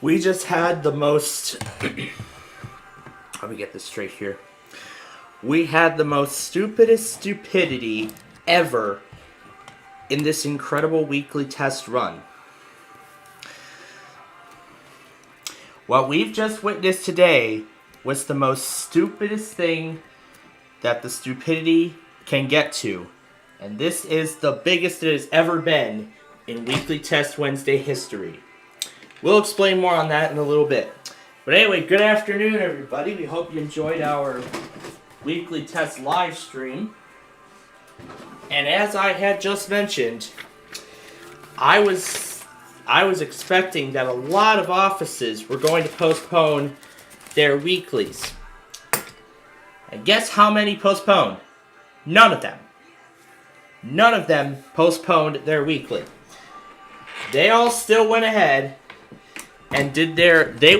We just had the most... Let me get this straight here. We had the most stupidest stupidity ever in this incredible weekly test run. What we've just witnessed today was the most stupidest thing that the stupidity can get to. And this is the biggest it has ever been in Weekly Test Wednesday history. We'll explain more on that in a little bit. But anyway, good afternoon, everybody. We hope you enjoyed our Weekly Test live stream. And as I had just mentioned, I was expecting that a lot of offices were going to postpone their weeklies. And guess how many postponed? None of them. None of them postponed their weekly. They all still went ahead and did their... They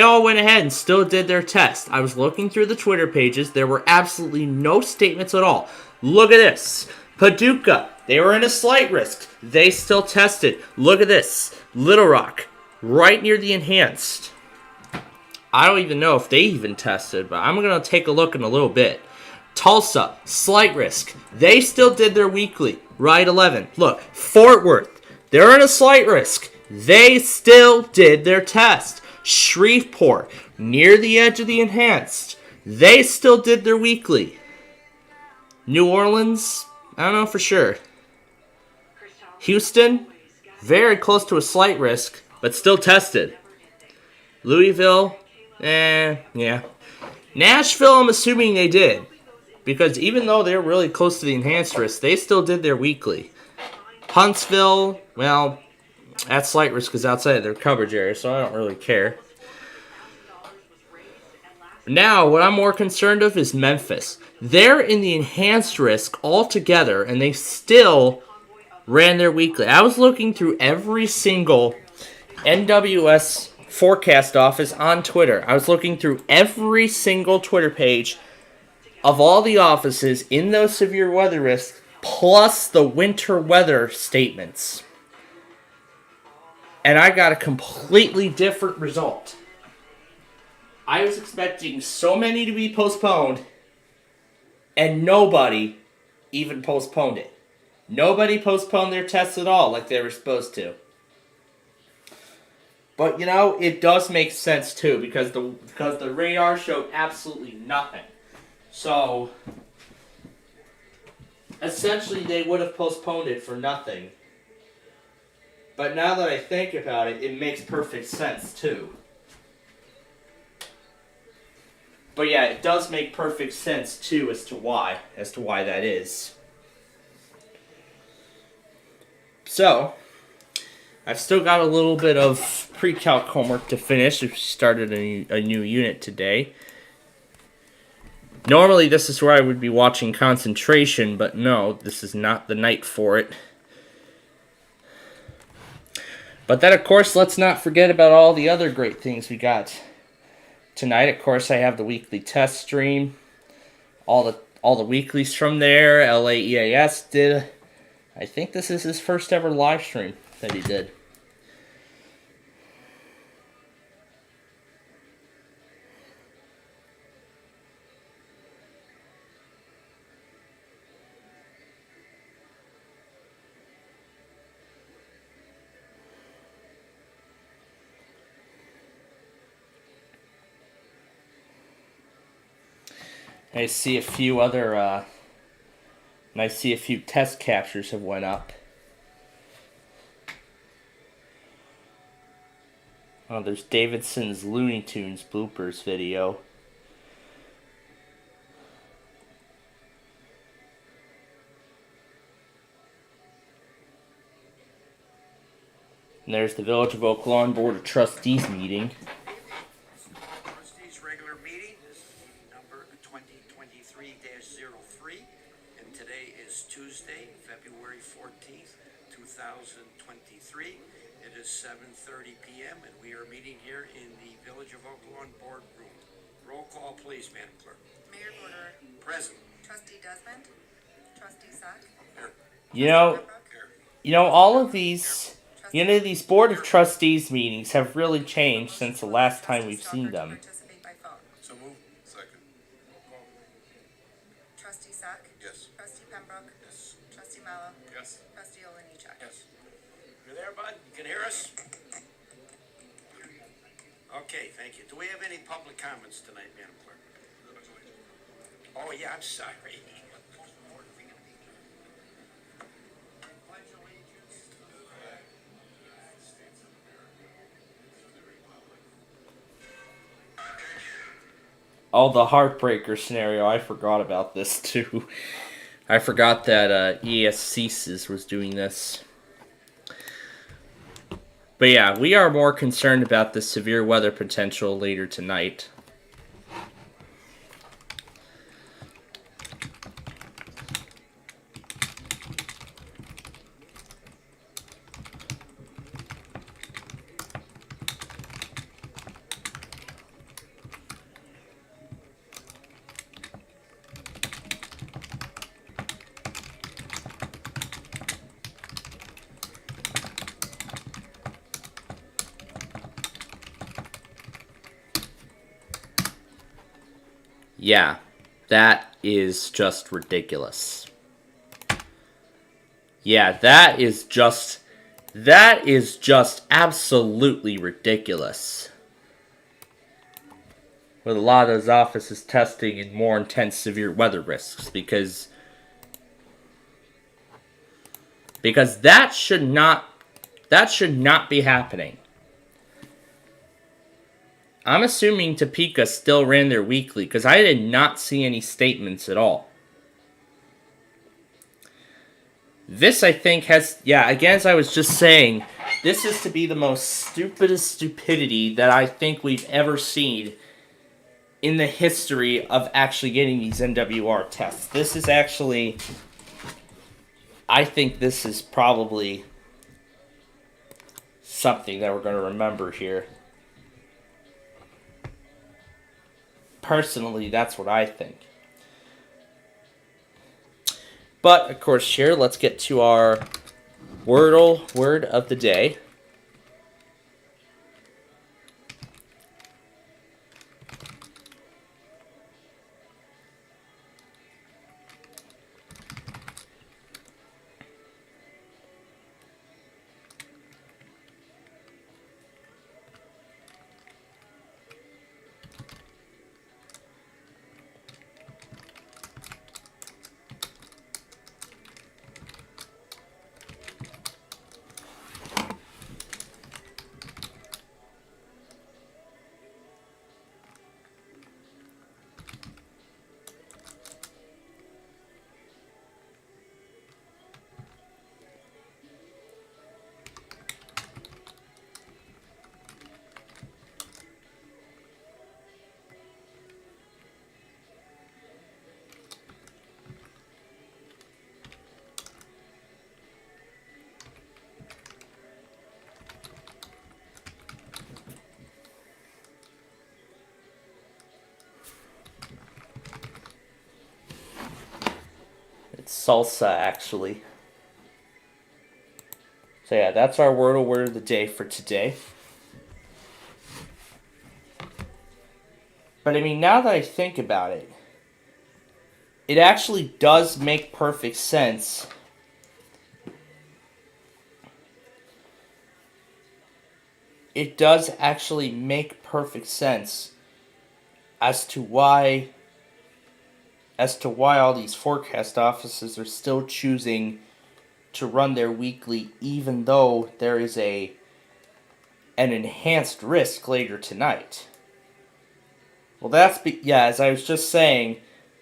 all went ahead and still did their test. I was looking through the Twitter pages. There were absolutely no statements at all. Look at this. Paducah. They were in a slight risk. They still tested. Look at this. Little Rock. Right near the enhanced. I don't even know if they even tested, but I'm going to take a look in a little bit. Tulsa. Slight risk. They still did their weekly. Right 11. Look. Fort Worth. They're in a slight risk. They still did their test. Shreveport. Near the edge of the enhanced. They still did their weekly. New Orleans. I don't know for sure. Houston, very close to a slight risk, but still tested. Louisville, yeah. Nashville, I'm assuming they did. Because even though they're really close to the enhanced risk, they still did their weekly. Huntsville, well, that's slight risk because outside of their coverage area, so I don't really care. Now, what I'm more concerned of is Memphis. They're in the enhanced risk altogether, and they still ran their weekly. I was looking through every single NWS forecast office on Twitter. I was looking through every single Twitter page of all the offices in those severe weather risks, plus the winter weather statements. And I got a completely different result. I was expecting so many to be postponed, and nobody even postponed it. Nobody postponed their tests at all like they were supposed to. But, you know, it does make sense, too, because the radar showed absolutely nothing. So, essentially, they would have postponed it for nothing. But now that I think about it, it makes perfect sense, too. But yeah, it does make perfect sense, too, as to why that is. So, I've still got a little bit of pre-calc homework to finish. We started a new unit today. Normally, this is where I would be watching concentration, but no, this is not the night for it. But then, of course, let's not forget about all the other great things we got. Tonight, of course, I have the weekly test stream. All the weeklies from there. EAS did. I think this is his first ever live stream that he did. I see a few other, and I see a few test captures have went up. Oh, there's Davidson's Looney Tunes bloopers video. And there's the Village of Oak Lawn Board of Trustees meeting. Tuesday, February 14th, 2023. It is 7:30 p.m. and we are meeting here in the Village of Oak Lawn boardroom. Roll call, please, Madam Clerk. Mayor Border. Present. Trustee Desmond. Trustee Sack. You know, all of these You know, these Board of Trustees meetings have really changed since the last time we've seen them. So move. Second. Roll call. Trustee Sack? Yes. Trustee Pembroke? Yes. Trustee Mallow? Yes. Trustee Oliniechek? Yes. You there, bud? You can hear us? Okay, thank you. Do we have any public comments tonight, Madam Clerk? Oh, yeah, I'm sorry. Pledge allegiance to the flag of the United States of America and to the republic. Oh, the heartbreaker scenario. I forgot about this too. I forgot that EAS was doing this. But yeah, we are more concerned about the severe weather potential later tonight. Yeah, that is just ridiculous. Yeah, that is just absolutely ridiculous. With a lot of those offices testing in more intense severe weather risks, because that should not be happening. I'm assuming Topeka still ran their weekly, because I did not see any statements at all. This, I think, has... Yeah, again, as I was just saying, this is to be the most stupidest stupidity that I think we've ever seen in the history of actually getting these NWR tests. This is actually... I think this is probably something that we're going to remember here. Personally, that's what I think. But, of course, here, let's get to our Wordle word of the day. It's salsa, actually. So yeah, that's our Wordle word of the day for today. But I mean, now that I think about it, it actually does make perfect sense. It does actually make perfect sense as to why all these forecast offices are still choosing to run their weekly, even though there is an enhanced risk later tonight. Well, as I was just saying,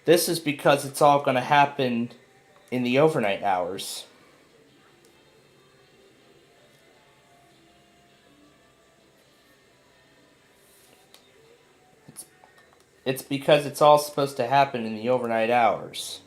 this is because it's all going to happen in the overnight hours. It's because it's all supposed to happen in the overnight hours.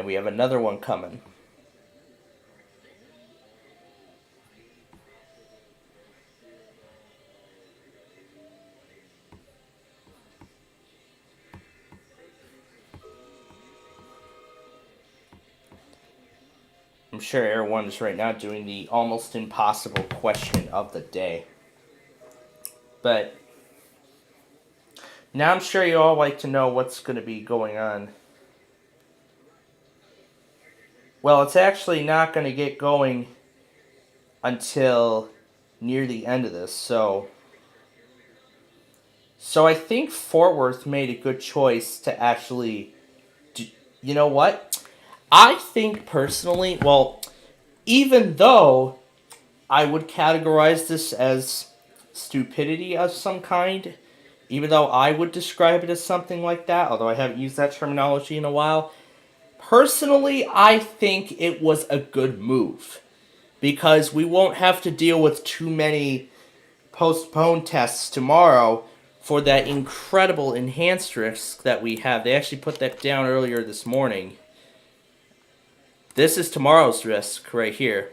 And we have another one coming. I'm sure Air 1 is right now doing the almost impossible question of the day. But now I'm sure you all like to know what's going to be going on. Well, it's actually not going to get going until near the end of this. So I think Fort Worth made a good choice to actually do, you know what? I think personally, well, even though I would categorize this as stupidity of some kind, even though I would describe it as something like that, although I haven't used that terminology in a while, personally, I think it was a good move. Because we won't have to deal with too many postponed tests tomorrow for that incredible enhanced risk that we have. They actually put that down earlier this morning. This is tomorrow's risk right here.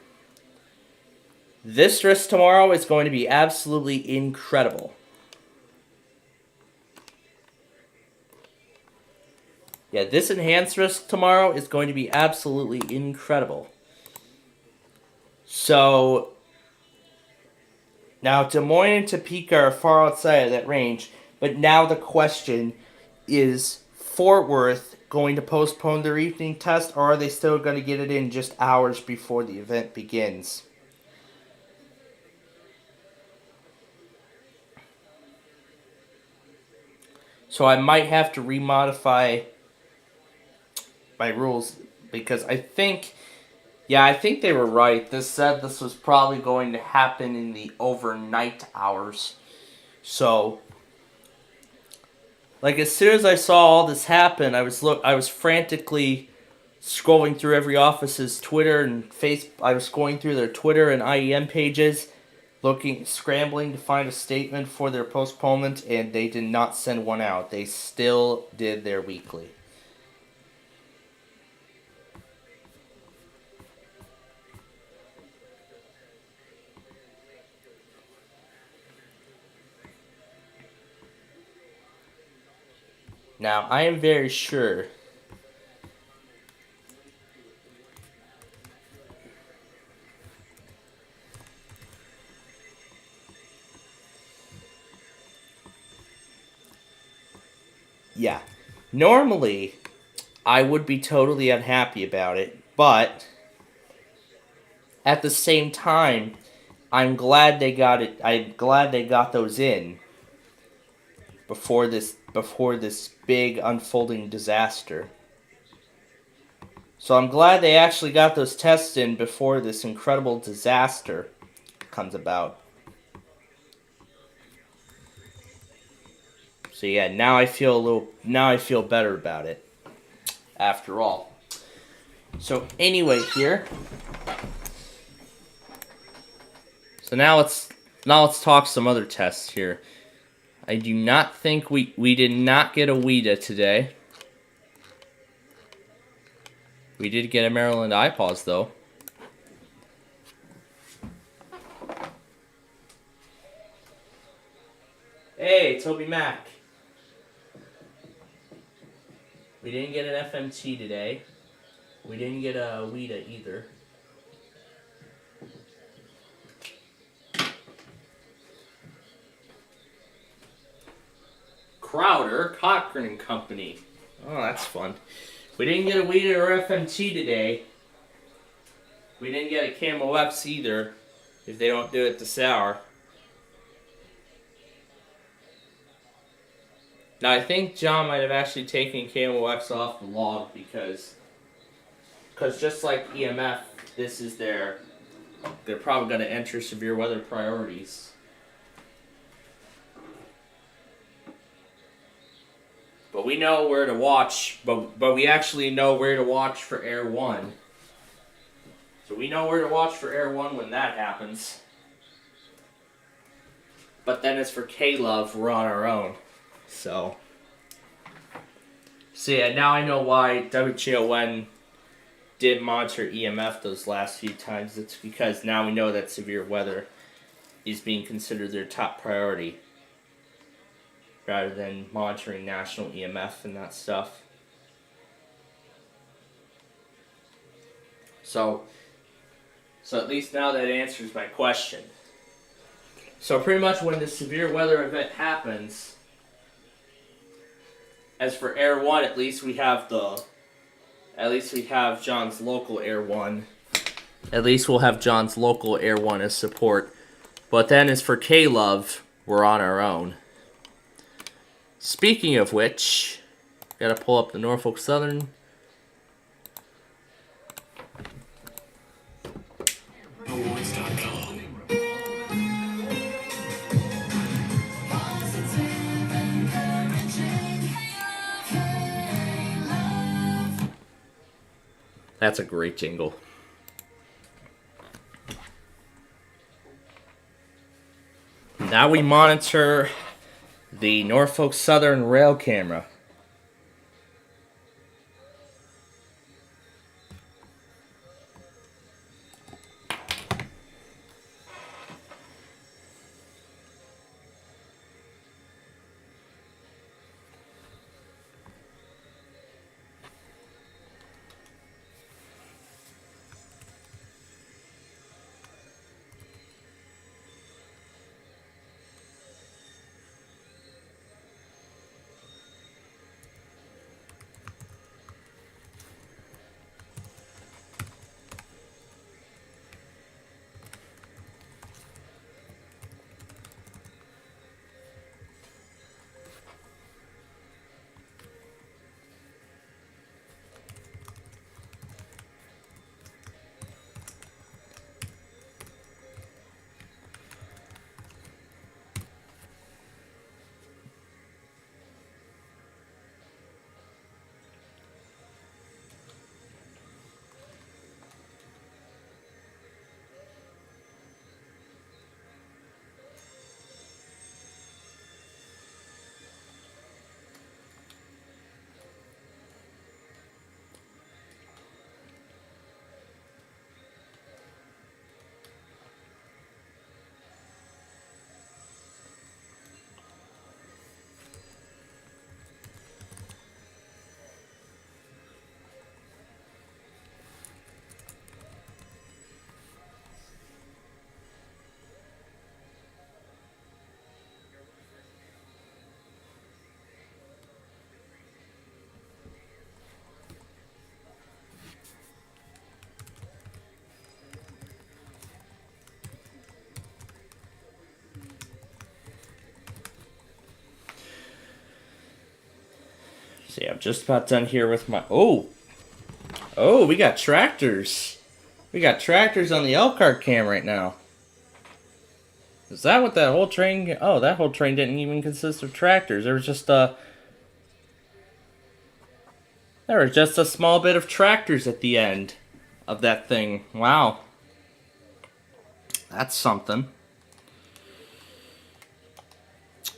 This risk tomorrow is going to be absolutely incredible. Yeah, this enhanced risk tomorrow is going to be absolutely incredible. So, now Des Moines and Topeka are far outside of that range, but now the question is Fort Worth going to postpone their evening test, or are they still going to get it in just hours before the event begins? So I might have to remodify my rules because I think they were right. This said this was probably going to happen in the overnight hours. So, like as soon as I saw all this happen, I was frantically scrolling through every office's Twitter and I was going through their Twitter and IEM pages, scrambling to find a statement for their postponement, and they did not send one out. They still did their weekly. Now, I am very sure normally I would be totally unhappy about it, but at the same time, I'm glad they got it. I'm glad they got those in before this big unfolding disaster. So I'm glad they actually got those tests in before this incredible disaster comes about. So yeah, now I feel better about it. After all. So anyway here. So now let's talk some other tests here. I do not think we did not get a WETA today. We did get a Maryland IPAWS though. Hey, Toby Mac. We didn't get an FMT today. We didn't get a WETA either. Crowder, Cochran and Company. Oh, that's fun. We didn't get a WETA or FMT today. We didn't get a Camo X either, if they don't do it this hour. Now, I think John might have actually taken Camo X off the log because just like EMF, this is they're probably going to enter severe weather priorities. But we know where to watch, but we actually know where to watch for Air 1. So we know where to watch for Air 1 when that happens. But then as for K-Love, we're on our own. So yeah, now I know why WJON did monitor EMF those last few times, it's because now we know that severe weather is being considered their top priority, rather than monitoring national EMF and that stuff. So at least now that answers my question. So pretty much when the severe weather event happens, as for Air 1, at least we have John's local Air 1. At least we'll have John's local Air 1 as support. But then as for K-Love, we're on our own. Speaking of which, gotta pull up the Norfolk Southern. That's a great jingle. Now we monitor the Norfolk Southern rail camera. See, I'm just about done here with my... Oh, we got tractors. We got tractors on the Elkhart cam right now. Is that what that whole train... Oh, that whole train didn't even consist of tractors. There was just a... There was just a small bit of tractors at the end of that thing. Wow. That's something.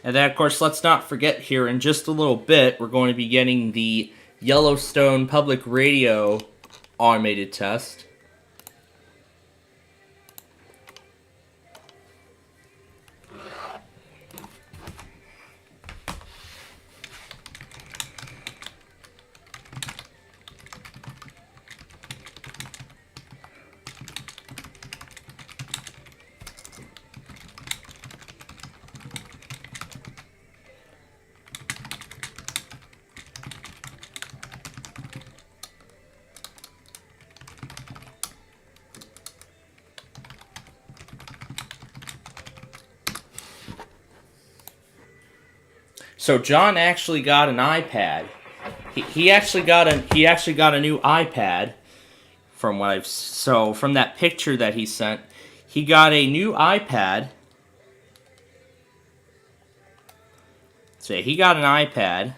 And then, of course, let's not forget here, in just a little bit, we're going to be getting the Yellowstone Public Radio automated test. So John actually got an iPad. He actually got a new iPad from what from that picture that he sent. He got a new iPad. So he got an iPad.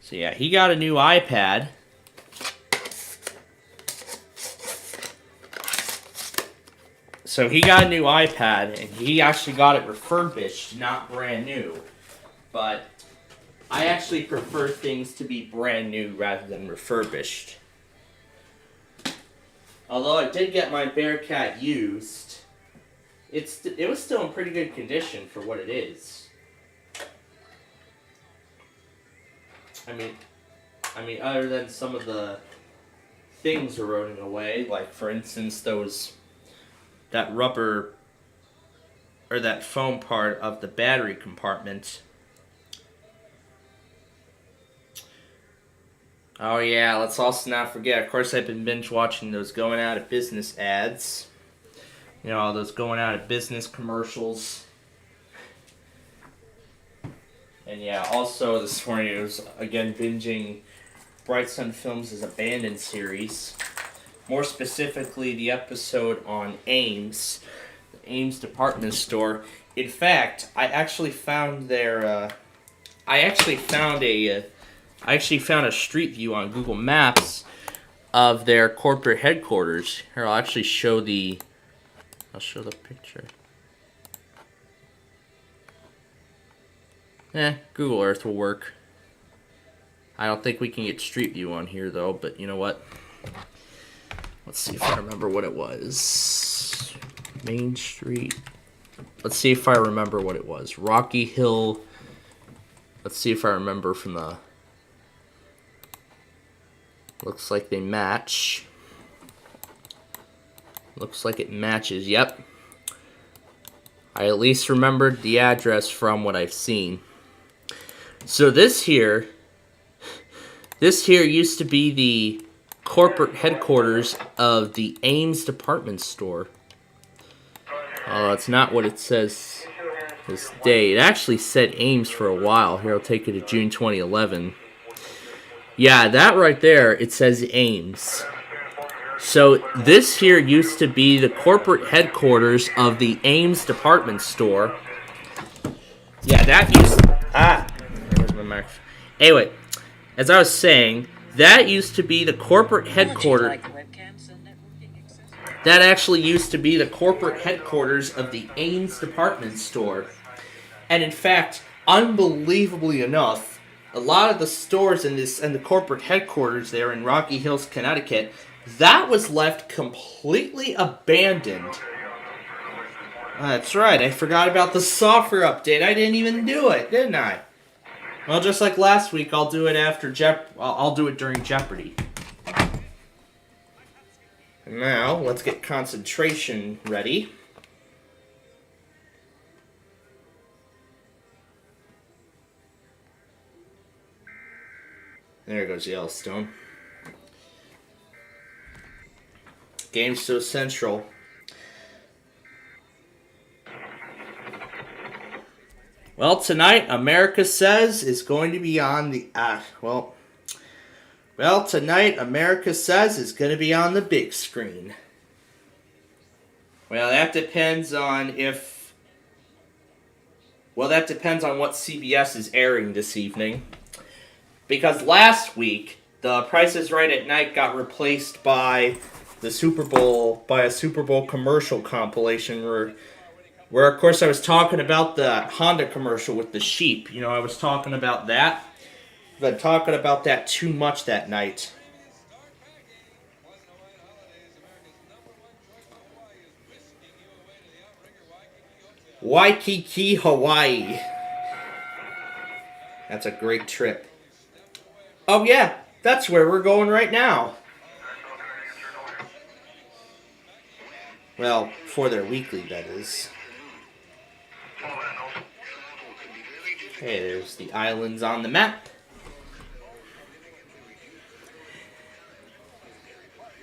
So yeah, he got a new iPad. So he got a new iPad, and he actually got it refurbished, not brand new. But I actually prefer things to be brand new rather than refurbished. Although I did get my Bearcat used, it was still in pretty good condition for what it is. I mean, other than some of the things eroding away, like for instance that rubber or that foam part of the battery compartment. Oh yeah, let's also not forget, of course I've been binge watching those going out of business ads. You know, all those going out of business commercials. And yeah, also this morning I was again binging Bright Sun Films' Abandoned series. More specifically, the episode on Ames, the Ames department store. In fact, I actually found a street view on Google Maps of their corporate headquarters. Here, I'll actually show the picture. Google Earth will work. I don't think we can get street view on here though, but you know what? Let's see if I remember what it was. Main Street. Let's see if I remember what it was. Rocky Hill. Let's see if I remember from the... Looks like they match. Looks like it matches. Yep. I at least remembered the address from what I've seen. So this here used to be the corporate headquarters of the Ames department store. Oh, that's not what it says this day. It actually said Ames for a while. Here, I'll take you to June 2011. Yeah, that right there, it says Ames. So this here used to be the corporate headquarters of the Ames department store. Yeah, that used... There's my mark. Anyway, as I was saying, that used to be the corporate headquarters... That actually used to be the corporate headquarters of the Ames department store. And in fact, unbelievably enough, a lot of the stores in the corporate headquarters there in Rocky Hills, Connecticut, that was left completely abandoned. That's right, I forgot about the software update. I didn't even do it, didn't I? Well, just like last week, I'll do it after I'll do it during Jeopardy. Now, let's get concentration ready. There goes Yellowstone. Game's so central. Well, tonight, America Says is going to be on the... Well, tonight, America Says is going to be on the big screen. Well, that depends on if... Well, that depends on what CBS is airing this evening. Because last week, The Price is Right at Night got replaced by the Super Bowl, by a Super Bowl commercial compilation where of course I was talking about the Honda commercial with the sheep. You know, I was talking about that. I've been talking about that too much that night. Waikiki, Hawaii. That's a great trip. Oh yeah, that's where we're going right now. Well, for their weekly, that is. Okay, there's the islands on the map.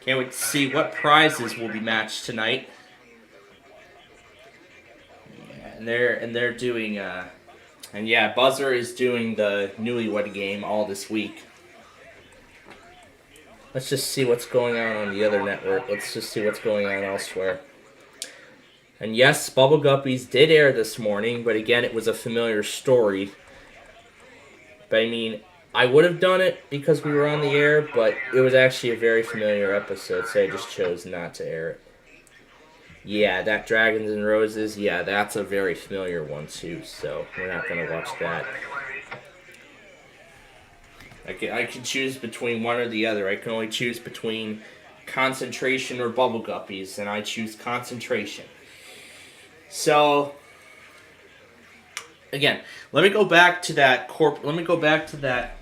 Can't wait to see what prizes will be matched tonight. Yeah, and they're doing and yeah, Buzzer is doing the Newlywed Game all this week. Let's just see what's going on the other network. Let's just see what's going on elsewhere. And yes, Bubble Guppies did air this morning, but again, it was a familiar story. But I mean, I would have done it because we were on the air, but it was actually a very familiar episode, so I just chose not to air it. Yeah, that Dragons and Roses, yeah, that's a very familiar one too, so we're not going to watch that. I can choose between one or the other. I can only choose between concentration or bubble guppies, and I choose concentration. So, again, let me go back to that Let me go back to that.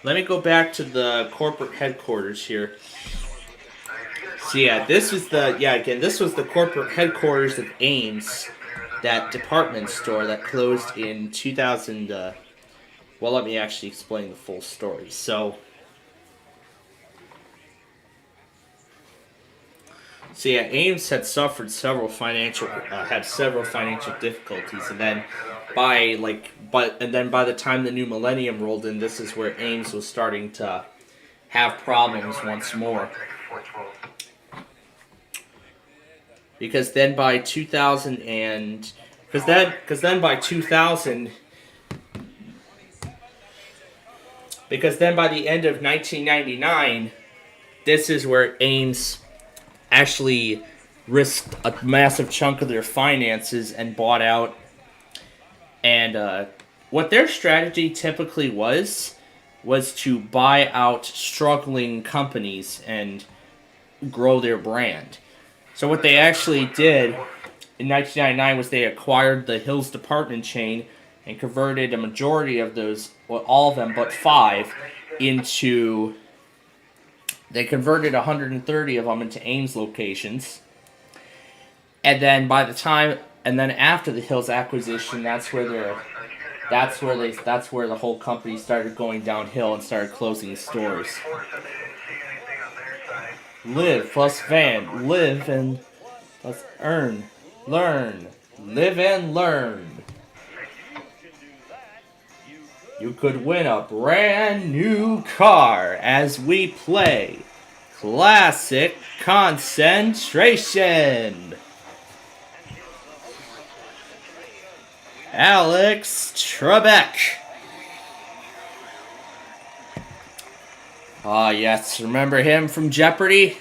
Let me go back to the corporate headquarters here. So yeah, this was the corporate headquarters of Ames, that department store that closed in 2000. Well, let me actually explain the full story. So yeah, Ames had suffered several financial difficulties, and then by the time the new millennium rolled in, this is where Ames was starting to have problems once more. Because then by 2000 and because then by 2000 because then by the end of 1999, this is where Ames actually risked a massive chunk of their finances and bought out. And what their strategy typically was to buy out struggling companies and grow their brand. So what they actually did in 1999 was they acquired the Hills department chain and converted a majority of those, well, all of them but 5, into... They converted 130 of them into Ames locations. And then after the Hills acquisition, that's where the whole company started going downhill and started closing stores. Live plus van, live and plus earn, learn, live and learn. You could win a brand new car as we play Classic Concentration. Alex Trebek. Ah, yes, remember him from Jeopardy?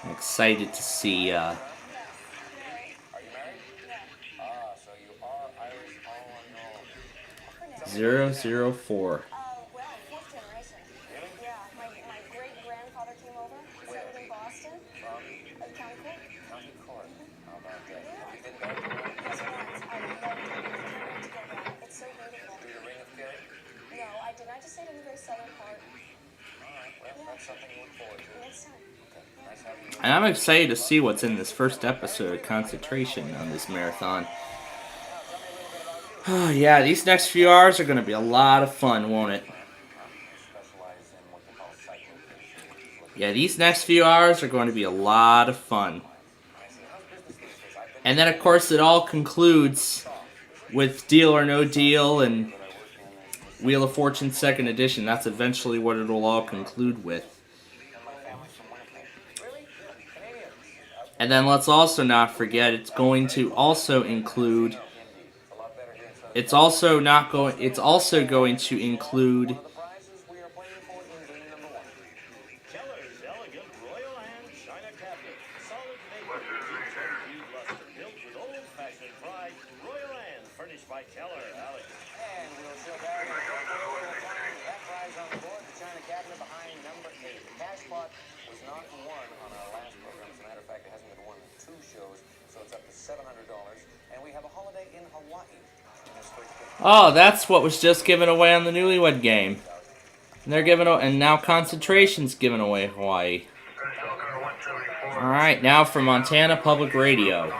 I'm excited to see 004. Well, fourth generation. Yeah, my great-grandfather came over. He lived in Boston. County Court. How about that? Yeah. Yes, once. I would love to go down. It's so beautiful. Do the Ring of Kerry? No, I didn't. I just stayed in the very southern part. All right. Well, that's something to look forward to. Next time. Okay. Nice having you. And I'm excited to see what's in this first episode of Concentration on this marathon. Oh, yeah, these next few hours are going to be a lot of fun, won't it? Yeah, these next few hours are going to be a lot of fun. And then, of course, it all concludes with Deal or No Deal and Wheel of Fortune 2nd Edition. That's eventually what it'll all conclude with. And then let's also not forget, it's going to also include... It's also going to include Oh, that's what was just given away on the Newlywed Game. And they're giving and now Concentration's giving away Hawaii. Alright, now for Montana Public Radio.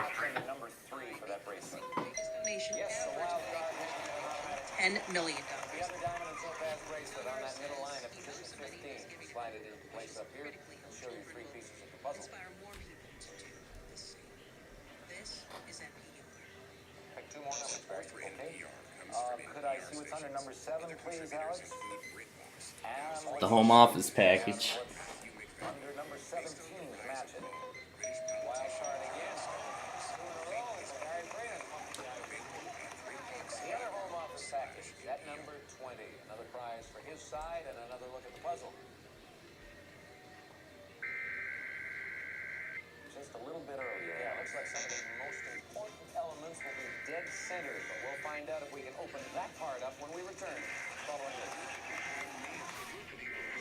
$10 million. Number 7, please, Alex. The home office package. Under number 17, match it. Wild card again. The other home office package, at number 20. Another prize for his side and another look at the puzzle. just a little bit earlier. Yeah, looks like some of the most important elements will be dead center, but we'll find out if we can open that part up when we return. Following this.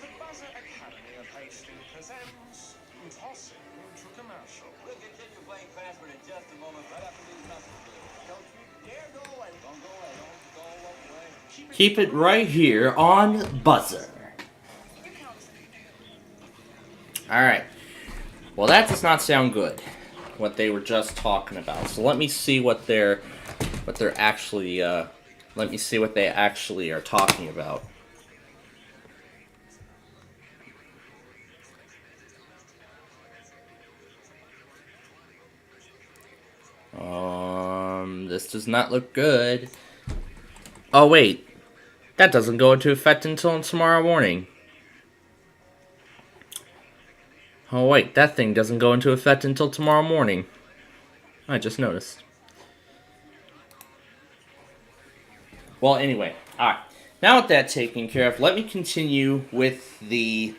The Buzzer Academy of Hastings presents Tossing to Commercial. We'll continue playing Password in just a moment, right after these messages. Don't you dare go away. Don't go away. Don't go away. Keep it right here on Buzzer. Alright. Well, that does not sound good, what they were just talking about. So let me see what they're actually, let me see what they actually are talking about. This does not look good. Oh, wait. That doesn't go into effect until tomorrow morning. Oh, wait. That thing doesn't go into effect until tomorrow morning. I just noticed. Well, anyway. Alright. Now with that taken care of, let me continue with the...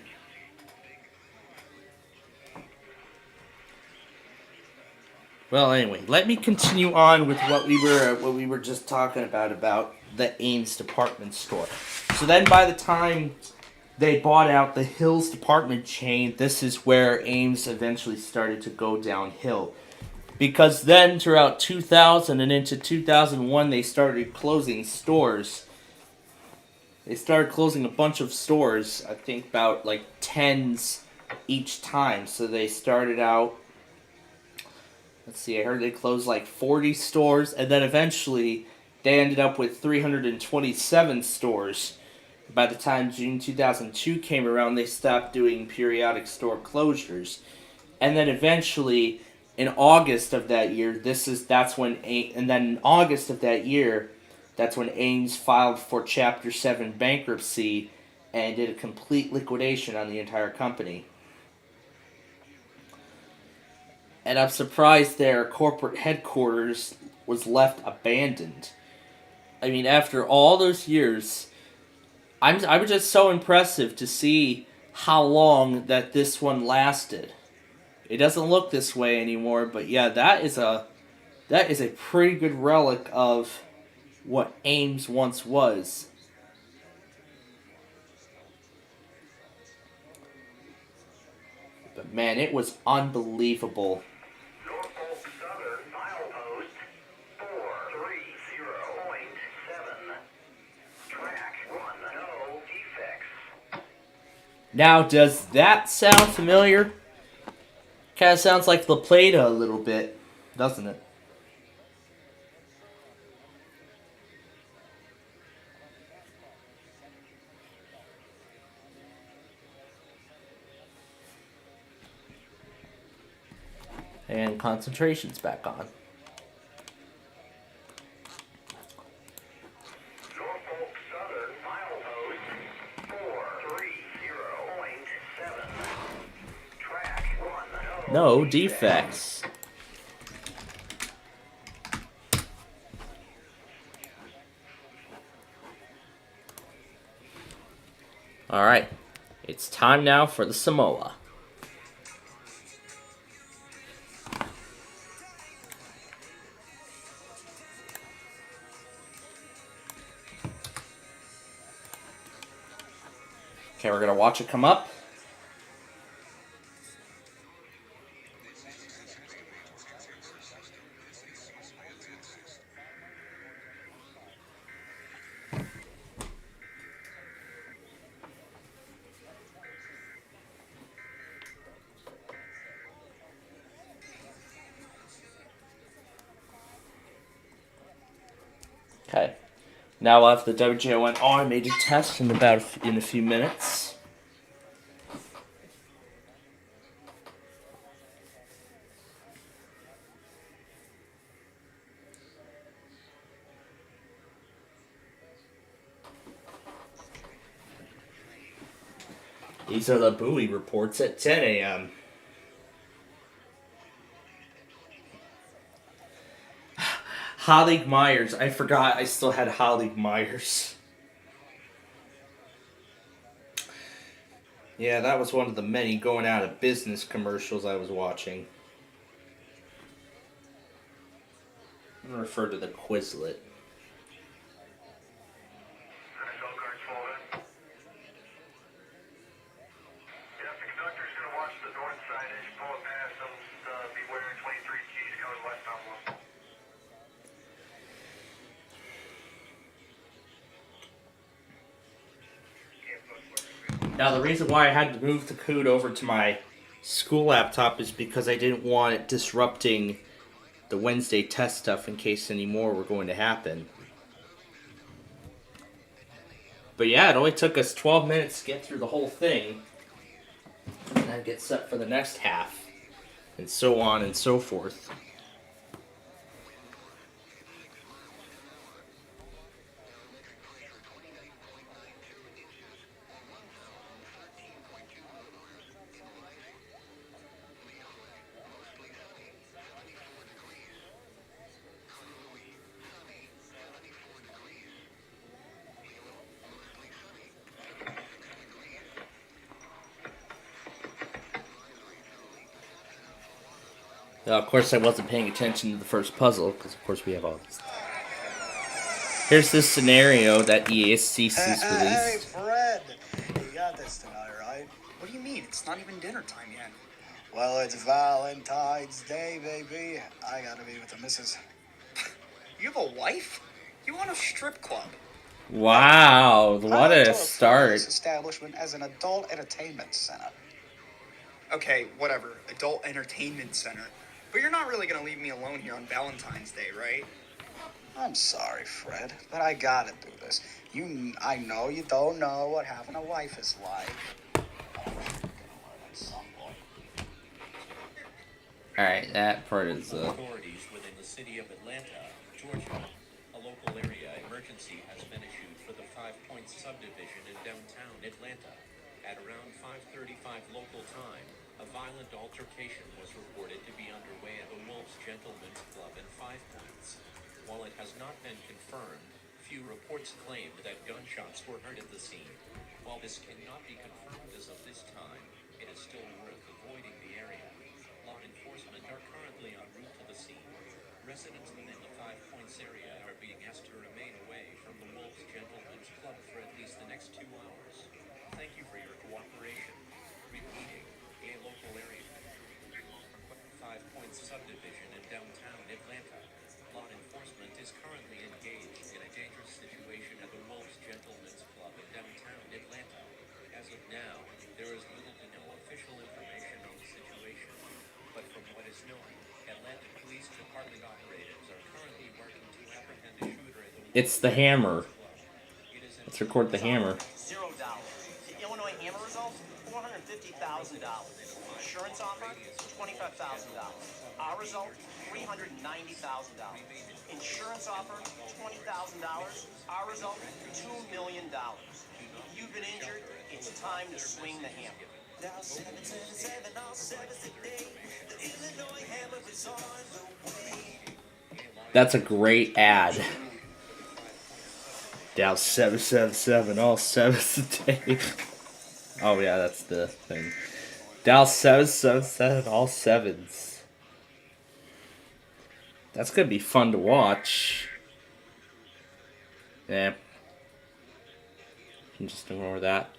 Well, anyway, let me continue on with what we were just talking about the Ames department store. So then, by the time they bought out the Hills department chain, this is where Ames eventually started to go downhill. Because then, throughout 2000 and into 2001, they started closing stores. They started closing a bunch of stores. I think about like 10s each time. So they started out. Let's see, I heard they closed like 40 stores, and then eventually they ended up with 327 stores. By the time June 2002 came around, they stopped doing periodic store closures. And then eventually, in August of that year, that's when Ames filed for Chapter 7 bankruptcy and did a complete liquidation on the entire company. And I'm surprised their corporate headquarters was left abandoned. I mean, after all those years, I was just so impressive to see how long that this one lasted. It doesn't look this way anymore, but yeah, that is a pretty good relic of what Ames once was. But man, it was unbelievable. Norfolk Southern milepost 430.7. Track 1, no defects. Now, does that sound familiar? Kind of sounds like La Plata a little bit, doesn't it? And concentration's back on. Norfolk Southern milepost 430.7. Track 1, No defects. Alright, it's time now for the Samoa. Okay, we're going to watch it come up. Okay. Now we'll have the WJON automated test in a few minutes. These are the buoy reports at 10 a.m. Holly Myers. I forgot I still had Holly Myers. Yeah, that was one of the many going out of business commercials I was watching. I'm going to refer to the Quizlet. NFL cards folded. Yep, the conductor's gonna watch the north side as you pull it past them. Beware 23 keys coming westbound one. Now, the reason why I had to move the COOD over to my school laptop is because I didn't want it disrupting the Wednesday test stuff in case any more were going to happen. But yeah, it only took us 12 minutes to get through the whole thing. And then get set for the next half. And so on and so forth. Now, of course, I wasn't paying attention to the first puzzle, because of course we have all this. Here's this scenario that EAS released. Hey, Fred! You got this tonight, right? What do you mean? It's not even dinner time yet. Well, it's Valentine's Day, baby. I gotta be with the missus. You have a wife? You want a strip club? Wow, what I like a to start. This establishment as an adult entertainment center. Okay, whatever. Adult entertainment center. But you're not really gonna leave me alone here on Valentine's Day, right? I'm sorry, Fred, but I gotta do this. I know you don't know what having a wife is like. Alright, that part is Authorities within the city of Atlanta, Georgia, a local area emergency has been issued for the 5 Points subdivision in downtown Atlanta. At around 5:35 local time, a violent altercation was reported to be underway at the Wolves Gentlemen's Club in 5 Points. While it has not been confirmed, few reports claimed that gunshots were heard at the scene. While this cannot be confirmed as of this time, it is still worth avoiding the area. Law enforcement are currently en route to the scene. Residents within the 5 Points area are being asked to remain away from the Wolves Gentlemen's Club for at least the next 2 hours. Thank you for your cooperation. Repeating, a local area. 5 Points subdivision in downtown Atlanta. Law enforcement is currently engaged in a dangerous situation at the Wolves Gentlemen's Club in downtown Atlanta. As of now, there is little to no official information on the situation. But from what is known, Atlanta Police Department operatives are currently working to apprehend a shooter at the it's the hammer. Let's record the hammer. $0. Illinois hammer results, $450,000. Insurance offer, $25,000. Our result, $390,000. Insurance offer, $20,000. Our result, $2 million. You've been injured. It's time to swing the hammer. Now 777 all 7's today. The Illinois hammer is on the way. That's a great ad. Dow 777 all 7's today. Oh yeah, that's the thing. Dow 777 all 7's. That's gonna be fun to watch. Yeah. Can just ignore that.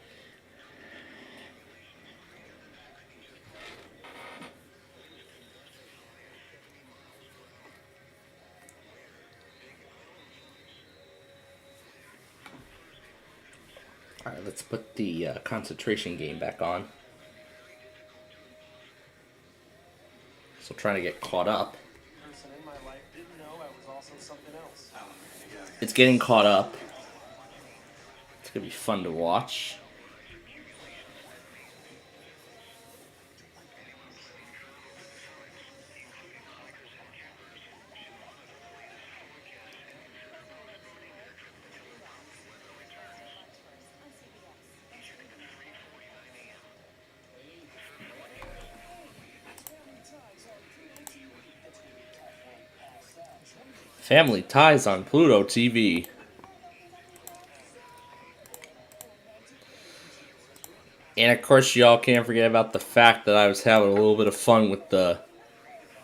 Alright, let's put the concentration game back on. Still trying to get caught up. Person in my life didn't know I was also something else. It's getting caught up. It's gonna be fun to watch. Family Ties on Pluto TV. And of course, y'all can't forget about the fact that I was having a little bit of fun with the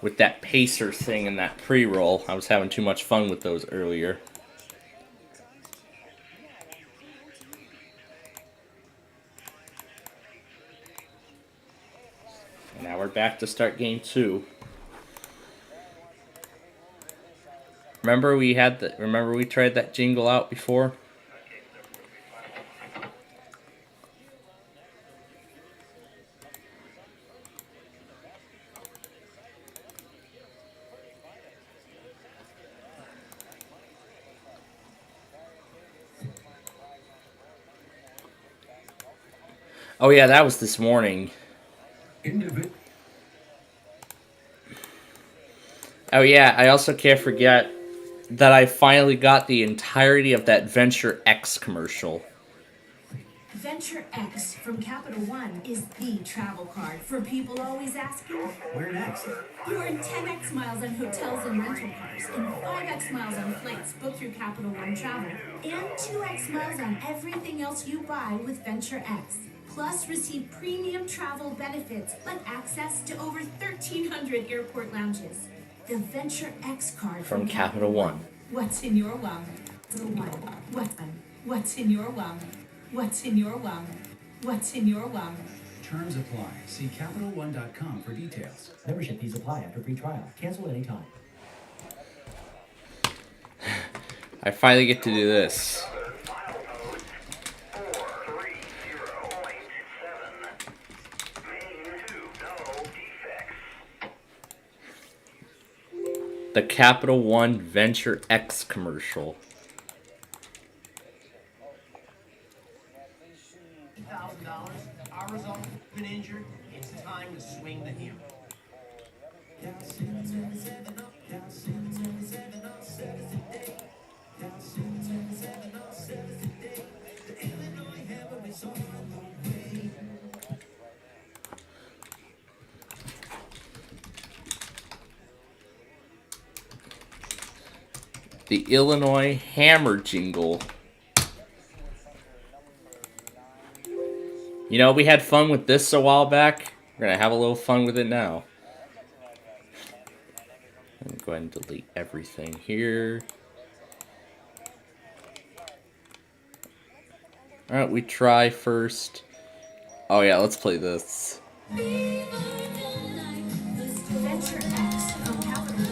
with that pacer thing and that pre-roll. I was having too much fun with those earlier. And now we're back to start game 2. Remember we tried that jingle out before? Oh yeah, that was this morning. Oh yeah, I also can't forget that I finally got the entirety of that Venture X commercial. Venture X from Capital One is the travel card for people always asking, where next? You earn 10x miles on hotels and rental cars, and 5x miles on flights booked through Capital One Travel, and 2x miles on everything else you buy with Venture X. Plus, receive premium travel benefits like access to over 1,300 airport lounges. The Venture X card From Capital One. What's in your wallet? What's in your wallet? What's in your wallet? What's in your wallet? Terms apply. See CapitalOne.com for details. Membership fees apply after free trial. Cancel at any time. I finally get to do this. The Capital One Venture X commercial. $1,000. Our result has been injured. It's time to swing the hammer. The Illinois Hammer jingle. You know, we had fun with this a while back. We're going to have a little fun with it now. Let me go ahead and delete everything here. Alright, we try first. Oh yeah, let's play this. Venture X from Capital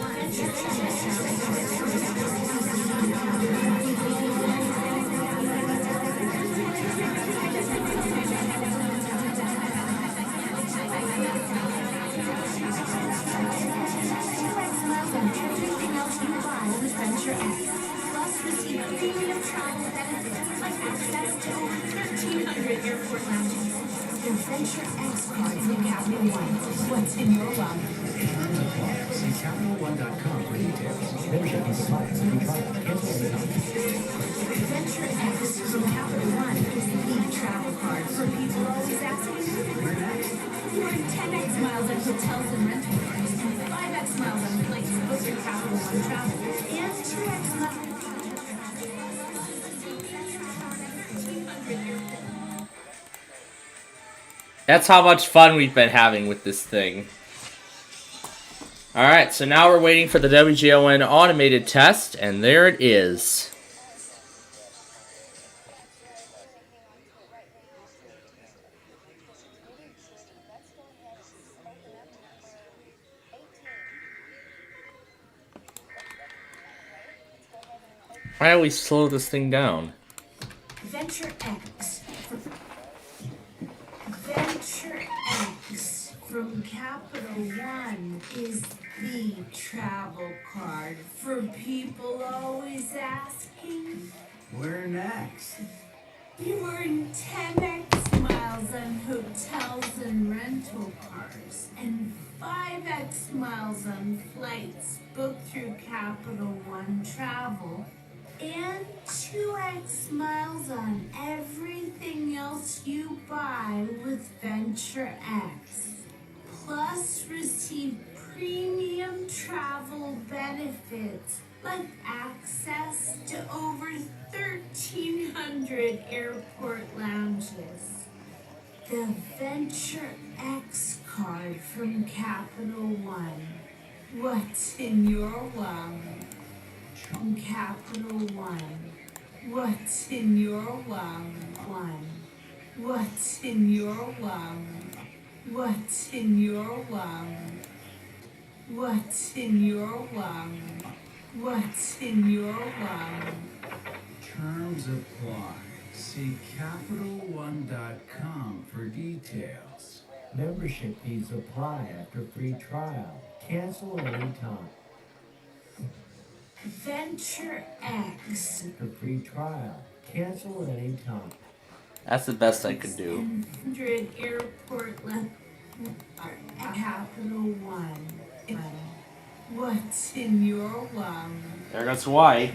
Plus, receive premium travel benefits like access to over 1,300 airport lounges. The Venture X card from Capital One. What's in your wallet? See CapitalOne.com for details. Membership fees apply after free trial. Cancel at any time. Venture X from Capital One is the travel card for people always asking, where next? You earn 10x miles on hotels and rental cars, and 5x miles on flights booked through Capital One Travel, and 2x miles. That's how much fun we've been having with this thing. Alright, so now we're waiting for the WGON automated test, and there it is. Why do we slow this thing down? Venture X. Venture X from Capital One is the travel card for people always asking, Where next? you earn 10x miles on hotels and rental cars, and 5x miles on flights booked through Capital One Travel, and 2x miles on everything else you buy with Venture X. Plus, receive premium travel benefits like access to over 1,300 airport lounges. The Venture X card from Capital One. What's in your wallet? From Capital One. What's in your wallet? What's in your wallet? What's in your wallet? What's in your wallet? What's in your wallet? Terms apply. See CapitalOne.com for details. Membership fees apply after free trial. Cancel at any time. Venture X. For free trial. Cancel at any time. That's the best I could do. 100 airport left. Capital One. What's in your wallet? There goes Hawaii.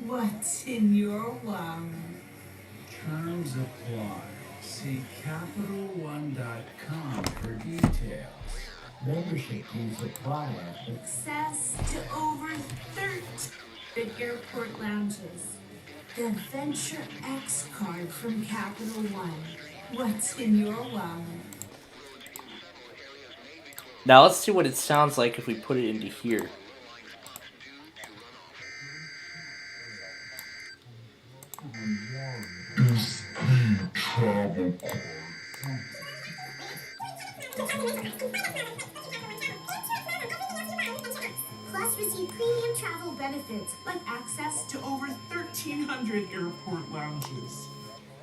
What's in your wallet? Terms apply. See CapitalOne.com for details. Membership fees apply. Access to over 30 airport lounges. The Venture X card from Capital One. What's in your wallet? Now let's see what it sounds like if we put it into here. Is the travel card. Plus receive premium travel benefits like access to over 1,300 airport lounges.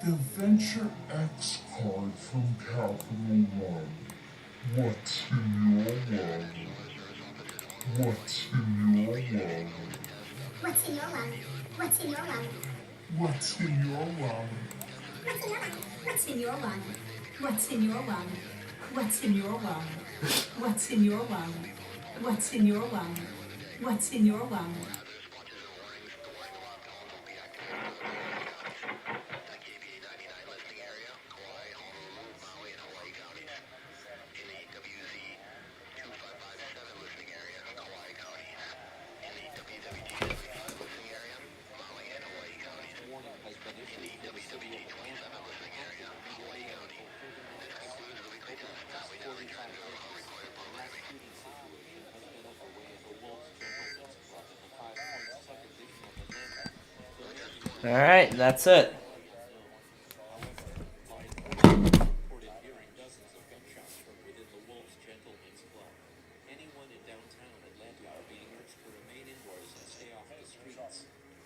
The Venture X card from Capital One. What's in your wallet? What's in your wallet? What's in your wallet? What's in your wallet? What's in your wallet? What's in your wallet? What's in your wallet? What's in your wallet? What's in your wallet? What's in your wallet? What's in your wallet? Alright, that's it.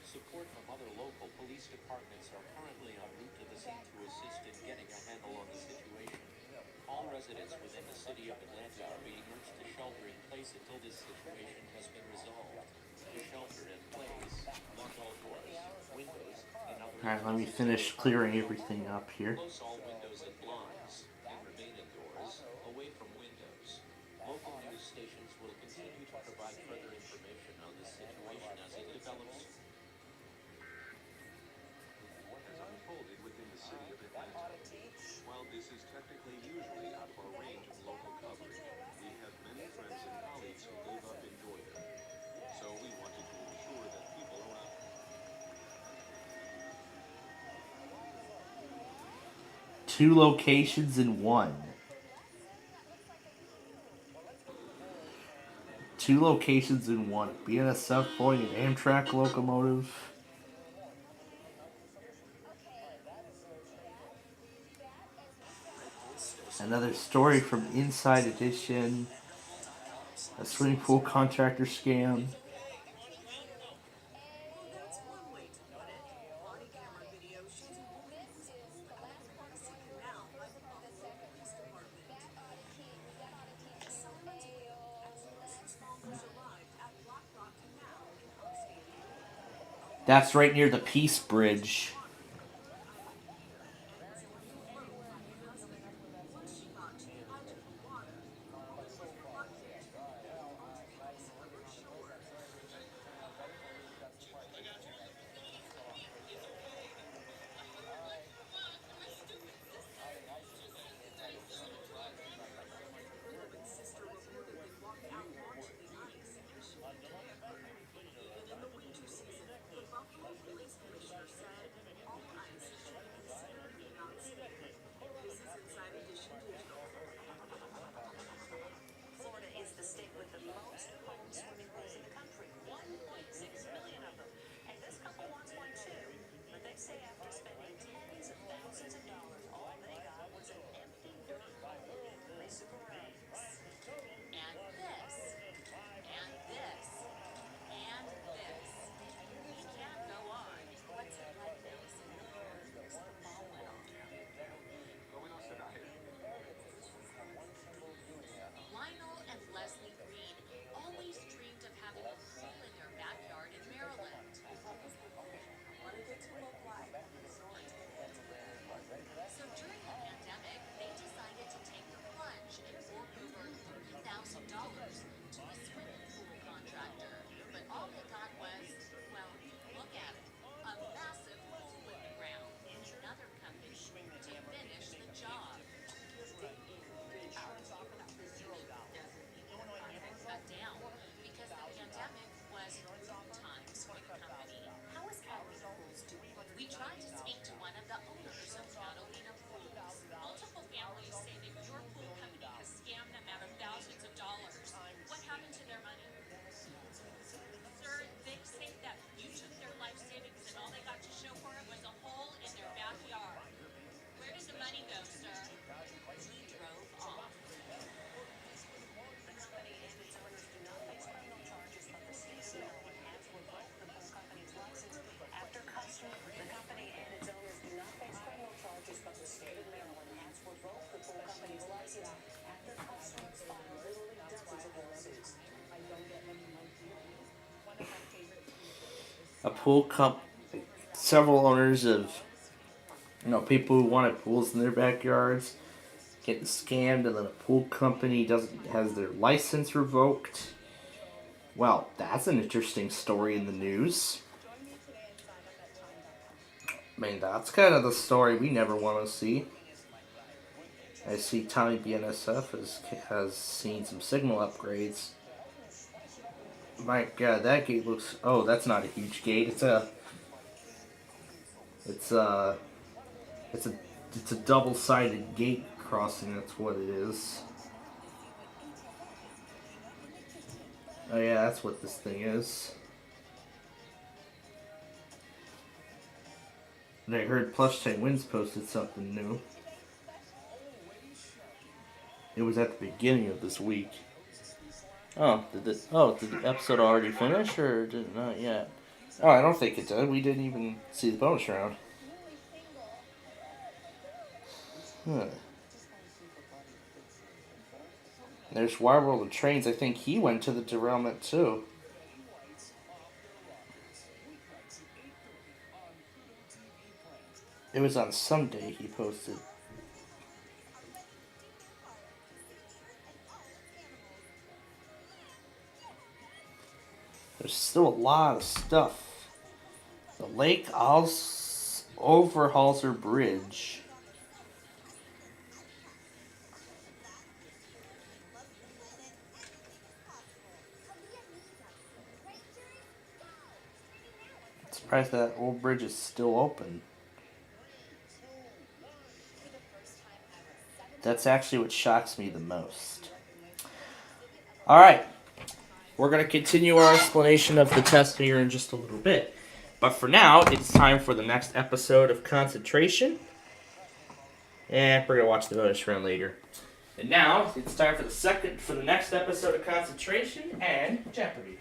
Support from other local police departments are currently en route to the scene to assist in getting a handle on the situation. All residents within the city of Atlanta are being urged to shelter in place until this situation has been resolved. To shelter in place, lock all doors, windows, and other... Alright, let me finish clearing everything up here. Close all windows and blinds, and remain indoors, away from windows. Local news stations will continue to provide further information on this situation as it develops. What has unfolded within the city of Atlanta? While this is technically usually out of our range of local coverage, we have many friends and colleagues who live up in Georgia. So we wanted to ensure that people around... Two locations in one. Two locations in one. Being a South Point and Amtrak locomotive. Another story from Inside Edition. A swimming pool contractor scam. That's right near the Peace Bridge. several owners of, people who wanted pools in their backyards getting scammed, and then a pool company has their license revoked. Well, that's an interesting story in the news. I mean, that's kind of the story we never want to see. I see Tommy BNSF has seen some signal upgrades. My God, that gate looks. Oh, that's not a huge gate. It's a double-sided gate crossing. That's what it is. Oh yeah, that's what this thing is. And I heard Plush Tank Winds posted something new. It was at the beginning of this week. Oh, did the episode already finish, or did it not yet? Oh, I don't think it did. We didn't even see the bonus round. Huh. There's Wild World of Trains. I think he went to the derailment too. It was on Sunday he posted. There's still a lot of stuff. The Lake Overhalser Bridge. I'm surprised that old bridge is still open. That's actually what shocks me the most. Alright. We're going to continue our explanation of the test here in just a little bit. But for now, it's time for the next episode of Concentration. And we're going to watch the bonus round later. And now, it's time for the next episode of Concentration and Jeopardy!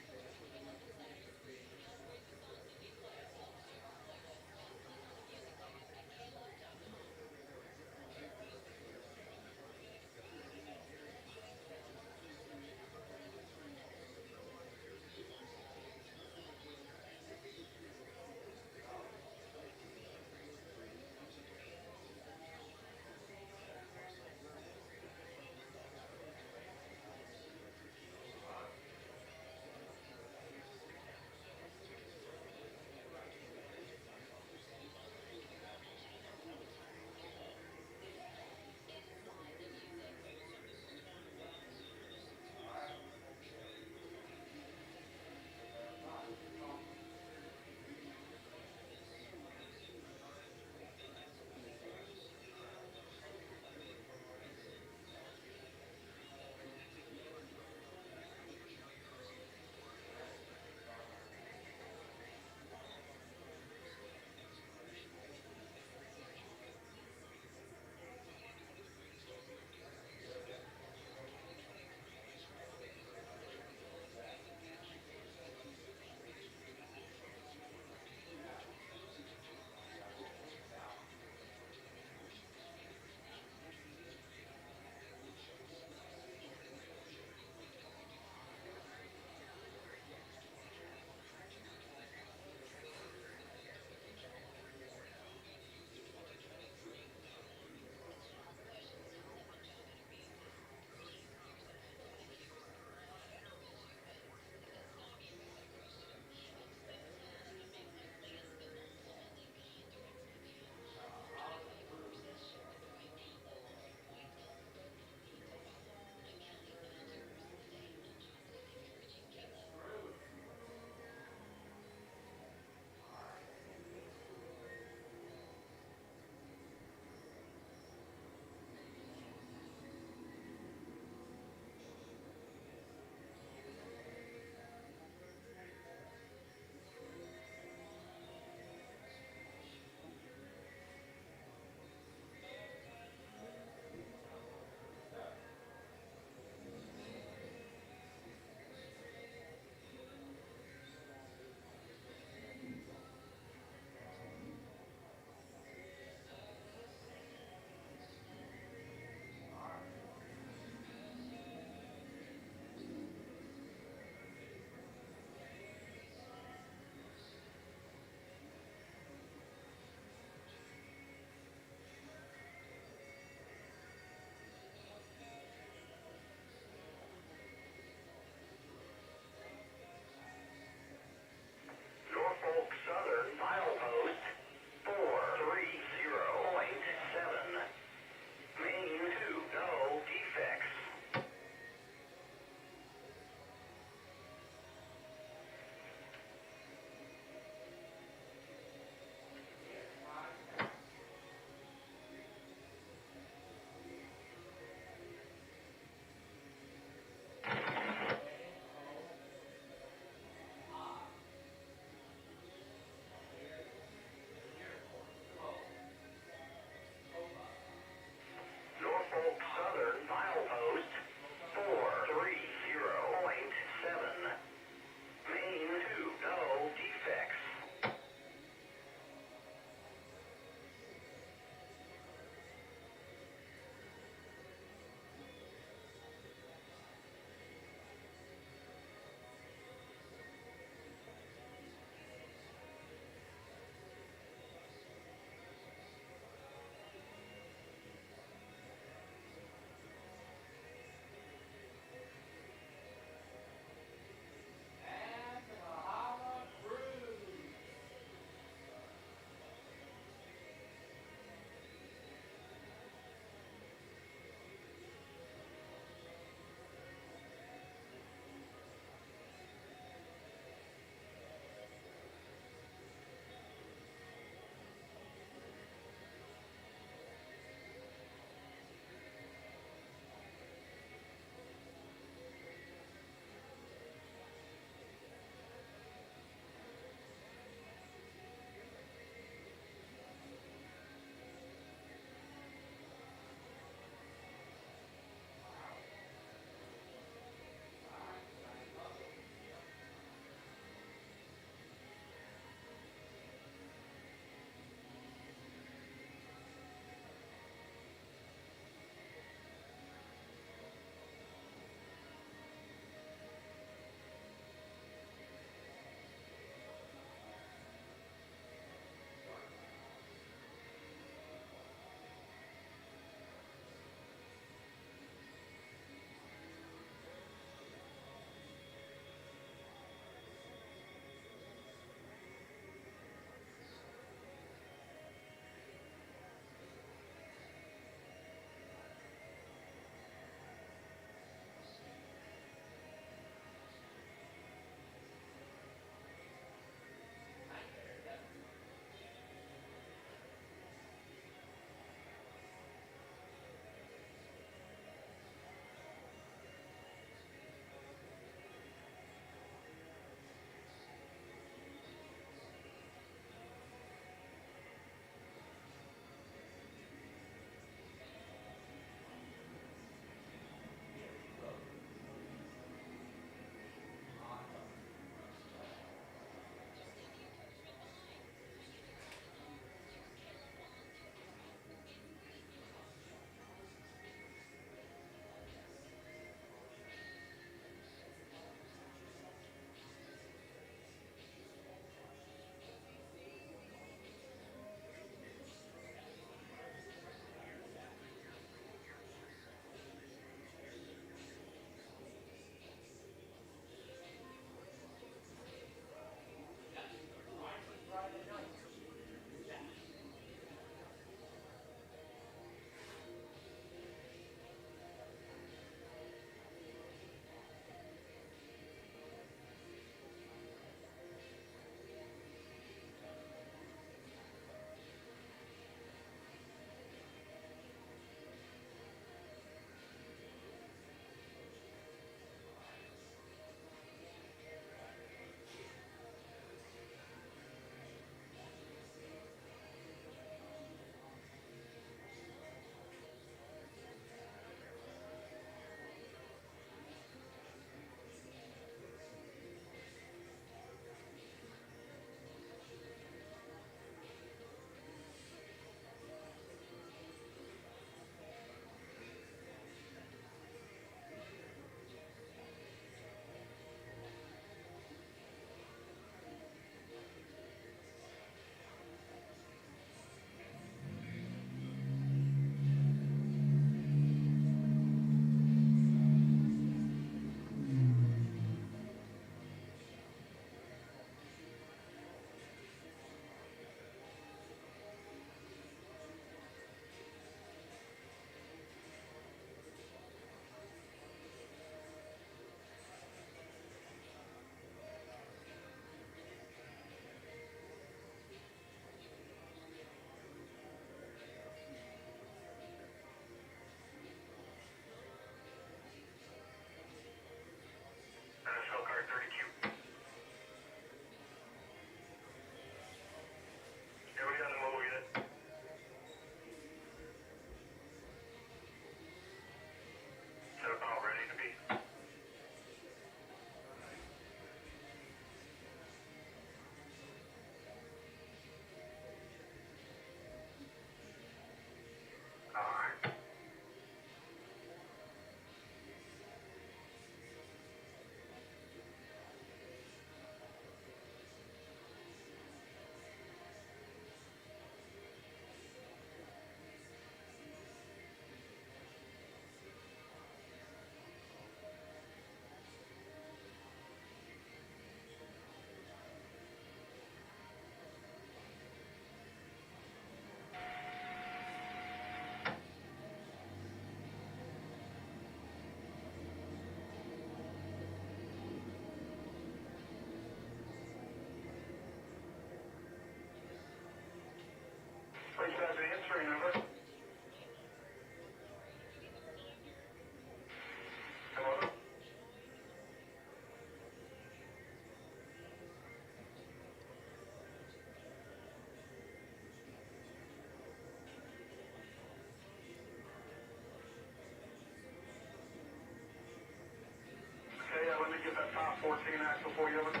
14 axle for you. Over.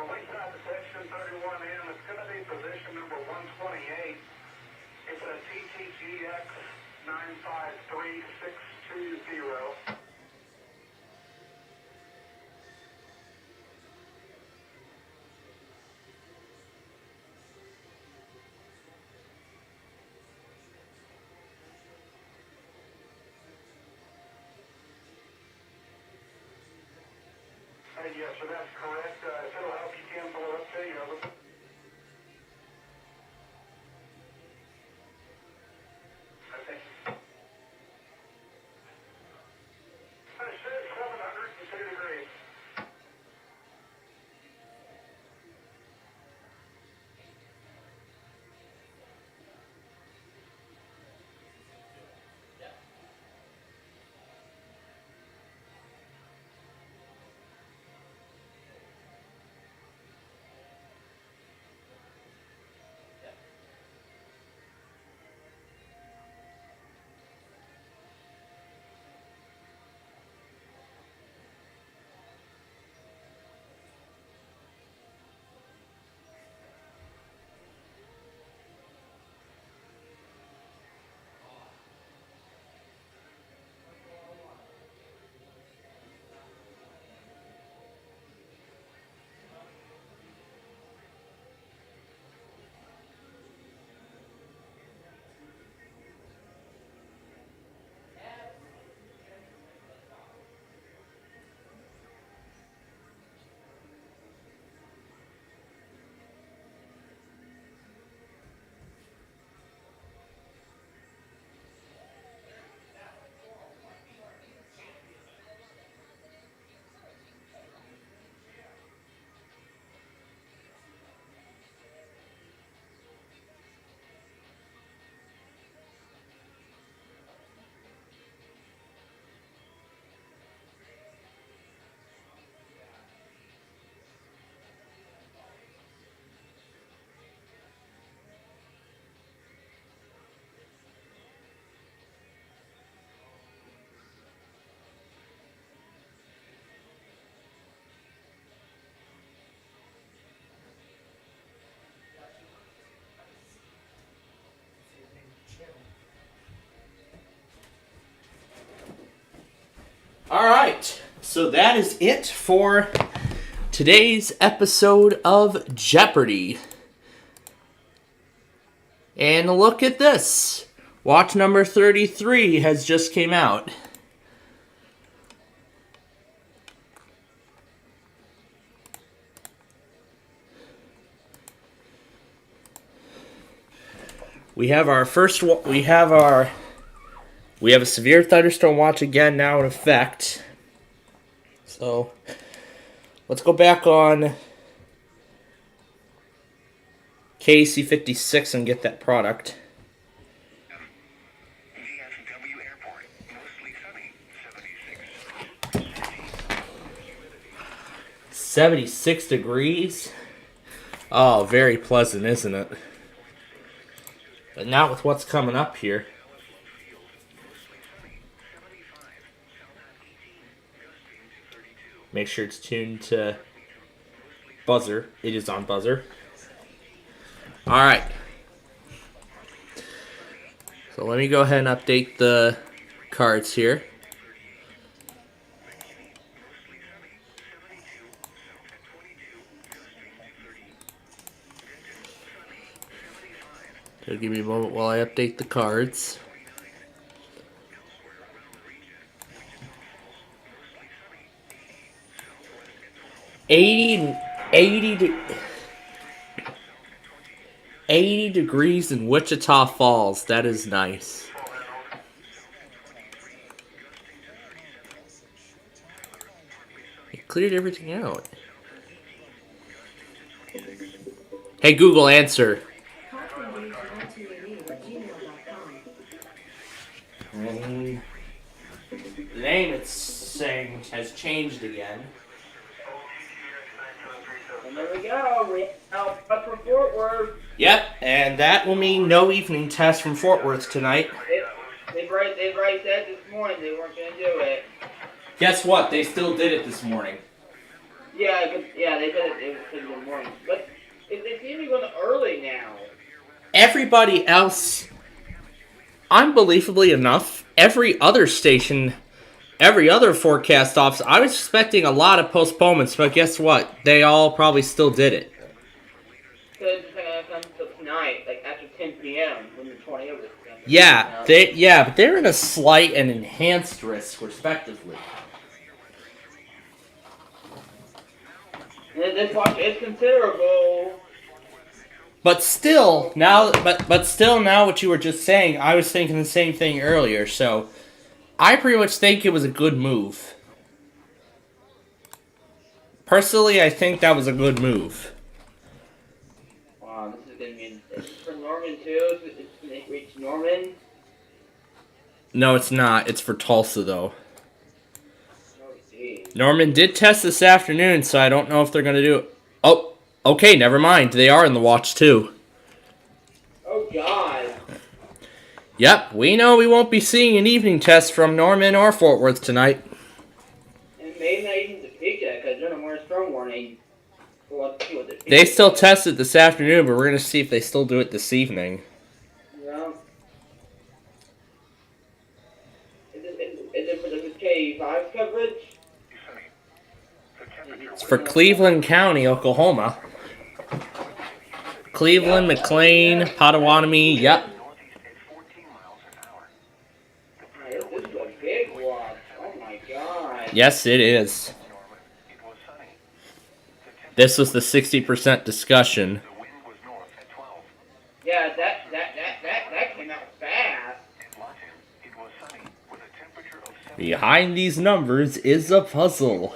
Lakeside Detection 31M, it's going to be position number 128. It's a TTGX 953620. Yes, sir, that's correct. If it'll help, you can pull it up to you. Over. Okay. It says 702 degrees. All right, so that is it for today's episode of Jeopardy. And look at this. Watch number 33 has just came out. We have our first we have a severe thunderstorm watch again now in effect. So let's go back on KC 56 and get that product. 76 degrees. Oh, very pleasant, isn't it? But not with what's coming up here. Make sure it's tuned to buzzer. It is on buzzer. Alright. So let me go ahead and update the cards here. So give me a moment while I update the cards. 80 degrees in Wichita Falls. That is nice. It cleared everything out. Hey Google, answer. The name it's saying has changed again. And there we go. We out from Fort Worth. Yep, and that will mean no evening test from Fort Worth tonight. They've already said this morning they weren't going to do it. Guess what? They still did it this morning. Yeah, they did it in the morning. But they seem to be going early now. Everybody else, unbelievably enough, every other station, every other forecast office, I was expecting a lot of postponements, but guess what? They all probably still did it. So it's going to come tonight, like after 10 p.m. when the tornado was coming. Yeah, but they're in a slight and enhanced risk, respectively. And this watch is considerable. But still, now what you were just saying, I was thinking the same thing earlier, so I pretty much think it was a good move. Personally, I think that was a good move. Wow, this is going to be for Norman too. It's going to reach Norman. No, it's not. It's for Tulsa, though. Norman did test this afternoon, so I don't know if they're going to do it. Oh, okay, never mind. They are in the watch, too. Oh, God. Yep, we know we won't be seeing an evening test from Norman or Fort Worth tonight. And maybe not even Topeka, because they're not more storm warning. They still tested this afternoon, but we're going to see if they still do it this evening. Yeah. Is it for the K5 coverage? It's for Cleveland County, Oklahoma. Cleveland, McLean, Potawatomi, yep. This is a big watch. Oh my God. Yes, it is. This was the 60% discussion. Yeah, that came out fast. Behind these numbers is a puzzle.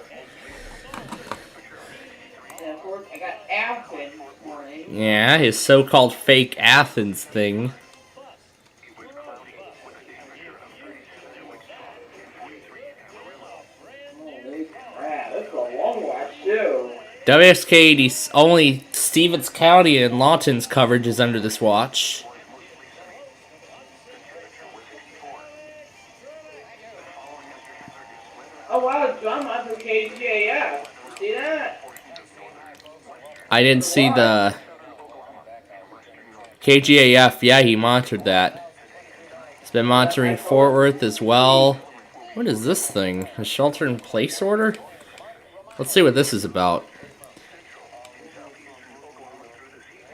And of course, I got Athens this morning. Yeah, his so-called fake Athens thing. Holy crap, that's a long watch too. WSK80's only Stevens County and Lawton's coverage is under this watch. Oh wow, John on for KGAF. See that? I didn't see the KGAF. Yeah, he monitored that. He's been monitoring Fort Worth as well. What is this thing? A shelter-in-place order? Let's see what this is about.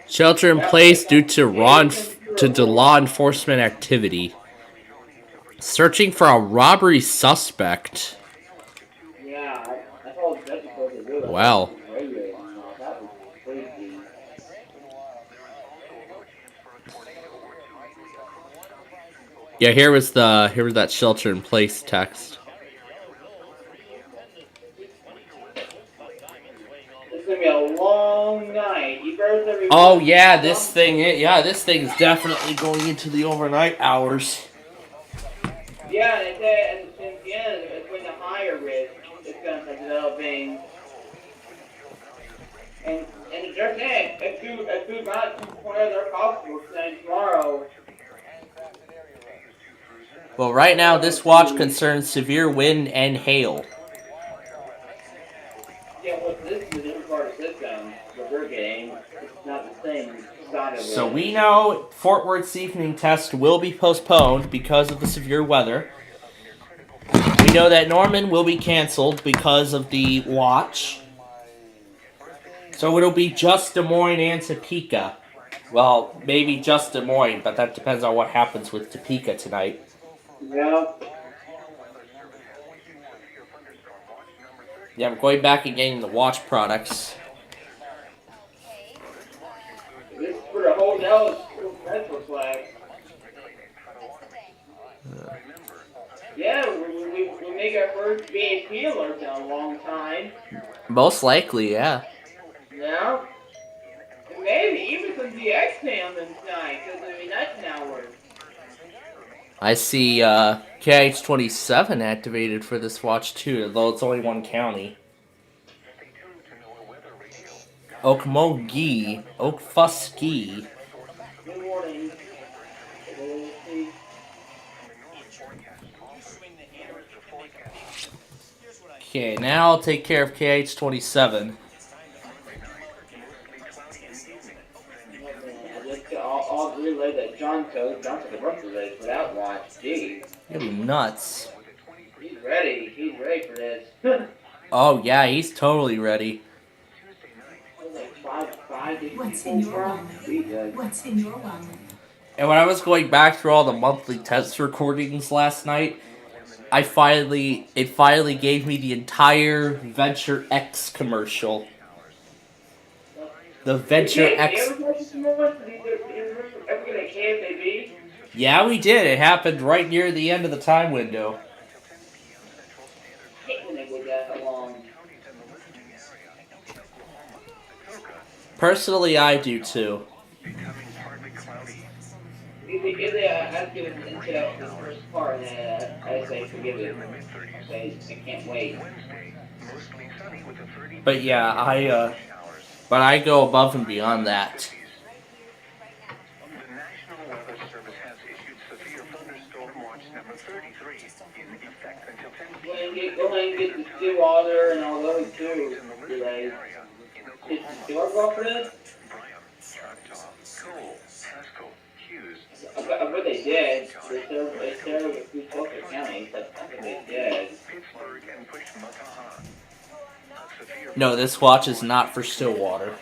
Shelter in place due to law enforcement activity. Searching for a robbery suspect. Yeah, I told Jessica to do that. Wow. That was crazy. Yeah, here was that shelter in place text. It's gonna be a long night. You better every Oh yeah, this thing is definitely going into the overnight hours. Yeah, and they say at the end, it's when the higher risk is gonna start developing. And they're saying if food not whatever they're possible tonight tomorrow. Well, right now this watch concerns severe wind and hail. Yeah, well, this is a different part of the system that we're getting. It's not the same side of it. So we know Fort Worth's evening test will be postponed because of the severe weather. We know that Norman will be canceled because of the watch. So it'll be just Des Moines and Topeka. Well, maybe just Des Moines, but that depends on what happens with Topeka tonight. Yeah. Yeah, I'm going back and getting the watch products. make our first BAP alert in a long time. Most likely, yeah. Yeah. Maybe even some DX cams tonight, because I mean, that's an hour. I see KH27 activated for this watch too, though it's only one county. Okmulgee, Okfuskee. Good morning. Okay, now I'll take care of KH27. I'll relay that John took the rest of it without watch. Jeez. You're gonna be nuts. He's ready. He's ready for this. Oh yeah, he's totally ready. What's in your wallet? What's in your wallet? And when I was going back through all the monthly test recordings last night, it finally gave me the entire Venture X commercial. The Venture X. Yeah, we did. It happened right near the end of the time window. Personally, I do too. I'd give it into the first part, and I say forgive it. I can't wait. But yeah, but I go above and beyond that. Go ahead and get the Stillwater and all those too. Did Stillwater for this? I bet they did. They serve a few Tulsa counties. I think they did. No, this watch is not for Stillwater.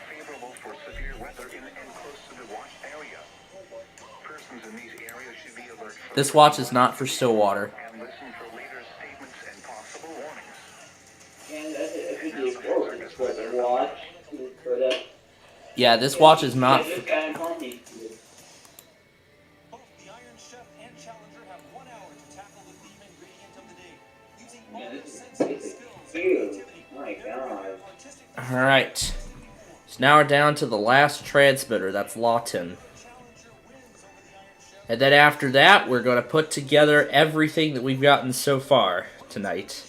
This watch is not for Stillwater. Yeah, this watch is not. Alright. So now we're down to the last transmitter. That's Lawton. And then after that, we're going to put together everything that we've gotten so far tonight.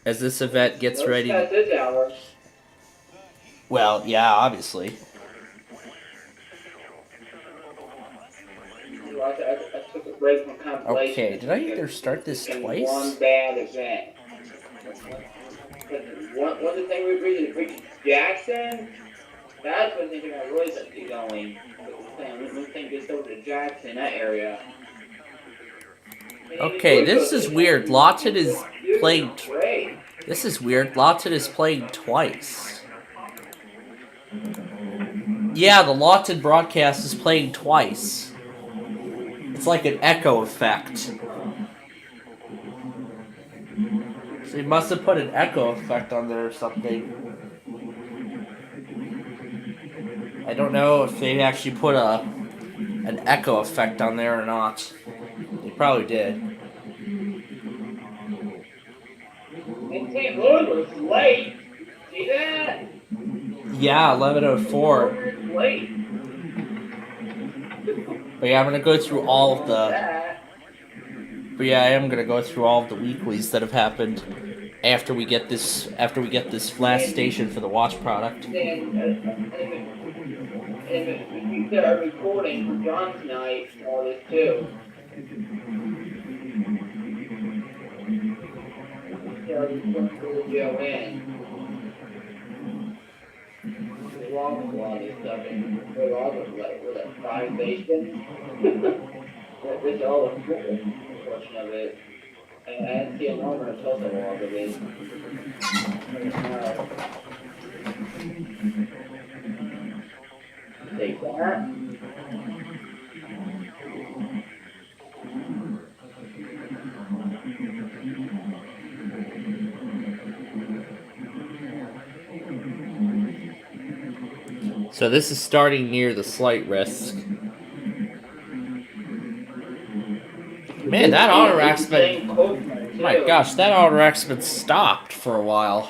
As this event gets ready. Well, yeah, obviously. Okay, did I either start this twice? One bad event. One of the things we reached Jackson, that's when things are going to really start to get going. When thing gets over to Jackson, that area. Okay, this is weird. Lawton is playing. This is weird. Lawton is playing twice. Yeah, the Lawton broadcast is playing twice. It's like an echo effect. So he must have put an echo effect on there or something. I don't know if they actually put an echo effect on there or not. They probably did. And St. Louis was late. See that? Yeah, 11:04. Late. But yeah, I'm gonna go through all of the. But yeah, I am gonna go through all of the weeklies that have happened after we get this last station for the watch product. And we did our recording for John tonight and all this too. Yeah, we put the Joe in. A lot of this stuff and we're all with a 5 station. There's all the portion of it. I didn't see a number until the log of it. Take that. So this is starting near the slight risk. Man, that auto rack's been. My gosh, that autorec's been stopped for a while.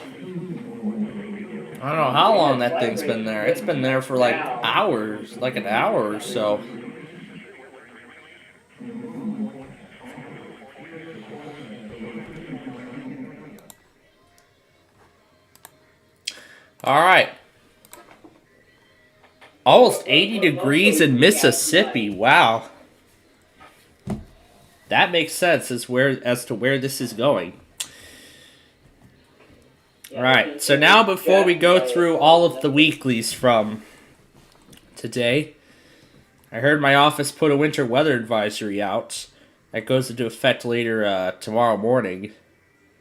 I don't know how long that thing's been there. It's been there for like hours, like an hour or so. All right. Almost 80 degrees in Mississippi. Wow. That makes sense as to where this is going. All right. So now before we go through all of the weeklies from today, I heard my office put a winter weather advisory out. That goes into effect later tomorrow morning.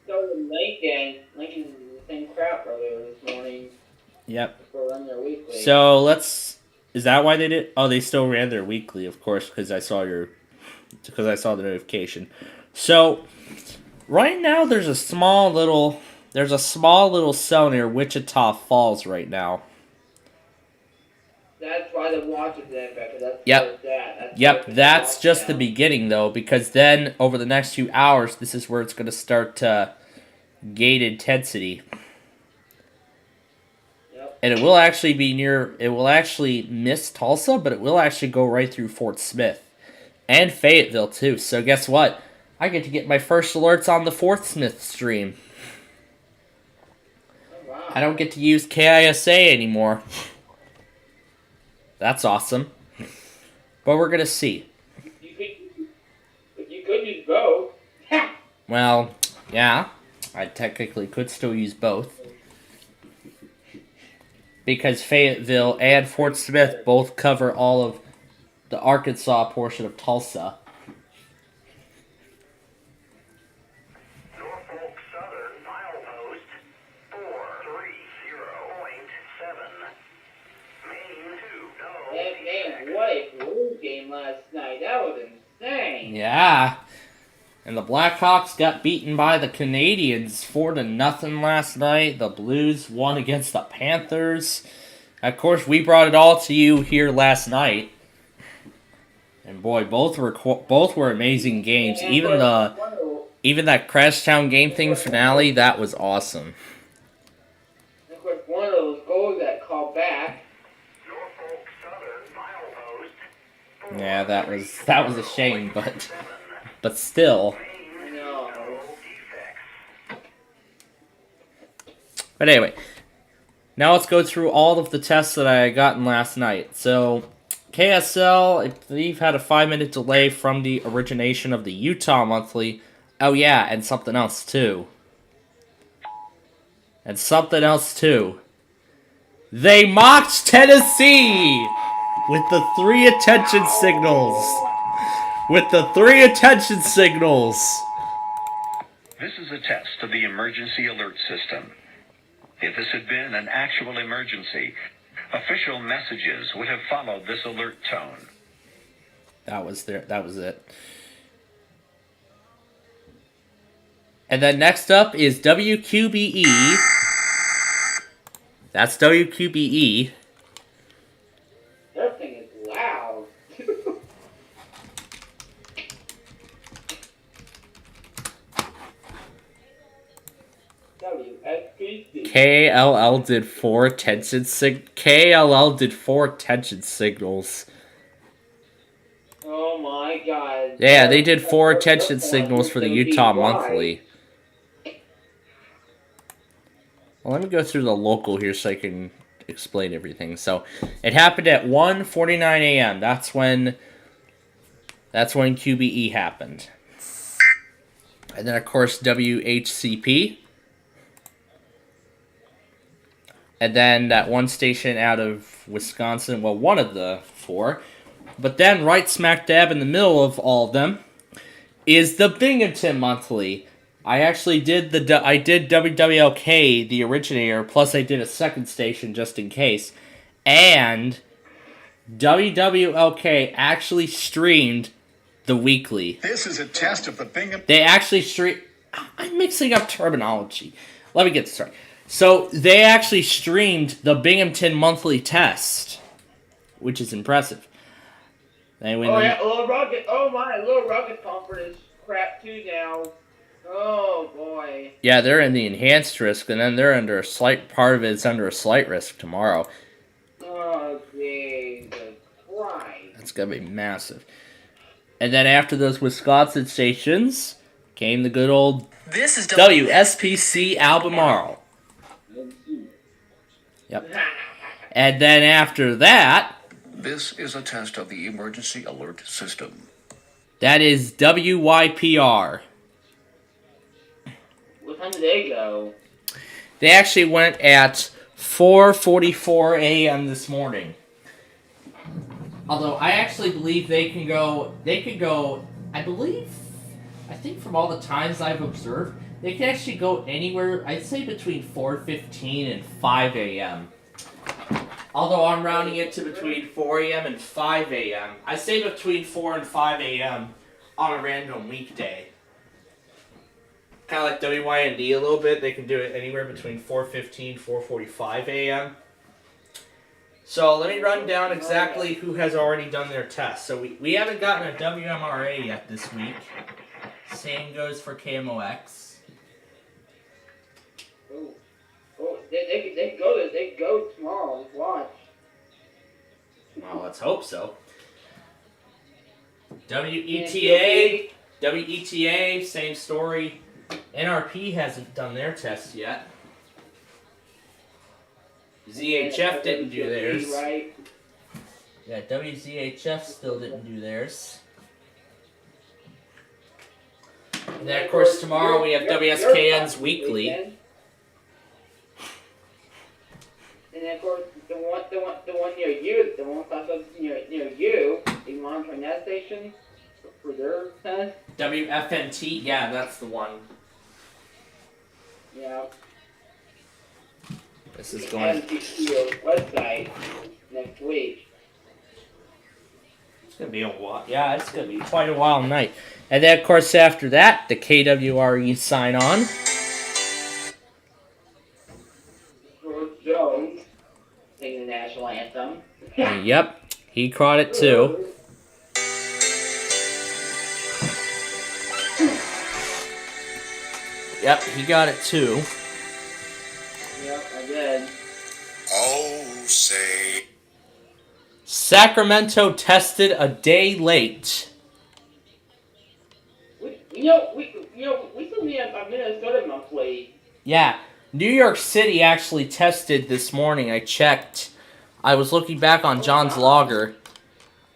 So Lincoln did the same crap earlier this morning. Yep. For run their weekly. So is that why they did? Oh, they still ran their weekly, of course, because I saw the notification. So right now there's a small little cell near Wichita Falls right now. That's why the watch is in effect. That's just the beginning though, because then over the next few hours, this is where it's going to start to gain intensity. And it will actually miss Tulsa, but it will actually go right through Fort Smith. And Fayetteville, too. So guess what? I get to get my first alerts on the Fort Smith stream. Oh, wow. I don't get to use KISA anymore. That's awesome. But we're going to see. You could use both. Well, yeah. I technically could still use both. Because Fayetteville and Fort Smith both cover all of the Arkansas portion of Tulsa. Norfolk Southern milepost 430.7. Maine 2, no. Man, what a blue game last night. That was insane. Yeah. And the Blackhawks got beaten by the Canadians 4-0 last night. The Blues won against the Panthers. Of course, we brought it all to you here last night. And boy, both were amazing games. Even that Crashtown game thing finale, that was awesome. And of course, one of those goals that called back. Norfolk Southern milepost. Yeah, that was a shame, but still. No. But anyway, now let's go through all of the tests that I gotten last night. So, KSL, I believe, had a 5-minute delay from the origination of the Utah Monthly. Oh yeah, and something else too. They mocked Tennessee with the 3 attention signals. This is a test of the emergency alert system. If this had been an actual emergency, official messages would have followed this alert tone. That was it. And then next up is WQBE. That's WQBE. That thing is loud. WSPC. KLL did 4 attention signals. Oh my god. Yeah, they did 4 attention signals for the Utah Monthly. Well, let me go through the local here so I can explain everything. So, it happened at 1:49 a.m. That's when QBE happened. And then, of course, WHCP. And then that one station out of Wisconsin, well, one of the 4. But then, right smack dab in the middle of all of them, is the Binghamton Monthly. I actually did WWLK, the originator, plus I did a second station just in case. And WWLK actually streamed the weekly. This is a test of the Binghamton. They actually streamed... I'm mixing up terminology. Let me get this right. So, they actually streamed the Binghamton Monthly test, which is impressive. Little Rugged Pumper is crap too now. Oh boy. Yeah, they're in the enhanced risk, and then they're under a slight, part of it's under a slight risk tomorrow. Oh Jesus Christ. That's going to be massive. And then after those Wisconsin stations came the good old WSPC Albemarle. Yep. And then after that... This is a test of the emergency alert system. That is WYPR. What time did they go? They actually went at 4:44 a.m. this morning. Although I actually believe they could go, I think from all the times I've observed, they can actually go anywhere, I'd say between 4:15 and 5 a.m. Although I'm rounding it to between 4 a.m. and 5 a.m. I say between 4 and 5 a.m. on a random weekday. Kind of like WYND a little bit. They can do it anywhere between 4:15, 4:45 a.m. So let me run down exactly who has already done their test. So we haven't gotten a WMRA yet this week. Same goes for KMOX. Oh, they go tomorrow. Just watch. Well, let's hope so. WETA, same story. NRP hasn't done their test yet. ZHF didn't do theirs. Yeah, WZHF still didn't do theirs. And then, of course, tomorrow we have WSKN's weekly. And then, of course, the one near you, the one that's near you, the monitoring that station for their test. WFNT, yeah, that's the one. Yeah. This is going to your website next week. It's going to be a while. Yeah, it's going to be quite a wild night. And then, of course, after that, the KWRE sign on. George Jones singing the national anthem. Yep, he caught it too. Yep, he got it too. Yep, I did. Oh, say. Sacramento tested a day late. We still need a Minnesota monthly. Yeah, New York City actually tested this morning. I checked. I was looking back on John's logger.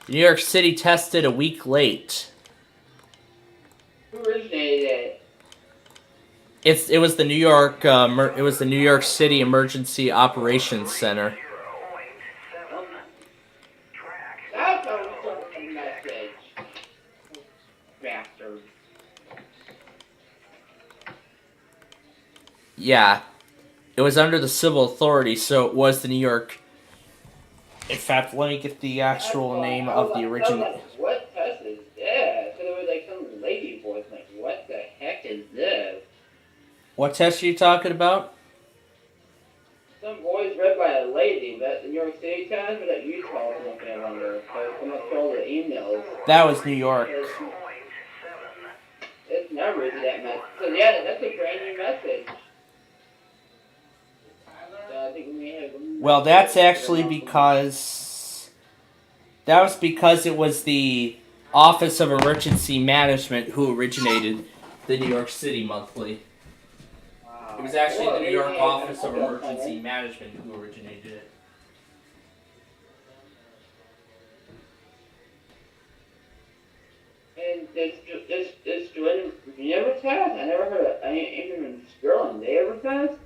New York City tested a week late. Who originated it? It was the New York City Emergency Operations Center. That's how we sent the message. Bastard. Yeah, it was under the civil authority, so it was the New York. In fact, let me get the actual name of the original. What test is this? So there was like some lady voice like, what the heck is this? What test are you talking about? Some voice read by a lady, but the New York City test, or that Utah or something, I wonder. Someone stole the emails. That was New York. It's never that message. So yeah, that's a brand new message. So I think we may have. Well, that's actually because it was the Office of Emergency Management who originated the New York City Monthly. It was actually the New York Office of Emergency Management who originated it. And does Jordan ever test? I never heard of anything from Sterling. They ever test?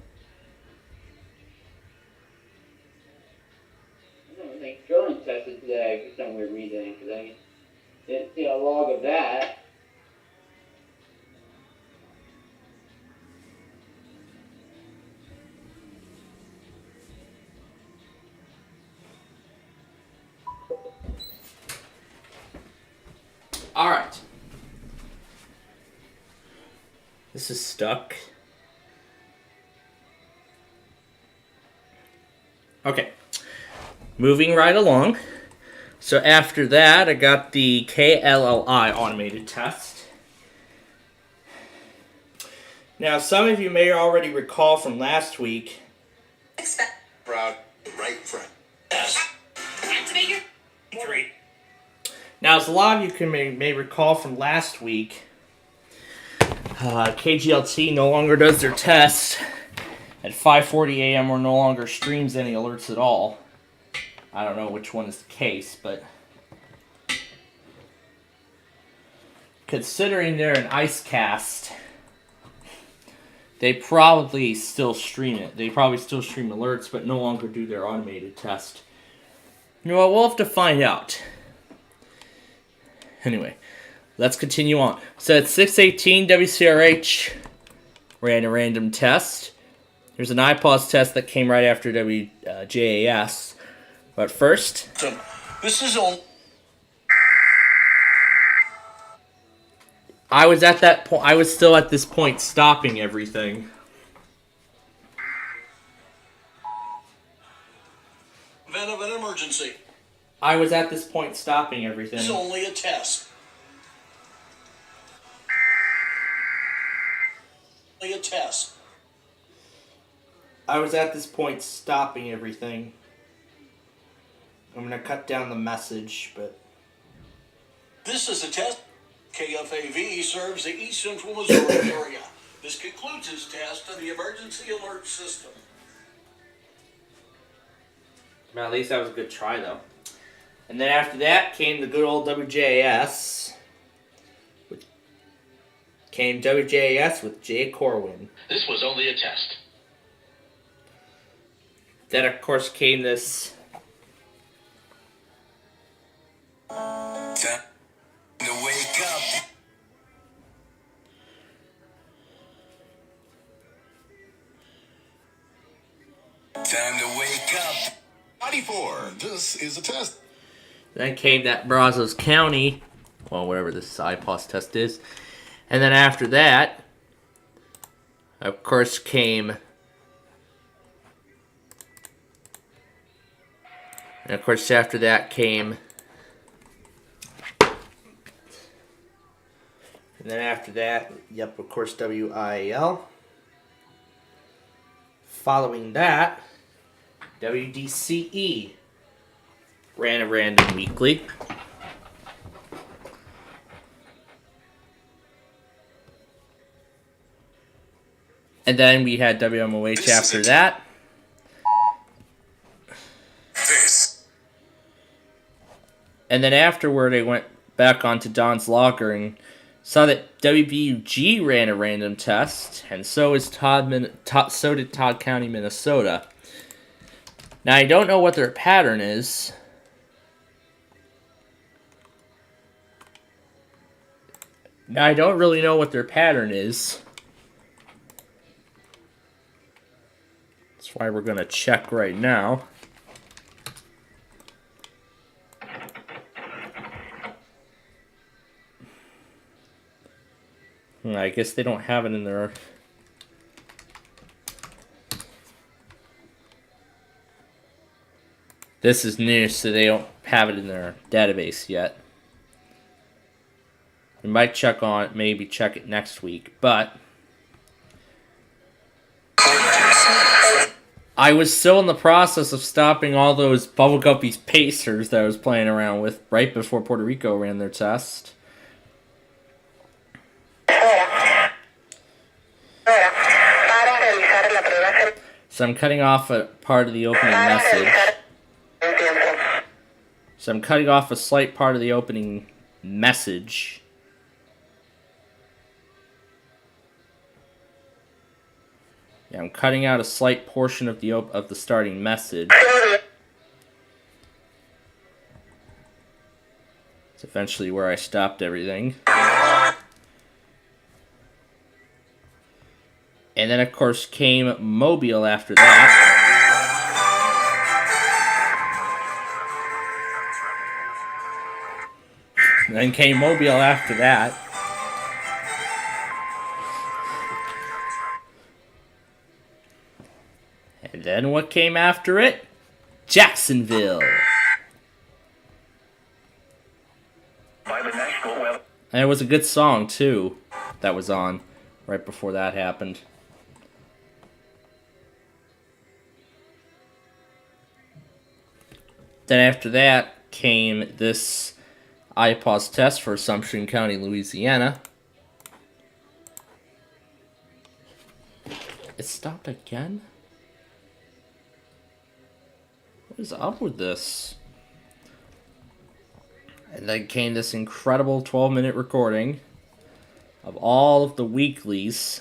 I don't think Sterling tested today for some weird reason, because I didn't see a log of that. Alright. This is stuck. Okay. Moving right along. So after that, I got the KLLI automated test. Now, some of you may already recall from last week. Proud. Right, friend. Yes. Activate your 3. Now, as a lot of you may recall from last week, KGLT no longer does their test at 5:40 a.m. or no longer streams any alerts at all. I don't know which one is the case, but considering they're an IceCast, they probably still stream it. They probably still stream alerts, but no longer do their automated test. You know what? We'll have to find out. Anyway, let's continue on. So at 6:18, WCRH ran a random test. There's an IPAWS test that came right after WJAS. But first, This is on. I was at that point. I was still at this point stopping everything. Event of an emergency. I was at this point stopping everything. This is only a test. Only a test. I was at this point stopping everything. I'm gonna cut down the message, but This is a test. KFAV serves the East Central Missouri area. This concludes its test of the emergency alert system. well, at least that was a good try, though. And then after that came the good old WJAS. Came WJAS with Jay Corwin. This was only a test. Then, of course, came this. Time to wake up. Time to wake up. 94. This is a test. Then came that Brazos County, well, whatever this IPAWS test is. And then after that, of course, came. And of course, after that came. And then after that, yep, of course, WIAL. Following that, WDCE ran a random weekly. And then we had WMOH after that. And then afterward, I went back onto Don's Locker and saw that WVUG ran a random test, and so did Todd County, Minnesota. Now, I don't know what their pattern is. Now, I don't really know what their pattern is. That's why we're going to check right now. I guess they don't have it in their... This is new, so they don't have it in their database yet. We might check on it, maybe check it next week, but... I was still in the process of stopping all those Bubble Guppies Pacers that I was playing around with right before Puerto Rico ran their test. So I'm cutting off a part of the opening message. So I'm cutting off a slight part of the opening message. Yeah, I'm cutting out a slight portion of the starting message. It's eventually where I stopped everything. And then, of course, came Mobile after that. And then came Mobile after that. And then what came after it? Jacksonville. And it was a good song, too, that was on. right before that happened. Then after that came this IPAWS test for Assumption County, Louisiana. It stopped again? What is up with this? And then came this incredible 12-minute recording of all of the weeklies.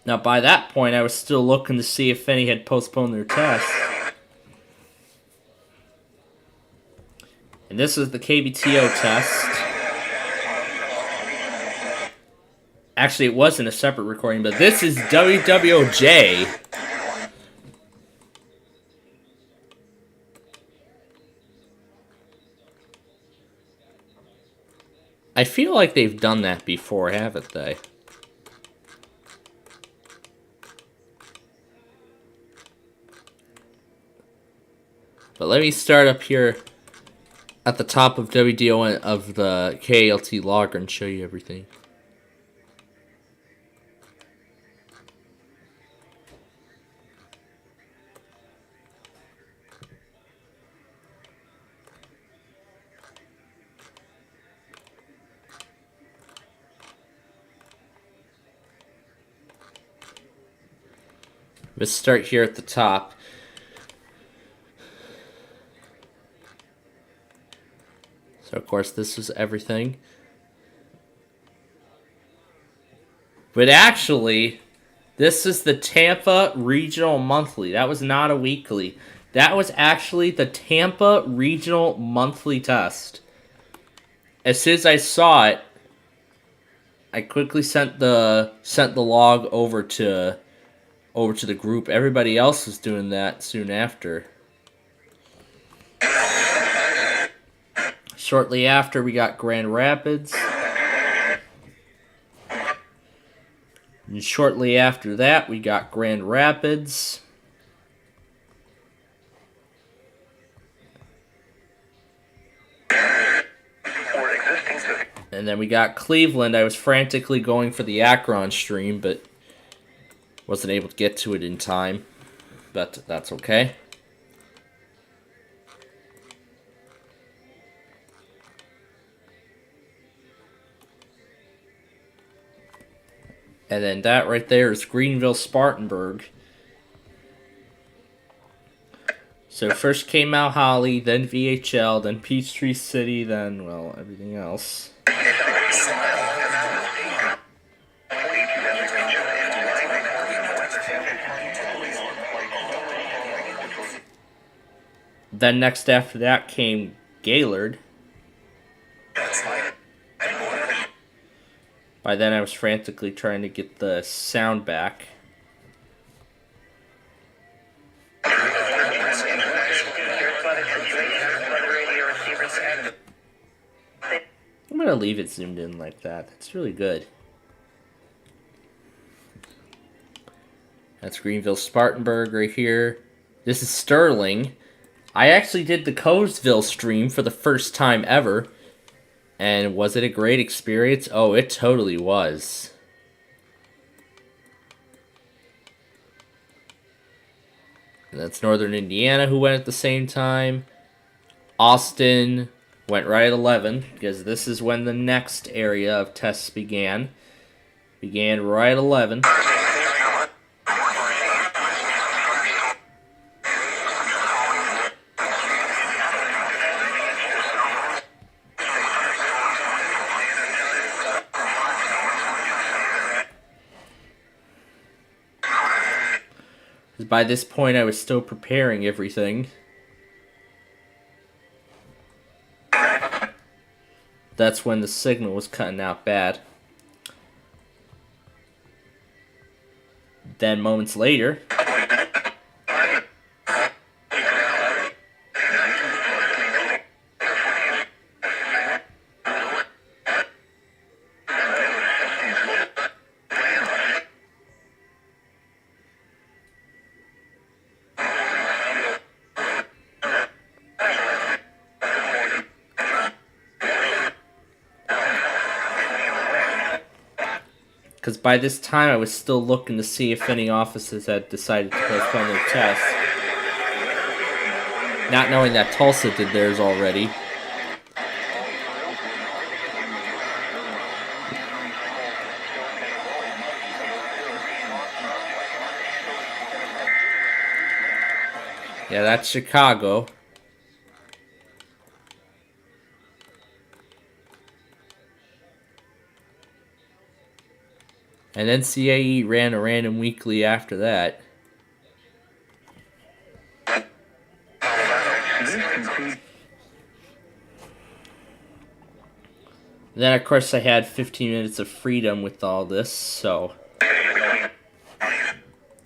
Now, by that point, I was still looking to see if any had postponed their test. And this is the KBTO test. Actually, it wasn't a separate recording, but this is WWOJ. I feel like they've done that before, haven't they? But let me start up here at the top of WDO of the KLT logger and show you everything. Let's start here at the top. So, of course, this is everything. But actually, this is the Tampa Regional Monthly. That was not a weekly. That was actually the Tampa Regional Monthly test. As soon as I saw it, I quickly sent the log over to the group. Everybody else was doing that soon after. Shortly after, we got Grand Rapids. And shortly after that, we got Grand Rapids. And then we got Cleveland. I was frantically going for the Akron stream, but wasn't able to get to it in time. But that's okay. And then that right there is Greenville, Spartanburg. So first came Mount Holly, then VHL, then Peachtree City, then, well, everything else. Then next after that came Gaylord. By then I was frantically trying to get the sound back. I'm going to leave it zoomed in like that. That's really good. That's Greenville, Spartanburg right here. This is Sterling. I actually did the Coesville stream for the first time ever. And was it a great experience? Oh, it totally was. And that's Northern Indiana who went at the same time. Austin went right at 11, because this is when the next area of tests began. Began right at 11. By this point, I was still preparing everything. That's when the signal was cutting out bad. Then moments later, Because by this time I was still looking to see if any offices had decided to postpone their tests. Not knowing that Tulsa did theirs already. Yeah, that's Chicago. And NCAE ran a random weekly after that. Then, of course, I had 15 minutes of freedom with all this, so...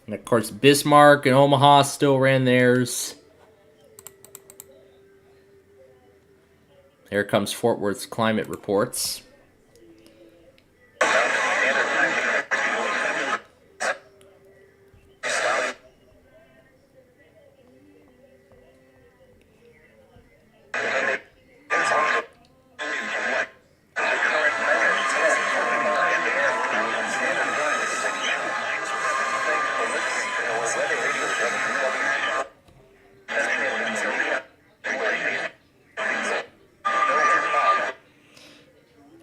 And, of course, Bismarck and Omaha still ran theirs. Here comes Fort Worth's climate reports.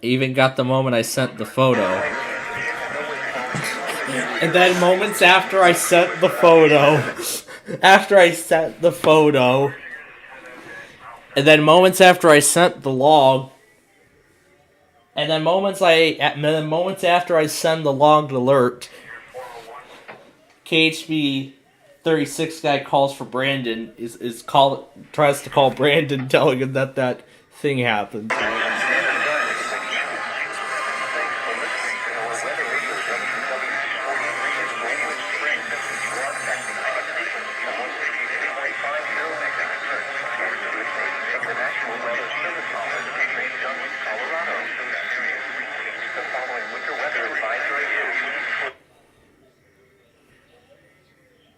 Even got the moment I sent the photo. And then moments after I sent the photo. And then moments after I sent the log. And then moments after I send the logged alert. KHB 36 guy calls for Brandon. Tries to call Brandon, telling him that thing happened.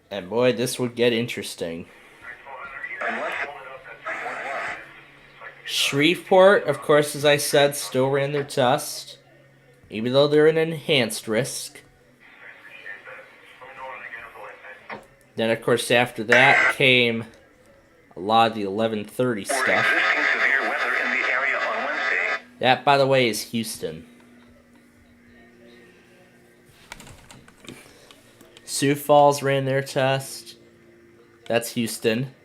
And boy, this would get interesting. Shreveport, of course, as I said, still ran their test, even though they're an enhanced risk. Then, of course, after that came a lot of the 11:30 stuff. That, by the way, is Houston. Sioux Falls ran their test. That's Houston.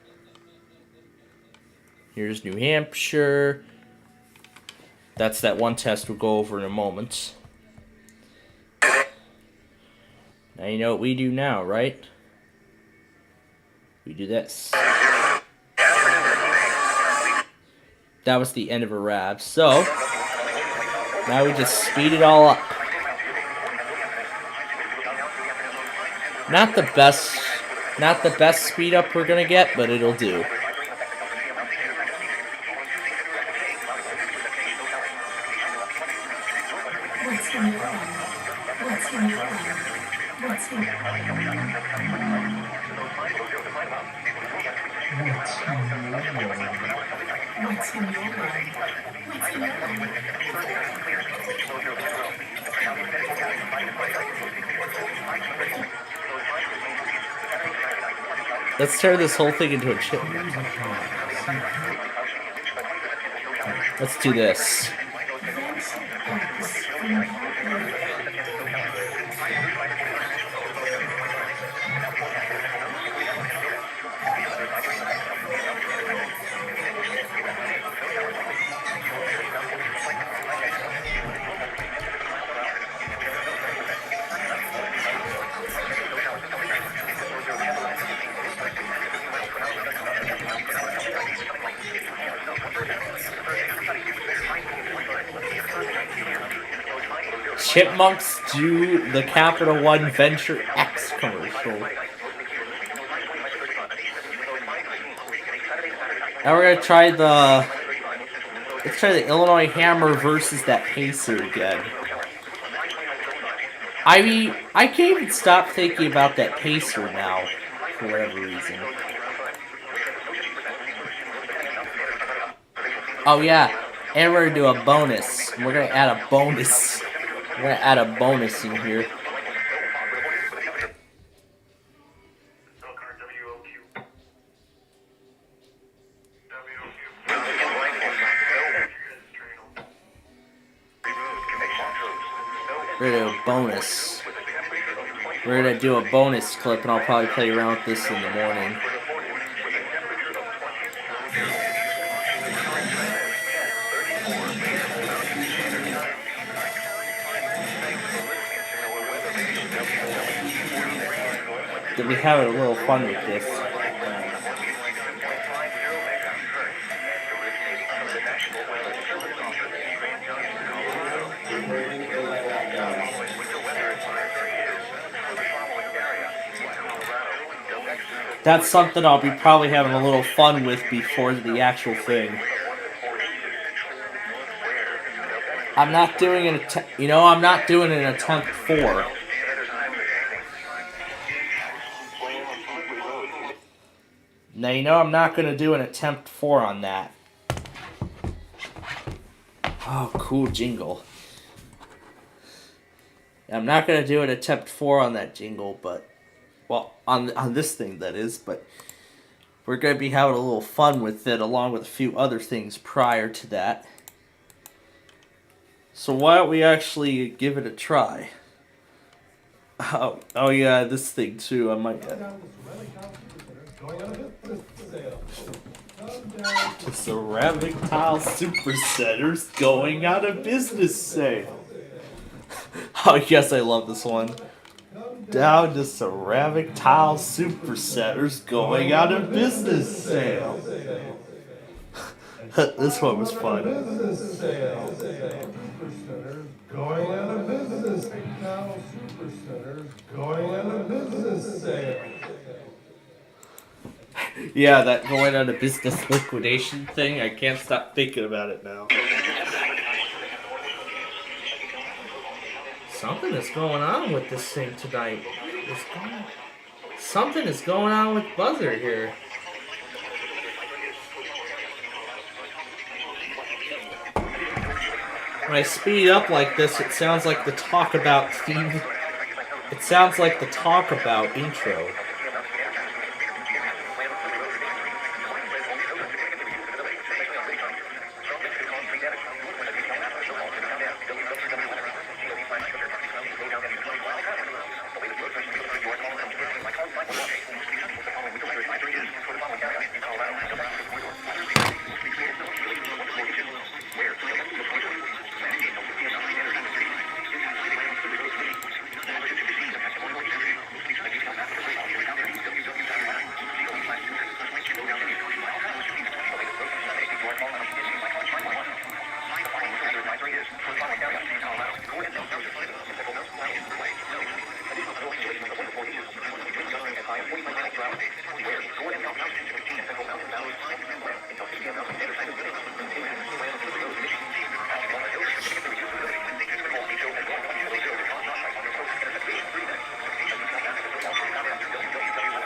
Here's New Hampshire. That's that one test we'll go over in a moment. Now you know what we do now, right? We do this. That was the end of a rap. So, now we just speed it all up. Not the best speed up we're gonna get, but it'll do. Let's turn this whole thing into a chip. Let's do this. Chipmunks do the Capital One Venture X commercial. Now we're gonna try let's try the Illinois Hammer versus that Pacer again. I mean, I can't even stop thinking about that Pacer now, for whatever reason. Oh yeah, and we're gonna do a bonus. We're gonna add a bonus We're gonna add a bonus in here. We're gonna do a bonus. We're gonna do a bonus clip, and I'll probably play around with this in the morning. Gonna be having a little fun with this. That's something I'll be probably having a little fun with before the actual thing. I'm not doing an I'm not doing an attempt 4. Now I'm not going to do an attempt 4 on that. Oh, cool jingle. I'm not going to do an attempt 4 on that jingle, but well, on this thing that is, but we're going to be having a little fun with it along with a few other things prior to that. So why don't we actually give it a try? Oh yeah, this thing too. I might. The ceramic tile supercenters going out of business sale. Oh yes, I love this one. Down to ceramic tile supercenters going out of business sale. This one was fun. Going out of business. Now supercenters going out of business sale. Yeah, that going out of business liquidation thing, I can't stop thinking about it now. Something is going on with this thing tonight. Something is going on with Buzzer here. When I speed up like this, it sounds like the talk about theme. It sounds like the talk about intro.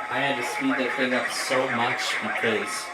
I had to speed that thing up so much because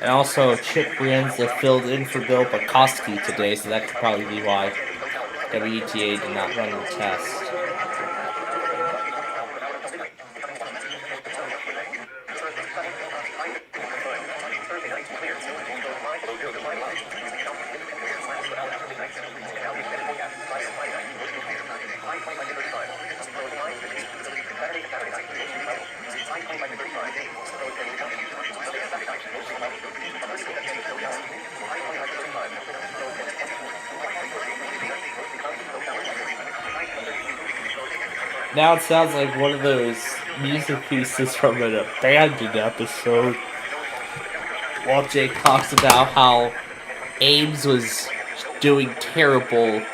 And also, Chip Brienza filled in for Bill Bukowski today, so that could probably be why WETA did not run the test. Now it sounds like one of those music pieces from an abandoned episode. While Jake talks about how Ames was doing terrible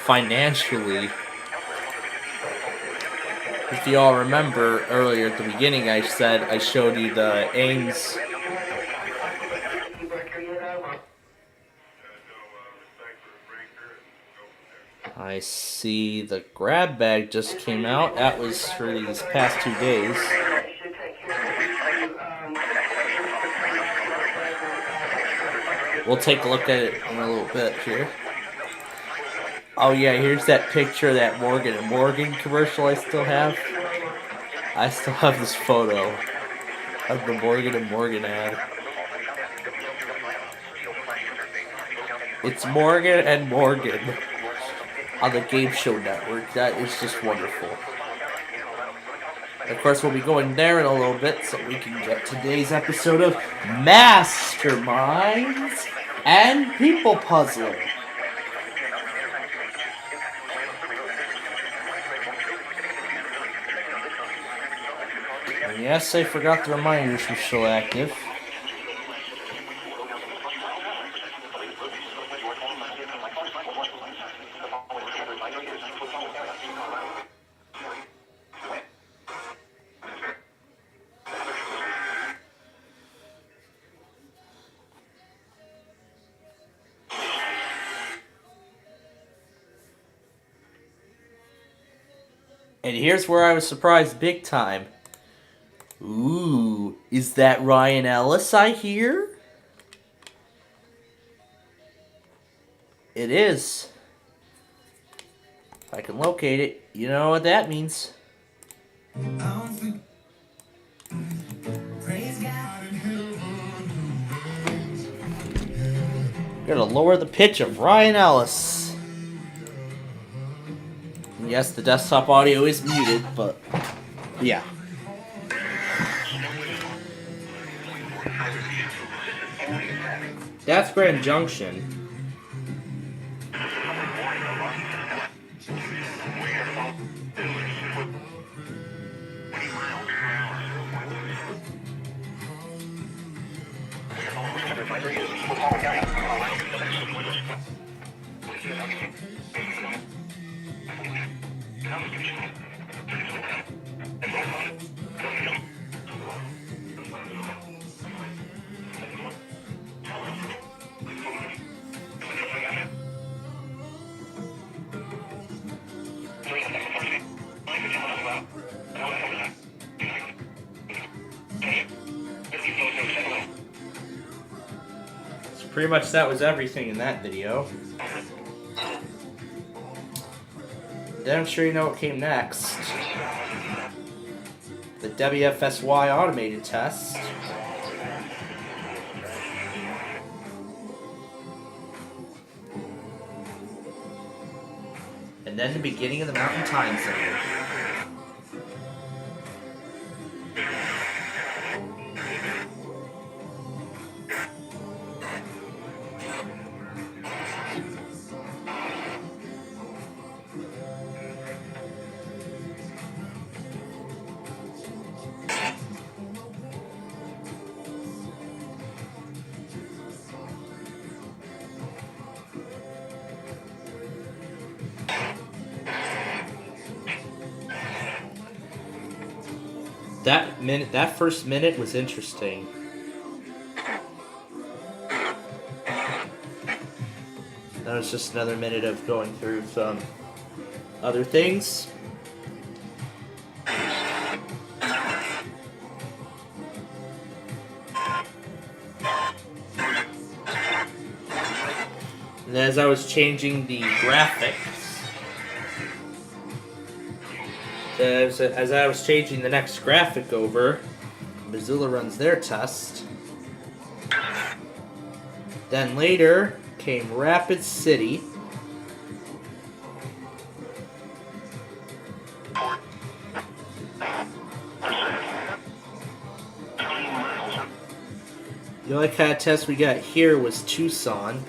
financially. If you all remember earlier at the beginning, I said I showed you the Ames. I see the grab bag just came out. That was for these past 2 days. We'll take a look at it in a little bit here. Oh yeah, here's that picture of that Morgan & Morgan commercial I still have. I still have this photo of the Morgan & Morgan ad. It's Morgan & Morgan on the Game Show Network. That is just wonderful. Of course, we'll be going there in a little bit so we can get today's episode of Masterminds and People Puzzling. And yes, I forgot the reminders were still active. And here's where I was surprised big time. Ooh, is that Ryan Ellis I hear? It is. If I can locate it, you know what that means. Gotta lower the pitch of Ryan Ellis. And yes, the desktop audio is muted, but yeah. That's Grand Junction. Pretty much that was everything in that video. Then I'm sure you know what came next. The WFSY automated test. And then the beginning of the Mountain Time Zone. That first minute was interesting. That was just another minute of going through some other things. And as I was changing the graphics, as I was changing the next graphic over, Missoula runs their test. Then later came Rapid City. The only kind of test we got here was Tucson.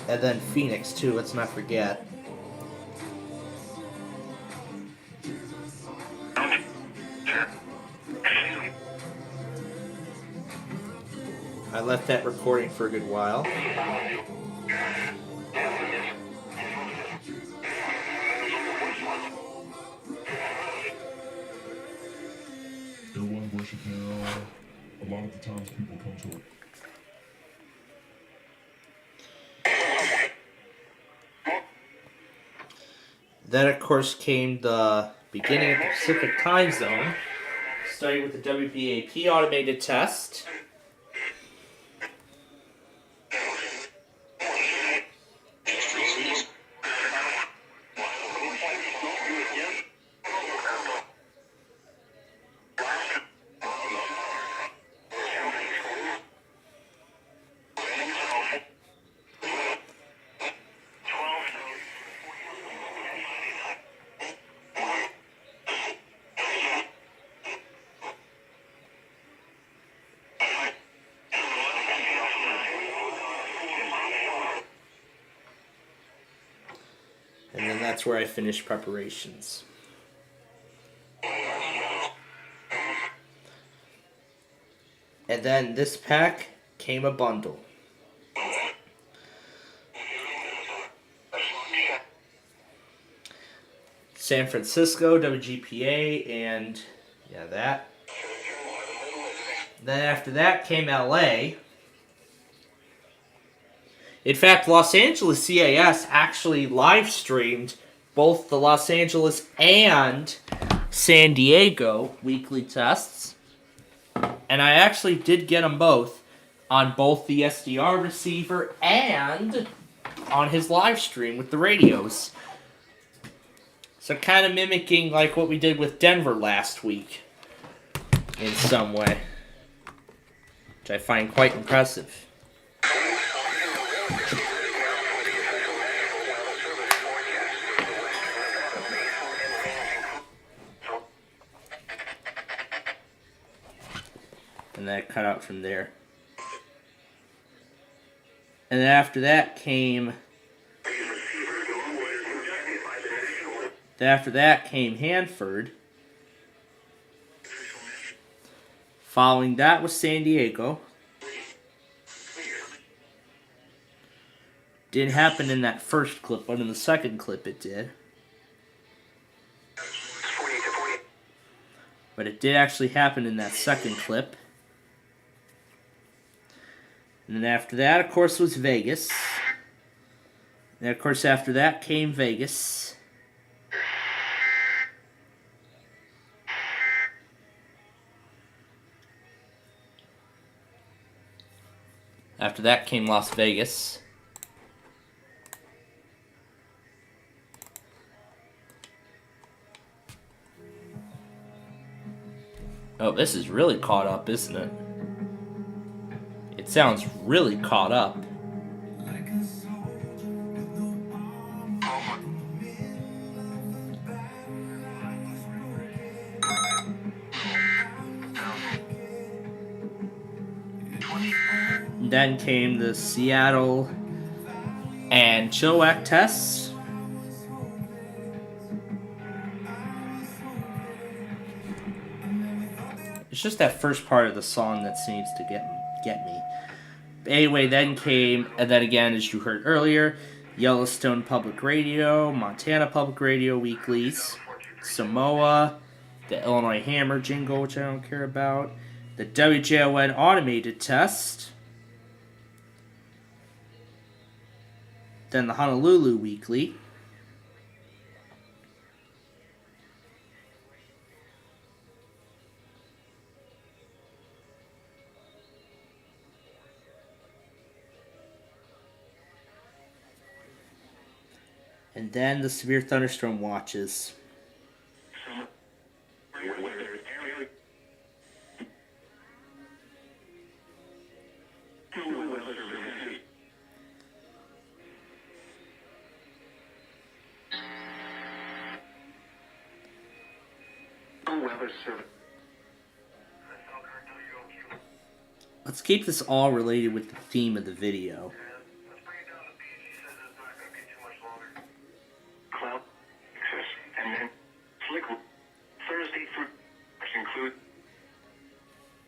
And then Phoenix too, let's not forget. I left that recording for a good while. Everyone worshiping, a lot of the times people come to it. Then, of course, came the beginning of the Pacific time zone, starting with the WBAP automated test. And then that's where I finished preparations. And then this pack came a bundle. San Francisco, WGPA, and yeah, that. Then after that came LA. In fact, Los Angeles EAS actually live streamed both the Los Angeles and San Diego weekly tests. And I actually did get them both on both the SDR receiver and on his live stream with the radios. So kind of mimicking like what we did with Denver last week in some way, which I find quite impressive. And that cut out from there. And then after that came Hanford. Following that was San Diego. Didn't happen in that first clip, but in the second clip it did. But it did actually happen in that second clip. And then after that, of course, was Vegas. And of course, after that came Vegas. After that came Las Vegas. Oh, this is really caught up, isn't it? It sounds really caught up. Then came the Seattle and Chilliwack tests. It's just that first part of the song that seems to get me. Anyway, then came, and then again, as you heard earlier, Yellowstone Public Radio, Montana Public Radio weeklies, Samoa, the Illinois Hammer jingle, which I don't care about, the WJON automated test, then the Honolulu weekly, And then the severe thunderstorm watches. Let's keep this all related with the theme of the video. Cloud access and then slick Thursday through include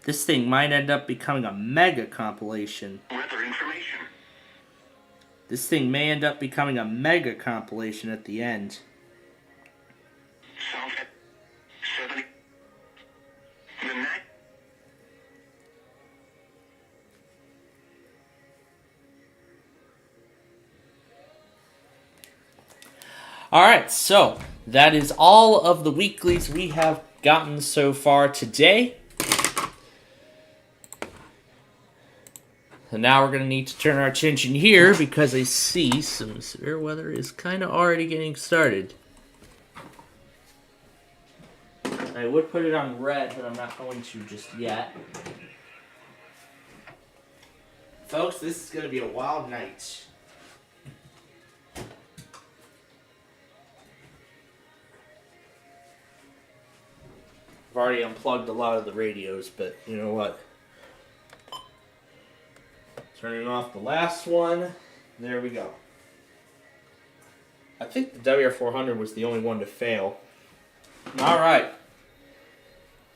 This thing might end up becoming a mega compilation. weather information. This thing may end up becoming a mega compilation at the end. South 70. The night. Alright, so that is all of the weeklies we have gotten so far today. And now we're going to need to turn our attention here because I see some severe weather is kind of already getting started. I would put it on red, but I'm not going to just yet. Folks, this is going to be a wild night. I've already unplugged a lot of the radios, but you know what? Turning off the last one. There we go. I think the WR400 was the only one to fail. Alright.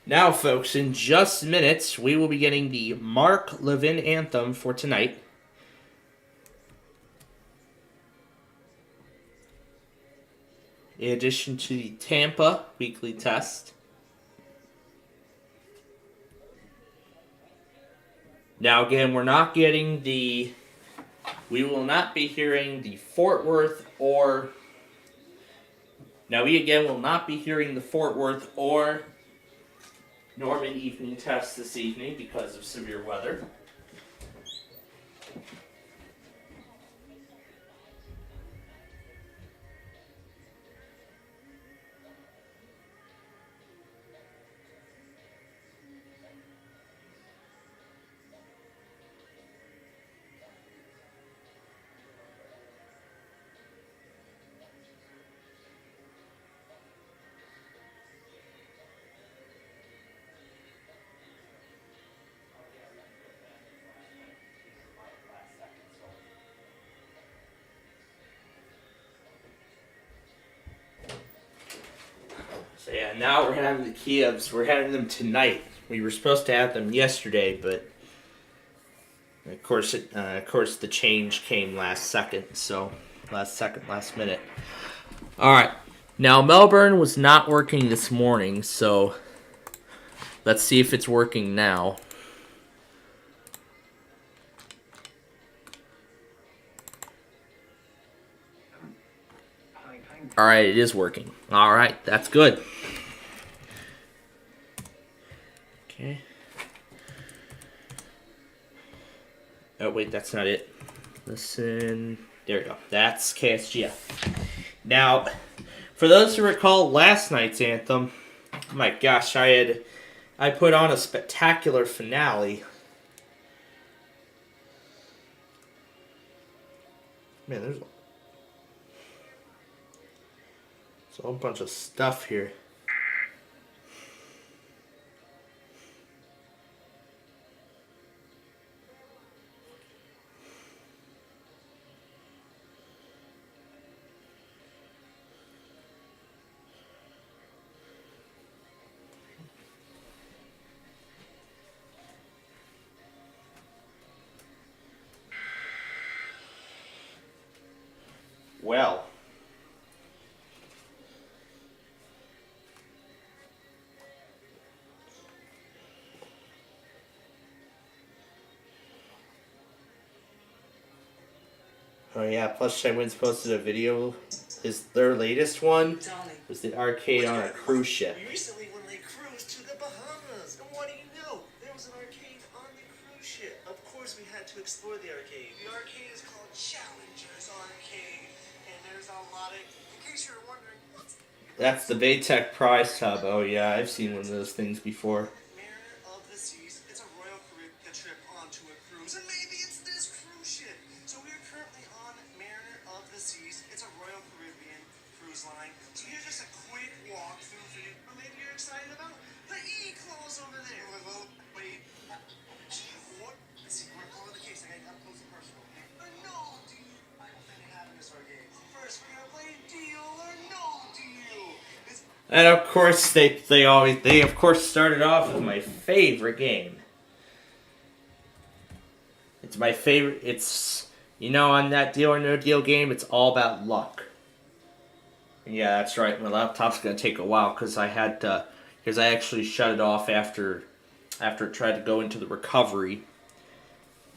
Now, folks, in just minutes, we will be getting the Mark Levin anthem for tonight. In addition to the Tampa weekly test. Now, again, we will not be hearing the Fort Worth or... Now, we again will not be hearing the Fort Worth or Norman evening test this evening because of severe weather. So yeah, now we're having the Kievs. We're having them tonight. We were supposed to have them yesterday, but of course, the change came last minute. All right. Now Melbourne was not working this morning, so let's see if it's working now. All right, it is working. All right, that's good. Okay. Oh, wait, that's not it. Listen. There we go. That's KSGF. Now, for those who recall last night's anthem, oh my gosh, I put on a spectacular finale. Man, there's a whole bunch of stuff here. Well. Oh yeah, Plus Shine Winds posted a video. Their latest one was the arcade on a cruise ship. We recently went on a cruise to the Bahamas, and what do you know? There was an arcade on the cruise ship. Of course. course, we had to explore the arcade. The arcade is called Challengers Arcade, and there's a lot of, in case you're wondering, what's That's the Baytech prize tub. Oh yeah, I've seen one of those things before. Mariner of the Seas? It's a Royal Caribbean trip onto a cruise, and maybe it's this cruise ship. So we're currently on Mariner of the Seas. It's a Royal Caribbean cruise line. So here's just a quick walkthrough for you. Or maybe you're excited about the E-claws over there. Well, wait. What? Let's see, we're calling the case. I got up close and personal. No deal. I don't think they have in this arcade. First, we're gonna play Deal or No Deal. And of course, they of course started off with my favorite game. It's my favorite. It's, you know, on that Deal or No Deal game, it's all about luck. Yeah, that's right. My laptop's gonna take a while because I actually shut it off after it tried to go into the recovery.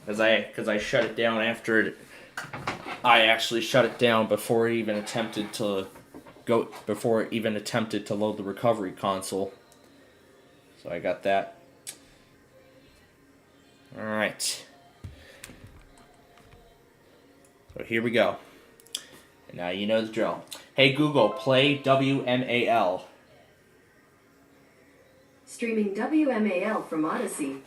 Because I shut it down I actually shut it down before it even attempted to load the recovery console. So I got that. Alright. So here we go. And now you know the drill. Hey Google, play WMAL. Streaming WMAL from Odyssey.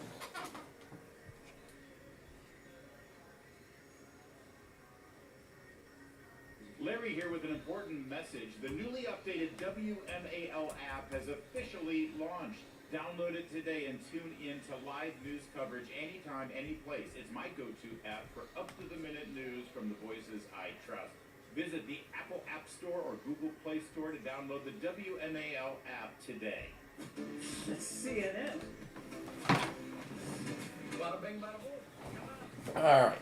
Larry here with an important message. The newly updated WMAL app has officially launched. Download it today and tune in to live news coverage anytime, any place. It's my go-to app for up-to-the-minute news from the voices I trust. Visit the Apple App Store or Google Play Store to download the WMAL app today. CNN. Bada bing, bada boom. All right.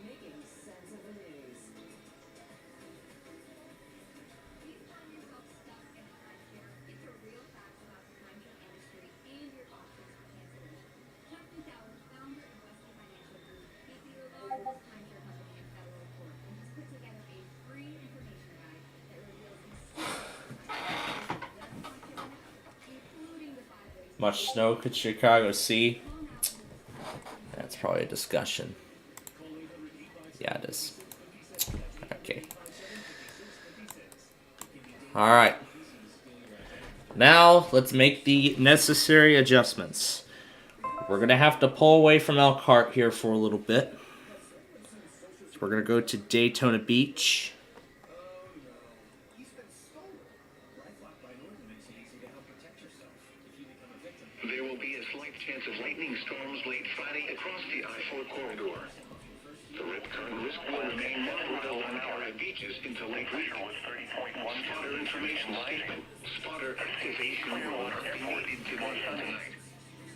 Making sense of the news. Much snow could Chicago see? That's probably a discussion. Yeah, it is. Okay. Alright. Now, let's make the necessary adjustments. We're going to have to pull away from Elkhart here for a little bit. So we're going to go to Daytona Beach. There will be a slight chance of lightning storms late Friday across the I-4 corridor. The red current risk will remain moderate along our beaches into late week. Spotter information statement. Spotter activation will be needed to be tonight.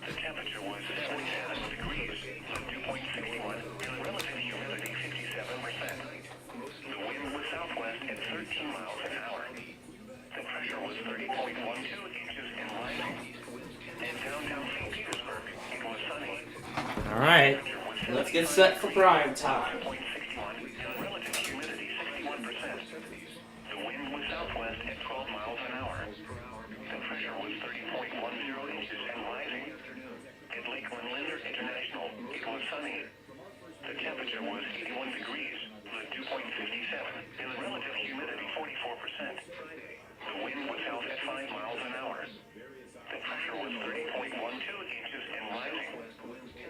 The temperature was 77 degrees, dew point 61, relative humidity 57%. The wind was southwest at 13 miles an hour. The pressure was 30.12 inches in rising. In downtown St. Petersburg, it was sunny. Alright, let's get set for prime time. Relative humidity 61%. The wind was southwest at 12 miles an hour. The pressure was 30.10 inches and rising. At Lake Linder International, it was sunny. The temperature was 81 degrees, the dew point 57, and the relative humidity 44%. The wind was south at 5 miles an hour. The pressure was 30.12 inches and rising.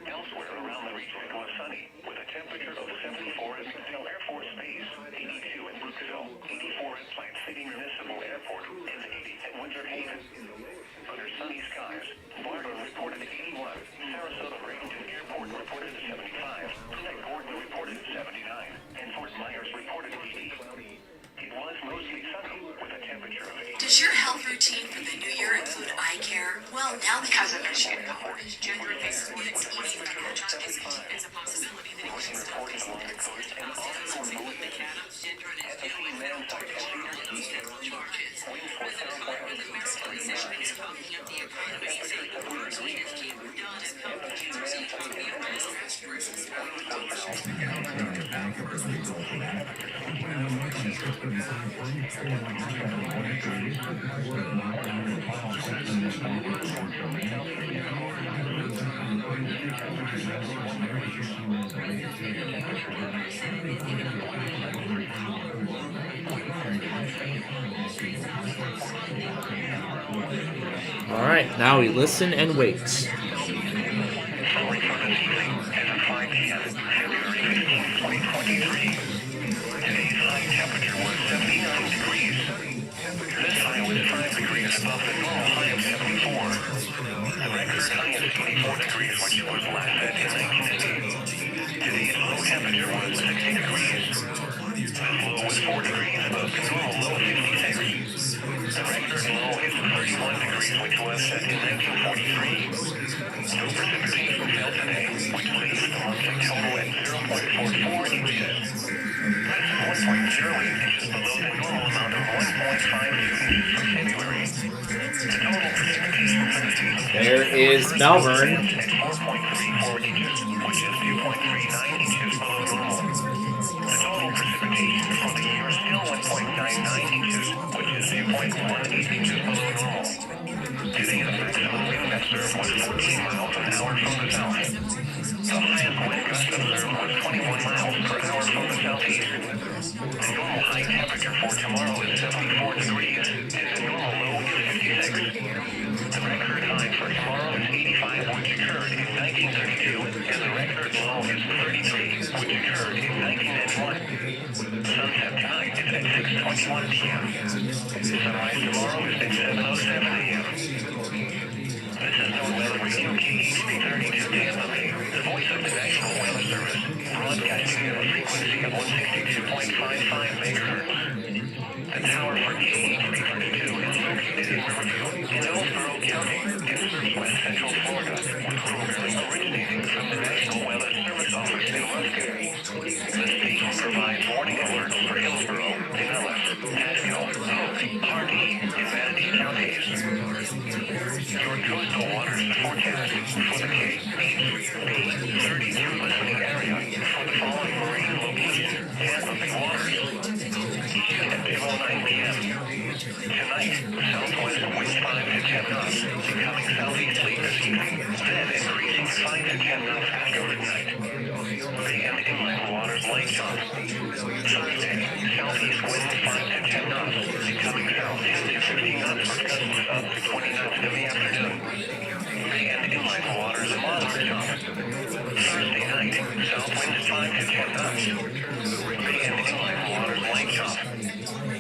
Elsewhere around the region, it was sunny, with a temperature of 74 at McDill Air Force Base, 82 at Brooksville, 84 at Plant City Municipal Airport, and 80 at Winter Haven. Under sunny skies, Barber reported 81, Sarasota Bradenton Airport reported 75, Lake Gordon reported 79, and Fort Myers reported 80. It was mostly sunny, with a temperature of 80. Does your health routine for the new year include eye care? Well, now because of the gender-based it's easy to catch on disease. It's a possibility that it can still face the coast and also with McAdams, Gendron is dealing with federal charges. With the Mexican recession is talking up the economy, saying the worst leaders can't be done as competitors economy versus Alright, now we listen and wait. Sorry for this evening as of 5 p.m. February 15, 2023. Today's high temperature was 79 degrees. This high was 5 degrees above the normal high of 74. The record high is 84 degrees, which was last set in 1980. Today's low temperature was 60 degrees. The low was 4 degrees above the normal low of 56. The record low is 31 degrees, which was set in 1943. No precipitation fell today, which leaves the monthly total at 0.44 inches. That's 1.08 inches below the normal amount of 1.52 inches for February. The total precipitation for the season There is Melbourne. at 4.34 inches, which is 2.39 inches below normal. The total precipitation for the year is still 1.99 inches, which is 2.18 inches below normal. Today, the maximum wind that served was 14 miles an hour from the south. The highest wind gust observed was 21 miles per hour from the southeast. The normal high temperature for tomorrow is 74 degrees, and the normal low is 56. The record high for tomorrow is 85, which occurred in 1932, and the record low is 33, which occurred in 1901. Sunset tonight is at 6:21 p.m. Sunrise tomorrow is at 7:07 a.m. This is NOAA Radio KHB 32 Tampa Bay, the voice of the National Weather Service, broadcasting at a frequency of 162.55 megahertz. The tower for KHB 32 is located in Riverview, in Hillsborough County, in west central Florida, with programming originating from the National Weather Service office in Muscatine. The station provides warning alerts for Hillsborough, Pinellas, Pasco, Hope, Hardee, and Manatee counties. Your coastal waters forecast for the KHB 32 listening area for the following marine locations: Tampa Bay waters. East at 2:09 p.m. Tonight, southwest wind 5 to 10 knots, becoming southeasterly this evening, then increasing 5 to 10 knots after midnight. Bay and inland waters light chop. Thursday, southeast wind 5 to 10 knots, becoming south 10 to 15 knots for gusts up to 20 knots in the afternoon. Bay and inland waters moderate chop. Thursday night, south winds 5 to 10 knots. Bay and inland waters light chop.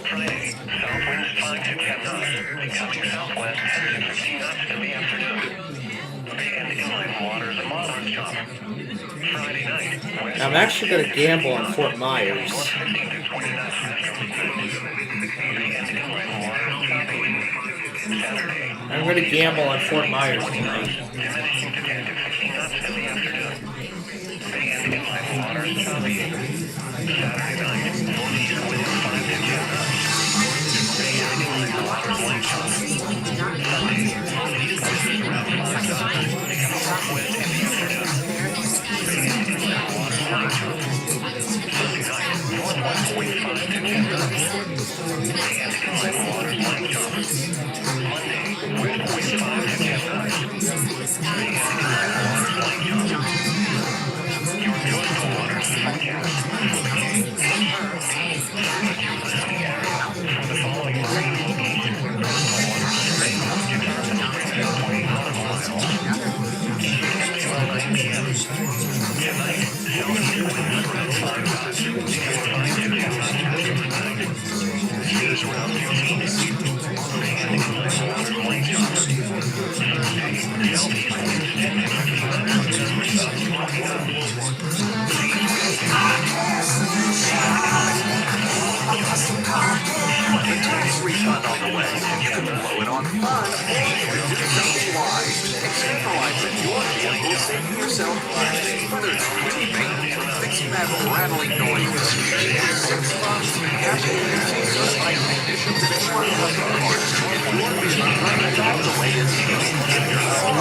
Friday, south winds 5 to 10 knots, becoming southwest 10 to 15 knots in the afternoon. Bay and inland waters moderate chop. Friday night, west I'm actually going to gamble on Fort Myers. 15 to 20 knots after midnight. Bay and inland waters southeast. Saturday, I'm going to gamble on Fort Myers tonight. diminishing to 10 to 15 knots in the afternoon. Bay and inland waters southeast. Saturday night, northeast wind 5 to 10 knots. Bay and inland waters light chop. Sunday, northeast wind around 5 knots, becoming northwest in the afternoon. Bay and inland waters light chop. Sunday night, northwest wind 5 to 10 knots. Bay and inland waters light chop. Monday, west wind 5 to 10 knots. Bay and inland waters light chop. Your coastal waters forecast for the KHB 32 listening area for the following marine locations: coastal waters today, Japan and Springfield 20 nautical miles. East at 2:09 p.m. Tonight, southeast winds around 5 knots, becoming 5 to 10 knots after midnight. Seas around 15 inches. Bay and inland waters light chop. Thursday, southeast winds 10 to 15 knots, gusting up to 20 knots. Refund on the way. Get them blowing on fun. Nationwide. Centralize your vehicle, saving yourself money. Whether it's pretty paint, fix metal, rattling noises, 6 months, happy fixing your life conditions, and one of the parts. Your vehicle running all the way is get your house on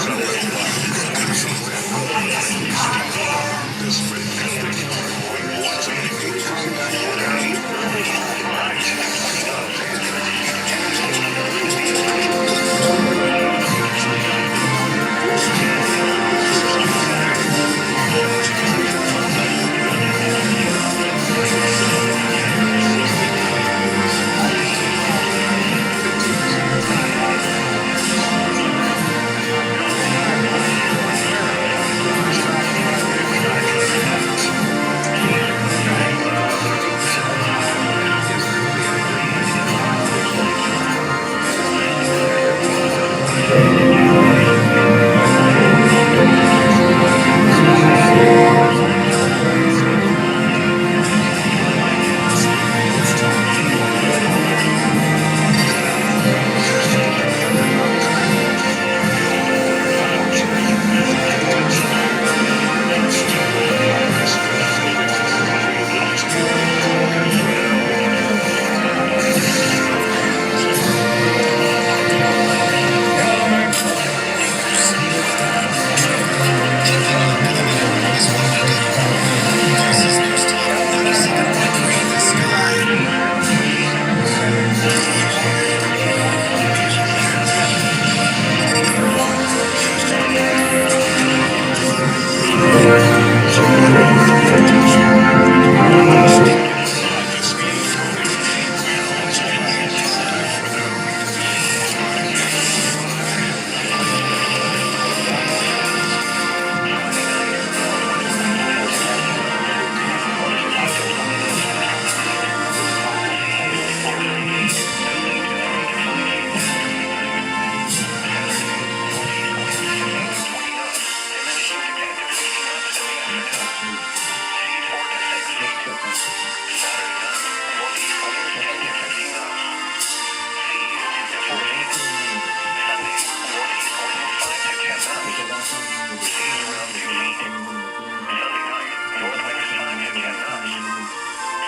Seas around 2 feet. Sunday night, north winds 5 to 10 knots.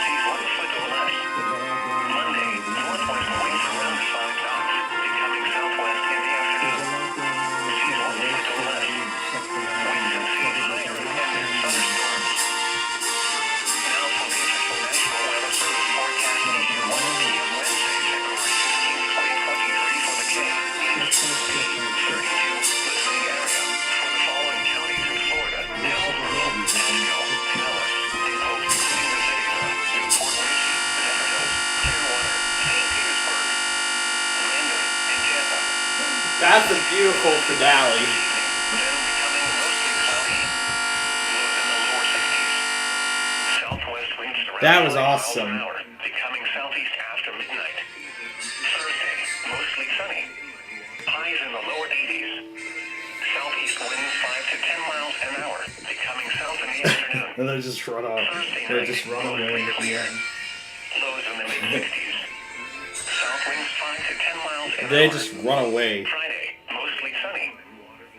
Seas 1 foot or less. Monday, northwest winds around 5 knots, becoming southwest in the afternoon. Seas 1 foot or less. Winds and seas higher and then thunderstorms. Now for the official National Weather Service forecast at 1 p.m. Wednesday, February 15, 2023 for the K, East, B, 32 listening area. For the following counties in Florida: Hillsborough, Asheville, Pinellas, Daytona, Cedar City, Newport Richey, Zephyrhills, Clearwater, St. Petersburg, Landon, and Tampa. That's a beautiful finale. Then becoming mostly cloudy. Lows in the lower 60s. Southwest winds around That was 40 miles awesome. an hour, becoming southeast after midnight. Thursday, mostly sunny. Highs in the lower 80s. Southeast winds 5 to 10 miles an hour, becoming south in the afternoon. And they just run off. Thursday They night, just run away mostly at the clear. end. Lows in the mid-60s. South winds 5 to 10 miles an They hour. just run away. Friday, mostly sunny.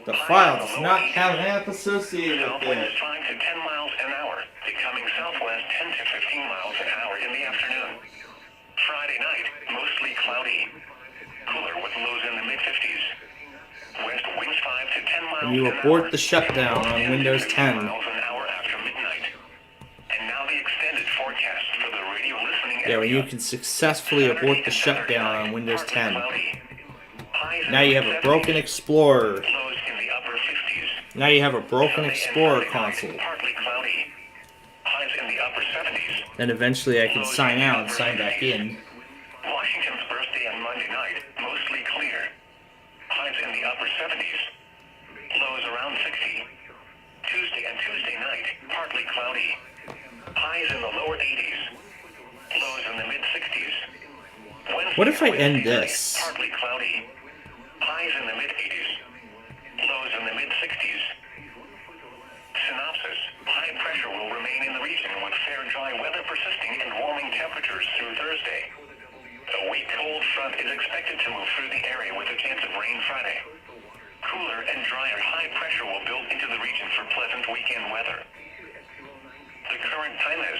The file does not have an app associated South with winds it. 5 to 10 miles an hour, becoming southwest 10 to 15 miles an hour in the afternoon. Friday night, mostly cloudy. Cooler with lows in the mid-50s. West winds 5 to 10 miles And you an hour. abort the shutdown on Windows 10. Miles an hour after midnight. And now the extended forecast for the radio listening Yeah, when area. you can successfully abort the shutdown on Windows 10. Cloudy. Highs in Now the you have a broken mid-70s. Explorer. Lows in the upper 50s. Now you have a broken Sunday and Explorer Monday night, console. partly cloudy. Highs in the upper 70s. Then eventually I can sign out and sign back in. Washington's birthday on Monday night, mostly clear. Highs in the upper 70s. Lows around 60. Tuesday and Tuesday night, partly cloudy. Highs in the lower 80s. Lows in the mid-60s. Wednesday What if I and end Wednesday night, this? partly cloudy. Highs in the mid-80s. Lows in the mid-60s. Synopsis. High pressure will remain in the region with fair dry weather persisting and warming temperatures through Thursday. A weak cold front is expected to move through the area with a chance of rain Friday. Cooler and drier high pressure will build into the region for pleasant weekend weather. The current time is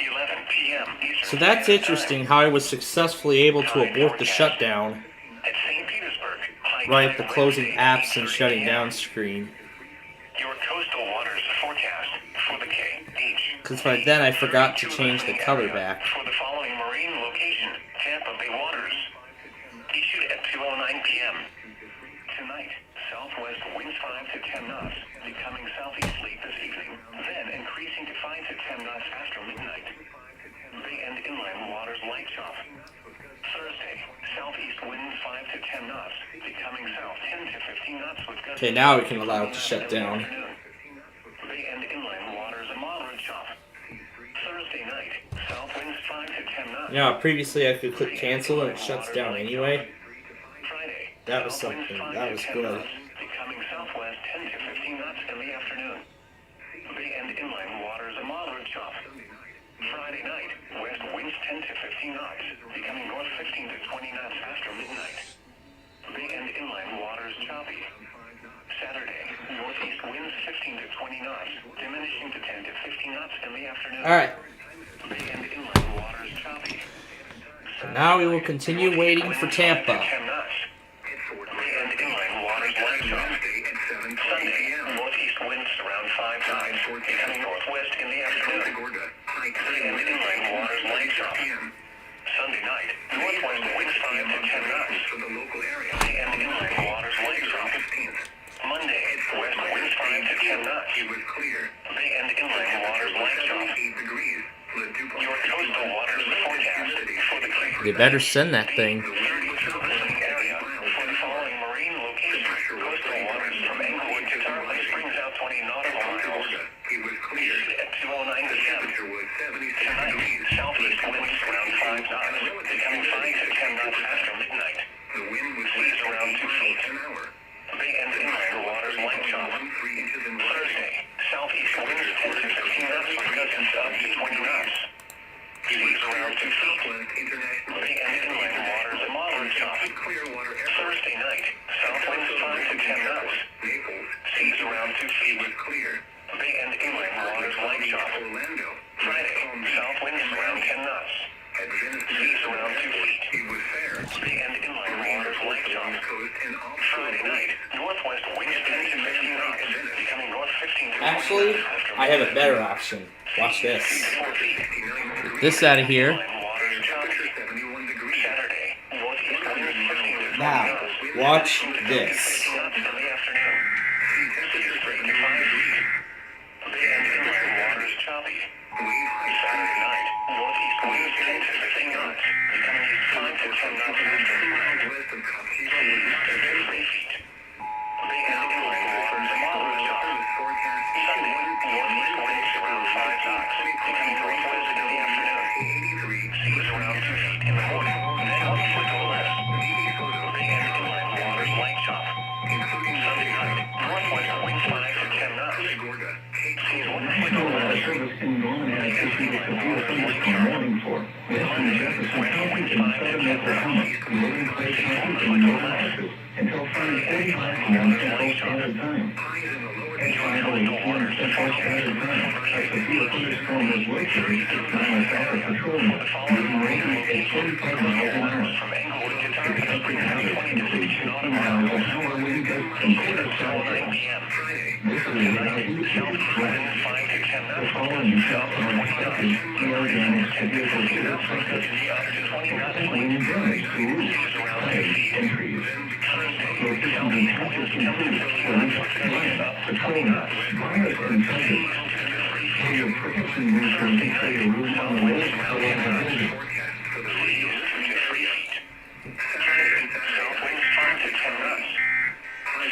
6:11 p.m. Eastern So that's Standard interesting how I was successfully able to abort the shutdown Time. At St. Petersburg, high right at the tide closing Wednesday at apps and 8:30 shutting p.m. down screen. Your coastal waters forecast for the K, H, Because by then I forgot to 32 change the listening color area back. For the following marine location, Tampa Bay waters. Issued at 2:09 p.m. Tonight, southwest winds 5 to 10 knots, becoming southeast late this evening, then increasing to 5 to 10 knots after midnight. Bay and inland waters light chop. Thursday, southeast winds 5 to 10 knots, becoming south 10 to 15 knots with gusts. Okay, now we can allow it to shut down. Bay and inland waters a moderate chop. Thursday night, south winds 5 to 10 knots. Now, previously I could click cancel and it shuts down anyway. Friday, That was south winds something. 5 That to was 10 good. knots, becoming southwest 10 to 15 knots in the afternoon. Bay and inland waters a moderate chop. Friday night, west winds 10 to 15 knots, becoming north 15 to 20 knots after midnight. Bay and inland waters choppy. Saturday, northeast winds 15 to 20 knots, diminishing to 10 to 15 knots in the afternoon. Alright, Bay and inland waters choppy. so now we will continue waiting for Tampa. 10 knots. Bay and inland waters light chop. Sunday, northeast winds around 5 knots, becoming northwest in the afternoon. Bay and inland waters light chop. Sunday night, northwest winds 5 to 10 knots. Bay and inland waters light chop. Monday, west winds 5 to 10 knots. Bay and inland waters light chop. Your coastal waters forecast for the Cape. They better send that thing. 32 listening area for the following marine location. Coastal waters from Englewood to Tarpon Springs out 20 nautical miles. Issued at 2:09 p.m. Tonight, southeast winds around 5 knots, becoming 5 to 10 knots after midnight. Seas around 2 feet. Bay and inland waters light chop. Thursday, southeast winds 10 to 15 knots with gusts up to 20 knots. Seas around 2 feet. Bay and inland waters a moderate chop. Thursday night, south winds 5 to 10 knots. Seas around 2 feet. It was clear. Bay and inland waters light sharp. Orlando. Friday, south winds around 10 knots. Seas around 2 feet. It was fair. Bay and inland waters light sharp. Friday night, northwest winds 10 to 15 knots. Becoming north 15 to 20 Actually, knots. I have a better option. Watch this. Get this out of here. Saturday, northeast winds 15 to 20 Now, knots. watch this. Knots in the afternoon. Seas 3 to 5 feet. Bay and inland waters choppy. Saturday night, northeast winds 10 to 15 knots. Becoming east 5 to 10 knots after midnight. Seas 2 to 3 feet. Bay and inland waters moderate choppy. Sunday, northeast winds around 5 knots. Becoming northwest in the afternoon. Seas around 2 feet in the morning. Then 1 foot or less. Bay and inland waters light chop. Sunday night, northwest winds 5 to 10 knots. Seas 1 foot or less. Bay and inland waters light chop. Monday, west winds 5 to 10 knots. Seas 1 foot or less. Friday and inland waters light chop. Enjoy coastal waters to forecast. The following marine locations, coastal waters from Englewood to Tonka bring down 20 to 60 nautical miles. Until 9 p.m. Tonight, southeast winds 5 to 10 knots. South to 20 knots. 10 to 15 knots. Up to 20 knots late. Seas around 2 feet. Thursday, southeast winds 10 to 15 knots. Up to 20 knots. Seas 2 to 3 feet. Thursday night, south winds around 10 knots. Seas 2 to 3 feet. Friday, south winds 5 to 10 knots.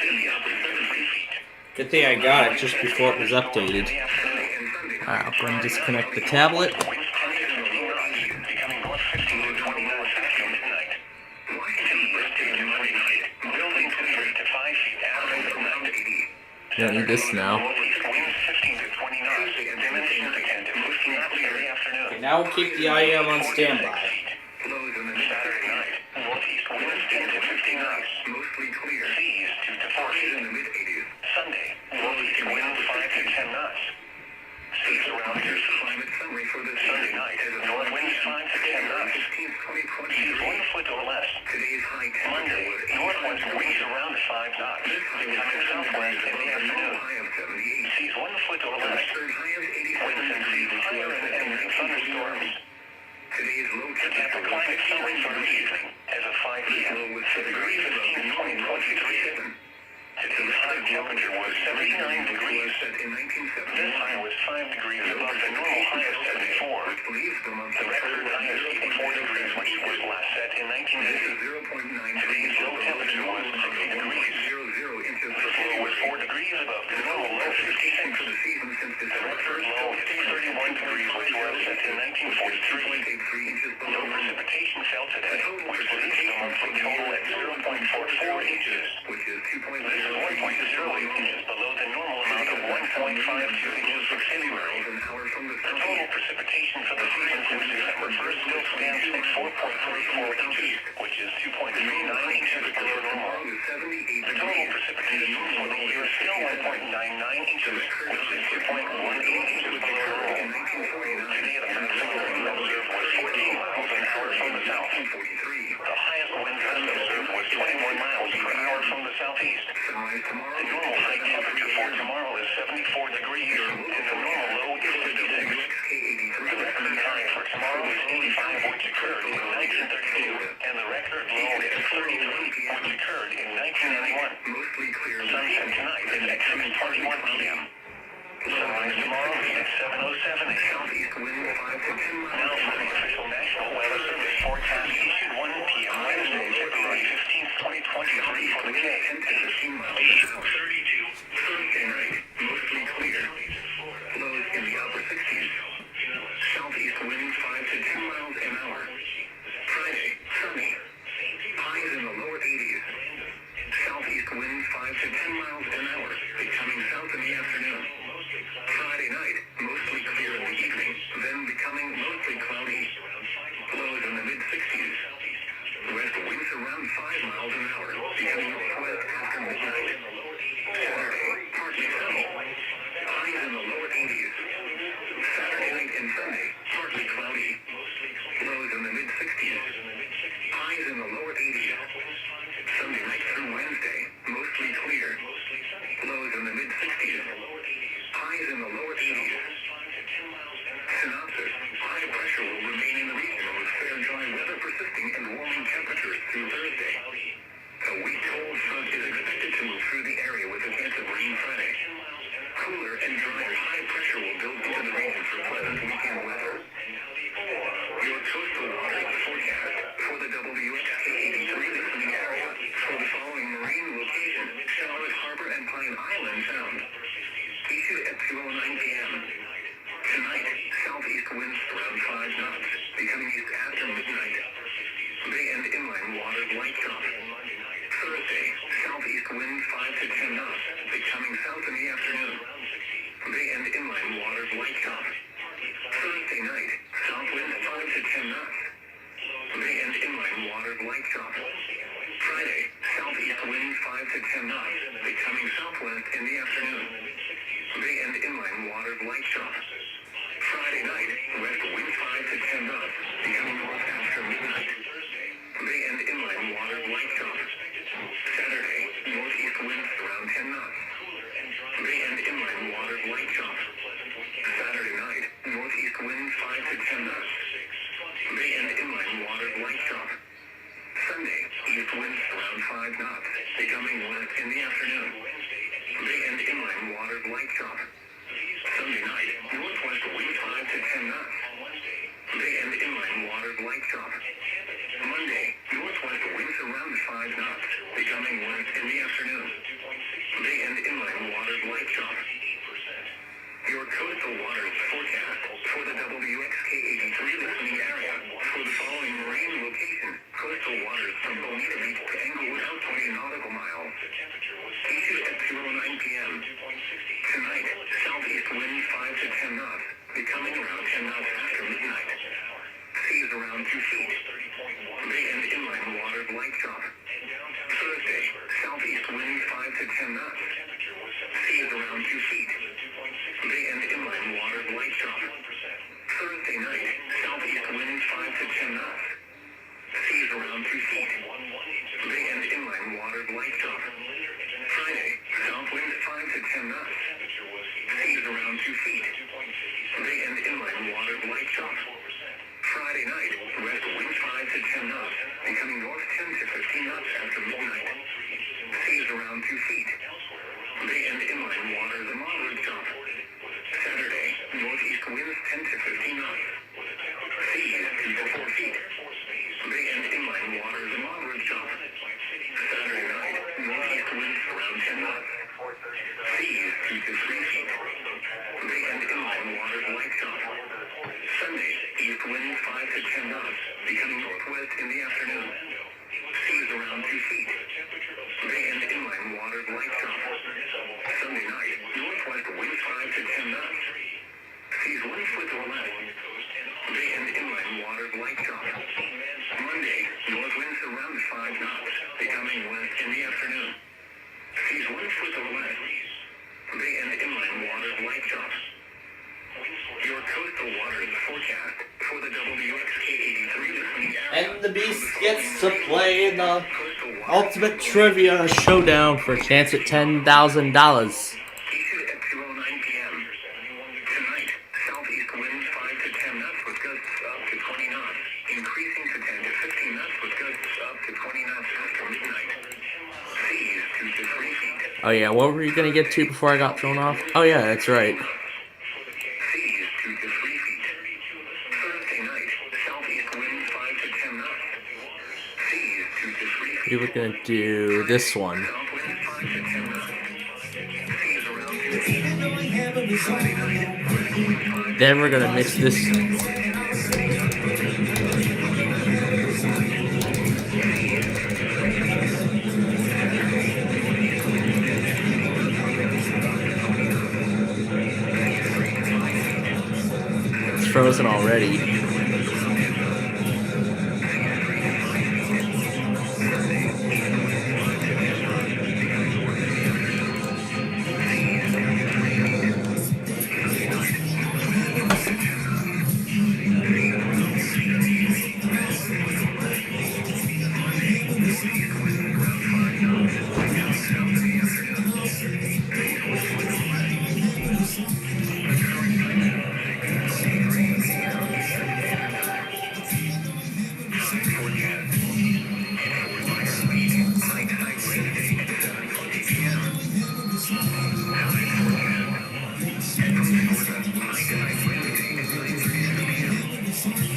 Seas 2 to 3 feet. Good thing I got it just before it was updated. Alright, I'll go and disconnect the tablet. Winds 10 to 15 knots, becoming north 15 to 20 knots after midnight. Seas 2 to 3 feet, building to 3 to 5 feet after midnight. Don't need this now. Northeast winds 15 to 20 knots, diminishing to 10 to 15 knots in the afternoon. Okay, now we'll keep the IM on standby. Saturday night, northeast winds 10 to 15 knots, mostly clear. Seas 2 to 4 feet. Sunday, northeast winds 5 to 10 knots. Seas around 2 feet. Sunday night, north winds 5 to 10 knots. Seas 1 foot or less. Monday, northwest winds around 5 knots. Becoming southwest in the afternoon. Seas 1 foot or less. Winds and seas higher and ending thunderstorms. The Tampa climate summary for the evening as of 5 p.m. February 15, 2023. Today's high temperature was 79 degrees. This high was 5 degrees above the normal high of 74. The record high is 84 degrees, which was last set in 1980. Today's low temperature was 60 degrees. This low was 4 degrees above the normal low 56. The record low is 31 degrees, which was set in 1943. No precipitation fell today, which leaves the monthly total at 0.44 inches. This is 1.08 inches below the normal amount of 1.52 inches for February. The total precipitation for the season since December 1st still stands at 4.34 inches, which is 2.39 inches below normal. The total precipitation for the year is still 1.99 inches, which is 2.18 inches below normal. Today the maximum wind observed was 14 miles an hour from the south. The highest wind gust observed was 21 miles per hour from the southeast. The normal high temperature for tomorrow is 74 degrees, and the normal low is 56. The record high for tomorrow is 85, which occurred in 1932, and the record low is 33, which occurred in 1991. Sunset tonight is at 6:21 p.m. Sunrise tomorrow is at 7:07 a.m. Now for the official National Weather Service forecast issued 1 p.m. Wednesday, February 15th, 2023 for the K. 32. Thursday night, mostly clear. Lows in the upper 60s. Southeast winds 5 to 10 miles an hour. Friday, sunny. Highs in the lower 80s. Southeast winds 5 to 10 miles an hour, becoming south in the afternoon. Friday night, mostly clear in the evening, then becoming mostly cloudy. Lows in the mid-60s. West winds around 5 miles an hour, becoming northwest after midnight. Saturday, southeast wind 5 to 10 knots, becoming south in the afternoon. Bay and inland waters light chop. Thursday night, south wind 5 to 10 knots. Bay and inland waters light chop. Friday, southeast wind 5 to 10 knots, becoming southwest in the afternoon. Bay and inland waters light chop. Friday night, west wind 5 to 10 knots, becoming north after midnight. Bay and inland waters light chop. Saturday, northeast winds around 10 knots. Bay and inland waters light chop. Saturday night, northeast winds 5 to 10 knots. Bay and inland waters light chop. Sunday, east winds around 5 knots, becoming west in the afternoon. Bay and inland waters light chop. Sunday night, northwest wind 5 to 10 knots. Bay and inland waters light chop. Monday, northwest winds around 5 knots, becoming west in the afternoon. Bay and inland waters light chop. Your coastal waters forecast for the WXK83 listening area for the following marine location. Coastal waters from Bonita Beach to Englewood out 20 nautical miles. Issued at 2:09 p.m. Tonight, southeast wind 5 to 10 knots, becoming around 10 knots after midnight. Seas around 2 feet. Bay and inland waters light chop. Thursday, southeast wind 5 to 10 knots. Seas around 2 feet. Bay and inland waters light chop. Thursday night, southeast wind 5 to 10 knots. Seas around 2 feet. Bay and inland waters light chop. Friday, south wind 5 to 10 knots. Seas around 2 feet. Bay and inland waters light chop. Friday night, west wind 5 to 10 knots, becoming north 10 to 15 knots after midnight. Seas around 2 feet. Bay and inland waters a moderate chop. Saturday, northeast winds 10 to 15 knots. Seas 2 to 4 feet. Bay and inland waters a moderate chop. Saturday night, northeast winds around 10 knots. Seas 2 to 3 feet. Bay and inland waters light chop. Sunday, east winds 5 to 10 knots, becoming northwest in the afternoon. Seas around 2 feet. Bay and inland waters light chop. Sunday night, northwest winds 5 to 10 knots. Seas 1 foot or less. Bay and inland waters light chop. Monday, north winds around 5 knots, becoming west in the afternoon. Seas 1 foot or less. Bay and inland waters light chop. Your coastal waters forecast for the WXK83 listening area. And the Beast gets to play in the Ultimate Trivia Showdown for a chance at $10,000. Issued at 2:09 p.m. Tonight, southeast winds 5 to 10 knots with gusts up to 20 knots, increasing to 10 to 15 knots with gusts up to 20 knots after midnight. Seas 2 to 3 feet. Oh yeah, what were you gonna get to before I got thrown off? Oh yeah, that's right. Seas 2 to 3 feet. Thursday night, southeast winds 5 to 10 knots. Seas 2 to 3 feet. We were gonna do this one. South winds 5 to 10 knots. Seas around 2 feet. Sunday night, west wind 5 Then we're gonna mix this. It's frozen already.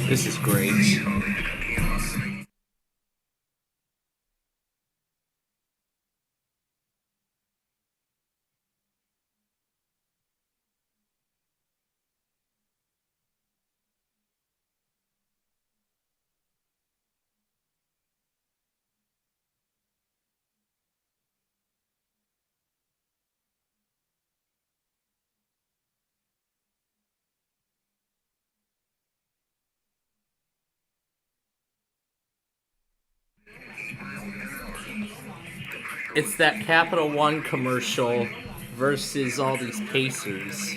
This is great. It's that Capital One commercial versus all these Pacers.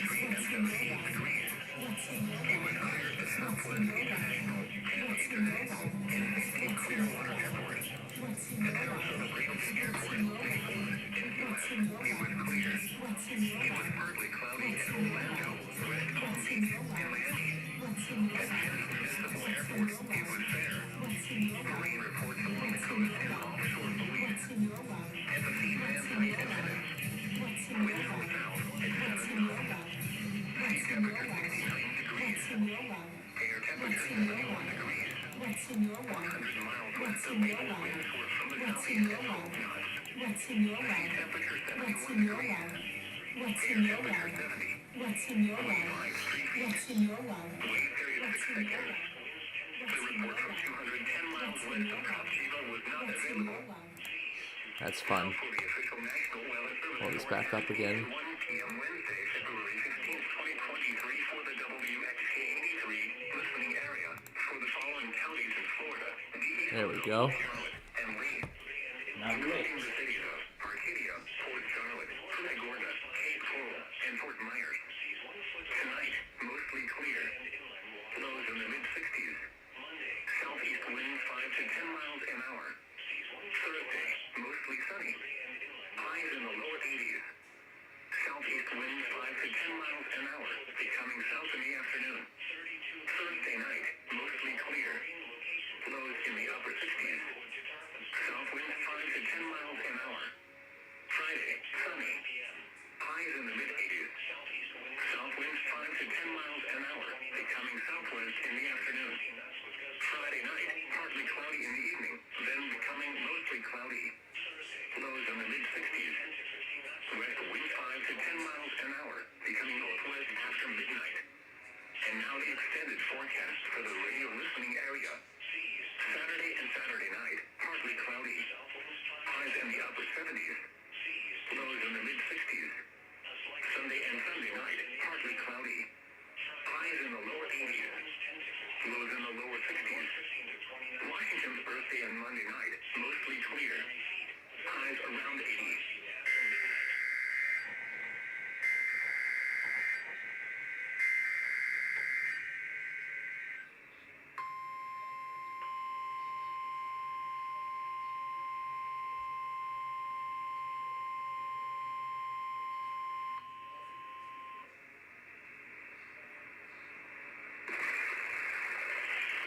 That's fun. Pull this back up again. There we go.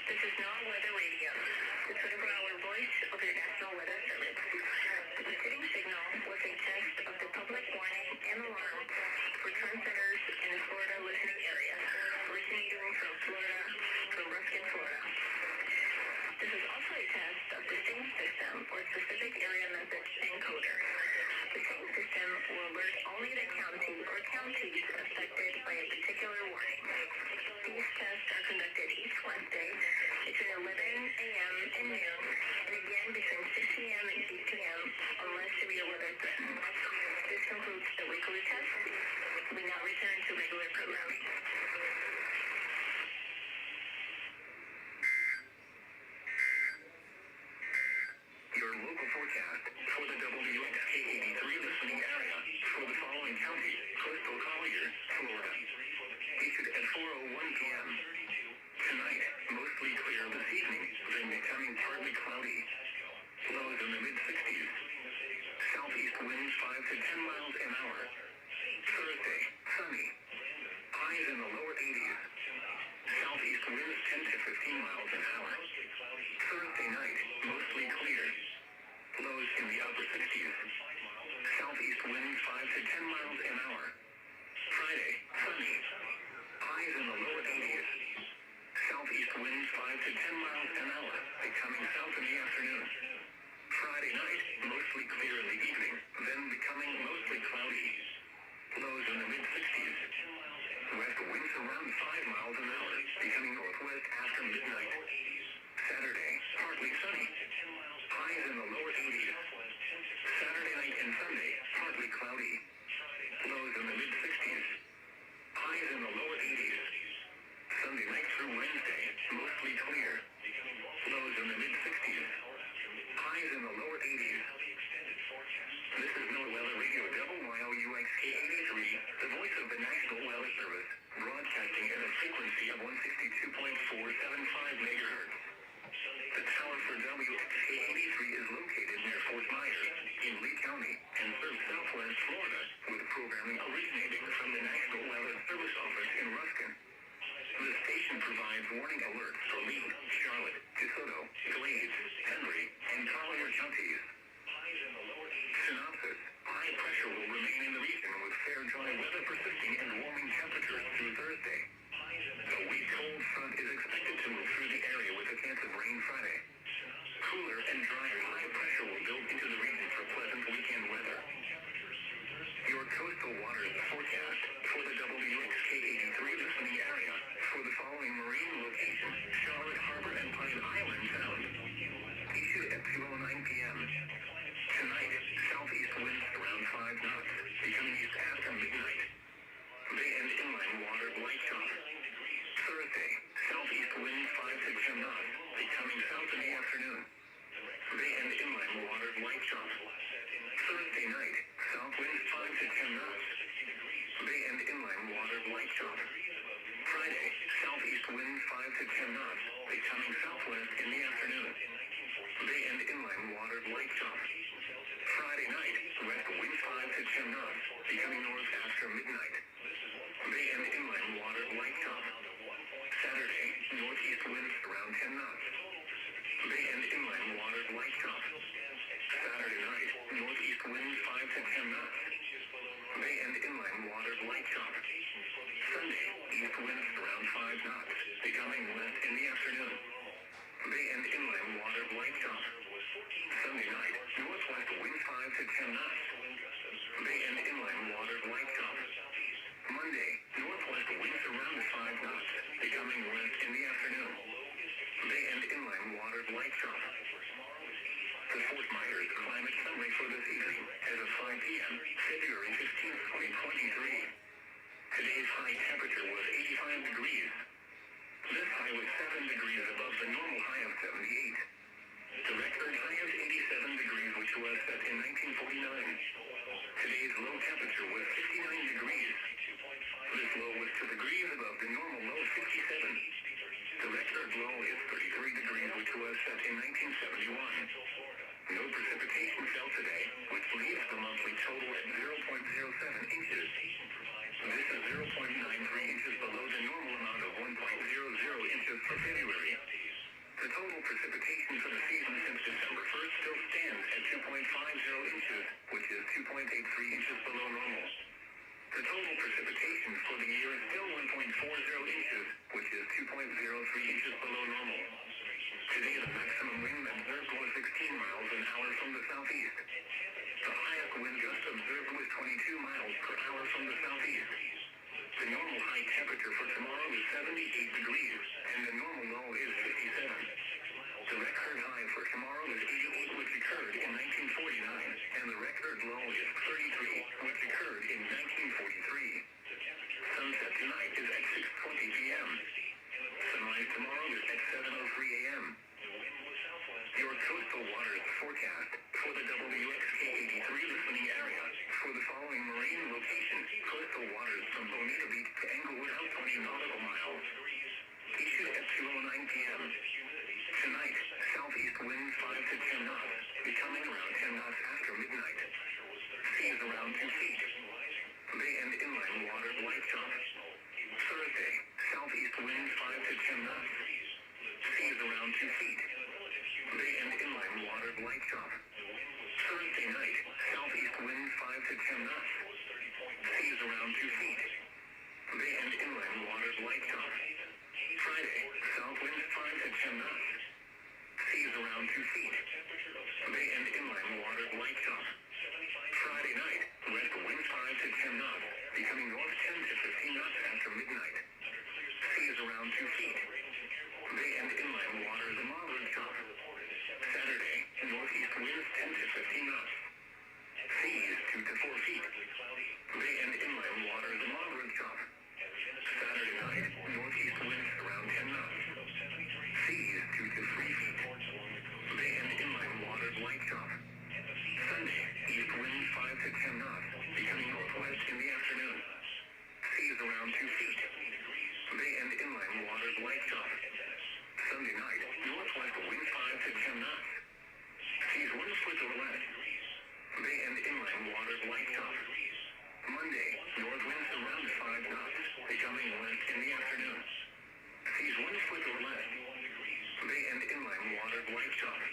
This is non-weather radio, the 24-hour voice of your National Weather Service. The sitting signal was a test of the public warning and alarm for trendsetters in the Florida listening area, originating from Florida, from Ruskin, Florida. This is also a test of the SING system, or specific area message encoder. The SING system will alert only the county or counties affected by a particular warning. These tests are conducted each Wednesday between 11 a.m. and noon, and again between 6 p.m. and 8 p.m. unless severe weather threatens. This concludes the weekly test. We now return to regular programming. Your local forecast for the WXK83 listening area for the following counties: Coastal Collier, Florida. Issued at 4:01 p.m. Tonight, mostly clear this evening, then becoming partly cloudy. Lows in the mid-60s. Southeast winds 5 to 10 miles an hour. Thursday, sunny. Highs in the lower 80s. Southeast winds 10 to 15 miles an hour. Thursday night, mostly clear. Lows in the upper 60s. Southeast winds 5 to 10 miles an hour. Friday, sunny. Highs in the lower 80s. Southeast winds 5 to 10 miles an hour, becoming south in the afternoon. Friday night, mostly clear in the evening, then becoming mostly cloudy. Lows in the mid-60s. West winds around 5 miles an hour, becoming northwest after midnight. Saturday, partly sunny. Highs in the lower 80s. Saturday night and Sunday, partly cloudy. Lows in the mid-60s. Highs in the lower 80s. Sunday night through Wednesday, mostly clear. Lows in the mid-60s. Highs in the lower 80s. provides warning alerts for Lee, Charlotte, DeSoto, Glades, Henry, and Collier counties. Synopsis. High pressure will remain in the region with fair dry weather persisting and warming temperatures through Thursday. A weak cold front is expected to move through the area with a chance of rain Friday. Cooler and drier high pressure will build into the region for pleasant weekend weather. Your coastal waters forecast for the WXK83 listening area for the following marine locations: Charlotte Harbor and Pine Island Sound. Issued at 2:09 p.m. Tonight, southeast winds around 5 knots, becoming east after midnight. Bay and inland water light chop. Thursday, southeast winds 5 to 10 knots, becoming south in the afternoon. Bay and inland water light chop. Thursday night, south winds 5 to 10 knots. Bay and inland water light chop. Friday, southeast winds 5 to 10 knots, becoming southwest in the afternoon. Bay and inland water light chop. Friday night, west winds 5 to 10 knots, becoming north after midnight. Bay and inland water light chop. Saturday, northeast winds around 10 knots. Bay and inland water light chop. Saturday night, northeast winds 5 to 10 knots. Bay and inland water light chop. Sunday, east winds around 5 knots, becoming west in the afternoon. Bay and inland water light chop. Sunday night, northwest winds 5 to 10 knots. Bay and inland water light chop. Monday, northwest winds around 5 knots, becoming west in the afternoon. Bay and inland water light chop. The Fort Myers climate summary for this evening as of 5 p.m., February 15th, 2023. Today's high temperature was 85 degrees. This high was 7 degrees above the normal high of 78. The record high is 87 degrees, which was set in 1949. Today's low temperature was 59 degrees. This low was 2 degrees above the normal low of 57. The record low is 33 degrees, which was set in 1971. No precipitation fell today, which leaves the monthly total at 0.07 inches. This is 0.93 inches below the normal amount of 1.00 inches for February. The total precipitation for the season since December 1st still stands at 2.50 inches, which is 2.83 inches below normal. The total precipitation for the year is still 1.40 inches, which is 2.03 inches below normal. Today, the maximum wind observed was 16 miles an hour from the southeast. The highest wind gust observed was 22 miles per hour from the southeast. The normal high temperature for tomorrow is 78 degrees, and the normal low is 57. The record high for tomorrow is 88, which occurred in 1949, and the record low is 33, which occurred in 1943. Sunset tonight is at 6:20 p.m. Sunrise tomorrow is at 7:03 a.m. Your coastal waters forecast for the WXK83 listening area for the following marine locations: coastal waters from Bonita Beach to Englewood out 20 nautical miles. Issued at 2:09 p.m. Tonight, southeast winds 5 to 10 knots, becoming around 10 knots after midnight. Seas around 2 feet. Bay and inland water light chop. Thursday, southeast winds 5 to 10 knots. Seas around 2 feet. Bay and inland water light chop. Thursday night, southeast winds 5 to 10 knots. Seas around 2 feet. Bay and inland water light chop. Friday, south winds 5 to 10 knots. Seas around 2 feet. Bay and inland water light chop. Friday night, west winds 5 to 10 knots, becoming north 10 to 15 knots after midnight. Seas around 2 feet. Bay and inland water the moderate chop. Saturday, northeast winds 10 to 15 knots. Seas 2 to 4 feet. Bay and inland water the moderate chop. Saturday night, northeast winds around 10 knots. Seas 2 to 3 feet. Bay and inland water light chop. Sunday, east winds 5 to 10 knots, becoming northwest in the afternoon. Seas around 2 feet. Bay and inland water light chop. Sunday night, northwest winds 5 to 10 knots. Seas 1 foot or less. Bay and inland water light chop. Monday, north winds around 5 knots, becoming west in the afternoon. Seas 1 and inland water wipes off.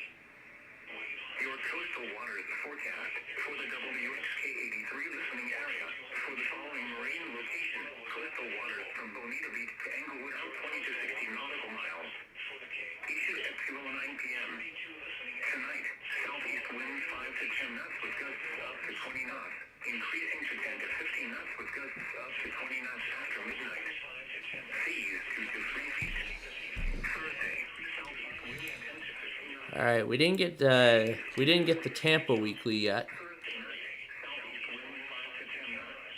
Your coastal waters forecast for the WXK83 listening area for the following marine location. Coastal waters from Bonita Beach to Englewood out 20 to 60 nautical miles. Issued at 2:09 p.m. Tonight, southeast winds 5 to 10 knots with gusts up to 20 knots, increasing to 10 to 15 knots with gusts up to 20 knots after midnight. Seas 2 to 3 feet. Thursday, southeast winds 10 to 15 knots. All right, we didn't get the Tampa weekly yet. Thursday night, southeast winds 5 to 10 knots.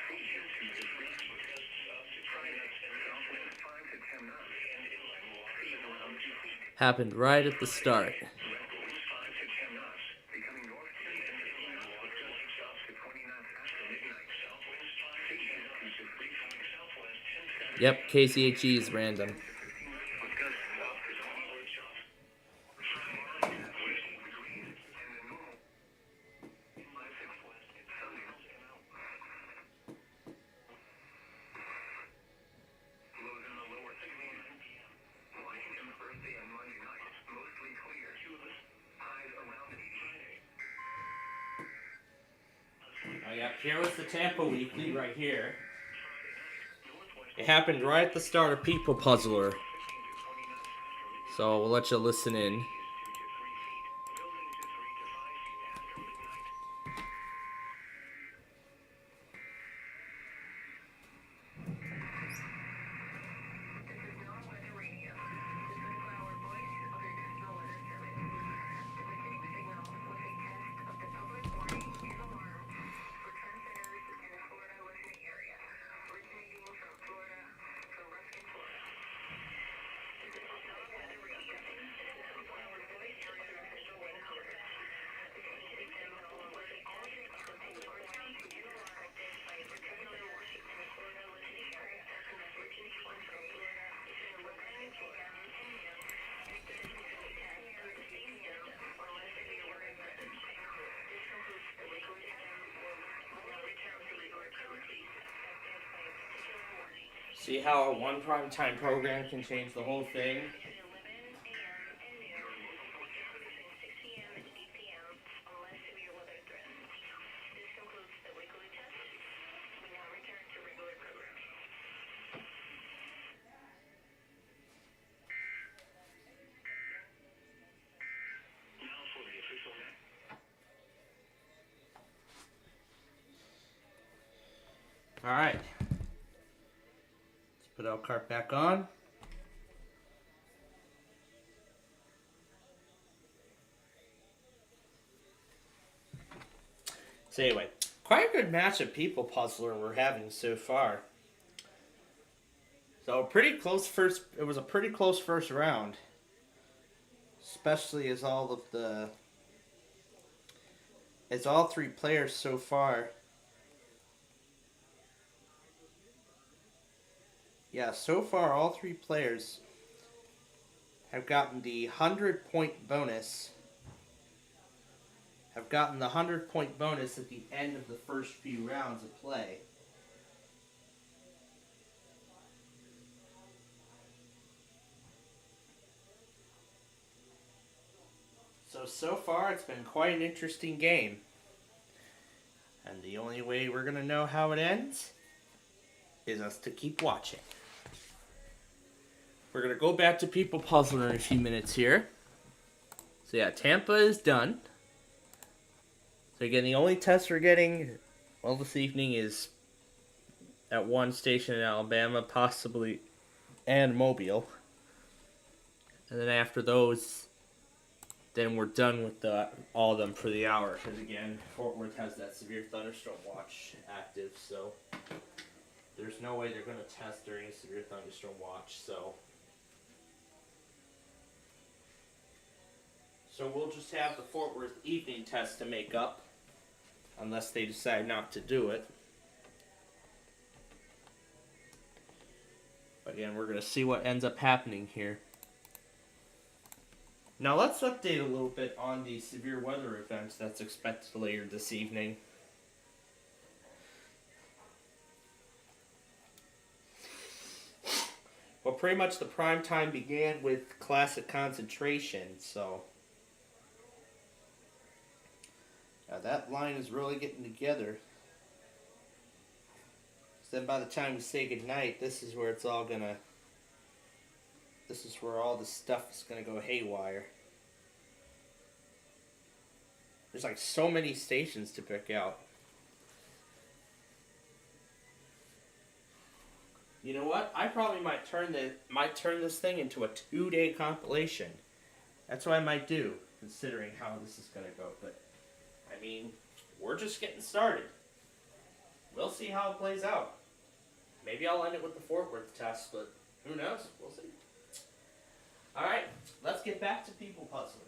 Seas 2 to 3 feet. Friday, south winds 5 to 10 knots. Seas around 2 feet. Happened right at the start. Yep, KCHE is random. Oh, yep, here was the Tampa weekly right here. It happened right at the start of People Puzzler. So we'll let you listen in. See how a one primetime program can change the whole thing? All right. Let's put our cart back on. So anyway, quite a good match of People Puzzler we're having so far. So pretty close first. It was a pretty close first round, especially as all three players so far. Yeah, so far all three players have gotten the 100-point bonus. Have gotten the 100-point bonus at the end of the first few rounds of play. So far it's been quite an interesting game. And the only way we're going to know how it ends is us to keep watching. We're going to go back to People Puzzler in a few minutes here. So yeah, Tampa is done. So again, the only test we're getting, well, this evening is at one station in Alabama, possibly, and Mobile. And then after those, then we're done with all of them for the hour. Because again, Fort Worth has that severe thunderstorm watch active, so there's no way they're going to test during a severe thunderstorm watch. So we'll just have the Fort Worth evening test to make up, unless they decide not to do it. But again, we're going to see what ends up happening here. Now let's update a little bit on the severe weather event that's expected later this evening. Well, pretty much the prime time began with classic concentration, so now that line is really getting together. So then by the time we say goodnight, this is where it's all gonna, this is where all the stuff is gonna go haywire. There's like so many stations to pick out. You know what? I probably might turn this thing into a 2-day compilation. That's what I might do, considering how this is gonna go. But I mean, we're just getting started. We'll see how it plays out. Maybe I'll end it with the Fort Worth test, but who knows? We'll see. All right, let's get back to people puzzling.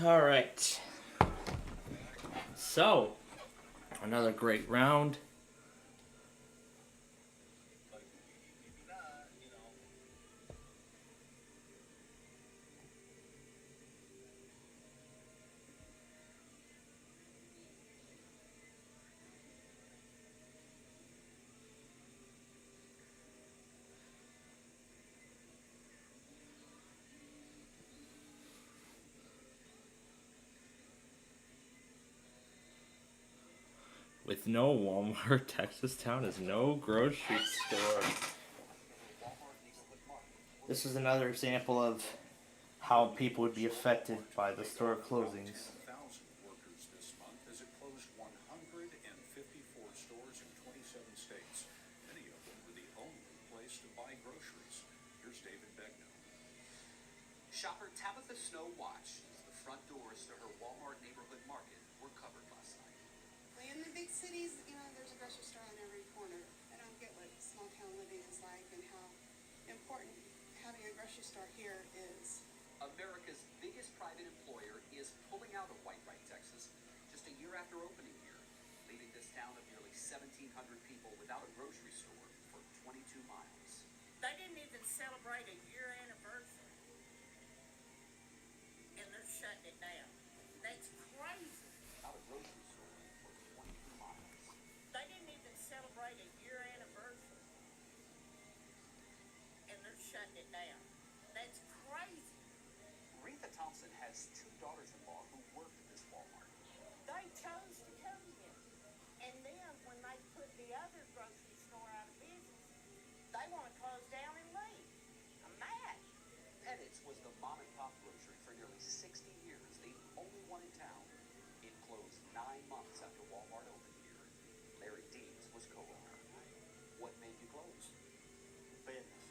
Alright. So, another great round. With no Walmart, Texas town is no grocery store. This is another example of how people would be affected by the store closings. 10,000 workers this month as it closed 154 stores in 27 states. Many of them were the only place to buy groceries. Here's David Begno. Shopper Tabitha Snow watched as the front doors to her Walmart neighborhood market were covered last night. In the big cities, there's a grocery store on every corner. I don't get what small town living is like and how important having a grocery store here is. America's biggest private employer is pulling out of Whitewright, Texas, just a year after opening here, leaving this town of nearly 1,700 people without a grocery store for 22 miles. They didn't even celebrate a year anniversary, and they're shutting it down. That's crazy. Without a grocery store for 22 miles. They didn't even celebrate a year anniversary, and they're shutting it down. That's crazy. Retha Thompson has two daughters-in-law who work at this Walmart. They chose to come here, and then when they put the other grocery store out of business, they want to close down and leave. I'm mad. Pettit's was the mom-and-pop grocery for nearly 60 years, the only one in town. It closed 9 months after Walmart opened here. Larry Deeds was co-owner. What made you close? Business.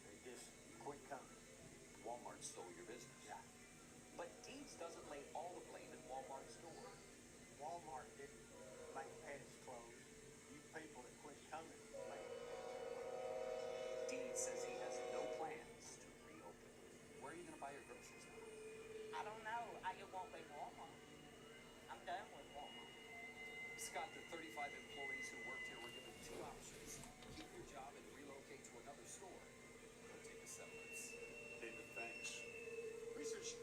They just quit coming. Walmart stole your business. Yeah. But Deeds doesn't lay all the blame at Walmart's door. Walmart didn't make Pettit's close. You people that quit coming made Deeds says he has no plans to reopen. Where are you going to buy your groceries now? I don't know. It won't be Walmart. I'm done with Walmart. Scott, the 35 employees who worked here were given two options. Keep your job and relocate to another store, or take a severance. David, thanks. Research.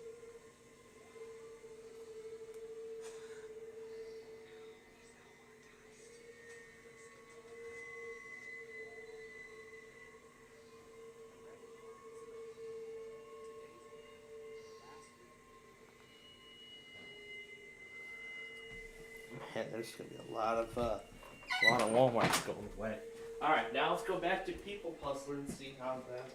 Man, there's gonna be a lot of Walmarts going away. All right, now let's go back to People Puzzler and see how that.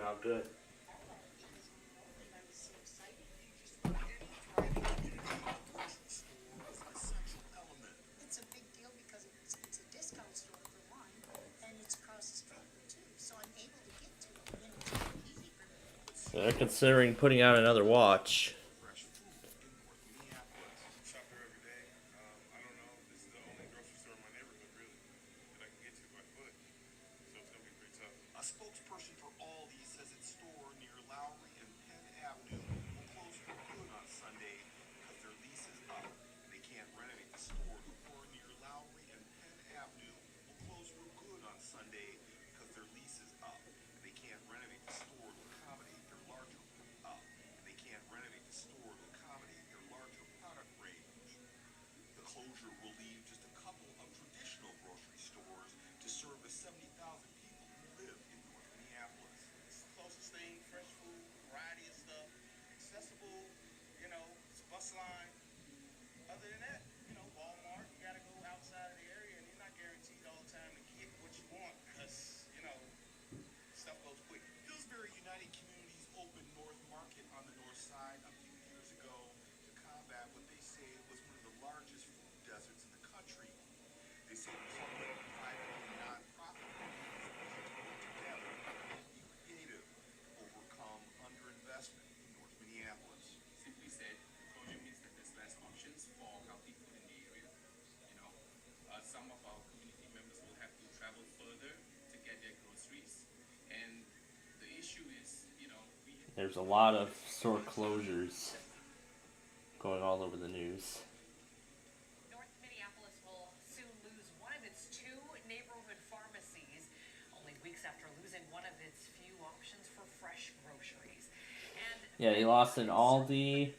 out good. It's a big deal because it's a discount store for one, and it's across the street for two, so I'm able to get to it, and it's easy for me. They're considering putting out another watch. Fresh food in North Minneapolis. Shop there every day. I don't know. This is the only grocery store in my neighborhood, really, that I can get to by foot. So it's gonna be pretty tough. A spokesperson for Aldi says its store near Lowry and Penn Avenue will close for good on Sunday because their lease is up and they can't renovate the store. The store near Lowry and Penn Avenue will close for good on Sunday because their lease is up and they can't renovate the store to accommodate their larger product range. The closure will leave just a couple of traditional grocery stores to serve the 70,000 people who live in North Minneapolis. It's the closest thing, fresh food, variety of stuff, accessible, you know, it's a bus line. Other than that, you know, Walmart, you gotta go outside of the area and you're not guaranteed all the time to get what you want because, you know, stuff goes quick. Pillsbury United Communities opened North Market on the north side a few years ago to combat what they say was one of the largest food deserts in the country. They say public, private, and nonprofit organizations need to work together and be creative to overcome underinvestment in North Minneapolis. Simply said, closure means that there's less options for healthy food in the area. You know, some of our community members will have to travel further to get their groceries, and the issue is, you know, There's a lot of store closures going all over the news. North Minneapolis will soon lose one of its two neighborhood pharmacies, only weeks after losing one of its few options for fresh groceries. And Yeah, they lost an Aldi,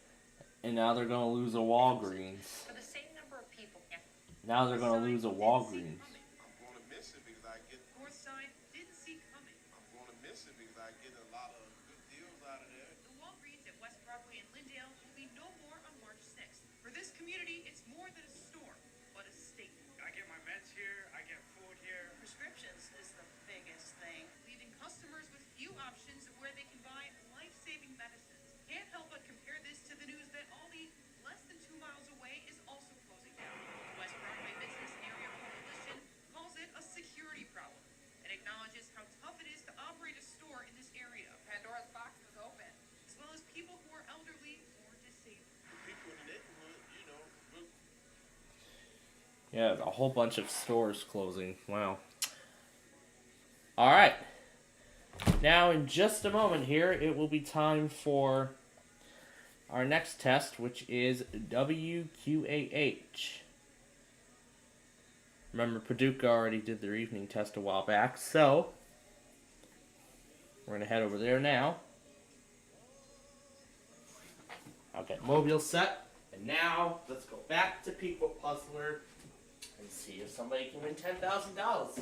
and now they're going to lose a Walgreens. for the same number of people, Now they're going to lose a Walgreens. I'm going to miss it because I get. Northside didn't see coming. I'm going to miss it because I get a lot of good deals out of there. The Walgreens at West Broadway and Lindale will be no more on March 6th. For this community, it's more than a store, but a statement. I get my meds here, I get food here. Prescriptions is the biggest thing, leaving customers with few options of where they can buy life-saving medicines. Can't help but compare this to the news that Aldi, less than 2 miles away, is also closing down. The West Broadway Business Area Coalition calls it a security problem and acknowledges how tough it is to operate a store in this area. Pandora's box is open, as well as people who are elderly or disabled. People in the neighborhood, you know, Yeah, a whole bunch of stores closing. Wow. Alright. Now, in just a moment here, it will be time for our next test, which is WQAH. Remember, Paducah already did their evening test a while back, so we're going to head over there now. I'll get Mobile set, and now let's go back to People Puzzler and see if somebody can win $10,000.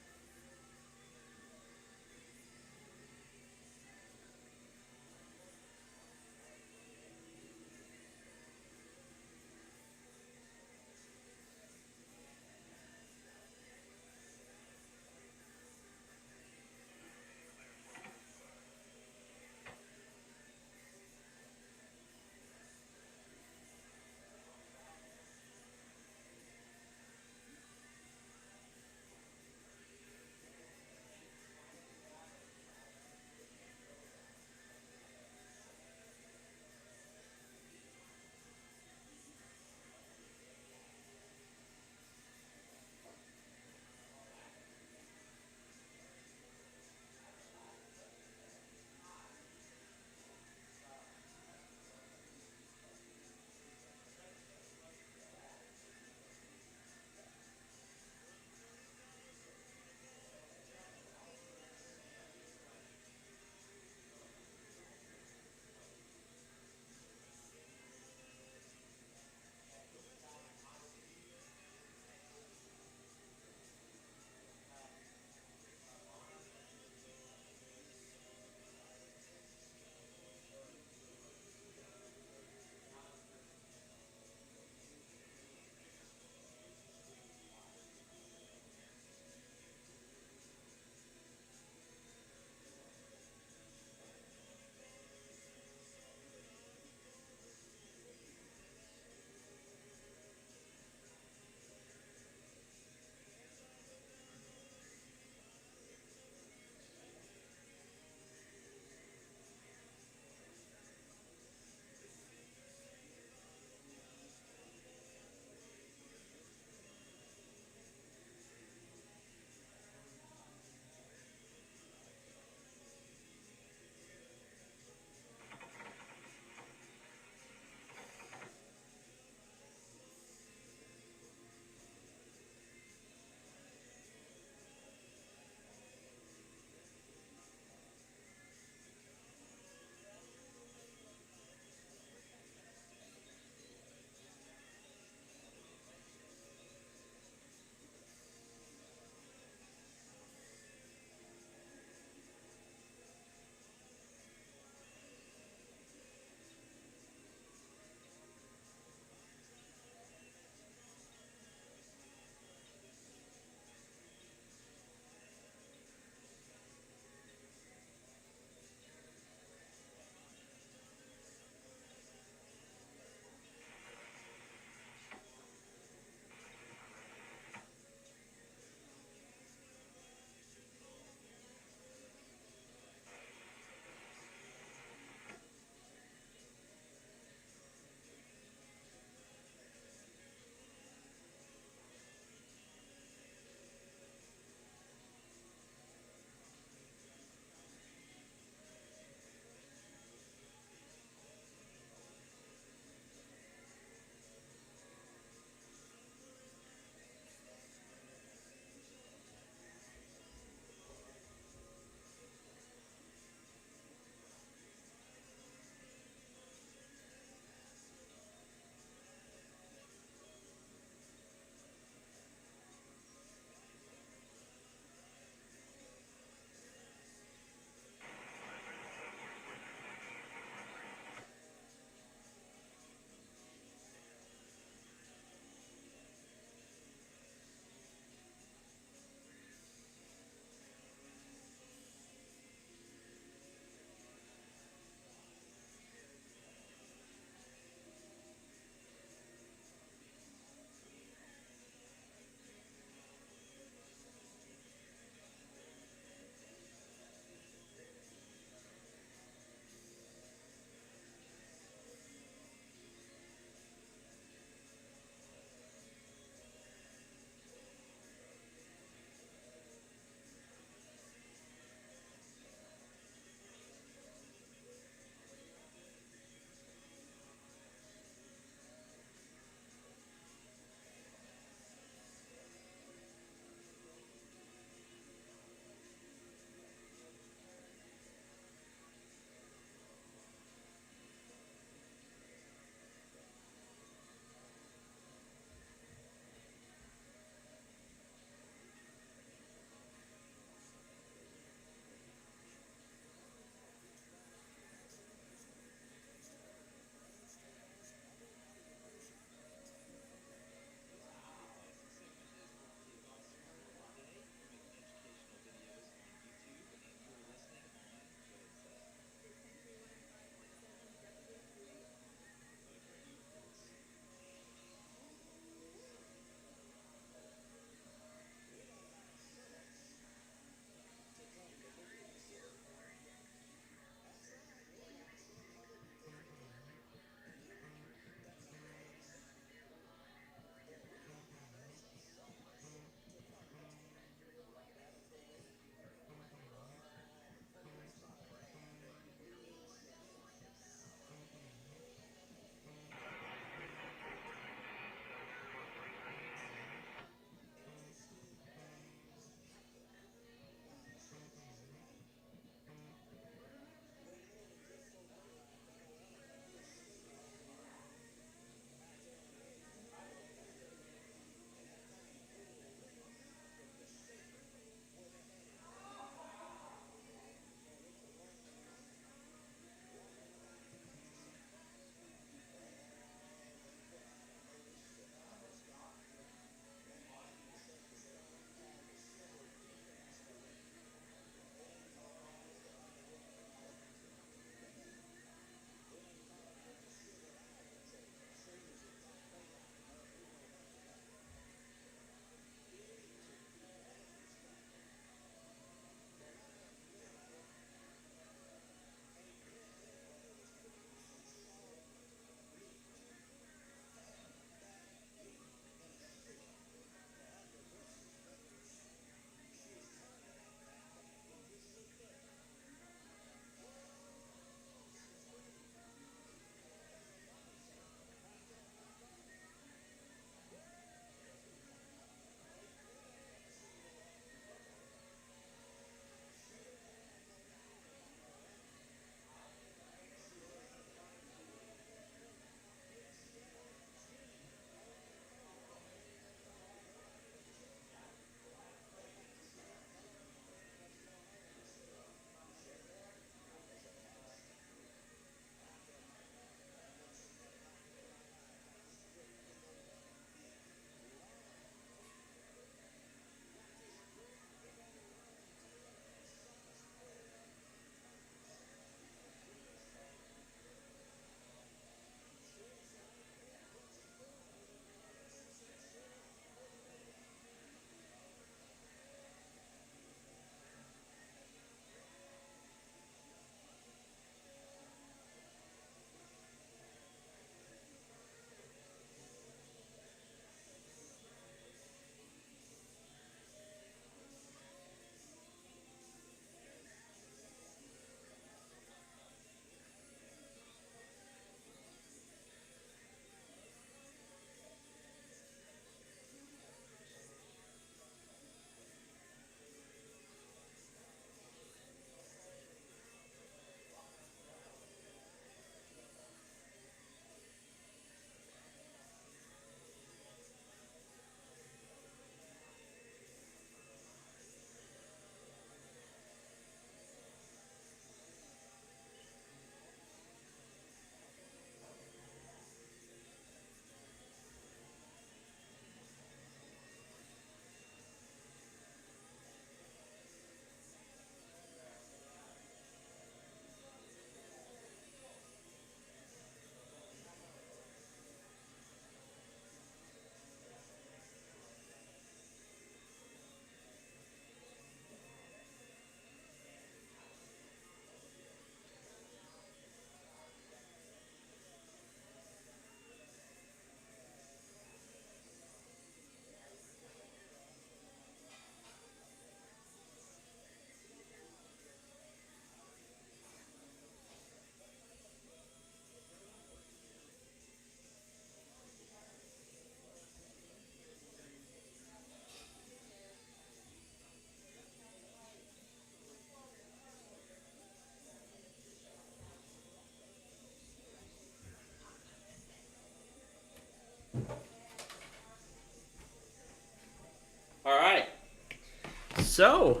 so.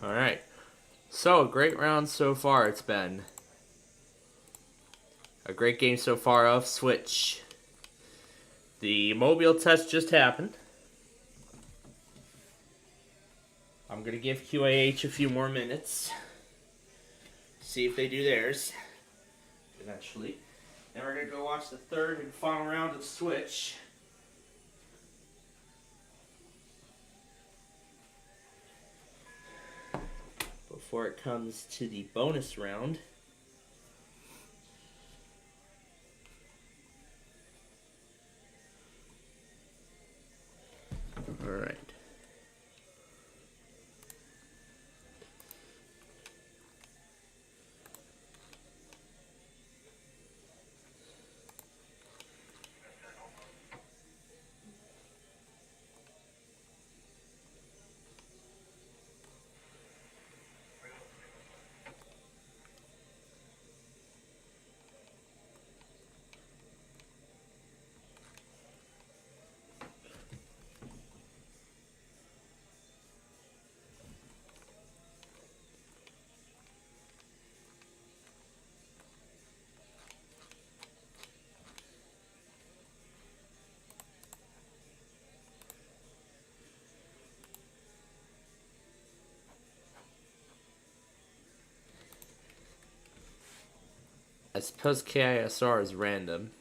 Alright. So, a great round so far it's been. A great game so far of Switch. The mobile test just happened. I'm going to give QAH a few more minutes. See if they do theirs. Eventually. Then we're going to go watch the third and final round of Switch. Before it comes to the bonus round. Alright. I suppose KISR is random.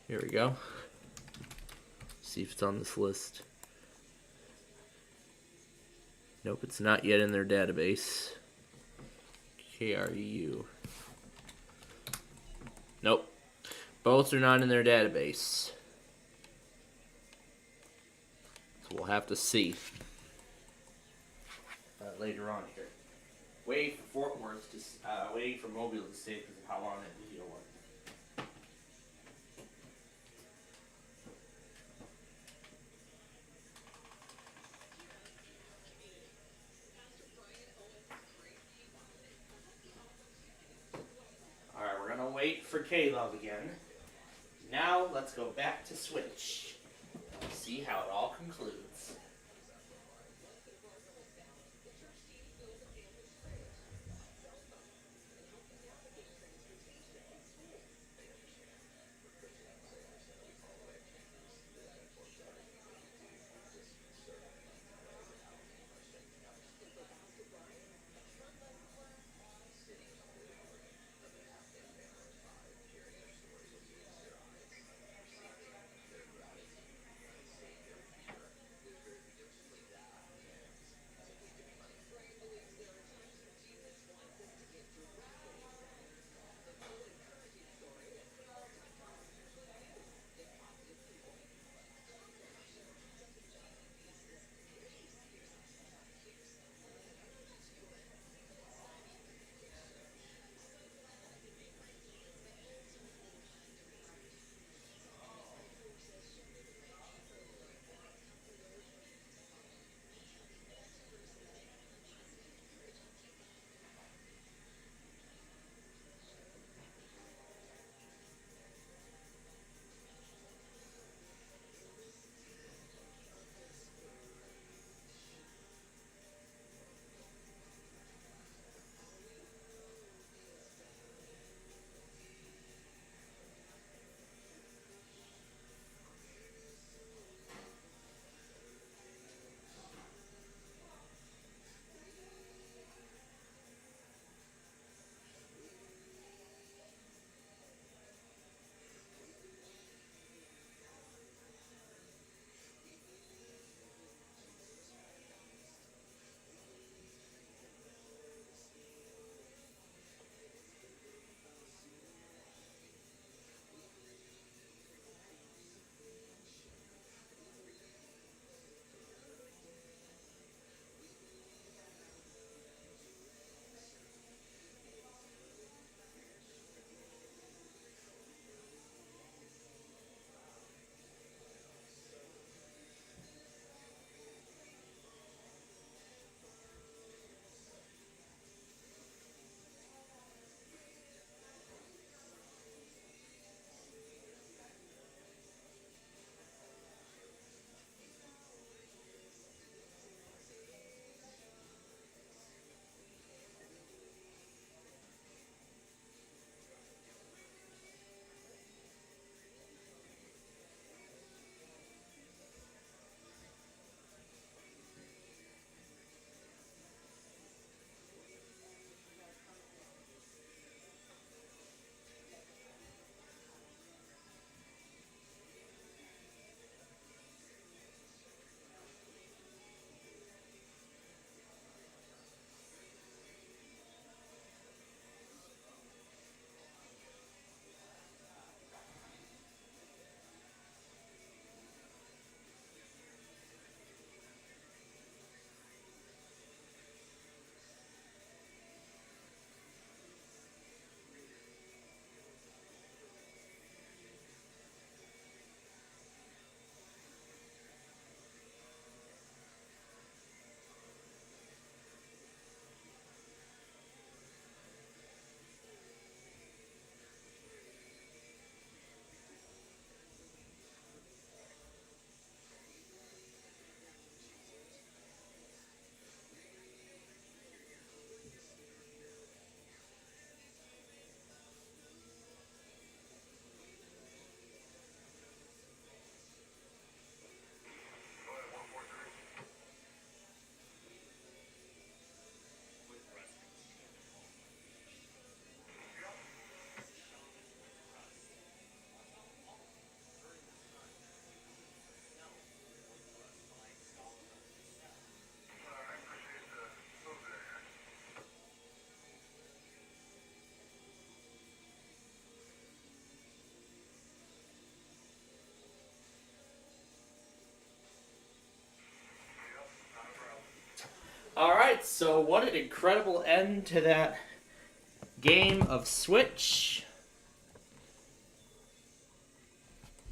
Here we go. See if it's on this list. Nope, it's not yet in their database. KRU. Nope. Both are not in their database. So we'll have to see later on here. Waiting for Fort Worth to, waiting for Mobile to say because of how long that video was. Alright, we're gonna wait for K-Love again. Now let's go back to Switch. See how it all concludes. Alright, so what an incredible end to that game of Switch.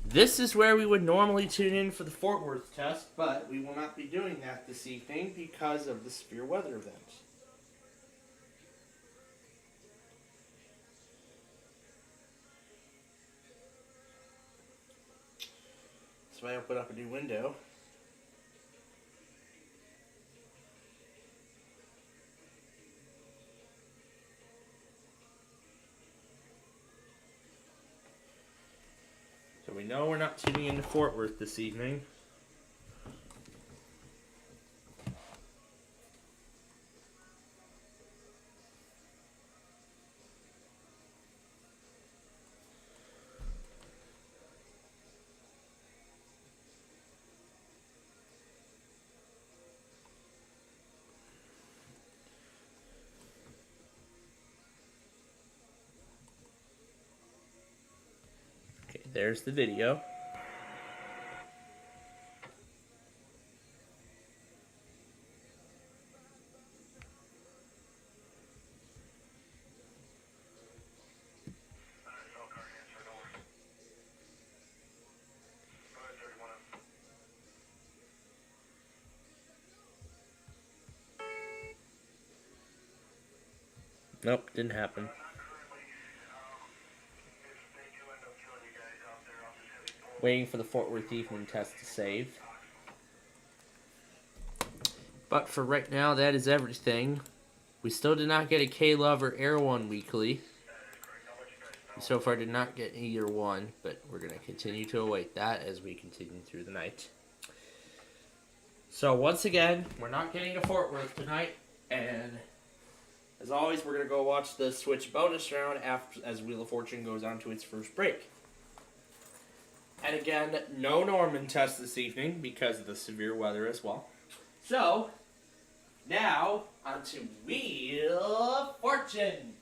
This is where we would normally tune in for the Fort Worth test, but we will not be doing that this evening because of the severe weather event. So I open up a new window. So we know we're not tuning into Fort Worth this evening. Okay, there's the video. Nope, didn't happen. Waiting for the Fort Worth evening test to save. But for right now, that is everything. We still did not get a K-Love or Air One weekly. We so far did not get either one, but we're going to continue to await that as we continue through the night. So once again, we're not getting to Fort Worth tonight, and as always, we're going to go watch the Switch bonus round as Wheel of Fortune goes on to its first break. And again, no Norman test this evening because of the severe weather as well. So, now, on to Wheel of Fortune.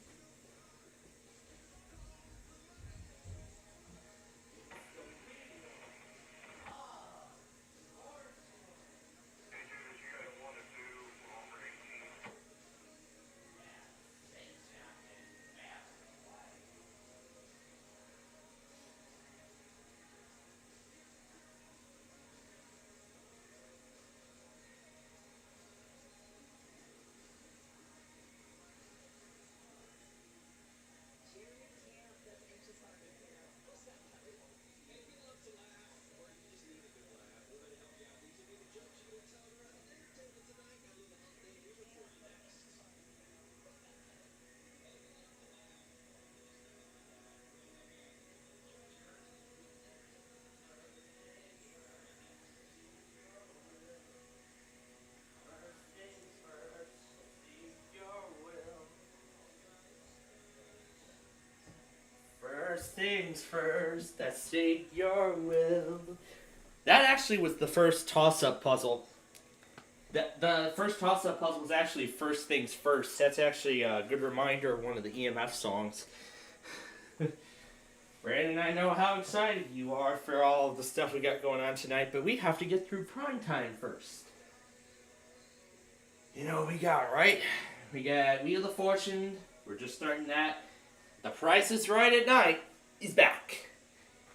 First things first, that state your will. That actually was the first toss-up puzzle. The first toss-up puzzle was actually First Things First. That's actually a good reminder of one of the EMF songs. Brandon and I know how excited you are for all of the stuff we got going on tonight, but we have to get through prime time first. You know what we got, right? We got Wheel of Fortune. We're just starting that. The Price is Right at Night is back.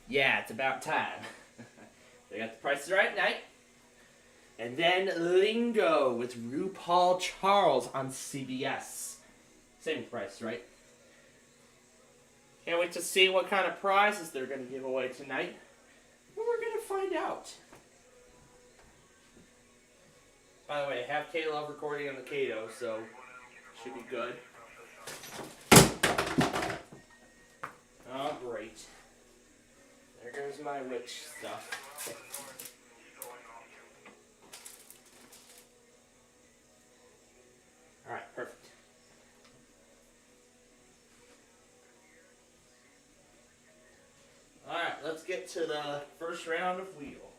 Yeah, it's about time. We got The Price is Right at Night. And then Lingo with RuPaul Charles on CBS. Same price, right? Can't wait to see what kind of prizes they're going to give away tonight. Well, we're going to find out. By the way, I have K-Love recording on the Kato, so should be good. Oh, great. There goes my witch stuff. Alright, perfect. Alright, let's get to the first round of Wheel.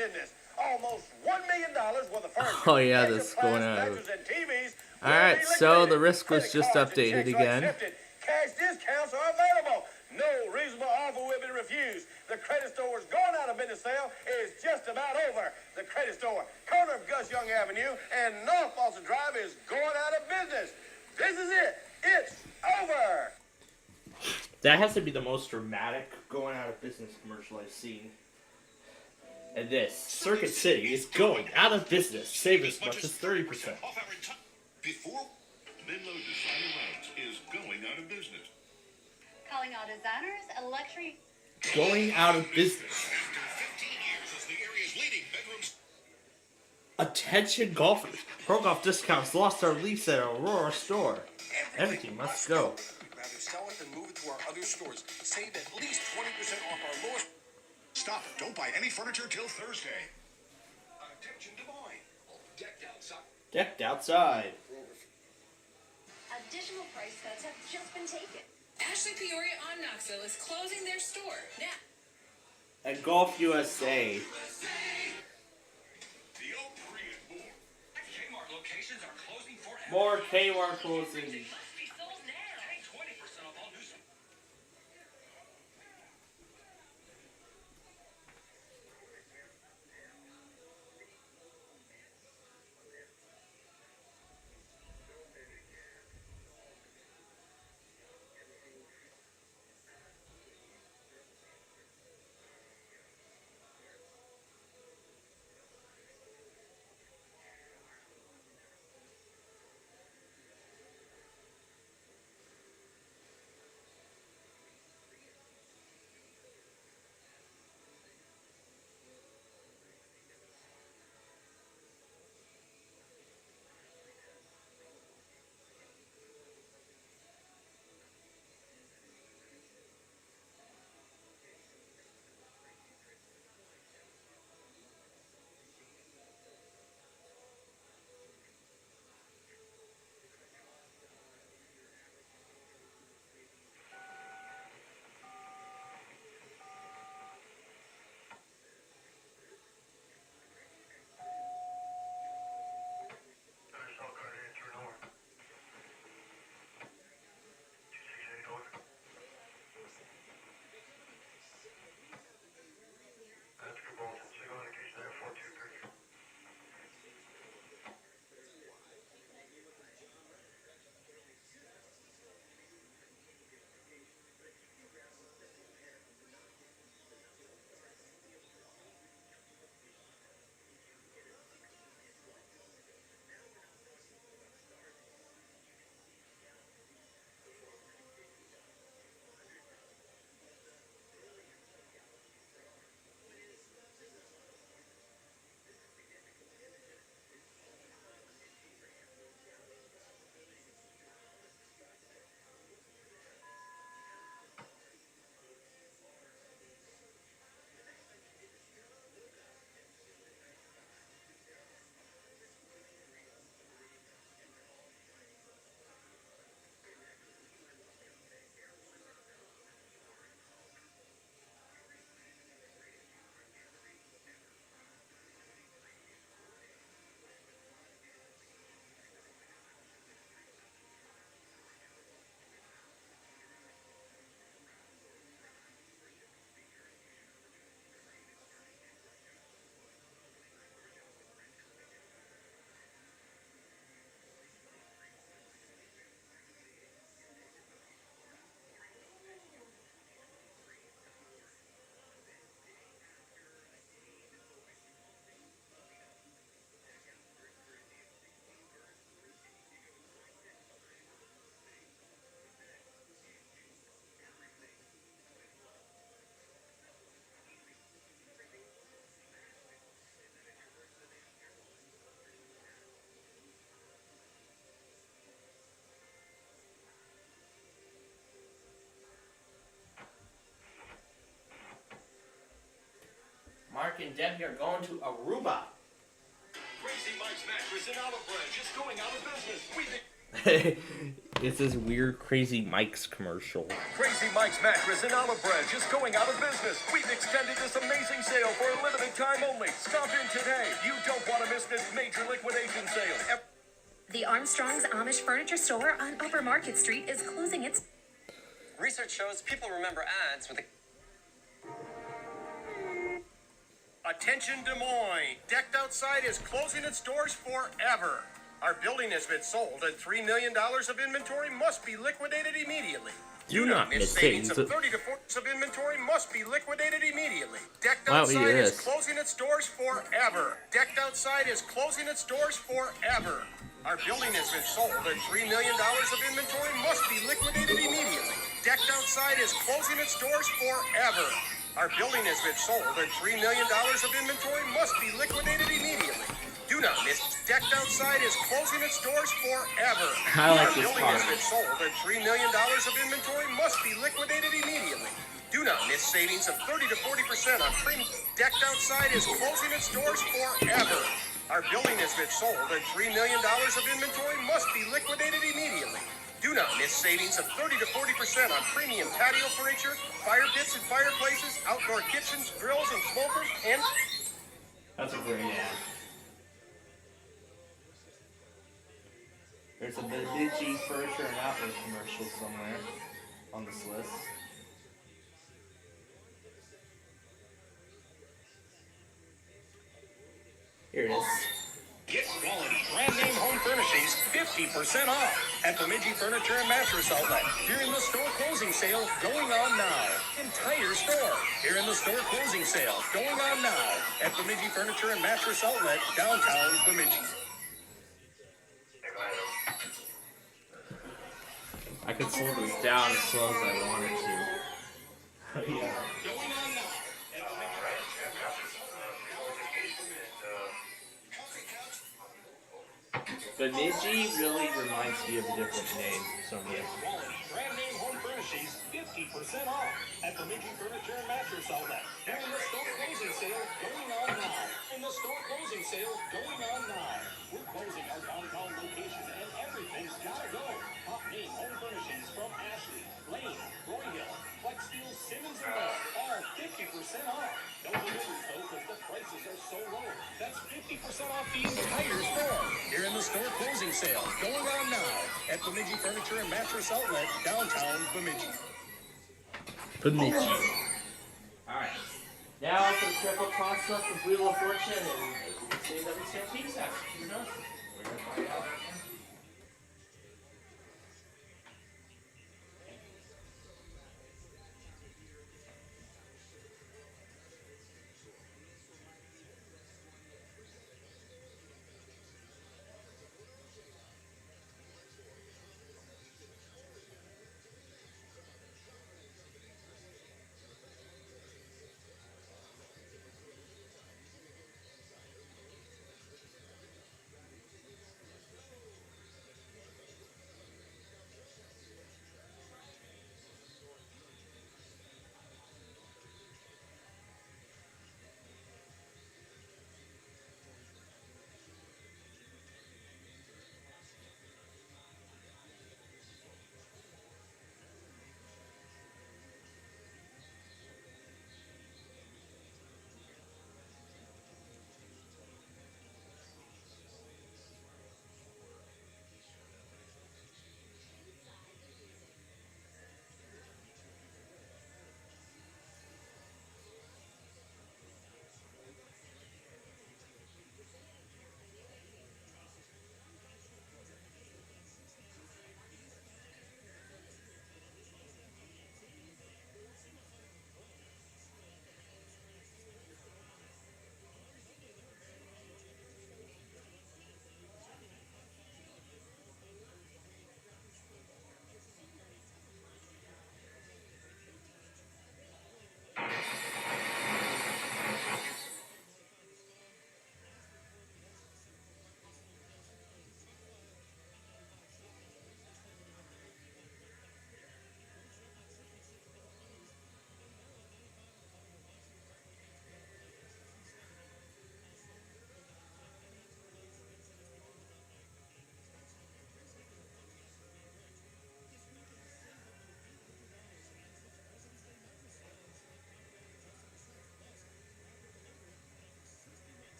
business. Almost $1 million worth of furniture. Oh yeah, this is going out. Alright, so the risk was just updated again. Cash discounts are available. No reasonable offer will be refused. The credit store's going out of business sale is just about over. The credit store, corner of Gus Young Avenue and North Boston Drive is going out of business. This is it. It's over. That has to be the most dramatic going out of business commercial I've seen. And this, Circuit City is going out of business. Save as much as 30%. Before Menlo Designer Lights is going out of business. Calling all designers, a luxury. Going out of business. After 15 years as the area's leading bedrooms. Attention golfers. Pro Golf Discounts lost our lease at Aurora store. Everything must go. We'd rather sell it than move it to our other stores. Save at least 20% off our lowest. Stop. Don't buy any furniture till Thursday. Attention Des Moines. Decked outside. Decked outside. Additional price cuts have just been taken. Ashley Peoria on Knoxville is closing their store now. At Golf USA. The old Korean War. Kmart locations are closing forever. More Kmart closing. Pay 20% off all new. Mark and Debbie are going to Aruba. Crazy Mike's Mattress in Olive Branch is going out of business. It's this weird, Crazy Mike's commercial. Crazy Mike's Mattress in Olive Branch is going out of business. We've extended this amazing sale for a limited time only. Stop in today. You don't want to miss this major liquidation sale. The Armstrong's Amish Furniture Store on Upper Market Street is closing its... Research shows people remember ads with a... Attention Des Moines. Decked Outside is closing its doors forever. Our building has been sold and $3 million of inventory must be liquidated immediately. Do not miss savings things. of 30 to 40% of inventory must be liquidated immediately. Decked Wow, Outside yes. is closing its doors forever. Decked Outside is closing its doors forever. Our building has been sold and $3 million of inventory must be liquidated immediately. Decked Outside is closing its doors forever. Our building has been sold and $3 million of inventory must be liquidated immediately. Do not miss. Decked Outside is closing its doors forever. I like Our this building part. has been sold and $3 million of inventory must be liquidated immediately. Do not miss savings of 30 to 40% on premium. Decked Outside is closing its doors forever. Our building has been sold and $3 million of inventory must be liquidated immediately. Do not miss savings of 30 to 40% on premium patio furniture, fire pits and fireplaces, outdoor kitchens, grills and smokers, and... That's a great ad. There's a Bemidji Furniture and Outlet commercial somewhere on this list. Here it is. Get quality brand name home furnishings 50% off at Bemidji Furniture and Mattress Outlet. Here in the store closing sale going on now. Entire store. Here in the store closing sale going on now at Bemidji Furniture and Mattress Outlet, downtown Bemidji. I could slow this down as slow as I wanted to. Yeah. Bemidji really reminds me of a different name for some reason. Brand name home furnishings 50% off at Bemidji Furniture and Mattress Outlet. Here in the store closing sale going on now. In the store closing sale going on now. We're closing our downtown location and everything's gotta go. Top name home furnishings from Ashley, Lane, Royhill, Flex Steel, Simmons and Bell. All 50% off. No deliveries though because the prices are so low. That's 50% off the entire store. Here in the store closing sale going on now at Bemidji Furniture and Mattress Outlet, downtown Bemidji. Bemidji. Alright. Now for the triple toss up of Wheel of Fortune and say that we still peace out. Who knows? We're gonna find out.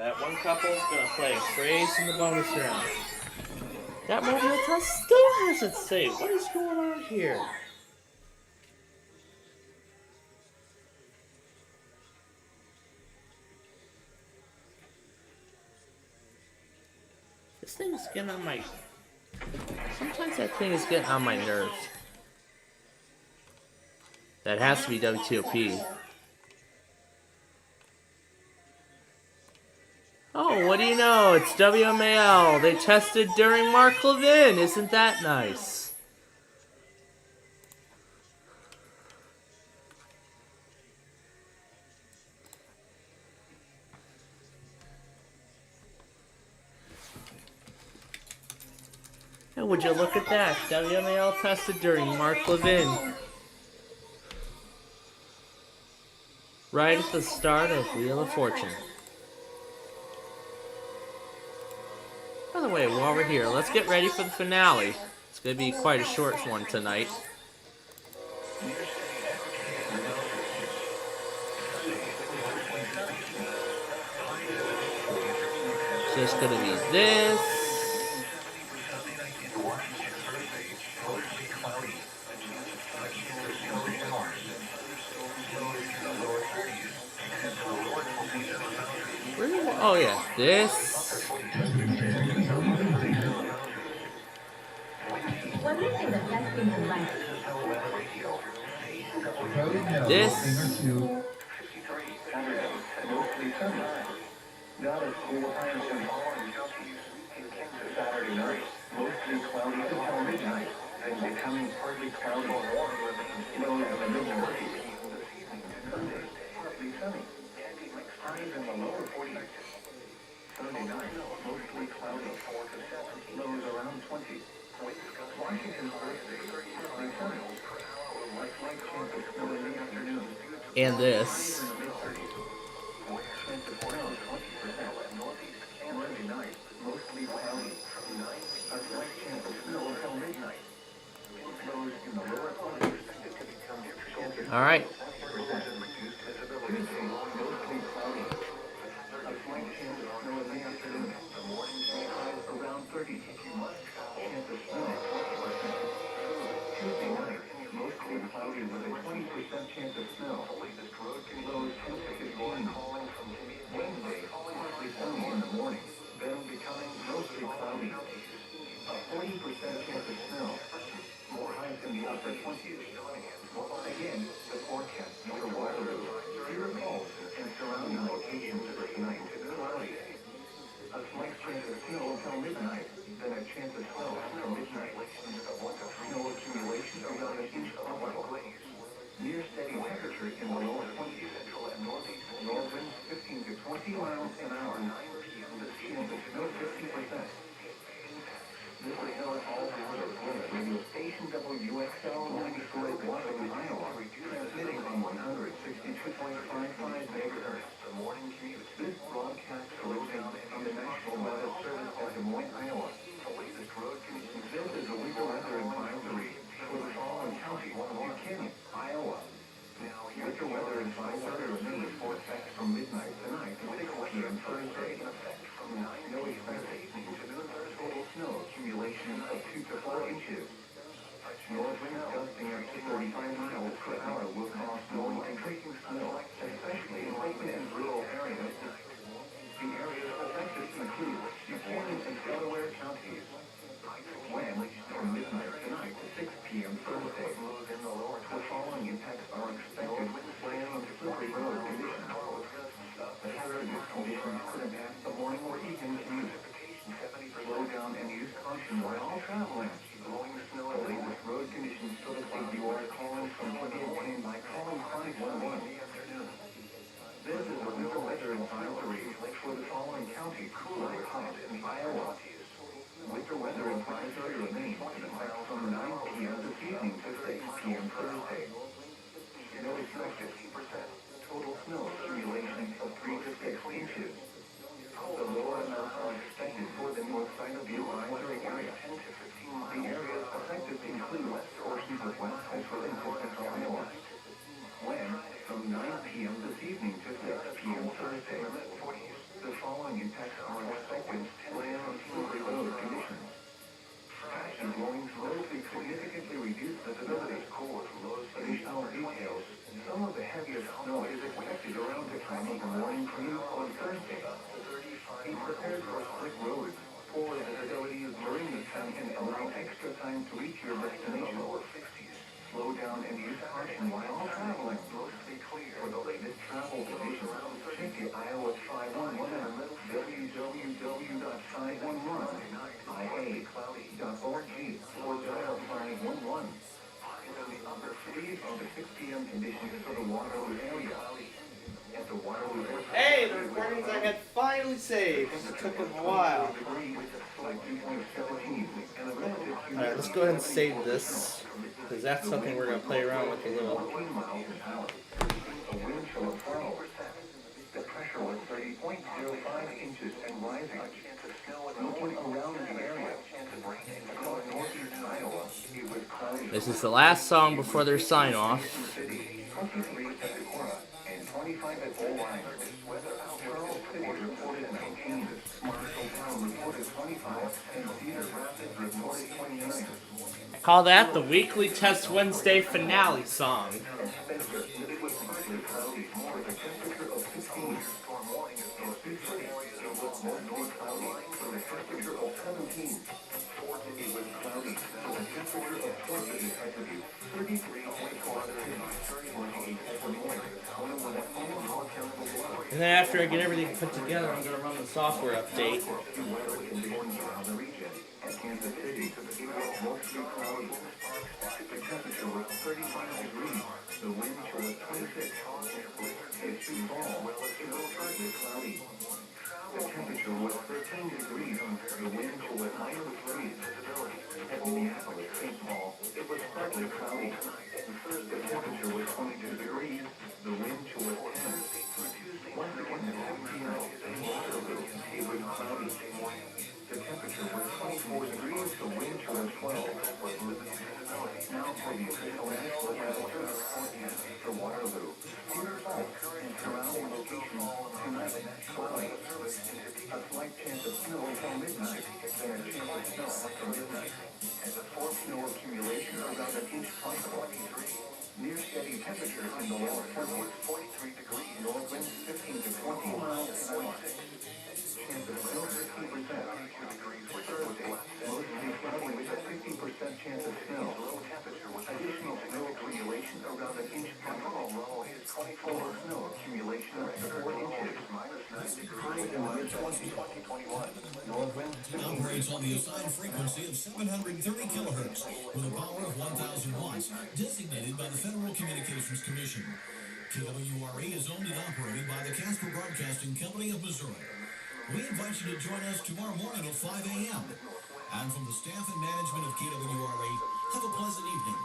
That one couple is going to play a phrase in the bonus round. That mobile test still hasn't saved. What is going on here? This thing is getting on my... Sometimes that thing is getting on my nerves. That has to be WTOP. Oh, what do you know? It's WMAL. They tested during Mark Levin. Isn't that nice? And would you look at that? WMAL tested during Mark Levin. Right at the start of Wheel of Fortune. By the way, while we're here, let's get ready for the finale. It's going to be quite a short one tonight. So it's going to be this. Oh yeah, this. This. Not as cool times in Holland counties. Into Saturday night, mostly cloudy until midnight, then becoming partly cloudy. Lows in the mid-40s. Sunday, partly sunny. Highs in the lower 40s. Sunday night, mostly cloudy. Lows around 20. Washington Thursday, partly sunny. Slight chance of snow in the afternoon. And this. Mostly cloudy from 9. A slight chance of snow until midnight. Lows in the lower 40s expected to become All right. reduced visibility. Mostly cloudy. A slight chance of snow in the afternoon. The morning highs around 30. Chance of snow 20%. Tuesday night, mostly cloudy with a 20% chance of snow. Lows 10 to 15. Wednesday, partly sunny in the morning. Then becoming mostly cloudy. A 40% chance of snow. More highs in the upper 20s. Again, the forecast for weather. Clear falls and surrounding locations tonight. Cloudy. A slight chance of snow until midnight. Then a chance of snow after midnight. Snow accumulation around an inch or more. Near steady temperatures in the lower 20s. North winds 15 to 20 miles an hour. Chance of snow 50%. This is Helen Hall Gwinnett radio station WXL 94 Washington, Iowa, transmitting on 162.55 megahertz. The morning commute. This broadcast originates from the National Weather Service of Des Moines, Iowa. The latest road conditions. This is a winter weather advisory for the following counties: Buchanan, Iowa. Winter weather advisory remains forecast from midnight tonight to 6 p.m. Thursday. No expected. Total snow accumulation of 2 to 4 inches. North winds gusting up to 35 miles per hour will cause snow and increasing snow, especially in open and rural areas. The areas affected include Buchanan and Delaware counties. When from midnight tonight to 6 p.m. Thursday, the following impacts are expected: rain and slippery road conditions. The hazardous conditions could impact the morning or evening commute. Slow down and use caution while all traveling. The latest road conditions so that you are calling from obtained by calling 511. This is a winter weather advisory for the following counties: Iowa. Winter weather advisory remains in effect from 9 p.m. this evening to 6 p.m. Thursday. No expected. Total snow accumulation of 3 to 6 inches. The lower amounts are expected for the north side of the advisory area. The expected around the time of the morning crew on Thursday. Be prepared for slick roads, poor visibility during this time, and allow extra time to reach your destination. Slow down and use caution while traveling. For the latest travel conditions, check the iOS 511 app, www.511ia.org, or dial 511. These are the 6 p.m. conditions for the Waterloo area. At the Waterloo Airport. Hey, the recordings I had finally saved. It took a while. Alright, let's go ahead and save this, because that's something we're going to play around with a little. The pressure was 30.05 inches and rising. Looking around the area, across northeast Iowa, it was cloudy. This is the last song before their sign off. 23 at Decorah and 25 at Bowline. Charles City reported 19. Marshalltown reported 25, and Cedar Rapids reported 29. Call that the weekly Test Wednesday finale song. It was partly cloudy with a temperature of 15. In Sioux City, it was mostly cloudy with a temperature of 17. It was cloudy with a temperature of 20 at the 33.4. And then after I get everything put together, I'm going to run the software update. Kansas City, it was mostly cloudy. The temperature was 35 degrees. The wind chill was 26. At Sioux Falls, it was partly cloudy. The temperature was 13 degrees. The wind chill was -3. At Minneapolis, St. Paul, it was partly cloudy. The temperature was 22 degrees. The wind chill was 10. Once again, at 15 hours in Waterloo, it was cloudy. The temperature was 24 degrees. The wind chill was 12. Now for the official National Weather Service forecast for Waterloo, Cedar Falls, and surrounding locations tonight. Cloudy. A slight chance of snow until midnight. Then a chance of snow after midnight. And a 4 snow accumulation around an inch possible. Near steady temperatures in the lower 40s, 43 degrees. North winds 15 to 20 miles an hour. Chance of snow 50%. Thursday, mostly cloudy with a 50% chance of snow. Additional snow accumulation around an inch possible. Lower snow accumulation up to 4 inches. High in the mid-20s. North winds 15 Operates on the assigned frequency of 730 kilohertz with a power of 1,000 watts, designated by the Federal Communications Commission. KWRA is owned and operated by the Casper Broadcasting Company of Missouri. We invite you to join us tomorrow morning at 5 a.m. And from the staff and management of KWRA, have a pleasant evening.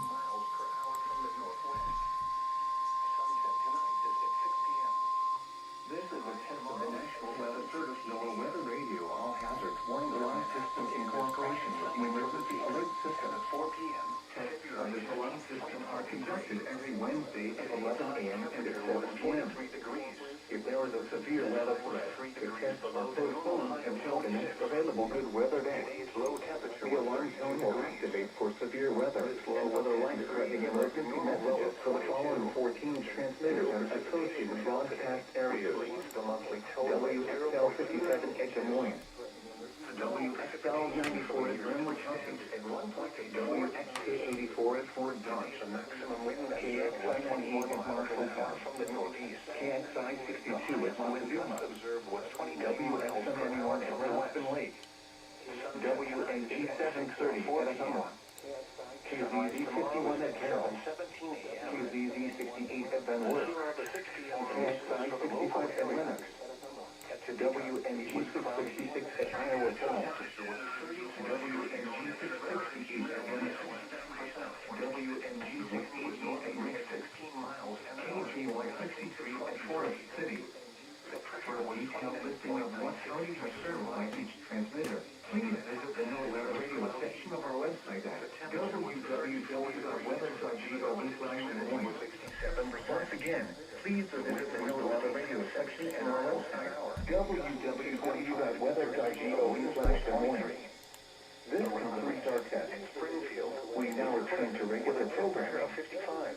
This is a test of the National Weather Service NOAA Weather Radio All Hazards Warning Alarm System Incorporation Emergency Alert System at 4 p.m. Tests of this alarm system are conducted every Wednesday at 11 a.m. and at 7 p.m. If there is a severe weather threat, the tests are postponed until the next available good weather day. The alarm tone will activate for severe weather and other life-threatening emergency messages for the following 14 transmitters and associated broadcast areas. WXL 57 at Des Moines. WXL 94 at Greenwich Heights. WXK 84 at Fort Dodge. KXI 28 at Marshalltown. KXI 62 at Montezuma. WXM 91 at Aspen Lake. WNG 730 at Ahoma. KZZ 51 at Carroll. KZZ 68 at Van Wert. KXI 65 at Lennox. WNG 666 at Iowa Falls. WNG 668 at Lennox. WNG 68 at Rick 16 miles. KG 163 at Forest City. For a detailed listing of what counties are served by each transmitter, please visit the NOAA Weather Radio section of our website at www.weather.gov/Des Moines. Once again, please visit the NOAA Weather Radio section at our website, www.weather.gov/Des Moines. This concludes our test. Springfield, we now return to regular programming. 55.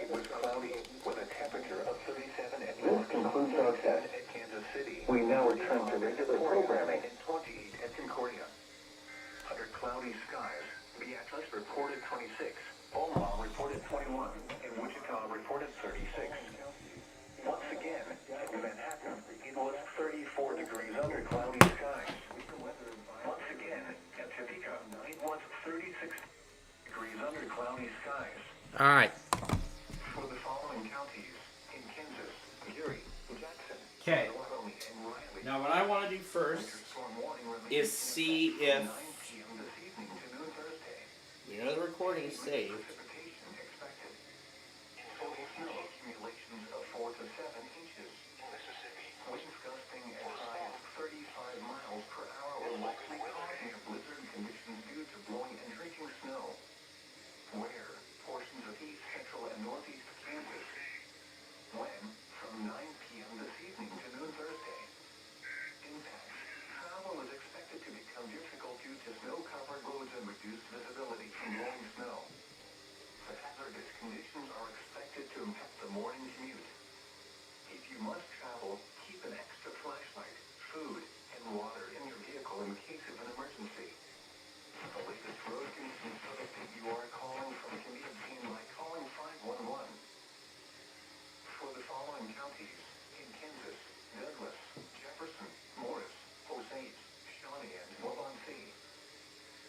It was cloudy with a temperature of 37. is see if we know the recording is saved. Total snow accumulations of 4 to 7 inches. Mississippi. Winds gusting as high as 35 miles per hour will likely cause near blizzard conditions due to blowing and drinking snow. Where? Portions of east, central, and northeast Kansas. When? From 9 p.m. this evening to noon Thursday. Impacts. Travel is expected to become difficult due to snow-covered roads and reduced visibility from blowing snow. The hazardous conditions are expected to impact the morning commute. If you must travel, keep an extra flashlight, food, and water in your vehicle in case of an emergency. The latest road conditions so that you are calling from can be obtained by calling 511. For the following counties in Kansas: Douglas, Jefferson, Morris, Osage, Shawnee, and Waubonsee.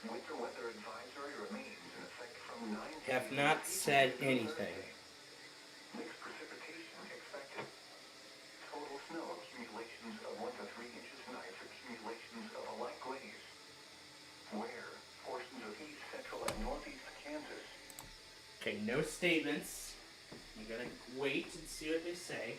Winter weather advisory remains in effect from 9 p.m. Have not said anything. Mixed precipitation expected. Total snow accumulations of 1 to 3 inches tonight. Accumulations of a light glaze. Where? Portions of east, central, and northeast Kansas. Okay, no statements. I'm gonna wait and see what they say.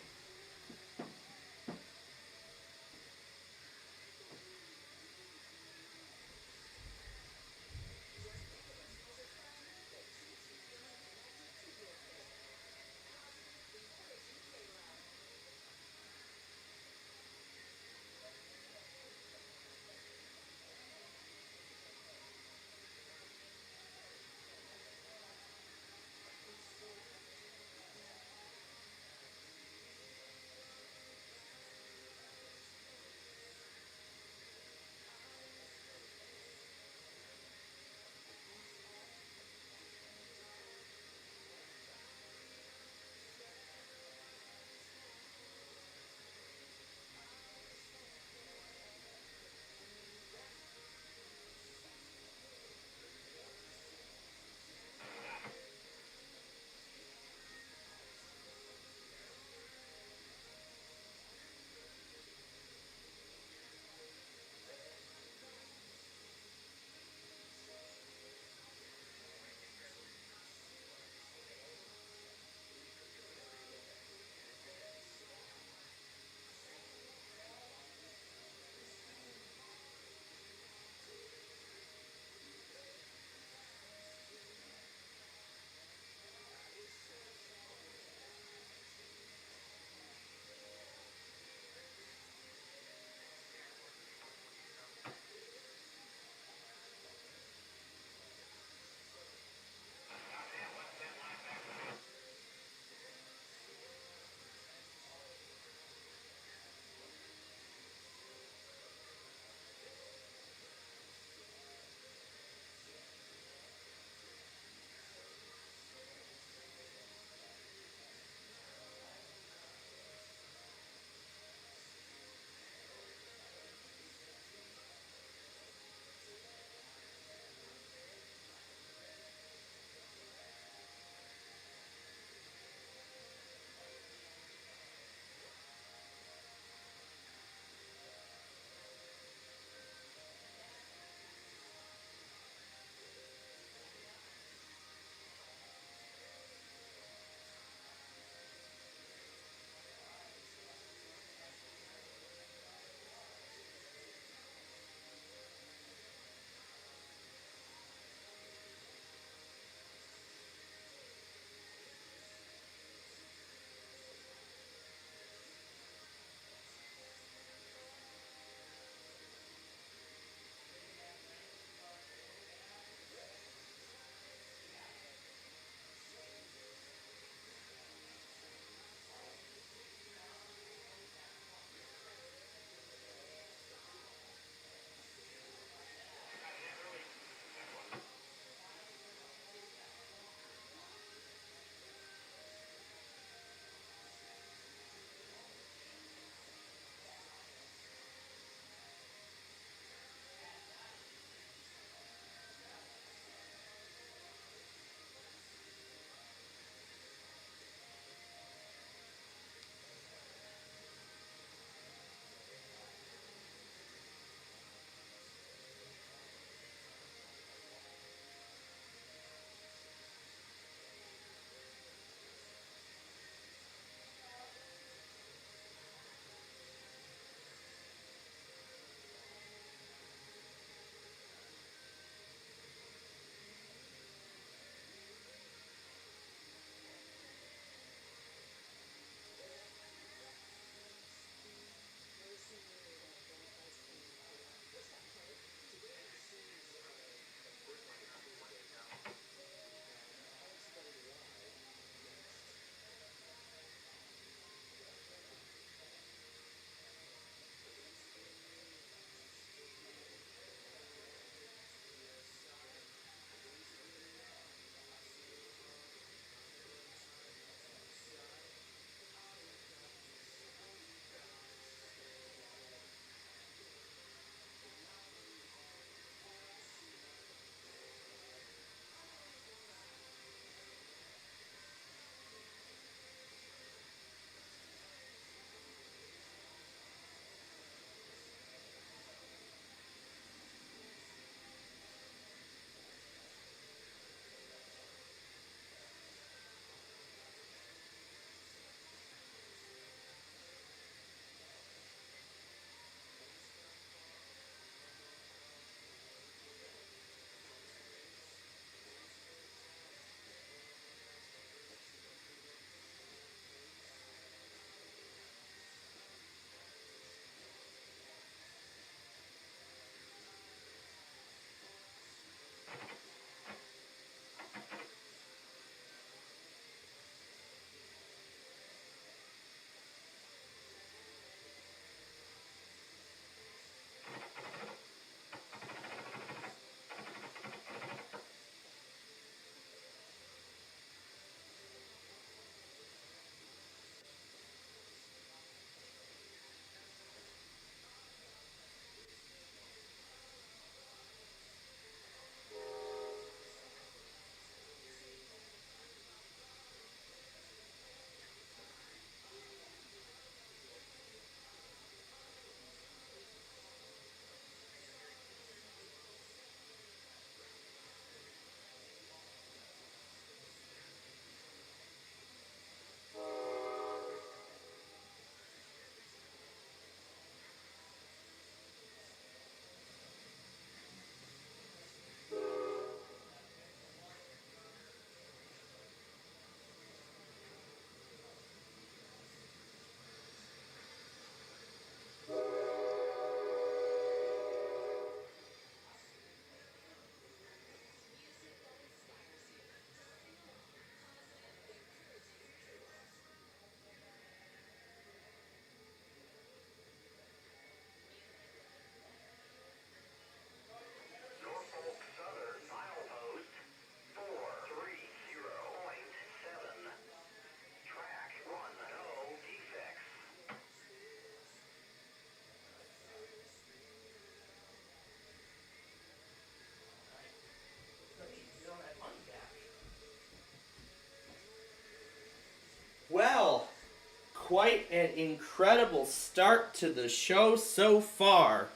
quite an incredible start to the show so far.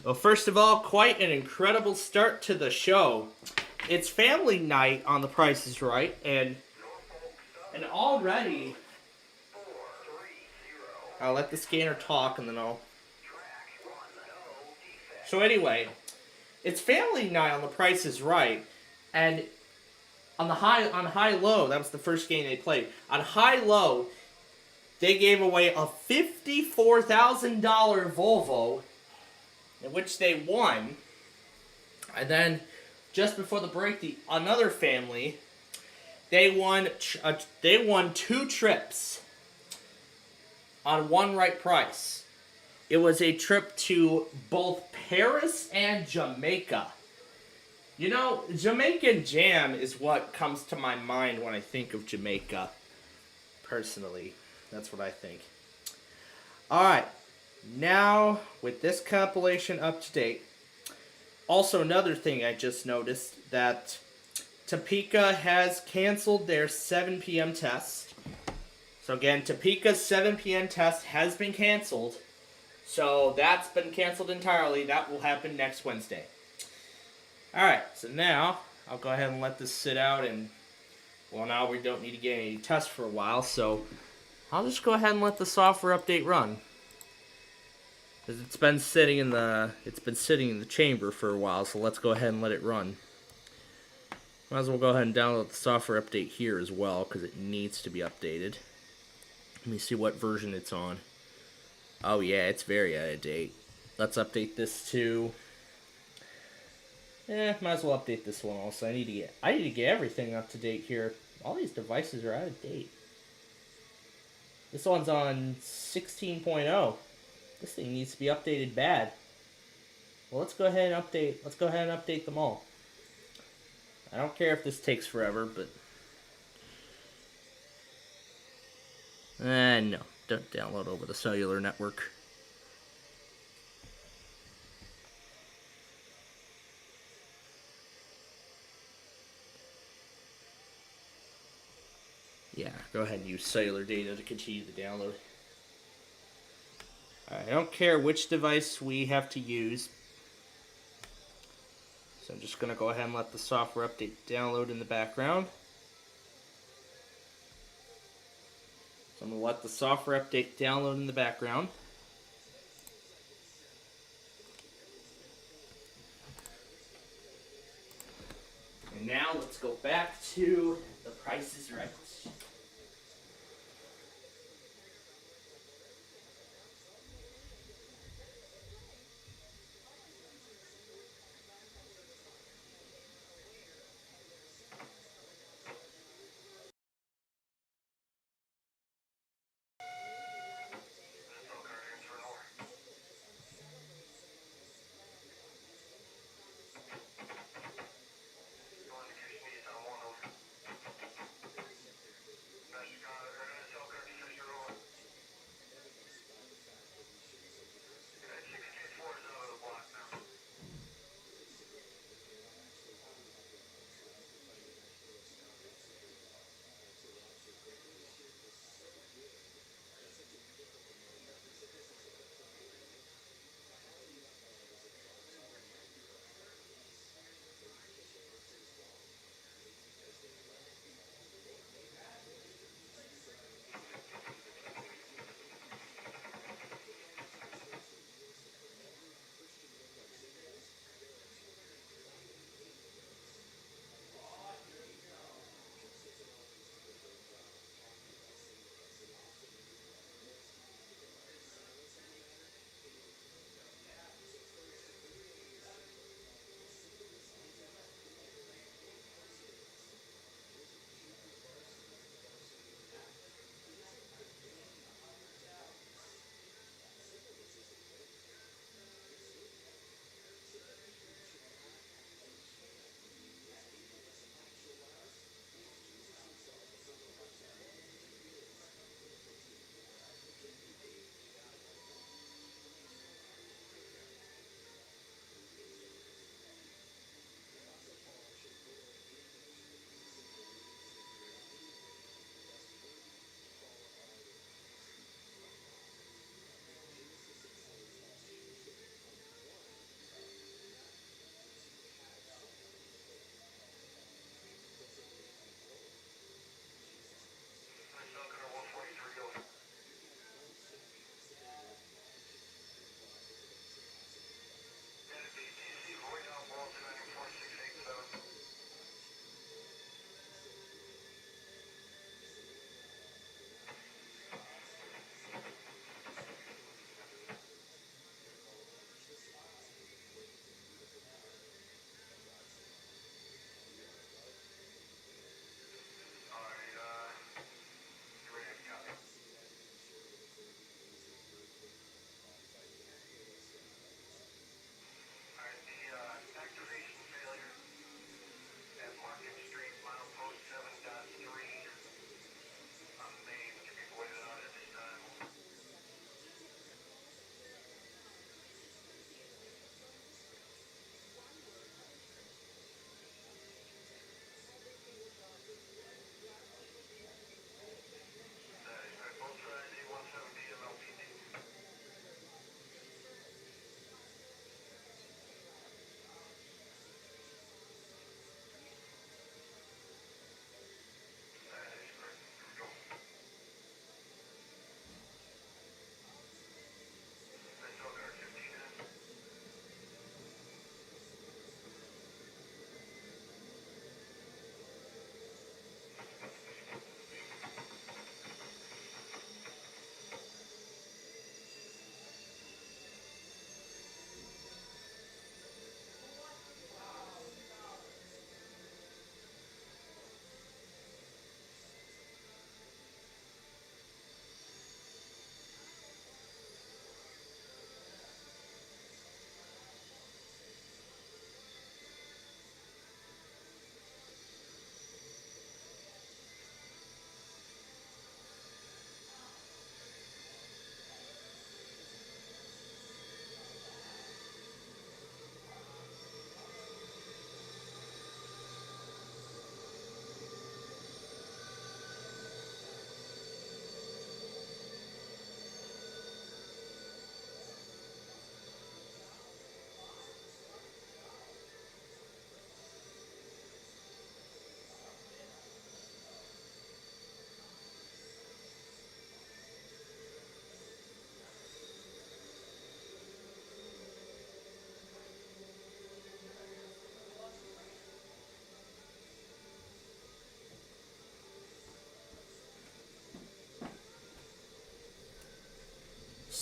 Well, first of all, quite an incredible start to the show. It's family night on The Price is Right, and already... I'll let the scanner talk and then I'll... So anyway, it's family night on The Price is Right, and on high-low, that was the first game they played. On high-low, they gave away a $54,000 Volvo, in which they won. And then, just before the break, another family, they won 2 trips on one right price. It was a trip to both Paris and Jamaica. You know, Jamaican jam is what comes to my mind when I think of Jamaica. Personally, that's what I think. Alright, now with this compilation up to date. Also, another thing I just noticed, that Topeka has canceled their 7 p.m. test. So again, Topeka's 7 p.m. test has been canceled. So that's been canceled entirely. That will happen next Wednesday. Alright, so now I'll go ahead and let this sit out, and well, now we don't need to get any tests for a while, so I'll just go ahead and let the software update run. Because it's been sitting in the chamber for a while, so let's go ahead and let it run. Might as well go ahead and download the software update here as well, because it needs to be updated. Let me see what version it's on. Oh yeah, it's very out of date. Let's update this to... might as well update this one also. I need to get everything up to date here. All these devices are out of date. This one's on 16.0. This thing needs to be updated bad. Well, let's go ahead and update them all. I don't care if this takes forever, but no, don't download over the cellular network. Yeah, go ahead and use cellular data to continue the download. Alright, I don't care which device we have to use. So I'm just going to go ahead and let the software update download in the background. So I'm going to let the software update download in the background. And now let's go back to The Price is Right.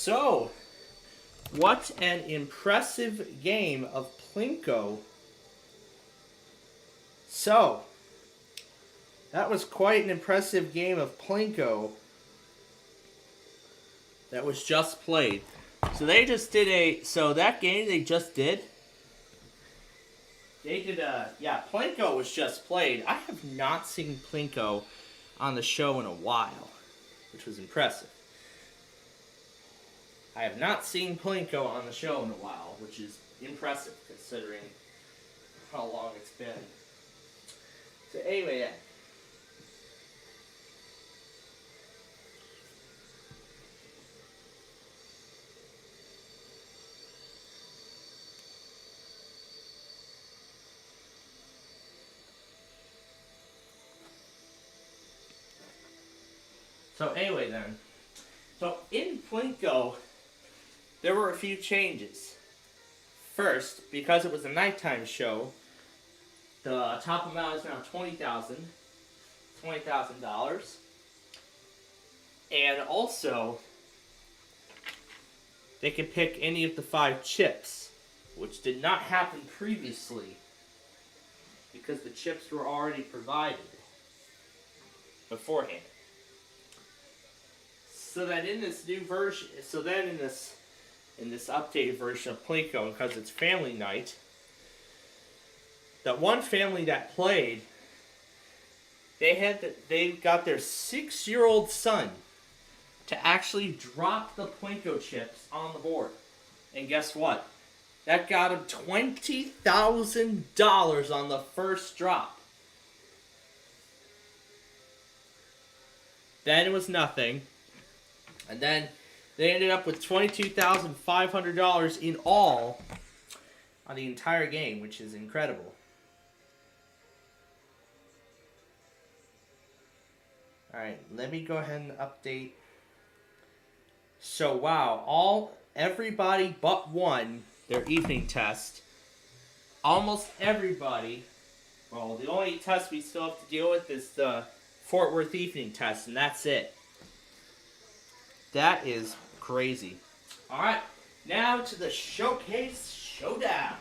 So, what an impressive game of Plinko. So, that was quite an impressive game of Plinko that was just played. So they just did that game they just did, Plinko was just played. I have not seen Plinko on the show in a while, which was impressive. I have not seen Plinko on the show in a while, which is impressive considering how long it's been. So anyway, yeah. So anyway then, so in Plinko, there were a few changes. First, because it was a nighttime show, the top amount is now $20,000. And also, they can pick any of the 5 chips, which did not happen previously, because the chips were already provided beforehand. So that in this new version, in this updated version of Plinko, because it's family night, that one family that played, they got their 6-year-old son to actually drop the Plinko chips on the board. And guess what? That got him $20,000 on the first drop. Then it was nothing. And then they ended up with $22,500 in all on the entire game, which is incredible. Alright, let me go ahead and update. So wow, everybody but one, their evening test. Almost everybody, well, the only test we still have to deal with is the Fort Worth evening test, and that's it. That is crazy. Alright, now to the Showcase Showdown.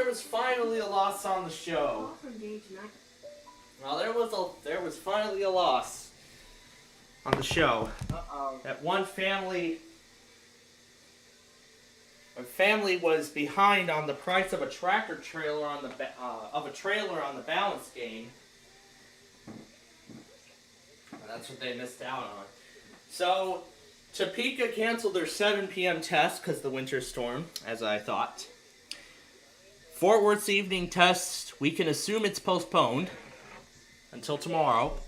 there was finally a loss on the show. Well, there was finally a loss on the show. That one family was behind on the price of a tractor trailer on the balance game. And that's what they missed out on. So Topeka canceled their 7 p.m. test because of the winter storm, as I thought. Fort Worth's evening test, we can assume it's postponed until tomorrow.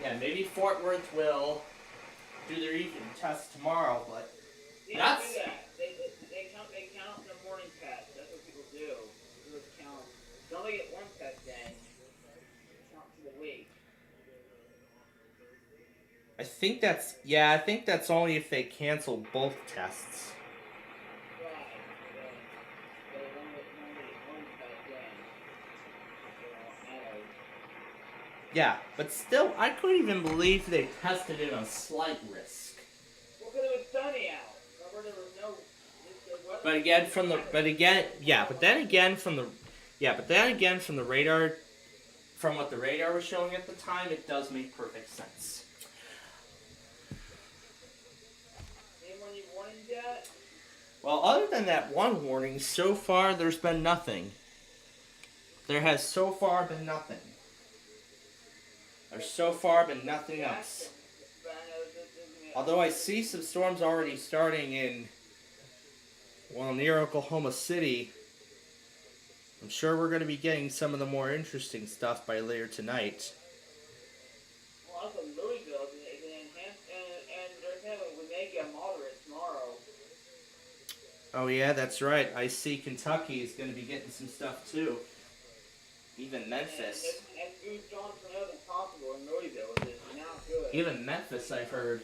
Yeah, maybe Fort Worth will do their evening test tomorrow, but that's... They do that. They count their morning test. That's what people do. They just count. They only get one test day. Count for the week. I think that's only if they cancel both tests. Yeah, but still, I couldn't even believe they tested it on slight risk. Well, because it was sunny out. Remember, there was no. But then again from the radar, from what the radar was showing at the time, it does make perfect sense. Anyone you warned yet? Well, other than that one warning, so far there's been nothing. There has so far been nothing. There's so far been nothing else. Although I see some storms already starting near Oklahoma City. I'm sure we're going to be getting some of the more interesting stuff by later tonight. Well, also Louisville is an enhanced, and they're having Winnetka moderate tomorrow. Oh yeah, that's right. I see Kentucky is going to be getting some stuff too. Even Memphis. And moved on for another than possible in Louisville, which is now good. Even Memphis, I've heard.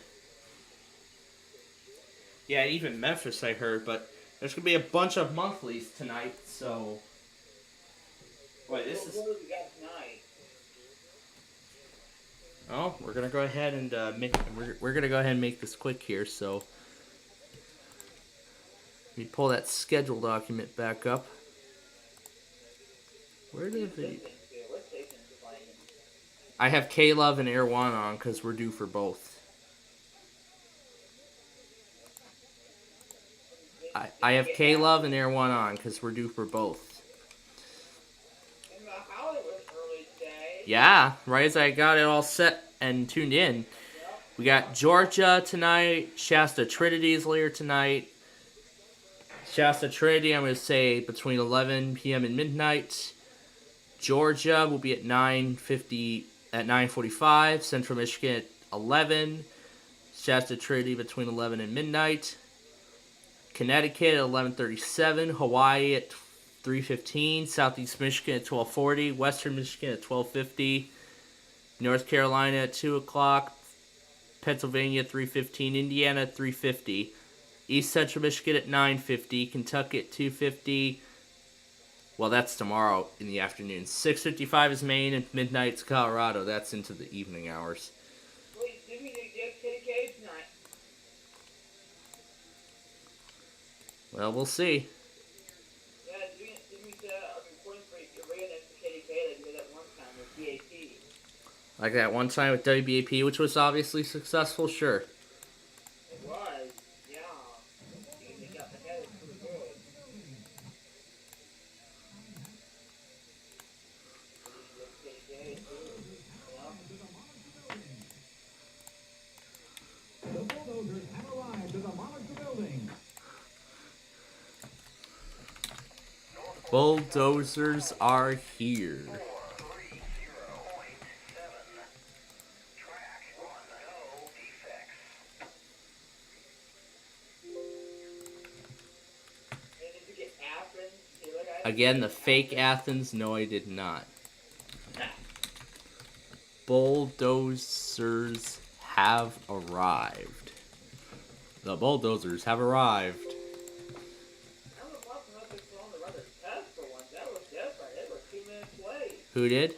Yeah, even Memphis, I heard, but there's going to be a bunch of monthlies tonight, so... Wait, this is... What do we got tonight? Oh, we're going to go ahead and we're going to go ahead and make this quick here, so... Let me pull that schedule document back up. Where did the... I have K-Love and Air One on because we're due for both. I have K-Love and Air One on because we're due for both. Yeah, right as I got it all set and tuned in. We got Georgia tonight, Shasta Trinity's later tonight. Shasta Trinity, I'm going to say between 11 p.m. and midnight. Georgia will be at 9:45. Central Michigan at 11. Shasta Trinity between 11 and midnight. Connecticut at 11:37. Hawaii at 3:15. Southeast Michigan at 12:40. Western Michigan at 12:50. North Carolina at 2 o'clock. Pennsylvania at 3:15. Indiana at 3:50. East Central Michigan at 9:50. Kentucky at 2:50. Well, that's tomorrow in the afternoon. 6:55 is Maine, and midnight's Colorado. That's into the evening hours. Wait, did we get KDK tonight? Well, we'll see. Yeah, did we set up a recording for radio next to KDK like we did that one time with BAP? Like that one time with WBAP, which was obviously successful, sure. It was, yeah. They got the head pretty good. The bulldozers have arrived to demolish the building. Bulldozers are here. Again, the fake Athens. No, I did not. Bulldozers have arrived. The bulldozers have arrived. Who did?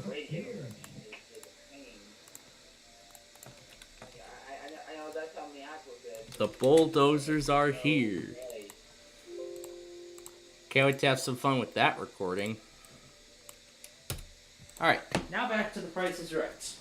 radio is a pain. I know that's how Minneapolis is. The bulldozers are here. Can't wait to have some fun with that recording. Alright, now back to the Price is Right.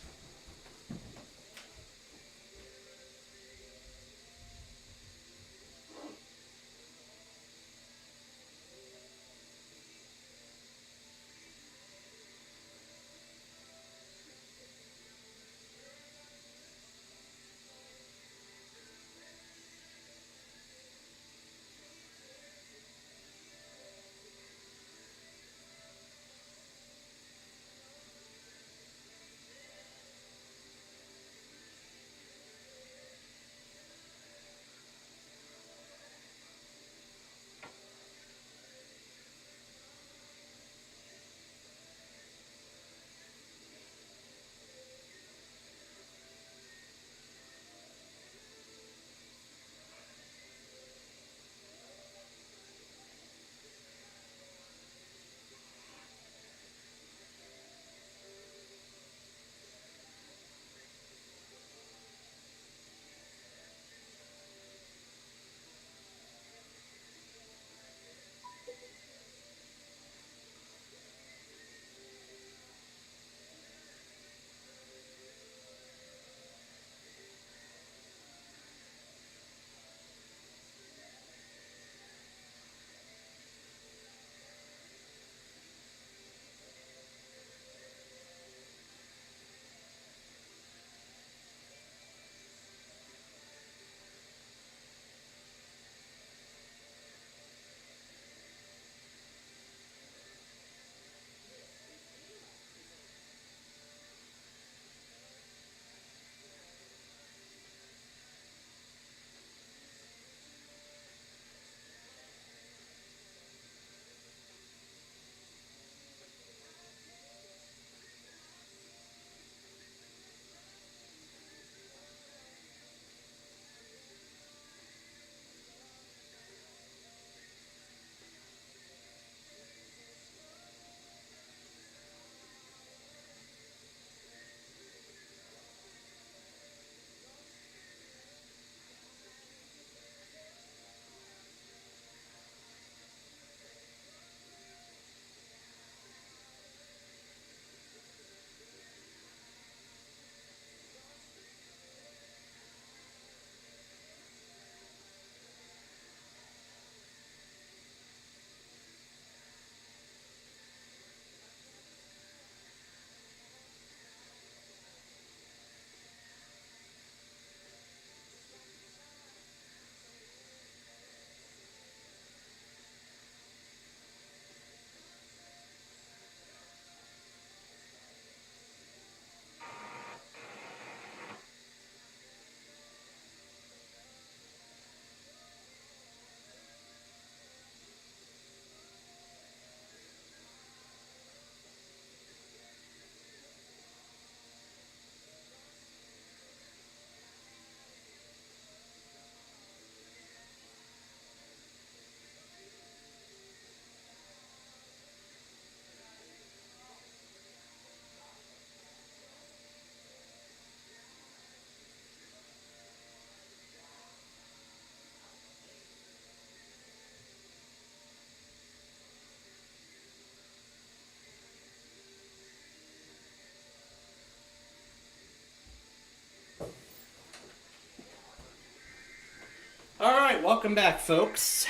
Alright, welcome back, folks.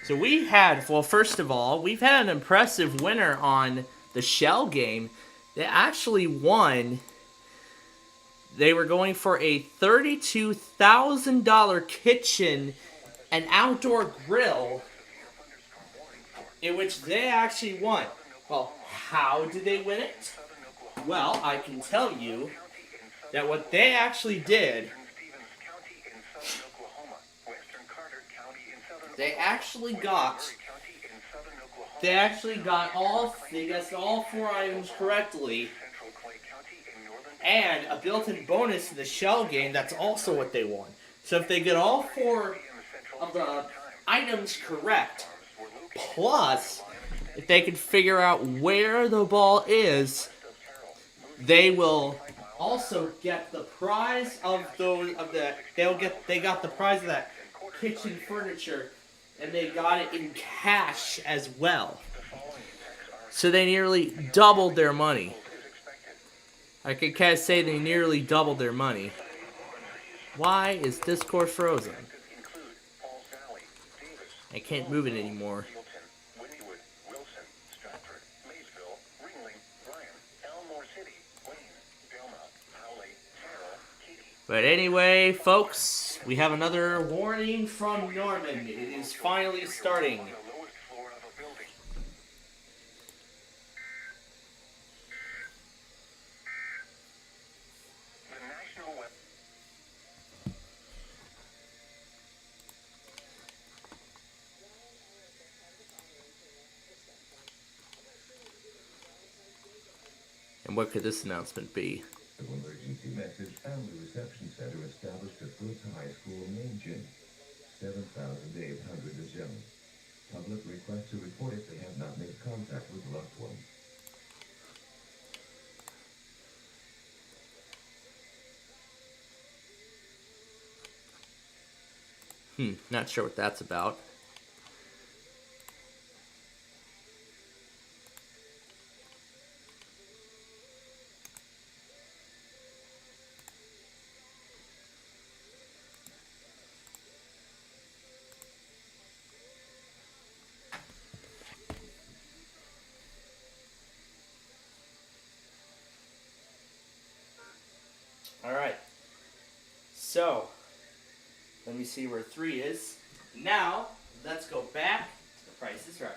So we had, well, first of all, we've had an impressive winner on the shell game. They actually won. They were going for a $32,000 kitchen and outdoor grill, in which they actually won. Well, how did they win it? Well, I can tell you that what they actually did, they guessed all 4 items correctly, and a built-in bonus in the shell game, that's also what they won. So if they get all 4 of the items correct, plus if they can figure out where the ball is they will also get the prize of they got the prize of that kitchen furniture, and they got it in cash as well. So they nearly doubled their money. I can kind of say they nearly doubled their money. Why is Discord frozen? I can't move it anymore. But anyway, folks, we have another warning from Norman. It is finally starting. And what could this announcement be? The emergency message Family Reception Center established at Brooks High School, Main Gym. 7,800 is young. Public request to report if they have not made contact with loved ones. Not sure what that's about. Alright. So, let me see where 3 is. Now, let's go back to The Price is Right.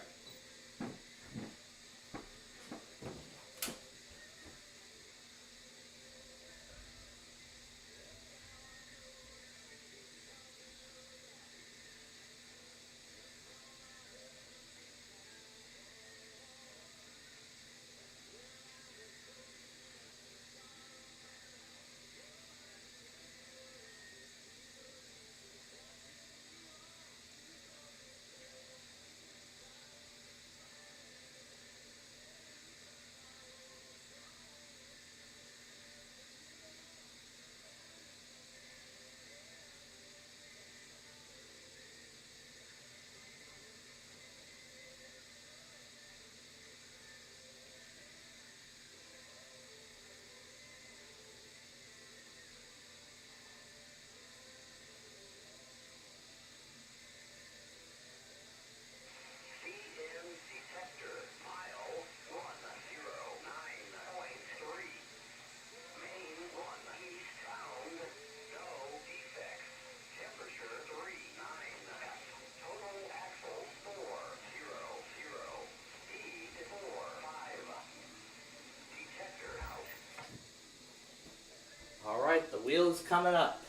Alright, the wheel's coming up.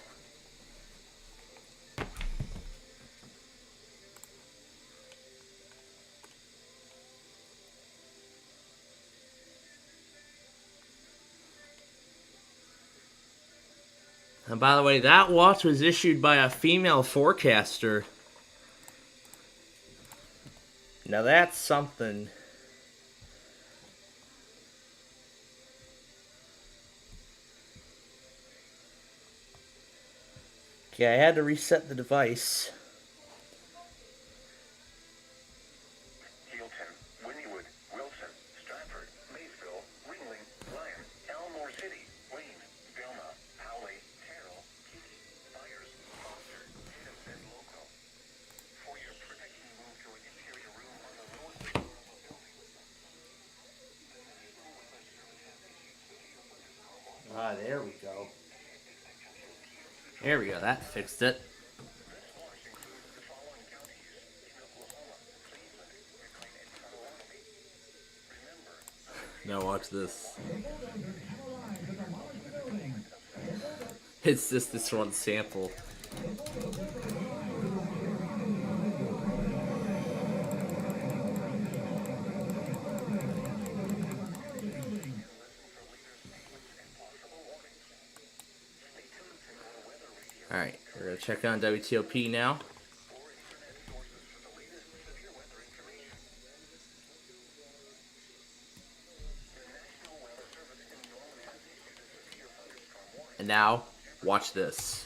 And by the way, that watch was issued by a female forecaster. Now that's something. Okay, I had to reset the device. Heelton, Wynnewood, Wilson, Stratford, Maysville, Ringling, Lyon, Elmore City, Wayne, Belma, Howley, Terrell, Kitty, Byers, Foster, and Local. For your protection, move to an interior room on the lowest floor of a building. The National Weather Service has issued severe thunderstorm warnings. There we go. There we go, that fixed it. Now watch this. It's just this one sample. Alright, we're going to check on WTOP now. And now, watch this.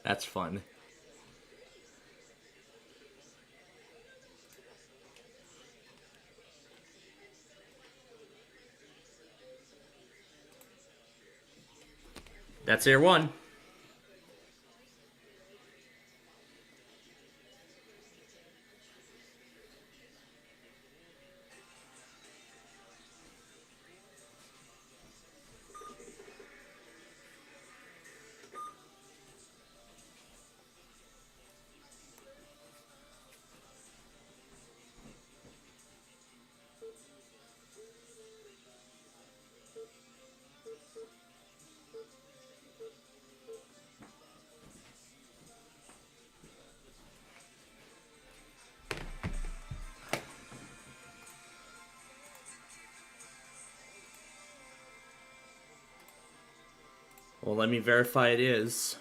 That's fun. That's Air 1. Well, let me verify it is.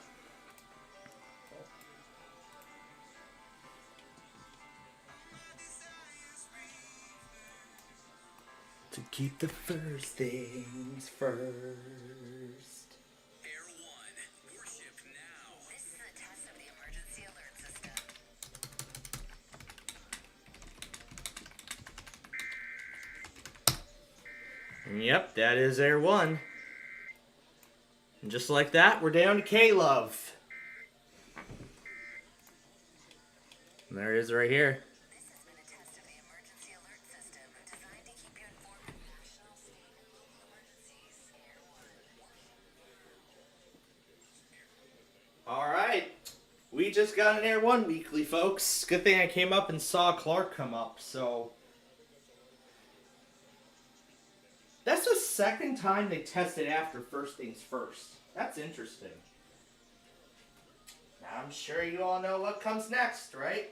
To keep the first things first. Air 1, worship now. This is a test of the emergency alert system. Yep, that is Air 1. And just like that, we're down to K-Love. And there it is right here. This has been a test of the emergency alert system designed to keep you informed of national, state, and local emergencies. Air 1. All right. We just got an Air 1 weekly, folks. Good thing I came up and saw Clark come up, so... That's the second time they tested after first things first. That's interesting. Now, I'm sure you all know what comes next, right?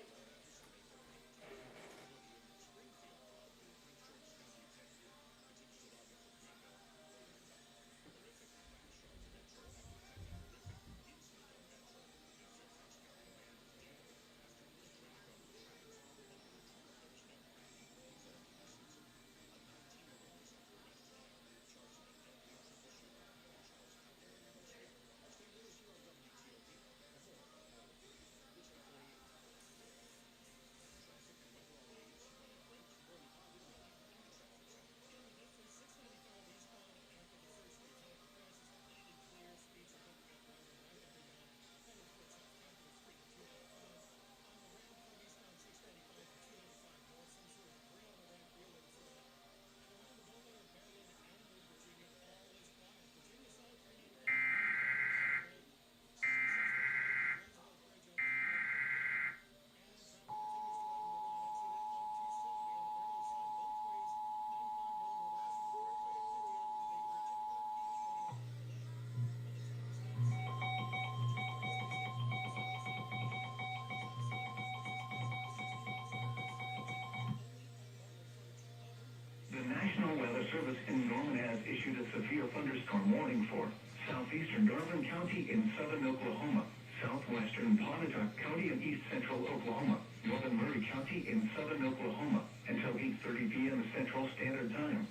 The National Weather Service in Norman has issued a severe thunderstorm warning for southeastern Garvin County in southern Oklahoma, southwestern Pontotoc County in east central Oklahoma, northern Murray County in southern Oklahoma until 8:30 p.m. Central Standard Time.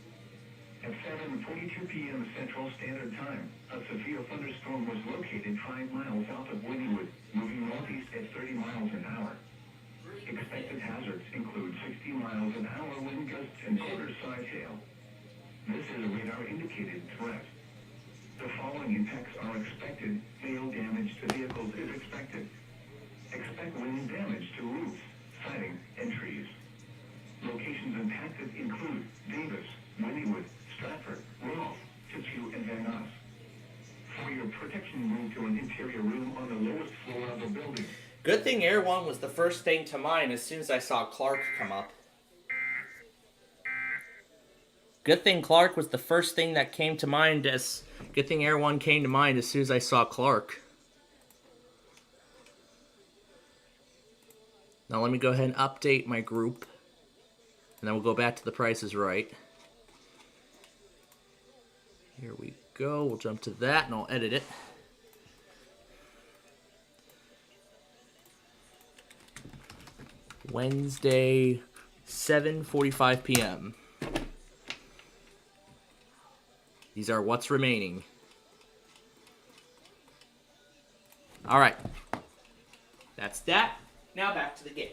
At 7:42 p.m. Central Standard Time, a severe thunderstorm was located 5 miles south of Wynnewood, moving northeast at 30 miles an hour. Expected hazards include 60 miles an hour wind gusts and quarter-size hail. This is a radar-indicated threat. The following impacts are expected. Hail damage to vehicles is expected. Expect wind damage to roofs, siding, and trees. Locations impacted include Davis, Wynnewood, Stratford, Rolfe, Fitzhugh, and Van Nuys. For your protection, move to an interior room on the lowest floor of the building. Good thing Air 1 was the first thing to mind as soon as I saw Clark come up. Good thing Clark was the first thing that came to mind as... Good thing Air 1 came to mind as soon as I saw Clark. Now let me go ahead and update my group. And then we'll go back to the Price is Right. Here we go. We'll jump to that and I'll edit it. Wednesday, 7:45 p.m. These are what's remaining. All right. That's that. Now back to the game.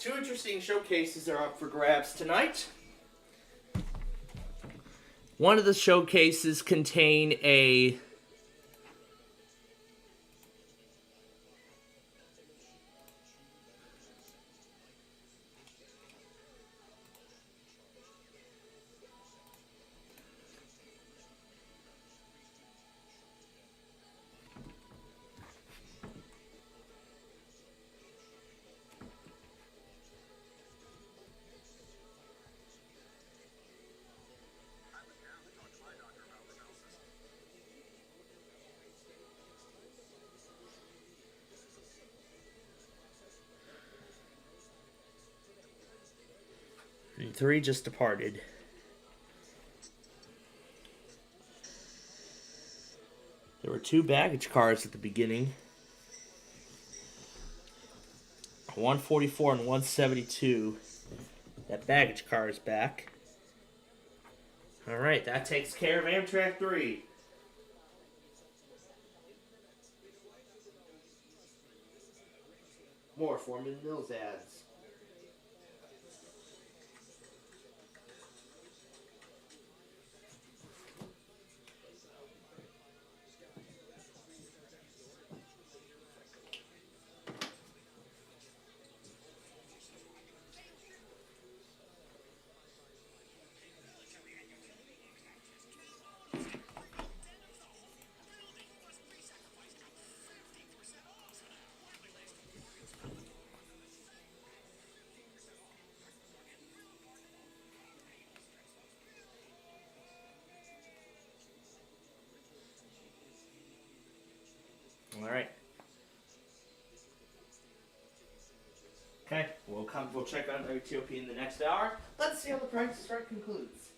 Two interesting showcases are up for grabs tonight. One of the showcases contain a three just departed. There were two baggage cars at the beginning. 144 and 172. That baggage car is back. Alright, that takes care of Amtrak 3. More Foreman Mills ads. Alright. Okay, we'll check on WTOP in the next hour. Let's see how the Price is Right concludes.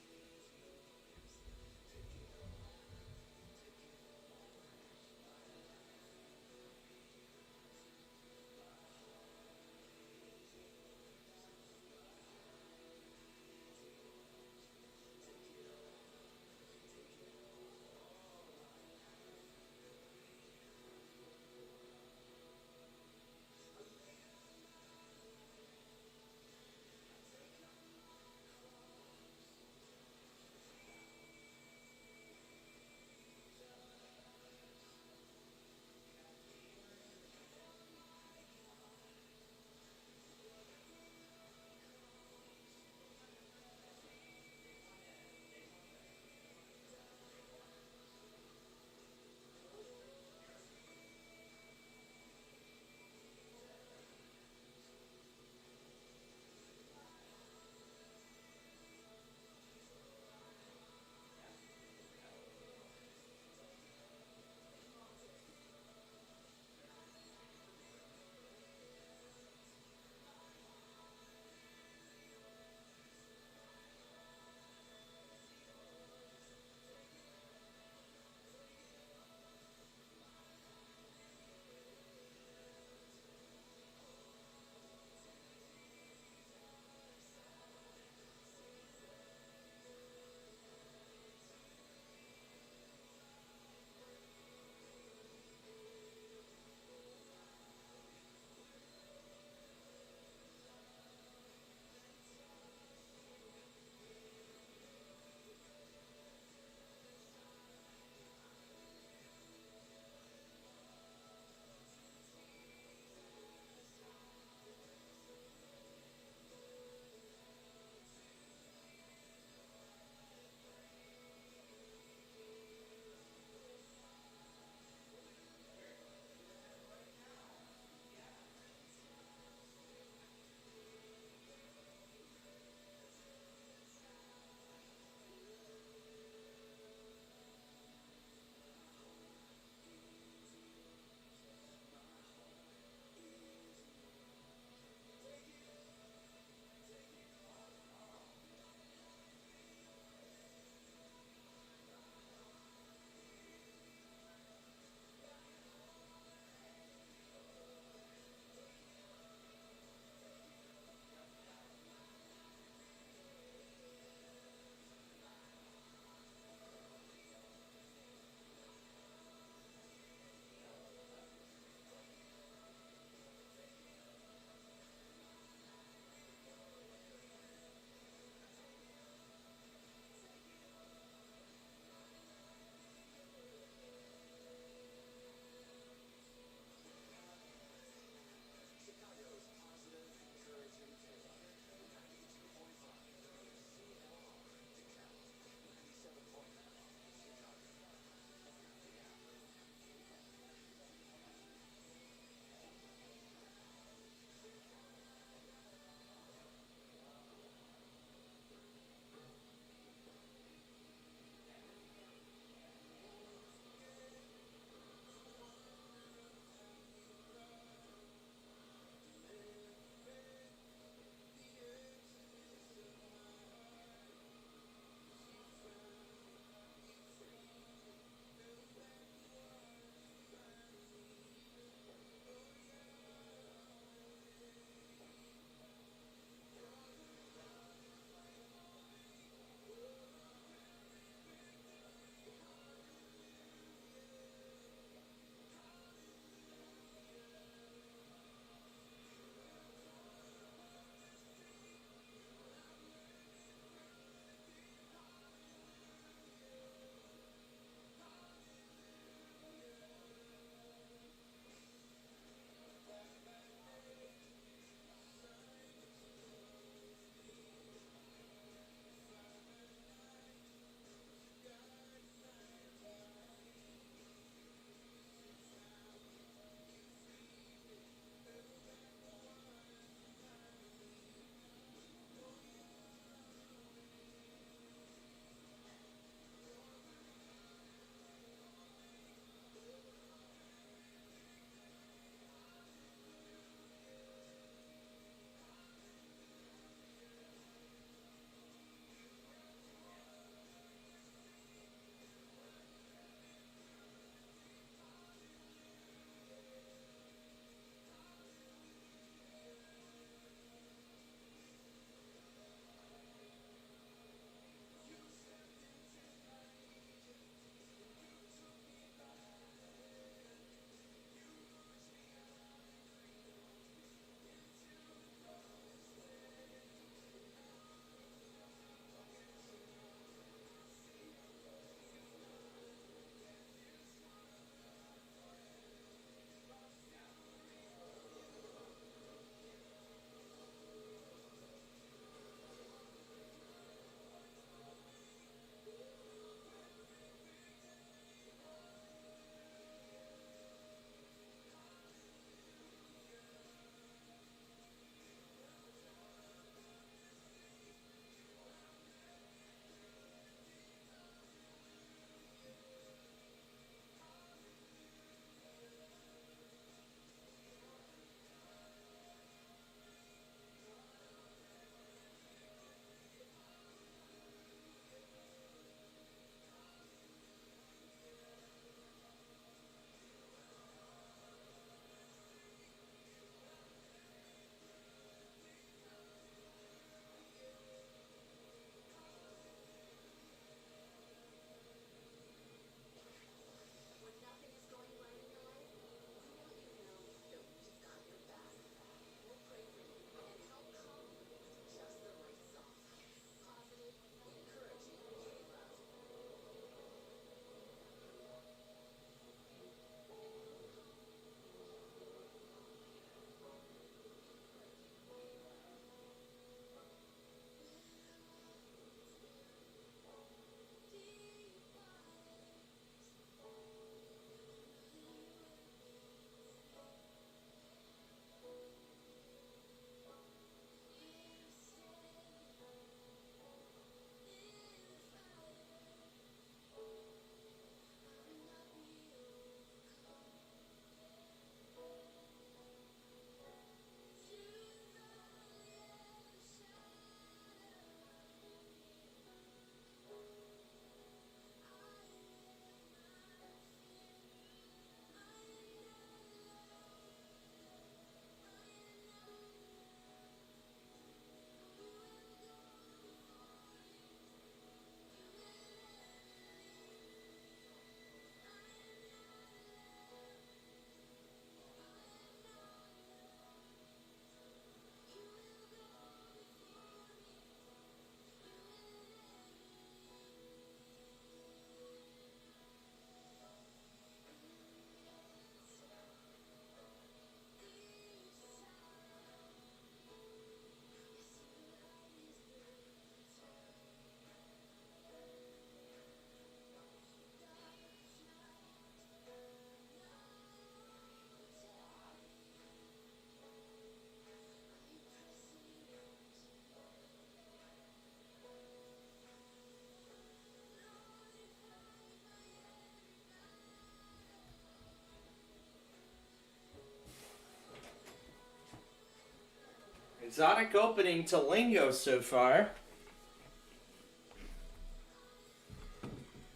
Exotic opening to Lingo so far.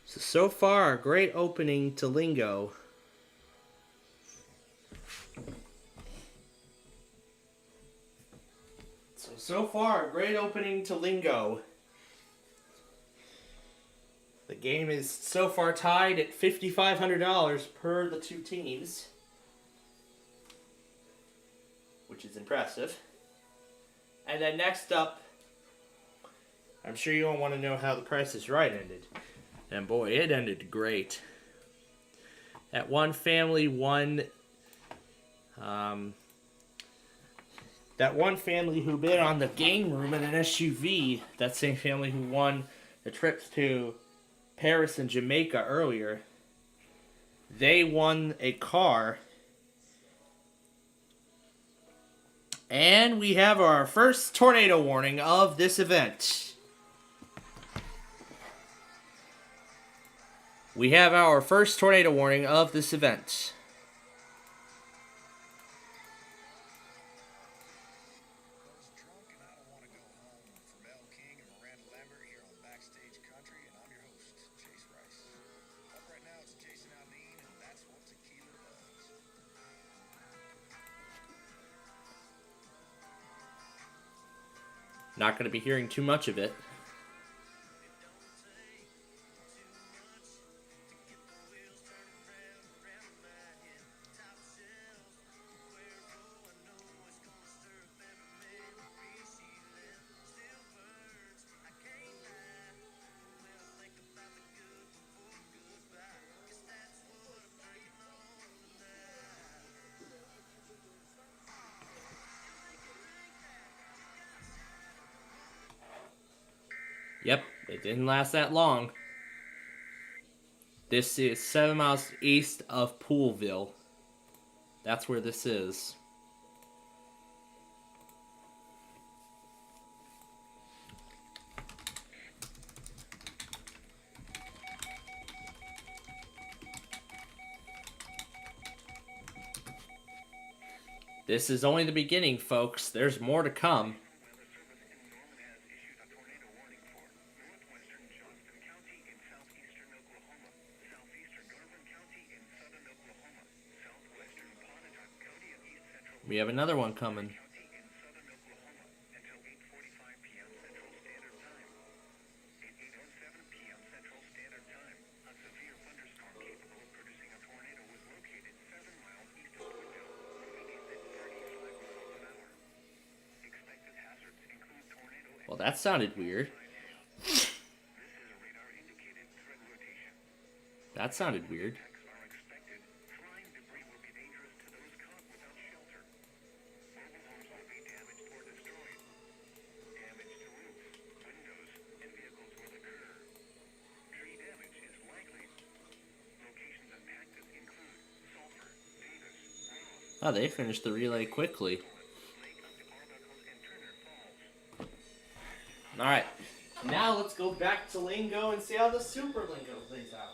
So far, a great opening to Lingo. So far, a great opening to Lingo. The game is so far tied at $5,500 per the two teams, which is impressive. And then next up, I'm sure you all want to know how the Price is Right ended. And boy, it ended great. That one family won. That one family who bid on the game room and an SUV, that same family who won the trips to Paris and Jamaica earlier, they won a car. And we have our first tornado warning of this event. We have our first tornado warning of this event. Not going to be hearing too much of it. Yep, it didn't last that long. This is 7 miles east of Poolville. That's where this is. This is only the beginning, folks. There's more to come. We have another one coming. Well, that sounded weird. That sounded weird. Oh, they finished the relay quickly. Alright, now let's go back to Lingo and see how the Super Lingo plays out.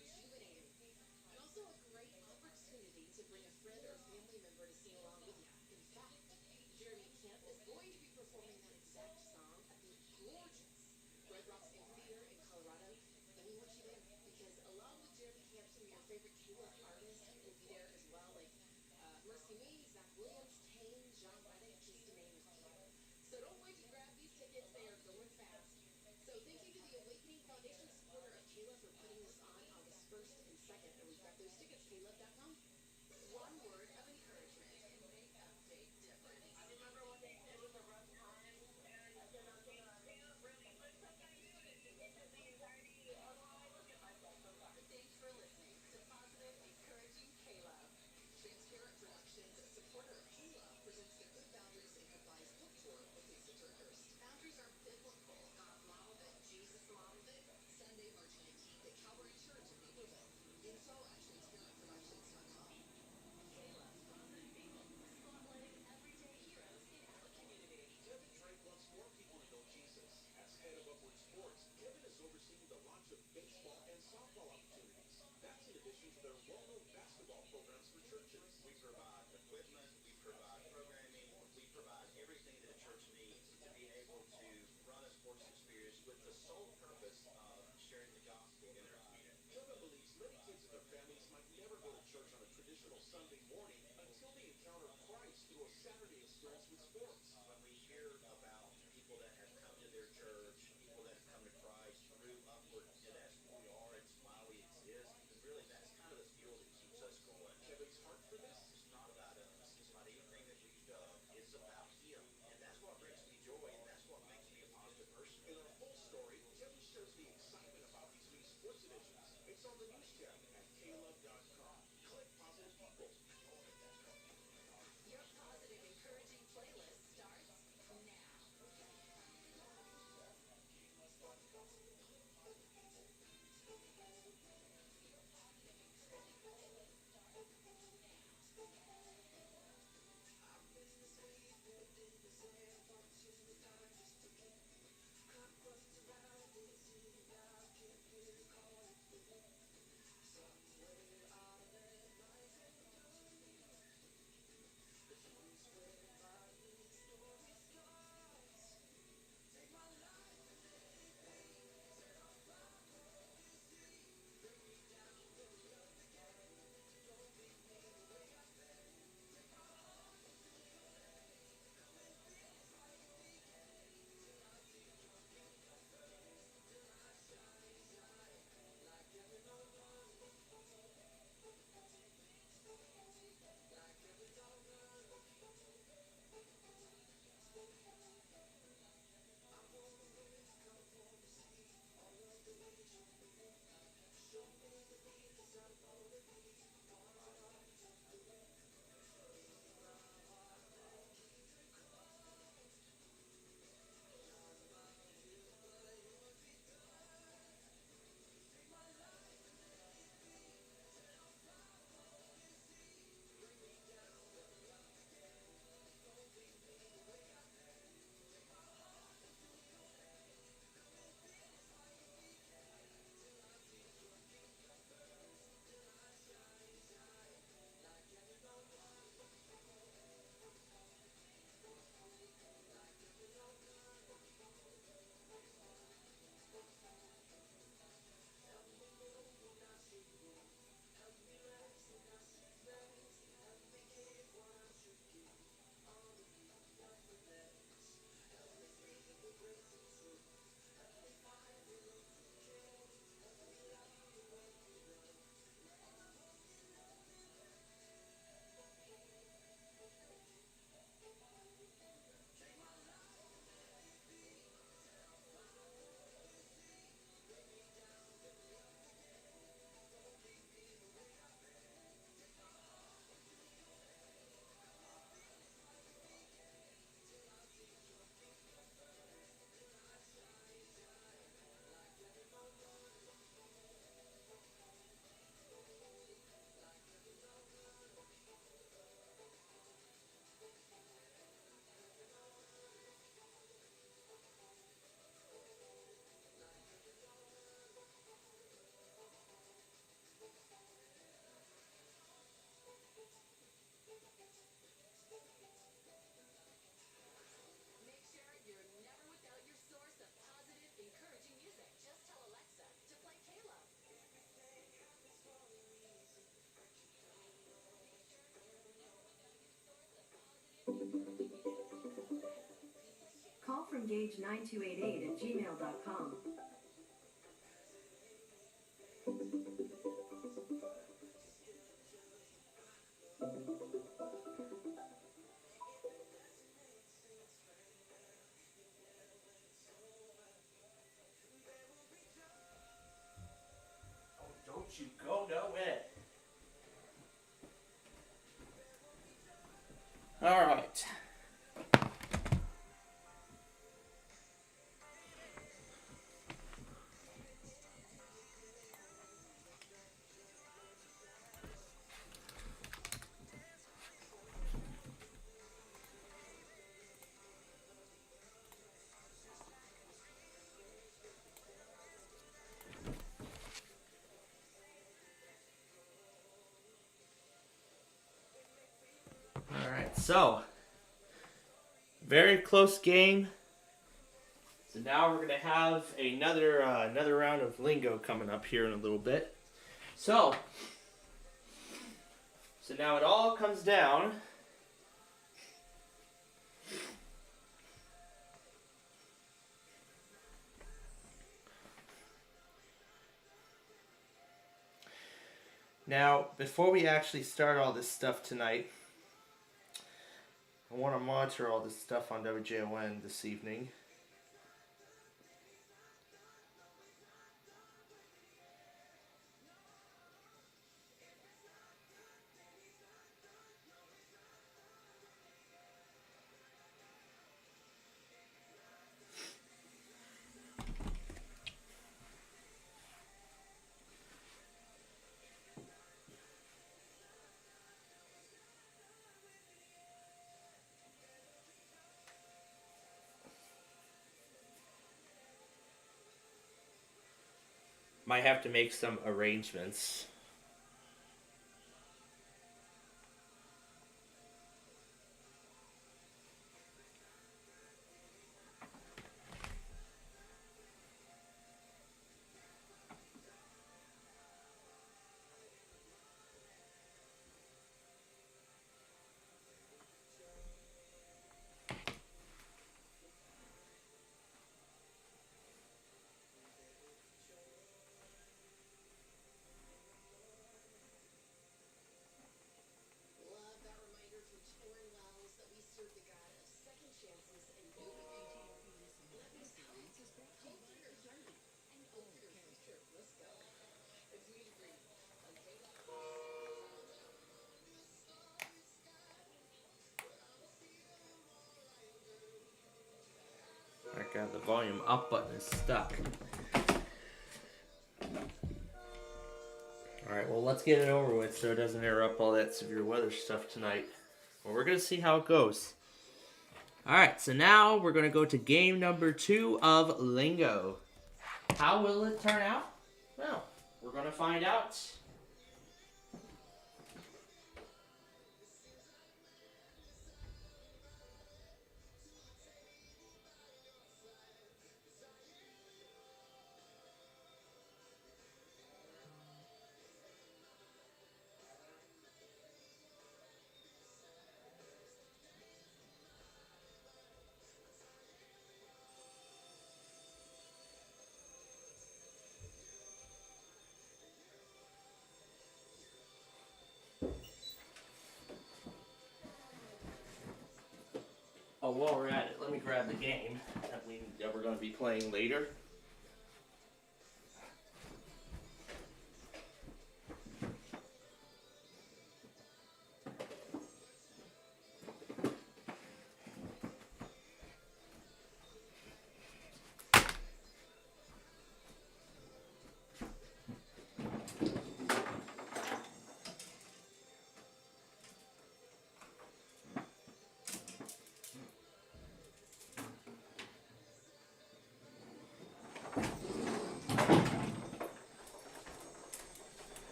rejuvenating. And also a great opportunity to bring a friend or family member to sing along with you. In fact, Jeremy Camp is going to be performing that exact song at the gorgeous Red Rocks Amphitheater in Colorado. And we want you there because along with Jeremy Camp, some of your favorite K-Love artists will be there as well, like Mercy Me, Zach Williams, Kane, John Reddick, just to name a few. So don't wait to grab these tickets. They are going fast. So thank you to the Awakening Foundation supporter of K-Love for putting this on August 1st and 2nd. And we've got those tickets, klove.com. One word of encouragement can make a big difference. I remember when they said it was a rough time, and I said, okay, I can't really put something new to get the anxiety. Otherwise, look at myself sometimes. Thanks for listening to Positive Encouraging K-Love. Transparent Productions, a supporter of K-Love, presents the Good Boundaries and Goodbyes book tour with Lisa Turkhurst. Boundaries are biblical. God modeled it. Jesus modeled it. Sunday, March 19th at Calvary Church in Naperville. Info at transparentproductions.com. K-Love, positive people, spotlighting everyday heroes in our community. Kevin Drake wants more people to know Jesus. As head of Upward Sports, Kevin is overseeing the launch of baseball and softball opportunities. That's in addition to their well-known basketball programs for churches. We provide equipment, we provide programming, we provide everything that a church needs to be able to run a sports experience with the sole purpose of sharing the gospel in their community. Kevin believes many kids and their families might never go to church on a traditional Sunday morning until they encounter Christ through a Saturday experience with sports. When we hear about people that have come to their church, people that have come to Christ through Upward, that's who we are, it's why we exist, and really that's kind of the fuel that keeps us going. Kevin's heart for this is not about us, it's about anything that we've done, it's about Him, and that's what brings me joy, and that's what makes me a positive person. In our full story, Kevin shares the excitement about these new sports editions. It's on the news tab at klove.com. Click Positive People. Your positive, encouraging playlist starts now. engage9288@gmail.com. Don't you go nowhere. All right. All right. So, very close game. So now we're gonna have another round of lingo coming up here in a little bit. So now it all comes down now. Before we actually start all this stuff tonight, I want to monitor all this stuff on WJON this evening. Might have to make some arrangements. Love that reminder from Torn Wells that we serve the goddess. Second chances and new beginnings. Let me help. Hope for your journey and hope for your future. Let's go. It's me to bring on I got the volume up button is stuck. Alright, well, let's get it over with so it doesn't interrupt all that severe weather stuff tonight. Well, we're going to see how it goes. Alright, so now we're going to go to game number 2 of Lingo. How will it turn out? Well, we're going to find out. Oh, while we're at it, let me grab the game that we're going to be playing later.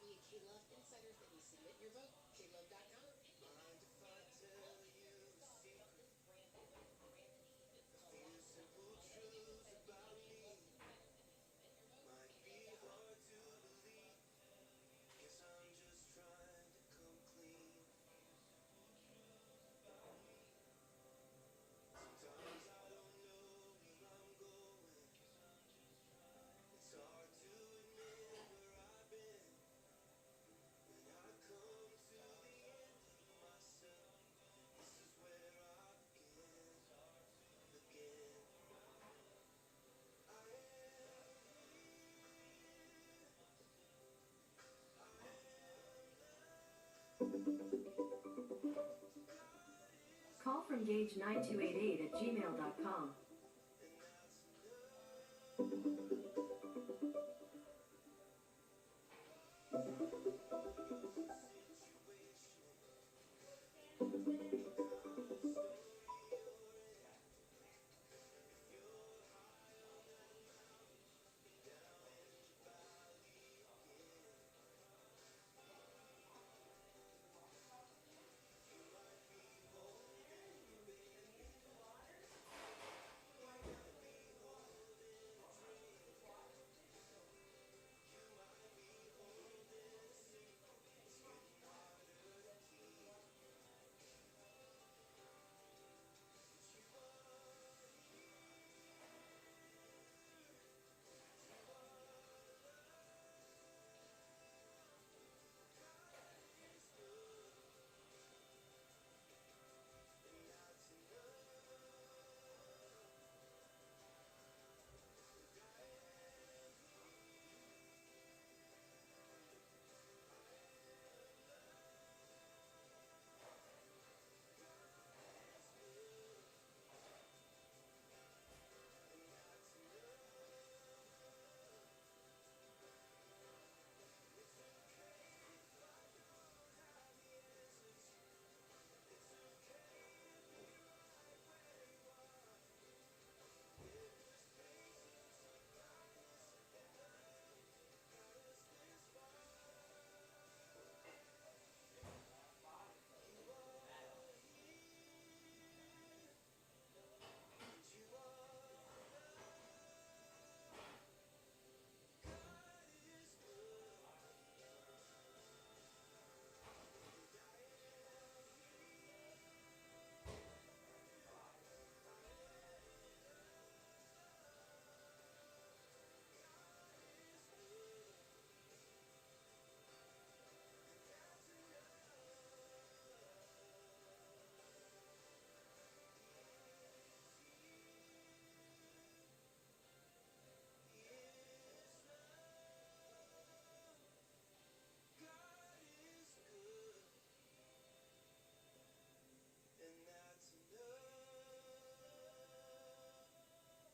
be a K-Love Insider thingy. Submit your vote. KLove.com. Mind if I tell you a secret? A few simple truths about me. Might be hard to believe. Guess I'm just trying to come clean. Sometimes I don't know where I'm going. It's hard to admit where I've been. When I come to the end of myself, this is where I begin again. I am here. Call from gauge9288@gmail.com.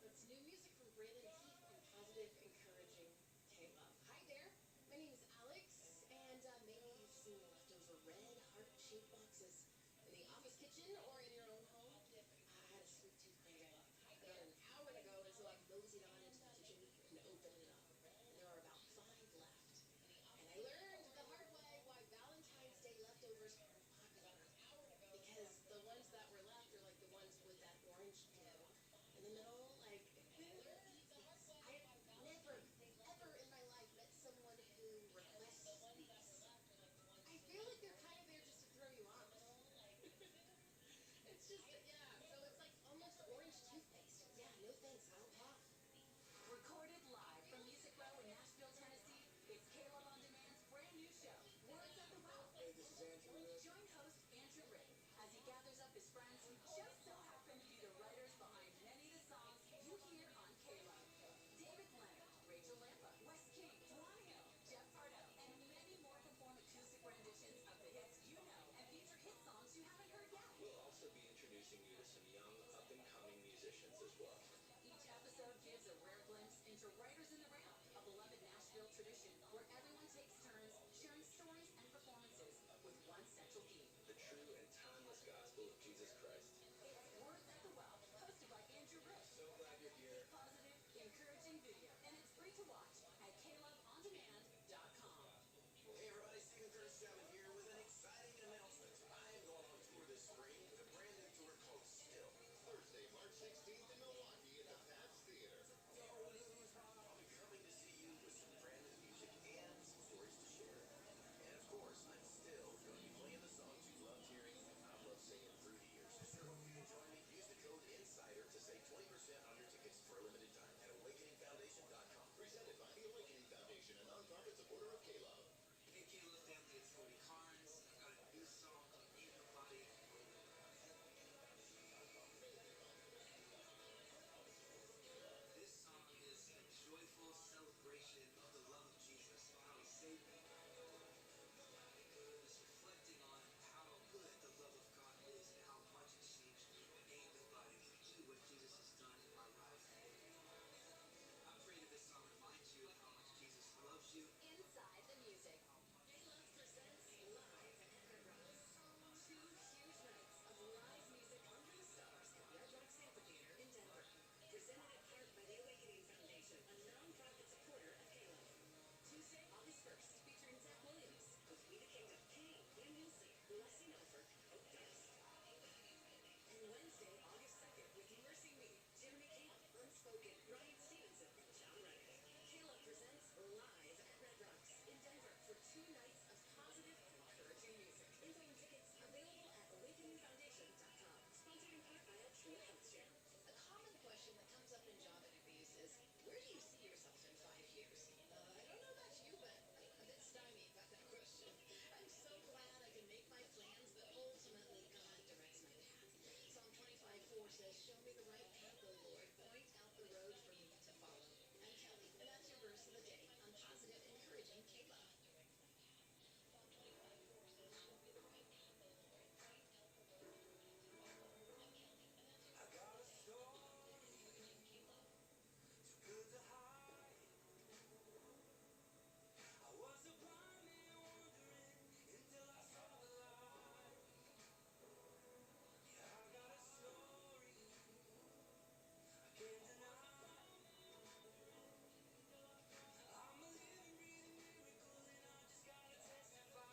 That's new music from Brandon Heath and positive, encouraging K-Love. Hi there. My name is Alex, and maybe you've seen the leftover red heart-shaped boxes in the office kitchen or in your own home. I had a sweet tooth craving about an hour ago, and so I moseyed on into the kitchen and opened it up. And there are about 5 left. And I learned the hard way why Valentine's Day leftovers are popular. Because the ones that were left are like the ones with that orange dew in the middle. Like, I've never, ever in my life met someone who requests these. I feel like they're kind of there just to throw you off. It's just, yeah, so it's like almost orange toothpaste. Yeah, no thanks, I don't pop. Recorded live from Music Row in Nashville, Tennessee, it's Caleb on Demand's brand new show, Words at the Well. Hey, this is Andrew Rick. Join host Andrew Rick as he gathers up his friends who just so happen to be the writers behind many of the songs you hear on Caleb. David Leonard, Rachel Lampa, Wes King, Juan Hill, Jeff Pardo, and many more perform acoustic renditions of the hits you know and feature hit songs you haven't heard yet. We'll also be introducing you to some young, up-and-coming musicians as well. Each episode gives a rare glimpse into Writers in the Round, a beloved Nashville tradition where everyone takes turns sharing stories and performances with one central theme. The true and timeless gospel of Jesus Christ. It's Words at the Well, hosted by Andrew Rick. So glad you're here. Positive, encouraging video, and it's free to watch at KLoveOnDemand.com. Hey station, a nonprofit supporter of K-Love. Hey, Caleb family, it's Cody Carnes. I've got a new song called Ain't Nobody. This song is a joyful celebration of the love of Jesus, how he saved me. It's reflecting on how good the love of God is and how much it changed me. Ain't nobody can do what Jesus has done in my life. I pray that this song reminds you of how much Jesus loves you. Inside the music. K-Love presents live at Red Rocks. 2 huge nights of live music under the stars at Red Rocks Amphitheater in Denver. Presented in part by the Awakening Foundation, a nonprofit supporter of K-Love. Tuesday, August 1st, featuring Zach Williams with We the Kingdom, Kane, Ian Wilson, Leslie Melford, Hope Dust. And Wednesday, August 2nd, with Mercy Me, Jeremy Camp, Unspoken, Ryan Stevenson, John Reddick. K-Love presents live at Red Rocks in Denver for 2 nights of positive, encouraging music. Info and tickets available at awakeningfoundation.com. Sponsored in part by True Health Share. A common question that comes up in job interviews is, where do you see yourself in 5 years? I don't know about you, but I'm a bit stymied by that question. I'm so glad I can make my plans, but ultimately God directs my path. Psalm 25:4 says, show me the right path, O Lord. Point out the road for me to follow. I'm Kelly, and that's your verse of the day on Positive Encouraging K-Love. I got a story, too good to hide. I was a blind man wandering until I saw the light. Yeah, I got a story I can't deny. I'm a living, breathing miracle, and I just gotta testify.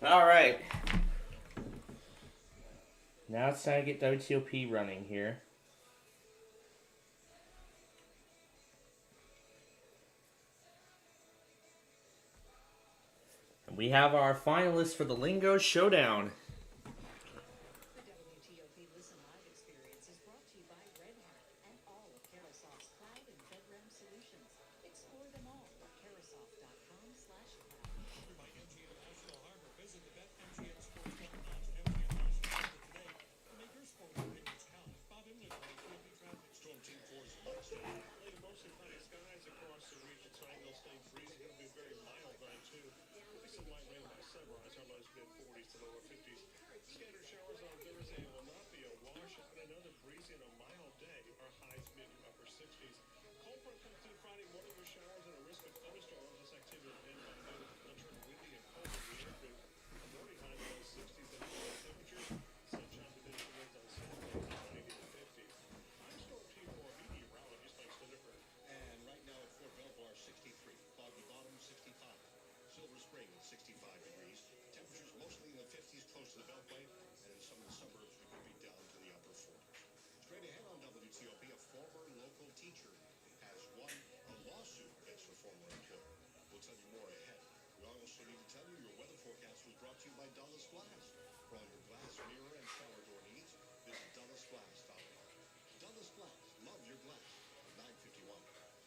All right. Now it's time to get WTOP running here. And we have our finalists for the Lingo Showdown. The WTOP Listen Live experience is brought to you by Red Hat and all of Carasoft's cloud and FedRAMP solutions. Explore them all at carasoft.com/cloud. Sponsored by MGM National Harbor. Visit the BetMGMSports.com/MGM National Harbor today to make your sporting opinions count. Bob Imler, 3 traffic. Storm Team 4's Monster. Later, mostly cloudy skies across the region. 60s. Cold front comes through Friday morning with showers and a risk of thunderstorms. This activity will end by noon. It'll turn windy and cold as we enter a morning high in the low 60s and low temperatures. Sunshine diminishing winds on Saturday, 90 to 50. I'm Storm Team 4 meteorologist Mike Stinnifer. And right now at Fort Belvoir, 63. Foggy Bottom, 65. Silver Spring at 65 degrees. Temperatures mostly in the 50s close to the Beltway, and in some of the suburbs we could be down to the upper 40s. Straight ahead on WTOP, a former local teacher has won a lawsuit against her former employer. We'll tell you more ahead. We also need to tell you your weather forecast was brought to you by Dulles Glass. For all your glass, mirror, and shower door needs, visit DullesGlass.com. Dulles Glass, love your glass. 951.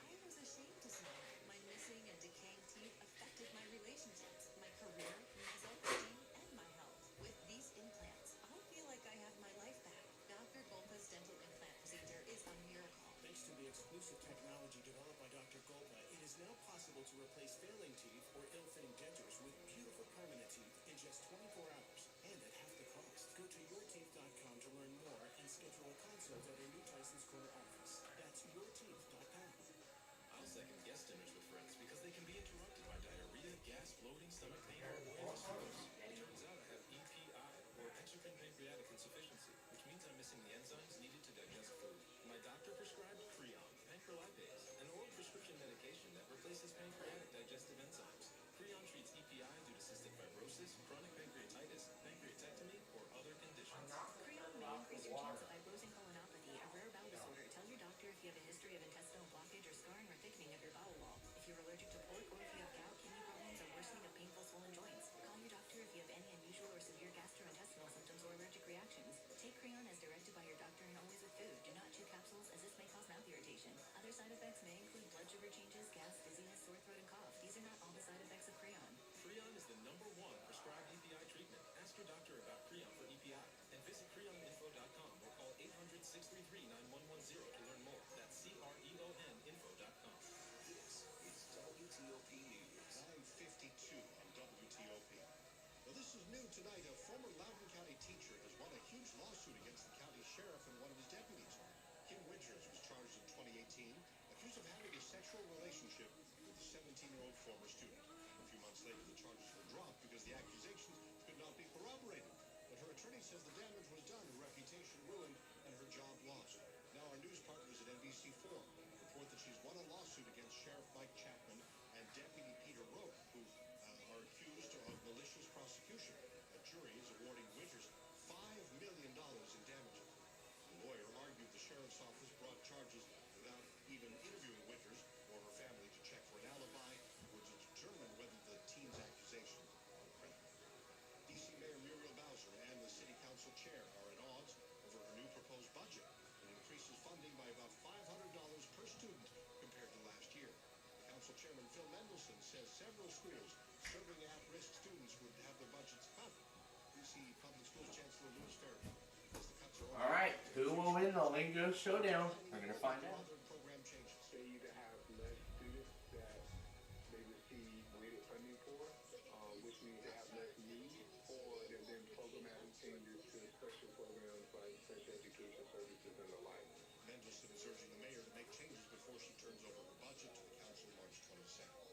I was ashamed to say my missing and decaying teeth affected my relationships, my career, my self-esteem, and my health. With these implants, I feel like I have my life back. Dr. Golpa's dental implant procedure is a miracle. Thanks to the exclusive technology developed by Dr. Golpa, it is now possible to replace failing teeth or ill-fitting dentures with beautiful permanent teeth in just 24 hours and at half the cost. Go to yourteeth.com to learn more and schedule a consult at a new Tyson's Corner office. That's yourteeth.com. I'll second guest dinners with friends because they can be interrupted by diarrhea, gas, bloating, stomach pain, or cirrhosis. It turns out I have EPI, or exocrine pancreatic insufficiency, which means I'm missing the enzymes needed to digest food. My doctor prescribed Creon, pancrelipase, an oral prescription medication that replaces pancreatic digestive enzymes. Creon treats EPI due to cystic fibrosis, chronic pancreatitis, pancreatectomy, or other conditions. Creon may increase your chance of fibrosing colonopathy, a rare bowel disorder. Tell your doctor if you have a history of intestinal blockage or scarring or thickening of your bowel wall. If you're allergic to pork or if you have gout, kidney problems, or worsening of painful swollen joints. Call your doctor if you have any unusual or severe gastrointestinal symptoms or allergic reactions. Take Creon as directed by your doctor and always with food. Do not chew capsules as this may cause mouth irritation. Other side effects may include blood sugar changes, gas, dizziness, sore throat, and cough. These are not all the side effects of Creon. Creon is the #1 prescribed EPI treatment. Ask your doctor about Creon for EPI and visit CreonInfo.com or call 800-633-9110 to learn more. That's CREONinfo.com. This is WTOP News. 952 on WTOP. Well, this is new tonight. A former Loudoun County teacher has won a huge lawsuit against the county sheriff and one of his deputies. Kim Winters was charged in 2018, accused of having a sexual relationship with a 17-year-old former student. A few months later, the charges were dropped because the accusations could not be corroborated. But her attorney says the damage was done, her reputation ruined, and her job lost. Now our news partners at NBC4 report that she's won a lawsuit against Sheriff Mike Chapman and Deputy Peter Roque, who are accused of malicious prosecution. A jury is awarding Winters $5 million in damages. The lawyer argued the sheriff's office brought charges without even interviewing Winters or her family to check for an alibi or to determine whether the teen's accusations are credible. D.C. Mayor Muriel Bowser and the City Council Chair are at odds over her new proposed budget. It increases funding by about $500 per student compared to last year. Council Chairman Phil Mendelson says several schools serving at-risk students would have their budgets cut. D.C. Public Schools Chancellor Louis Farrakhan says the cuts are All right, who will win the Lingo Showdown? We're going to find out. program changes. They either have less students that they receive greater funding for, which means they have less need, or there's been programmatic changes to special programs like special education services and the like. Mendelson is urging the mayor to make changes before she turns over her budget to the council March 22nd.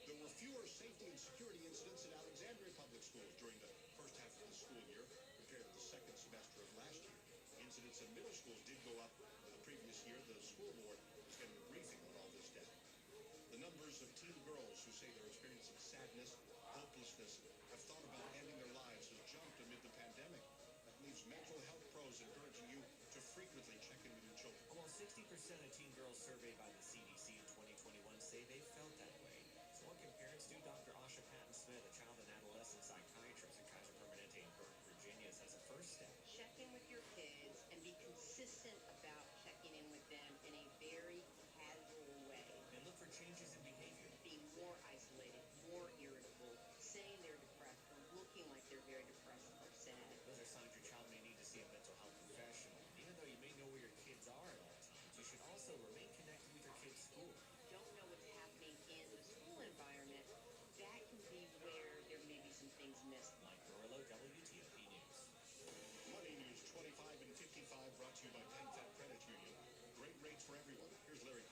There were fewer safety and security incidents in Alexandria Public Schools during the first half of the school year compared to the second semester of last year. Incidents in middle schools did go up the previous year. The school board is getting a briefing on all this data. The numbers of teen girls who say they're experiencing sadness, hopelessness, have thought about ending their lives has jumped amid the pandemic. That leaves mental health pros encouraging you to frequently check in with your children. Almost 60% of teen girls surveyed by the CDC in 2021 say they felt that way. So what can parents do? Dr. Asha Patton-Smith, a child and adolescent psychiatrist at Kaiser Permanente in Burke, Virginia, says a first step. Check in with your kids and be consistent about checking in with them in a very casual way. And look for changes in behavior. Being more isolated, more irritable, saying they're depressed, or looking like they're very depressed or sad. Those are signs your child may need to see a mental health professional. Even though you may know where your kids are at all times, you should also remain connected with your kids' school. Don't know what's happening in the school environment. That can be where there may be some things missed. Mike Murillo, WTOP News. Money News 25 and 55 brought to you by PenFed Credit Union. Great rates for everyone. Here's Larry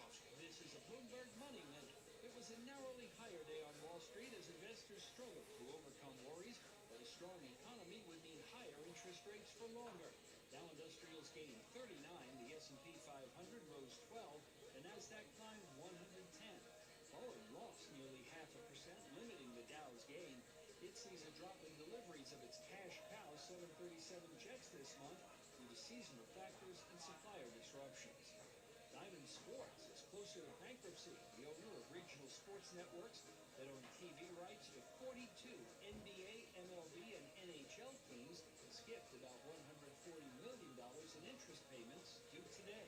a Bloomberg Money Minute. It was a narrowly higher day on Wall Street as investors struggled to overcome worries that a strong economy would mean higher interest rates for longer. Dow Industrials gained 39, the S&P 500 rose 12, the Nasdaq climbed 110. Boeing lost nearly 0.5%, limiting the Dow's gain. It sees a drop in deliveries of its cash cow 737 jets this month due to seasonal factors and supplier disruptions. Diamond Sports is closer to bankruptcy. The owner of regional sports networks that own TV rights to 42 NBA, MLB, and NHL teams has skipped about $140 million in interest payments due today.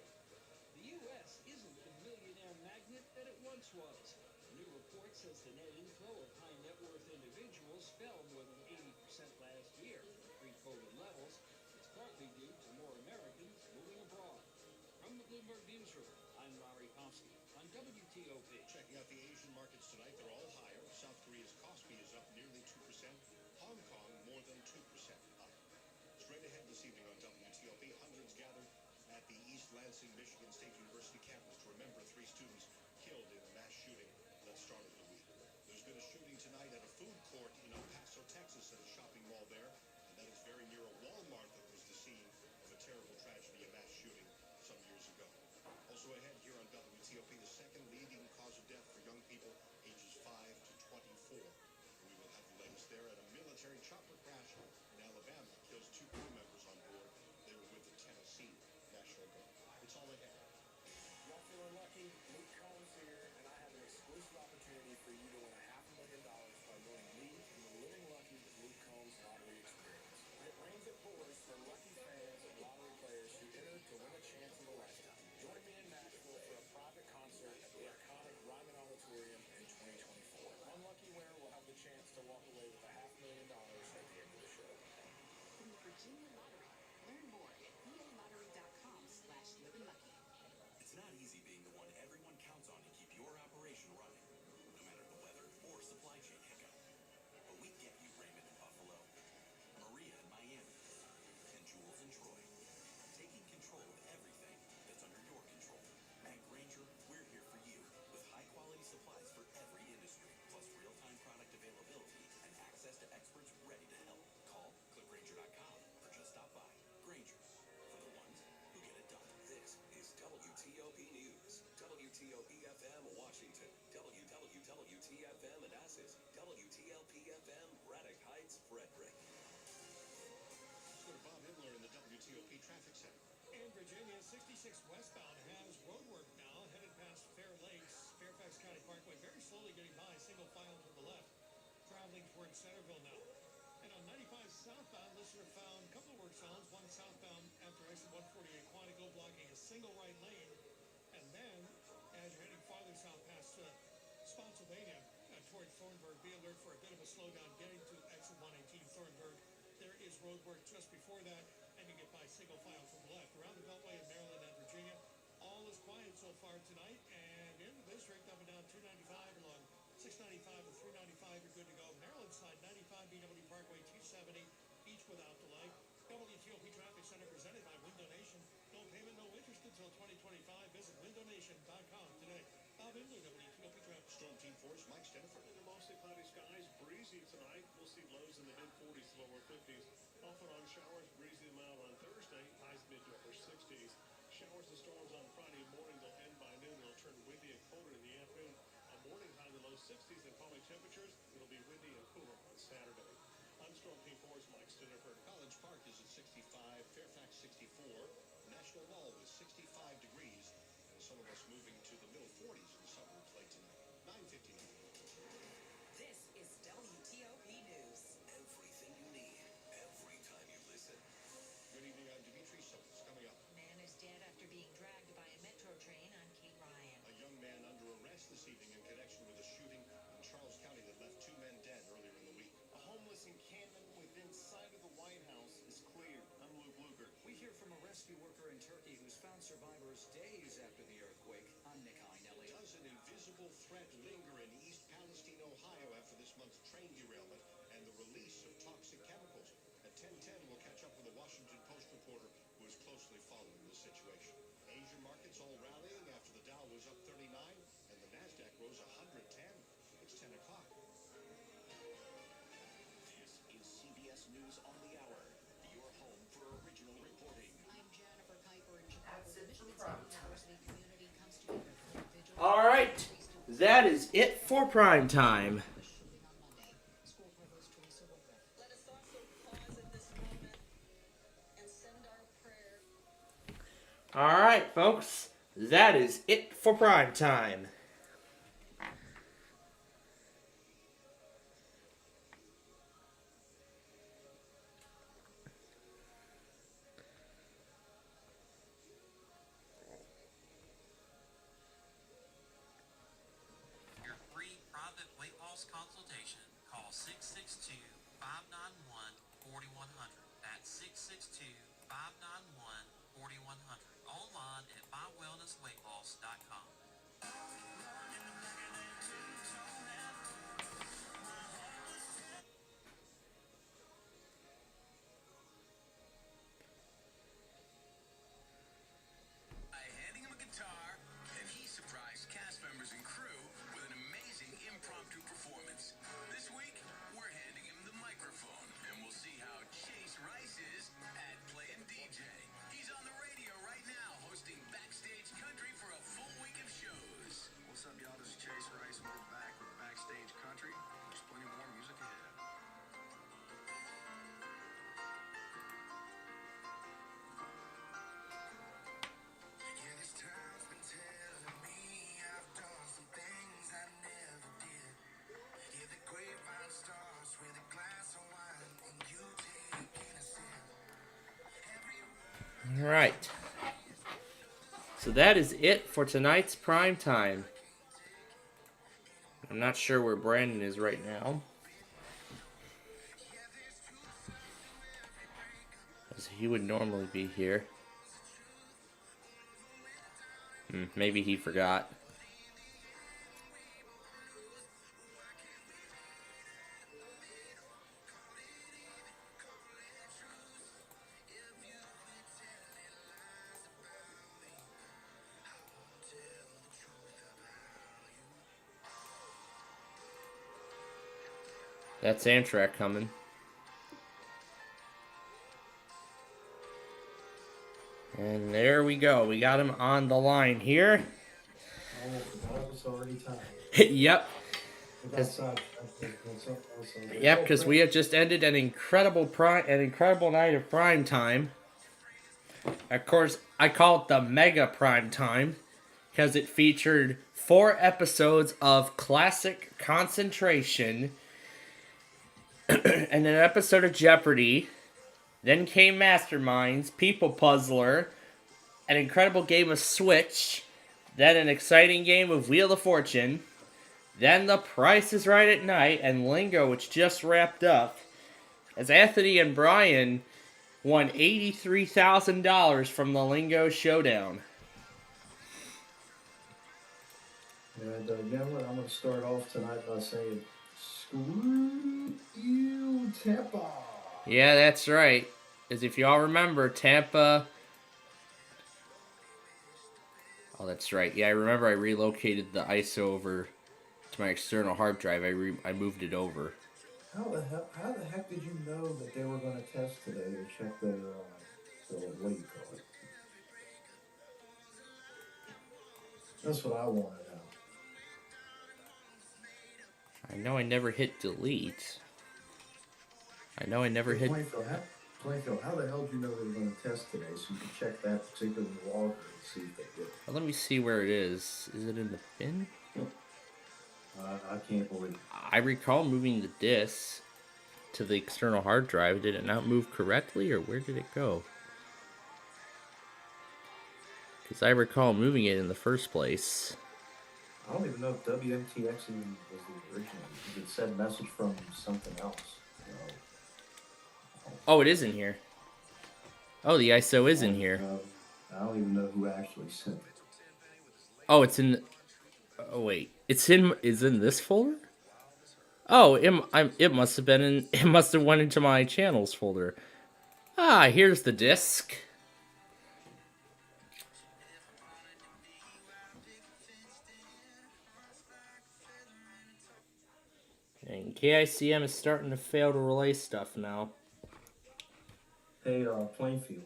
The U.S. isn't the millionaire magnet that it once was. A new report says the net inflow of high net worth individuals fell more than 80% last year from pre-COVID levels. It's partly due to more Americans moving abroad. From the Bloomberg Newsroom, I'm Larry Pomsky on WTOP. Checking out the Asian markets tonight, they're all higher. South Korea's Kospi is up nearly 2%. Hong Kong more than 2% up. Straight ahead this evening on WTOP, hundreds gathered at the East Lansing, Michigan State University campus to remember 3 students killed in a mass shooting that started the week. There's been a shooting tonight at a food court in El Paso, Texas, at a shopping mall there, and that is very near a Walmart that was the scene of a terrible tragedy, a mass shooting some years ago. Also ahead here on WTOP, the second leading cause of death for young people ages 5 to 24. We will have the latest there at a military chopper crash in Alabama. Kills 2 crew members on board. They were with the Tennessee National Guard. It's all ahead. Y'all feeling lucky? Luke Combs here, and I have an exclusive opportunity for you to win $500,000 by joining me in the Living Lucky with Luke Combs Lottery Experience. It rains at pours for lucky fans and lottery players who enter to win a chance of a lifetime. Join me in Nashville for a private concert at the iconic Ryman Auditorium in 2024. One lucky winner will have the chance to walk away with $500,000 at the end of the show. From the Virginia Lottery. Learn more at PALottery.com/livinlucky. It's not easy being the one everyone counts on to keep your operation running, no matter the weather or supply chain hiccup. But we get you, Raymond in Buffalo, Maria in Miami, and Jules in Troy, taking control of everything that's under your control. At Grainger, we're here for you with high-quality supplies for every industry, plus real-time product availability and access to experts ready to help. Call, click Grainger.com, or just stop by. Grainger, for the ones who get it done. This is WTOP News. WTOP-FM Washington. WWTFM Manassas. WTLP-FM Braddock Heights, Frederick. Let's go to Bob Imler in the WTOP Traffic Center. In Virginia, 66 westbound has roadwork now, headed past Fair Lakes, Fairfax County Parkway, very slowly getting by, single file to the left, traveling towards Centerville now. And on 95 southbound, listener found a couple of work zones, one southbound after exit 148 Quantico blocking a single right lane. And then, as you're heading farther south past Spotsylvania towards Thornburg, be alert for a bit of a slowdown getting to exit 118 Thornburg. There is road work just before that, and you get by single file to the left. Around the Beltway in Maryland and Virginia, all is quiet so far tonight. And in the district, up and down 295 along 695 and 395, you're good to go. Maryland side, 95 BW Parkway, 270, each without delay. WTOP Traffic Center presented by Window Nation. No payment, no interest until 2025. Visit windownation.com today. Bob Imler, WTOP Traffic. Storm Team 4's Mike Steniford. Under mostly cloudy skies, breezy tonight. We'll see lows in the mid-40s to lower 50s. Off and on showers, breezy and mild on Thursday. Highs mid to upper 60s. Showers and storms on Friday morning. They'll end by noon. It'll turn windy and colder in the afternoon. On morning high in the low 60s and falling temperatures. It'll be windy and cooler on Saturday. I'm Storm Team 4's Mike Steniford. College Park is at 65, Fairfax 64, National Mall with 65 degrees, and some of us moving to the middle 40s in the suburbs late tonight. 9:59. This is WTOP News. Everything you need, every time you listen. Good evening, I'm Dimitri Solis. Coming up. Man is dead after being dragged by a metro train. I'm Kate Ryan. A young man under arrest this evening in connection with a shooting in Charles County that left 2 men dead earlier in the week. A homeless encampment within sight of the White House is cleared. I'm Luke Luger. We hear from a rescue worker in Turkey who's found survivors days after the earthquake. I'm Nick Einelli. Does an invisible threat linger in East Palestine, Ohio after this month's train derailment and the release of toxic chemicals? At 10:10, we'll catch up with a Washington Post reporter who is closely following the situation. Asian markets all rallying after the Dow was up 39. latest news on the hour. Your home for original reporting. I'm Jennifer Kuiper in Chicago. The Michigan State University community comes together for a vigil. All right, that is it for prime time. Shooting on Monday. School provost Teresa Woodruff. Let us also pause at this moment and send our prayer. All right, folks, that is it for prime time. Your free private weight loss consultation. Call 662-591-4100. That's 662-591-4100. Online at mywellnessweightloss.com. By handing him a guitar, and he surprised cast members and crew with an amazing impromptu performance. This week, we're handing him the microphone, and we'll see how Chase Rice is at playing DJ. He's on the radio right now, hosting Backstage Country for a full week of shows. What's up, y'all? This is Chase Rice. We're back with Backstage Country. There's plenty more music ahead. Yeah, this town's been telling me I've done some things I never did. Yeah, the grapevine starts with a glass of wine and you taking a sip. All right. So that is it for tonight's prime time. I'm not sure where Brandon is right now, as he would normally be here. Maybe he forgot. That's Amtrak coming. And there we go. We got him on the line here. Oh, that was already time. Yep. Yep, Yep, because we have just ended an incredible night of prime time. Of course, I call it the mega prime time because it featured 4 episodes of classic concentration and an episode of Jeopardy. Then came Masterminds, People Puzzler, an incredible game of Switch, then an exciting game of Wheel of Fortune, then The Price is Right at Night, and Lingo, which just wrapped up, as Anthony and Brian won $83,000 from the Lingo Showdown. And you know what? I'm going to start off tonight by saying, screw you, Tampa. Yeah, that's right. As if y'all remember, Tampa... Oh, that's right. Yeah, I remember I relocated the ISO over to my external hard drive. I moved it over. How the heck did you know that they were going to test today to check their, what do you call it? That's what I want to know. I know I never hit delete. I know I never hit... Plainfield, how the hell did you know they were going to test today so you could check that particular logger and see if they did? Well, let me see where it is. Is it in the bin? I can't believe it. I recall moving the disk to the external hard drive. Did it not move correctly, or where did it go? Because I recall moving it in the first place. I don't even know if WMTX even was the original, because it said message from something else. Oh, it is in here. Oh, the ISO is in here. I don't even know who actually sent it. Oh, it's in... Oh, wait. Is in this folder? Oh, it must have been in... It must have went into my channels folder. Ah, here's the disc. And KICM is starting to fail to relay stuff now. Hey, Plainfield,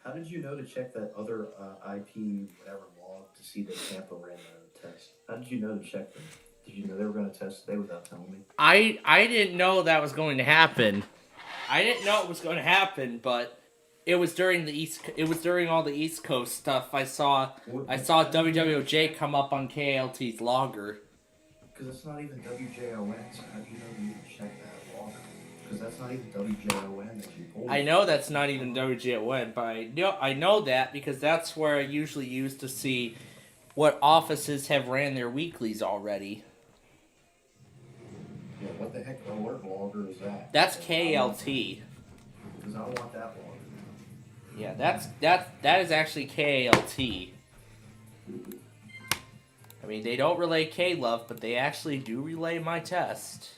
how did you know to check that other IP whatever log to see that Tampa ran the test? How did you know to check them? Did you know they were going to test today without telling me? I didn't know that was going to happen. I didn't know it was going to happen, but it was during the It was during all the East Coast stuff. I saw WWJ come up on KLT's logger. Because it's not even WJON, so how do you know you need to check that logger? Because that's not even WJON that you pulled. I know that's not even WJON, but I know that because that's where I usually use to see what offices have ran their weeklies already. Yeah, what the heck alert logger is that? That's KLT. Because I don't want that logger. Yeah, that is actually KLT. I mean, they don't relay K-Love, but they actually do relay my test.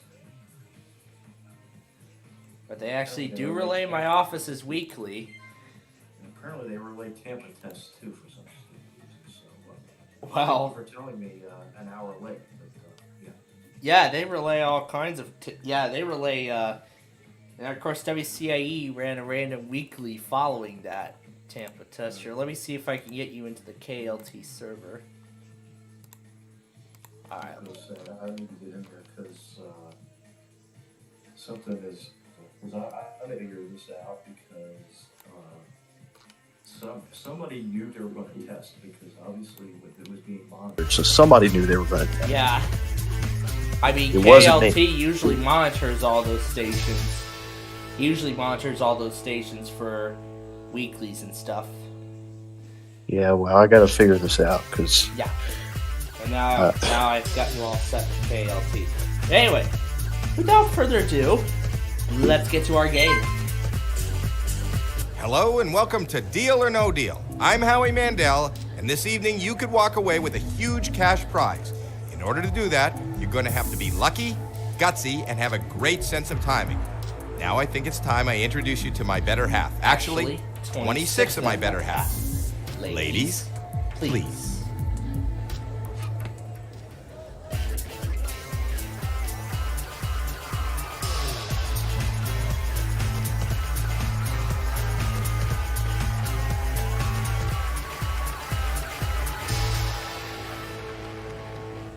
But they actually do relay my offices weekly. And apparently they relay Tampa tests too for some reason. So, well, thank you for telling me an hour late. But, yeah. Yeah, they relay all kinds of. They relay. And of course, WCIE ran a random weekly following that Tampa test. Here, let me see if I can get you into the KLT server. All right. I need to get in there because something is. I need to figure this out because somebody knew they were going to test because obviously it was being monitored. So somebody knew they were going to test. Yeah. I mean, It wasn't KLT me. usually monitors all those stations. Usually monitors all those stations for weeklies and stuff. Yeah, well, I got to figure this out because. Yeah. And now I've got you all set with KLT. Anyway, without further ado, let's get to our game. Hello and welcome to Deal or No Deal. I'm Howie Mandel, and this evening you could walk away with a huge cash prize. In order to do that, you're going to have to be lucky, gutsy, and have a great sense of timing. Now I think it's time I introduce you to my better half. Actually 26 of my better half. Ladies, please.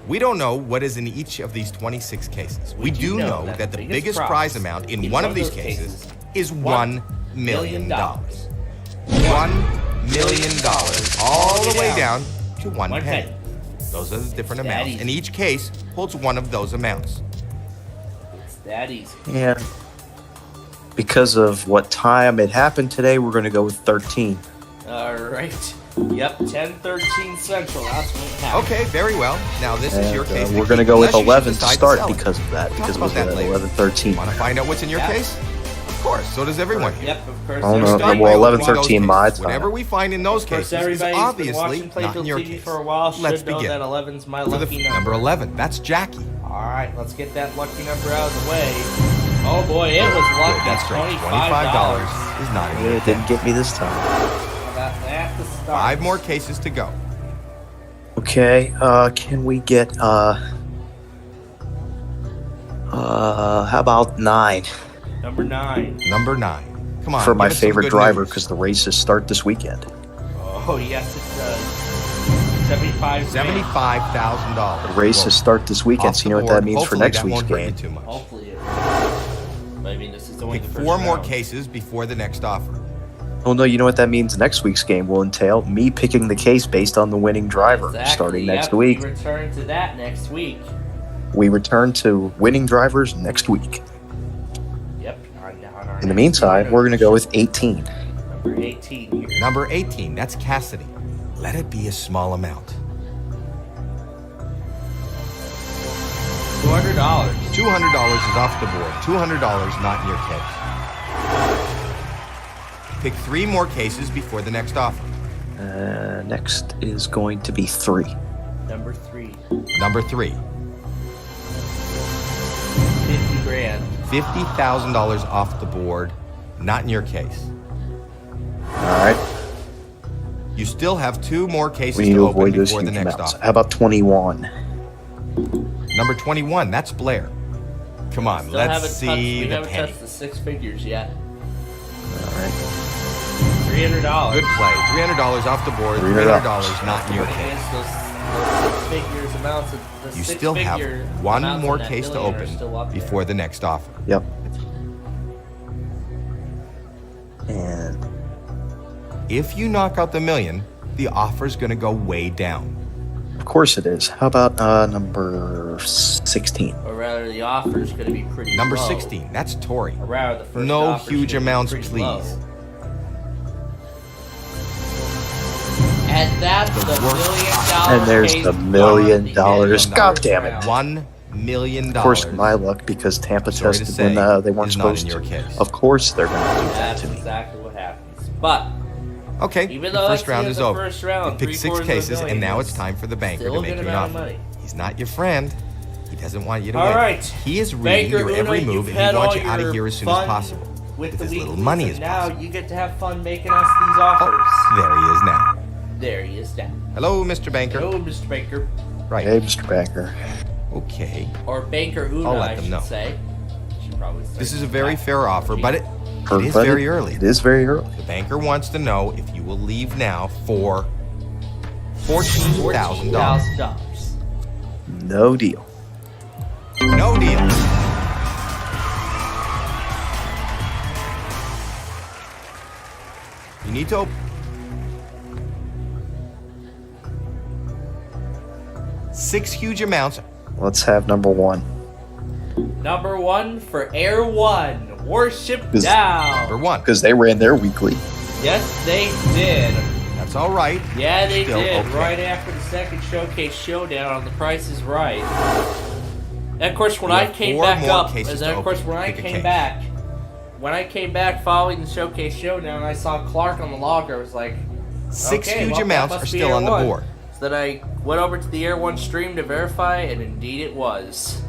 We don't know what is in each of these 26 cases. We do know that the biggest prize amount in one of these cases is $1 million. $1 million all the way down to 1 penny. Those are the different amounts, and each case holds one of those amounts. It's that easy. Yeah. Because of what time it happened today, we're going to go with 13. All right. Yep, 10:13 Central. That's when it happened. Okay, very well. Now this is your case. We're going to go with unless you 11 to decide start sell it. because of that. We'll Because talk it was about that later. 11:13. Want to find out what's in your case? Of course. So does everyone here. Yep, of course. I don't know. Well, 11:13 my time. Whatever we find in those cases is Everybody's been obviously watching not Plainfield in your TV case. for a while. Should Let's know begin. that 11's my For the lucky number. number 11, that's Jackie. All right, let's get that lucky number out of the way. Oh boy, it was lucky. That's right. $25 is not in your It didn't get me this time. How about that to start? 5 more cases to go. Okay, can we get, how about 9? Number 9. Number 9. Come on. For my give us some favorite good driver, news. because the races start this weekend. Oh, yes, it does. $75,000. The races start this weekend, so you know what that means for Hopefully next that week's won't hurt you game. too much. Hopefully it will. But I mean, this is only Pick the first 4 more round. cases before the next offer. Oh no, you know what that means next week's game will entail? Me picking the case based on the winning driver Exactly, starting next yep, week. We return to that next week. We return to winning drivers next week. Yep. On our In the meantime, we're going to go with 18. Number 18 here. Number 18, that's Cassidy. Let it be a small amount. $200. $200 is off the board. $200 not in your case. Pick 3 more cases before the next offer. Next is going to be 3. Number 3. Number 3. 50 grand. $50,000 off the board. Not in your case. All right. You still have 2 more cases We need to to open avoid those before the huge next amounts. offer. How about 21? Number 21, that's Blair. Come on, Still let's haven't see touched, we the haven't penny. touched the 6 figures yet. All right. $300. Good play. $300 off the board. $300 not in your case. Those six figures amounts of the You six still have figure one amounts more in that case to million are open still up there. before the next offer. Yep. And if you knock out the million, the offer's going to go way down. of course it is. How about number 16? Or rather, the offer is going to be pretty Number low. 16, that's Tori. Or rather, the first No offer's huge gonna be amounts, pretty please. low. And that's the $1 million And there's case the $1 million. God damn it. $1 million. Of course, my luck, because Tampa Sorry to tested say, when they weren't is not in supposed your to. case. Of course they're going to do that That's to me. exactly what happens. But Okay, even the though first that's round the is end of over. the first round, You picked 6 $750 cases, and now million it's time for the banker still to a make good you an amount of offer. money. He's not your friend. He doesn't want you to All win. right. He is reading Banker your every Uno, move, you've and he had wants all you out of your here as soon as fun possible. with With the as little weeklies, money and as now possible. you get to have fun making us these offers. There he is now. There he is now. Hello, Mr. Banker. Hello, Mr. Banker. Right. Hey, Mr. Banker. Okay. Or Banker Uno, I'll let I them should know. say. Should probably say This is a very fair offer, but it is But very early. It is very early. The banker wants to know if you will leave now for $14,000. $14,000. No deal. No deal. You need to open. Six huge amounts. Let's have number 1. Number 1 for Air 1. Warship Is- down. Number 1. Because they ran their weekly. Yes, they did. That's all right. Yeah, they Still did. okay. Right after the second showcase showdown on The Price is Right. And of course, when We I have came 4 back more up, cases and then to of course open. when I Pick a came case. back following the showcase showdown, I saw Clark on the logger. I was like, 6 okay, huge well, that amounts must are be still Air on the 1. board. So then I went over to the Air 1 stream to verify, and indeed it was.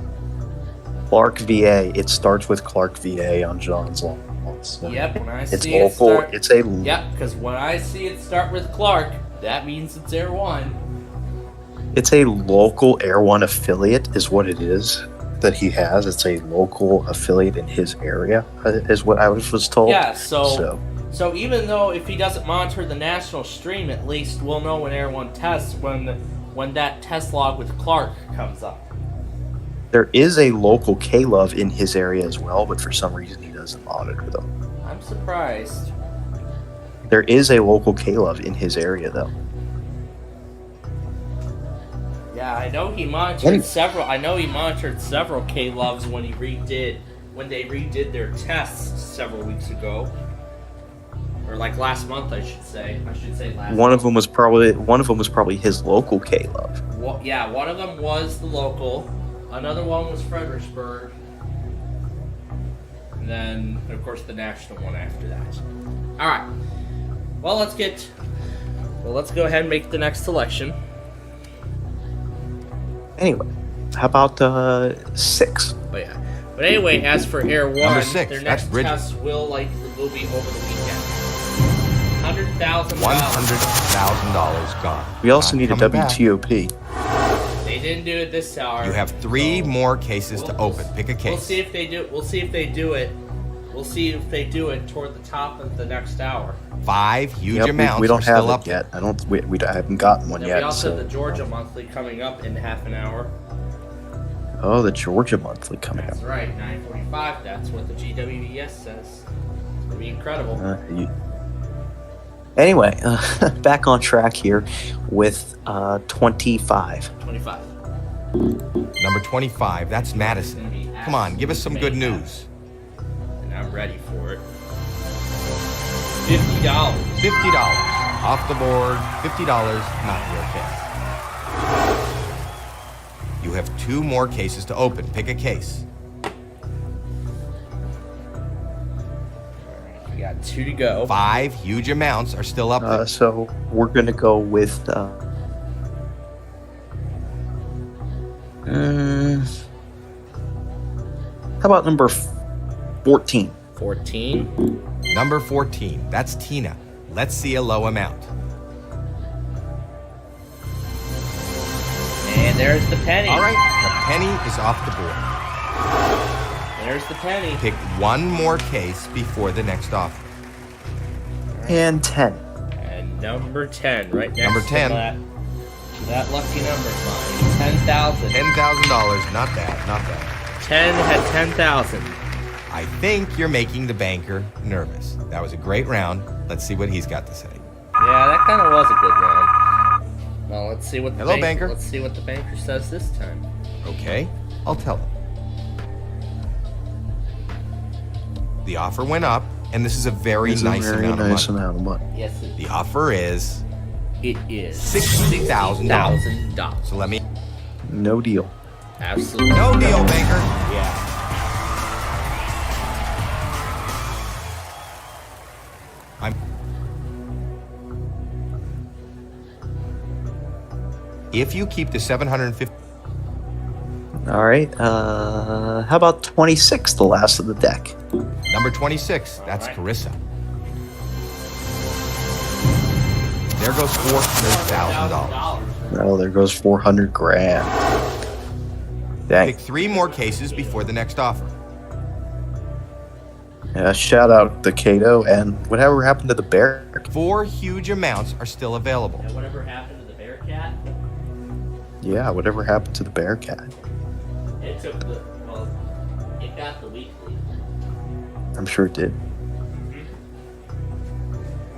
Clark VA. It starts with Clark VA on John's lawn. So Yep, when I it's see it local. start, It's a Yep, because when I see it start with Clark, that means it's Air 1. It's a local Air 1 affiliate is what it is that he has. It's a local affiliate in his area is what I was told. Yeah, so even though if he doesn't monitor the national stream, at least we'll know when Air 1 tests when that test log with Clark comes up. There is a local K-Love in his area as well, but for some reason he doesn't monitor them. I'm surprised. There is a local K-Love in his area though. Yeah, I know he monitored several. I know he monitored several K-Loves when they redid their tests several weeks ago, or like last month, I should say. Last. One of them was probably his local K-Love. Well, yeah, one of them was the local. Another one was Fredericksburg. And then, of course, the national one after that. All right. Well, let's go ahead and make the next selection. Anyway, how about 6? But yeah. But anyway, as for Air 1, Number 6, their that's next Bridget. test will be over the weekend. $100,000. $100,000 gone. We also Not need a coming back. WTOP. They didn't do it this hour. You have 3 more cases to open. Pick a case. We'll see if they do. We'll see if they do it. We'll see if they do it toward the top of the next hour. 5 huge Yep, amounts we don't are still have up it yet. I haven't gotten one Then yet. we also so. have the Georgia monthly coming up in half an hour. Oh, the Georgia monthly coming up. That's right, 9:45. That's what the GWES says. It's gonna be incredible. Anyway, back on track here with 25. 25. Number 25, that's Madison. Come on, give us some good news. And I'm ready for it. $50. $50 off the board. $50, not your case. You have 2 more cases to open. Pick a case. We got 2 to go. 5 huge amounts are still up there. So we're going to go with... how about number 14? 14. Number 14, that's Tina. Let's see a low amount. And there's the penny. All right, the penny is off the board. There's the penny. Pick 1 more case before the next offer. All And 10. And number 10, right next Number 10. to that lucky number line. $10,000. $10,000. Not bad. Not bad. 10 had 10,000. I think you're making the banker nervous. That was a great round. Let's see what he's got to say. Yeah, that kind of was a good round. Well, let's see what the Hello, banker. Let's see what the banker says this time. Okay, I'll tell him. The offer went up, and this is a very It's nice a very amount nice of money. amount of money. Yes, it The offer is is $60,000. So let me. No deal. Absolutely. No deal, banker. Yeah. If you keep the 750. All right. How about 26, the last of the deck? Number 26, that's right. Carissa. There goes $400,000. Oh, there goes 400 grand. Dang. Pick 3 more cases before the next offer. Yeah, shout out to Cato and whatever happened to the bear. 4 huge amounts are still available. And whatever happened to the bear cat? Yeah, whatever happened to the bear cat? It took it got the weekly. I'm sure it did.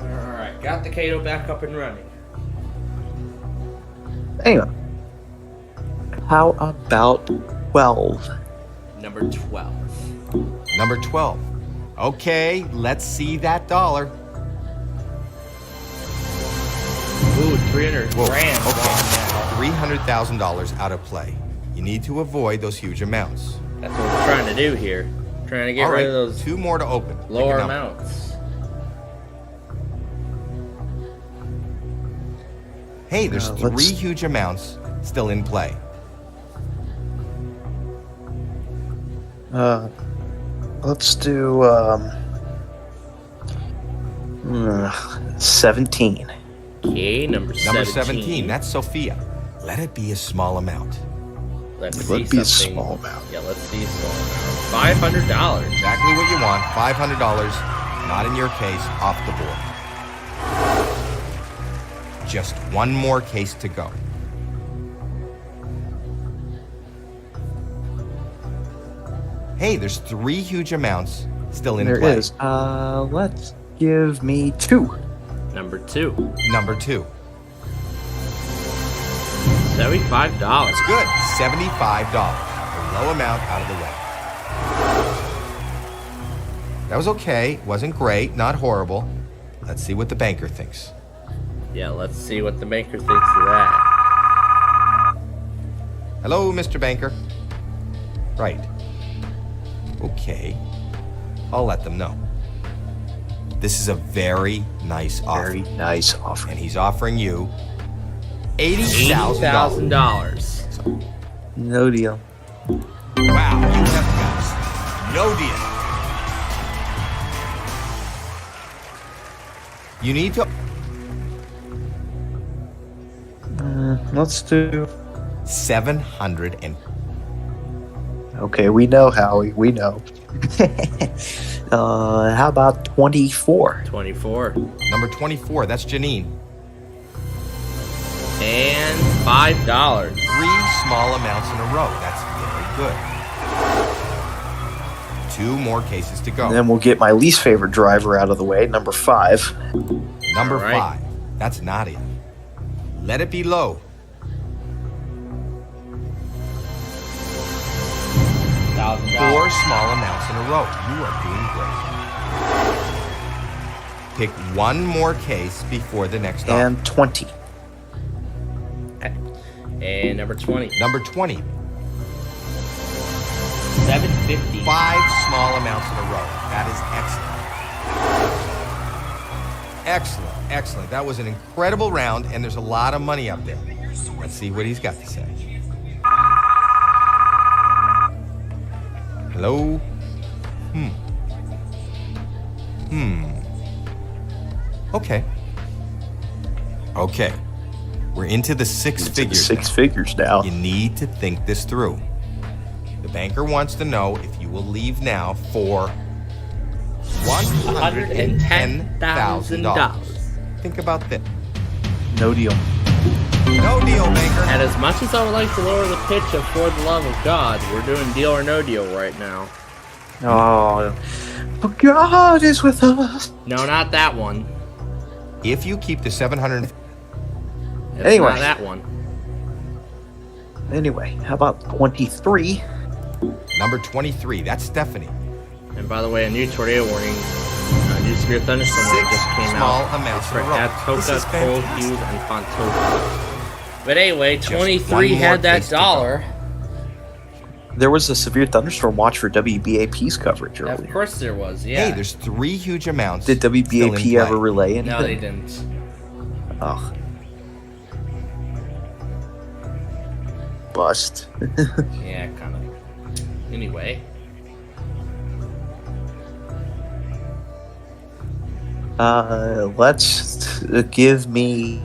Alright, got the Cato back up and running. Hang on. How about 12? Number 12. Number 12. Okay, let's see that dollar. Ooh, 300 Whoa, grand. okay. $300,000 out of play. You need to avoid those huge amounts. That's what we're trying to do here. Trying to get All rid right, of those 2 more to open. Pick a lower number. amounts. Hey, there's 3 let's- huge amounts still in play. Let's do 17. Okay, number 17, that's Sophia. Let it be a small amount. Let's Let see it be a something. small amount. Yeah, let's see a small amount. $500. Exactly what you want. $500, not in your case, off the board. Just 1 more case to go. Hey, there's 3 huge amounts still in There play. is. Let's give me 2. Number 2. Number 2. $75. That's good. $75. A low amount out of the way. That was okay. Wasn't great. Not horrible. Let's see what the banker thinks. Yeah, let's see what the banker thinks of that. Hello, Mr. Banker. Right. Okay. I'll let them know. This is a very nice offer. Very nice offer. And he's offering you $80,000. $80,000. No deal. Wow, you have got no deal. You need to. Let's do. 700 and. Okay, we know, Howie. We know. How about 24? 24. Number 24, that's Janine. And $5. 3 small amounts in a row. That's very good. 2 more cases to go. And then we'll get my least favorite driver out of the way, number 5. Number All right. 5, that's Nadia. Let it be low. $1,000. 4 small amounts in a row. You are doing great. Pick 1 more case before the next offer. And 20. And number 20. Number 20. $750. 5 small amounts in a row. That is excellent. Excellent, excellent. That was an incredible round, and there's a lot of money up there. Let's see what he's got to say. Hello? Okay. Okay. We're into the 6 figures. 6 figures now. You need to think this through. The banker wants to know if you will leave now for $1 $110,000. Think about this. No deal. No deal, banker. And as much as I would like to lower the pitch of For the Love of God, we're doing Deal or No Deal right now. Oh, but God is with us. No, not that one. If you keep the 700... It's Anyway. not that one. Anyway, how about 23? Number 23, that's Stephanie. And by the way, a new tornado warning, a new severe thunderstorm warning just came small out. amounts It's for in a row. This Atoka, is Cold fantastic. Hughes, and Pontoka. But anyway, Just 23 one more had that place to go. dollar. There was a severe thunderstorm watch for WBAP's coverage earlier. Of course there was, yeah. Hey, there's 3 huge amounts. Did still in WBAP play. ever relay anything? No, they didn't. Oh. Bust. Yeah, kind of. Anyway. Let's give me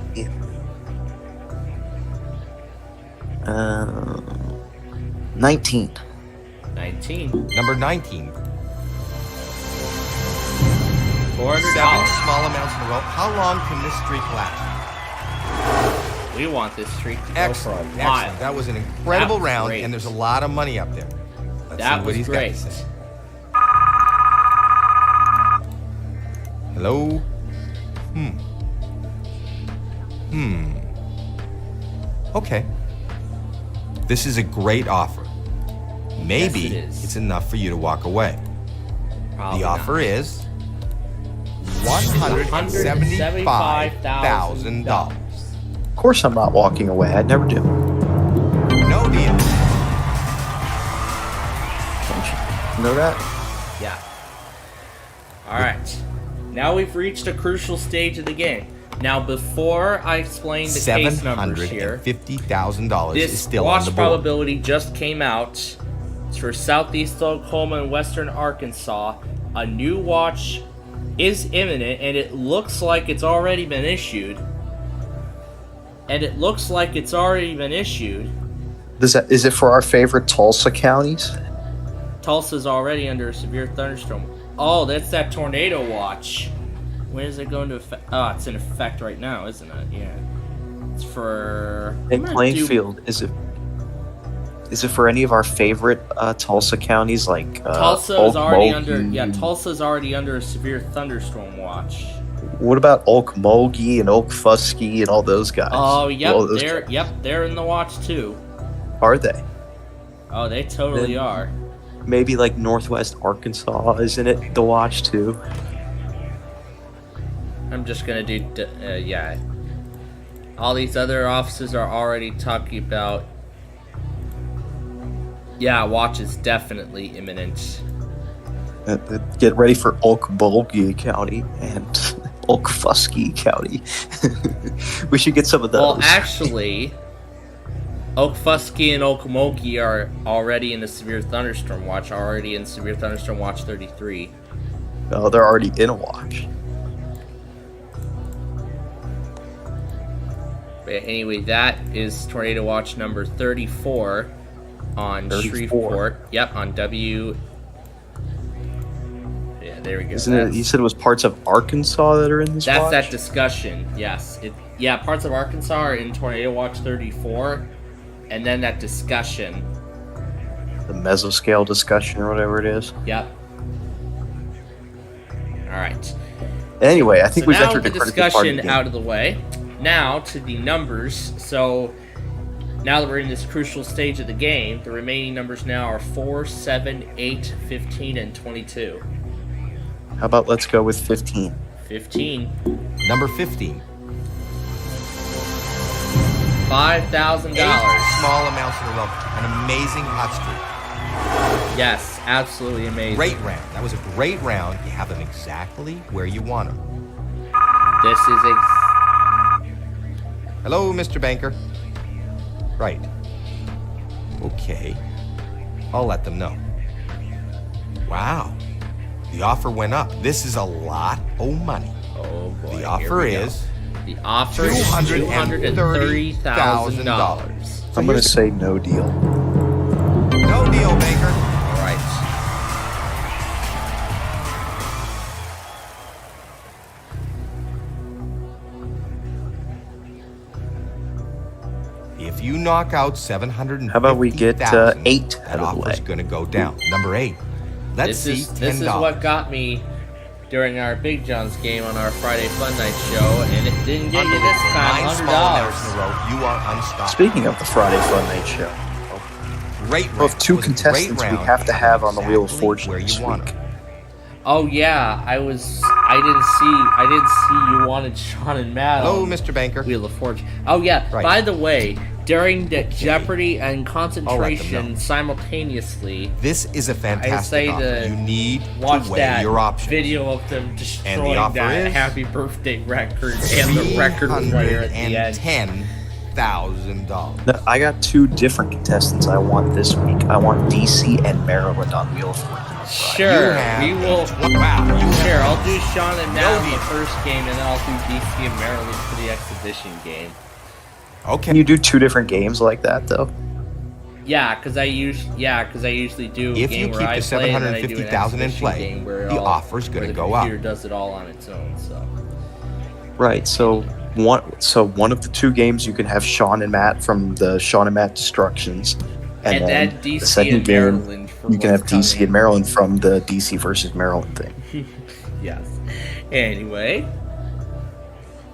19. 19. Number 19. $400. 7 small amounts in a row. How long can this streak last? We want this streak to go Excellent. for a while. Excellent. That was an incredible That was round, great. and there's a lot of money up there. Let's That see what was he's great. got to say. Hello? Okay. This is a great offer. Maybe Yes, it is. it's enough for you to walk away. Probably The not. offer is $175,000. Of course I'm not walking away. I'd never do. No deal. Don't you know that? Yeah. Alright. Now we've reached a crucial stage of the game. Now, before I explain the case numbers here, $750,000 is this still on watch the board. probability just came out. It's for southeast Oklahoma and western Arkansas. A new watch is imminent, and it looks like it's already been issued. Is it for our favorite Tulsa counties? Tulsa's already under a severe thunderstorm. Oh, that's that tornado watch. When is it going to effect? Oh, it's in effect right now, isn't it? Yeah. It's for... In Plainfield, is it for any of our favorite Tulsa counties like Tulsa is already Okmulgee? under... Yeah, Tulsa's already under a severe thunderstorm watch. What about Okmulgee and Okfuskee and all those guys? Oh, yep, All those guys. they're in the watch too. Are they? Oh, they totally Then- are. Maybe like Northwest Arkansas, isn't it? The watch too. I'm just gonna do, yeah. All these other offices are already talking about. Yeah, watch is definitely imminent. Get ready for Okmulgee County and Okfuskee County. We should get some of those. Well, actually, Okfuskee and Okmulgee are already in the severe thunderstorm watch. Already in severe thunderstorm watch 33. Oh, they're already in a watch. But anyway, that is tornado watch number 34 on 34. Shreveport. Yep, on W. Yeah, there we go. Isn't it? You said it was parts of Arkansas that are in this That's watch? that discussion. Yes. Yeah, parts of Arkansas are in tornado watch 34, and then that discussion. The mesoscale discussion or whatever it is. Yep. All right. Anyway, I think So we've now entered the the critical part of the discussion game. out of the way. Now to the numbers. So now that we're in this crucial stage of the game, the remaining numbers now are 4, 7, 8, 15, and 22. How about let's go with 15? 15. Number 15. $5,000. 8 small amounts in a row. An amazing hot streak. Yes, absolutely amazing. Great round. That was a great round. You have them exactly where you want them. This is Hello, Mr. Banker. Right. Okay. I'll let them know. Wow. The offer went up. This is a lot of money. Oh boy. The here offer we go. is The offer is $230,000. I'm going to say no deal. No deal, Banker. All right. If you knock out 750,000, How about we get 8 that out of the offer's way? going to go down. Number 8. Let's see $10. This is what got me during our Big John's game on our Friday Fun Night show, and it didn't get you this time. 9 small amounts in a row. You are unstoppable. Speaking of the Friday Fun Night show, Great we have 2 contestants we have to have on the Wheel of Fortune where this you want week. them. Oh yeah, I didn't see you wanted Sean and Matt. Hello, on Mr. Banker. Wheel of Fortune. Oh yeah. Right. By the way, during the Jeopardy and I'll let them concentration know. simultaneously, This is a I fantastic say offer. to You need watch to weigh that your options. video of them And the destroying offer that is happy birthday record and the record player at the end. $310,000. No, I got 2 different contestants I want this week. I want DC and Maryland on Wheel of Fortune. Sure, we will. Sure, I'll do Sean and Matt No in the deal. first game, and then I'll do DC and Maryland for the exhibition game. Okay. Can you do 2 different games like that though? Yeah, because I usually do a If game you where keep I the play and then I do an 750,000 in exhibition play, game where the offer's where gonna the go up. computer does it all on its own. So Right. So one of the 2 games you can have Sean and Matt from the Sean and Matt Destructions, and then DC the second and game Maryland for you can have what's DC coming. and Maryland from the DC versus Maryland thing. yes. Anyway,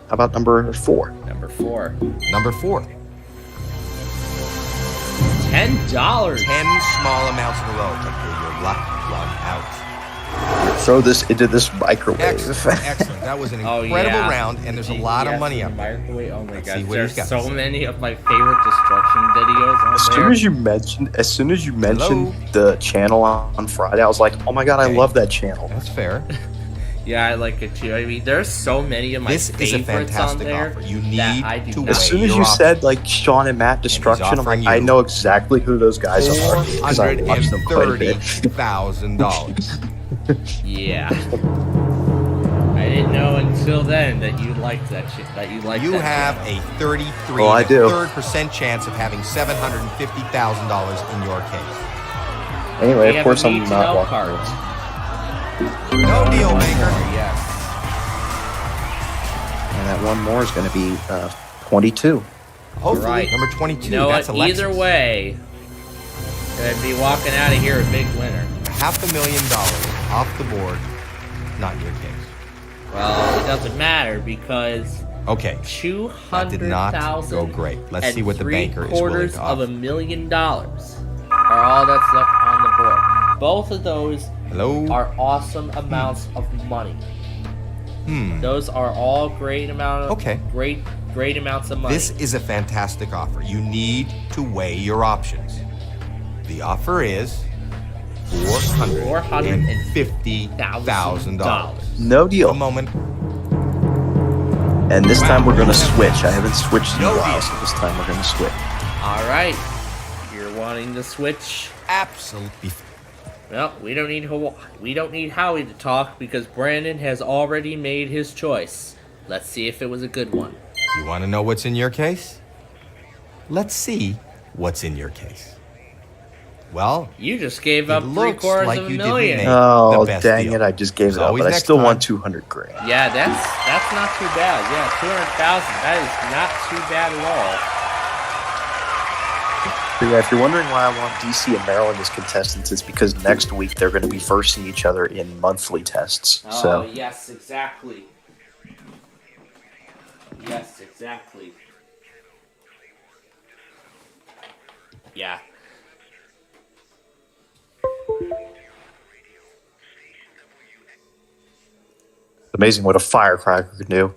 How about number 4? number 4, Number 4. $10. 10 small amounts in a row until your luck run out. Throw this into this microwave. Excellent. Excellent. That was an Oh, incredible yeah. round, and there's a lot of Yes, money in up the there. microwave. Oh my Let's see gosh, what there's he's got so to say. many of my favorite destruction videos on As there. soon as you mentioned the channel on Friday, I was like, "Oh my god, I Okay. love that channel." That's fair. Yeah, I like it too. I mean, there's so many of my This is a favorites on fantastic there offer. You that need I do to not. As weigh soon as your you options. said like Sean and Matt Destruction, I'm offering like, I you know exactly who those guys are because I watch them quite a bit. $430,000. Yeah. I didn't know until then that you liked that shit. That you liked. You that have channel. a 33 I do. 3% chance of having $750,000 in your case. Anyway, We of have course a I'm need to not know walking. card. No deal, Baker. Yes. And that one more is going to be 22. Hopefully, Right. number 22. You know That's what? Alexis. Either way, gonna be walking out of here a big winner. $500,000 off the board. Not in your case. Well, it doesn't matter because Okay. That did not 200,000 go great. Let's and see what the banker is willing to $750,000 offer. $1,000,000 are all that's left on the board. Both of those Hello? are awesome amounts of money. Those are all great amounts of great amounts of money. This is a fantastic offer. You need to weigh your options. The offer is $450,000. No deal. A moment. And this time we're going to switch. I haven't switched in a while, so this time we're going to switch. All right, you're wanting to switch. Absolutely. Well, we don't need Howie to talk because Brandon has already made his choice. Let's see if it was a good one. You want to know what's in your case? Let's see what's in your case. Well, You just gave up looks $750,000. like you didn't make Oh, the best dang deal. it. I just gave As it up, always, but I next still time. want $200,000. Yeah, that's not too bad. Yeah, 200,000. That is not too bad at all. But yeah, if you're wondering why I want DC and Maryland as contestants, it's because next week they're going to be versing each other in monthly tests. Oh, So yes, exactly. Yes, exactly. Yeah. it's amazing what a firecracker can do.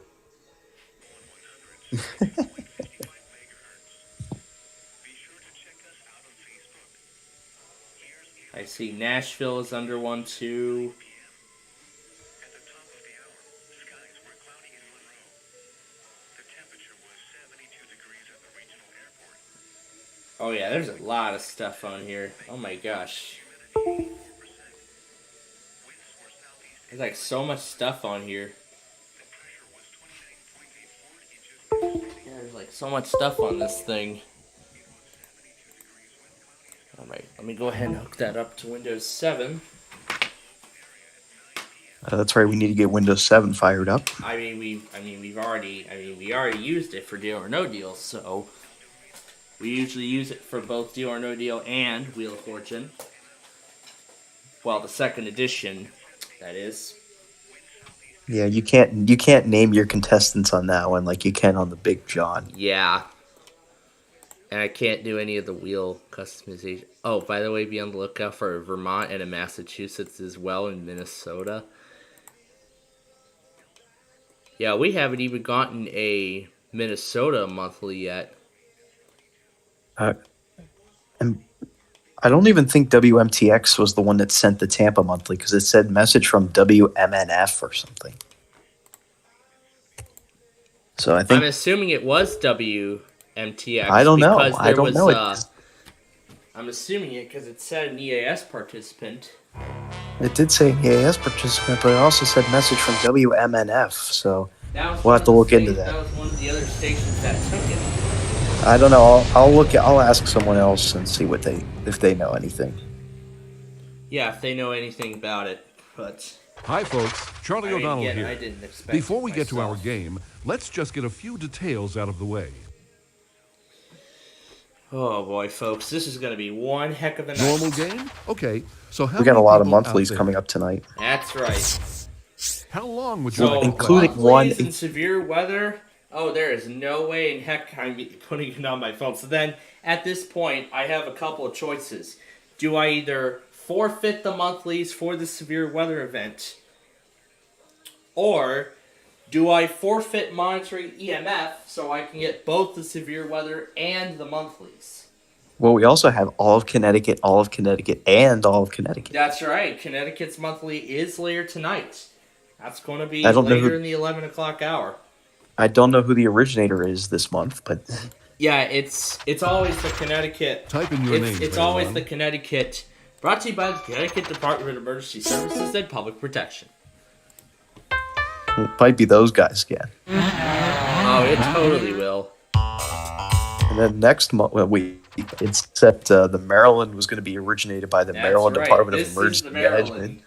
I see Nashville is under 1-2. Oh yeah, there's a lot of stuff on here. Oh my gosh. There's like so much stuff on here. Yeah, there's like so much stuff on this thing. Alright, let me go ahead and hook that up to Windows 7. That's right. We need to get Windows 7 fired up. We already used it for Deal or No Deal, so We usually use it for both Deal or No Deal and Wheel of Fortune. Well, the second edition, that is. Yeah, you can't name your contestants on that one like you can on the Big John. Yeah. And I can't do any of the wheel customization. Oh, by the way, be on the lookout for Vermont and Massachusetts as well, and Minnesota. Yeah, we haven't even gotten a Minnesota monthly yet. And I don't even think WMTX was the one that sent the Tampa monthly because it said message from WMNF or something. So I think I'm assuming it was WMTX. I don't know. Because I don't was, know it. I'm assuming it because it said an EAS participant. It did say EAS participant, but it also said message from WMNF. So That was we'll have to look into That that. was one of the other stations that took it. I don't know. I'll ask someone else and see if they know anything. Yeah, if they know anything about it, but. Hi, folks. Charlie O'Donnell here. I didn't expect Before we get to our myself. game, let's just get a few details out of the way. Oh boy, folks, this is going to be one heck of a night. Normal game? Okay, so how We got a many lot of people out monthlies there? coming up tonight. That's right. How long would you So, like to including play? one- monthlies in severe weather. Oh, there is no way in heck I'm putting it on my phone. So then, at this point, I have a couple of choices. Do I either forfeit the monthlies for the severe weather event, or do I forfeit monitoring EMF so I can get both the severe weather and the monthlies? Well, we also have all of Connecticut, and all of Connecticut. That's right. Connecticut's monthly is later tonight. That's going to be I don't know later who- in the 11 o'clock hour. I don't know who the originator is this month, but Yeah, it's always the Connecticut. Type in your name. It's always the Connecticut. Brought to you by the Connecticut Department of Emergency Services and Public Protection. it might be those guys again. Oh, it totally will. And then next month, it said the Maryland was going to be originated by the That's Maryland right. Department This of is Emergency the Maryland. Management.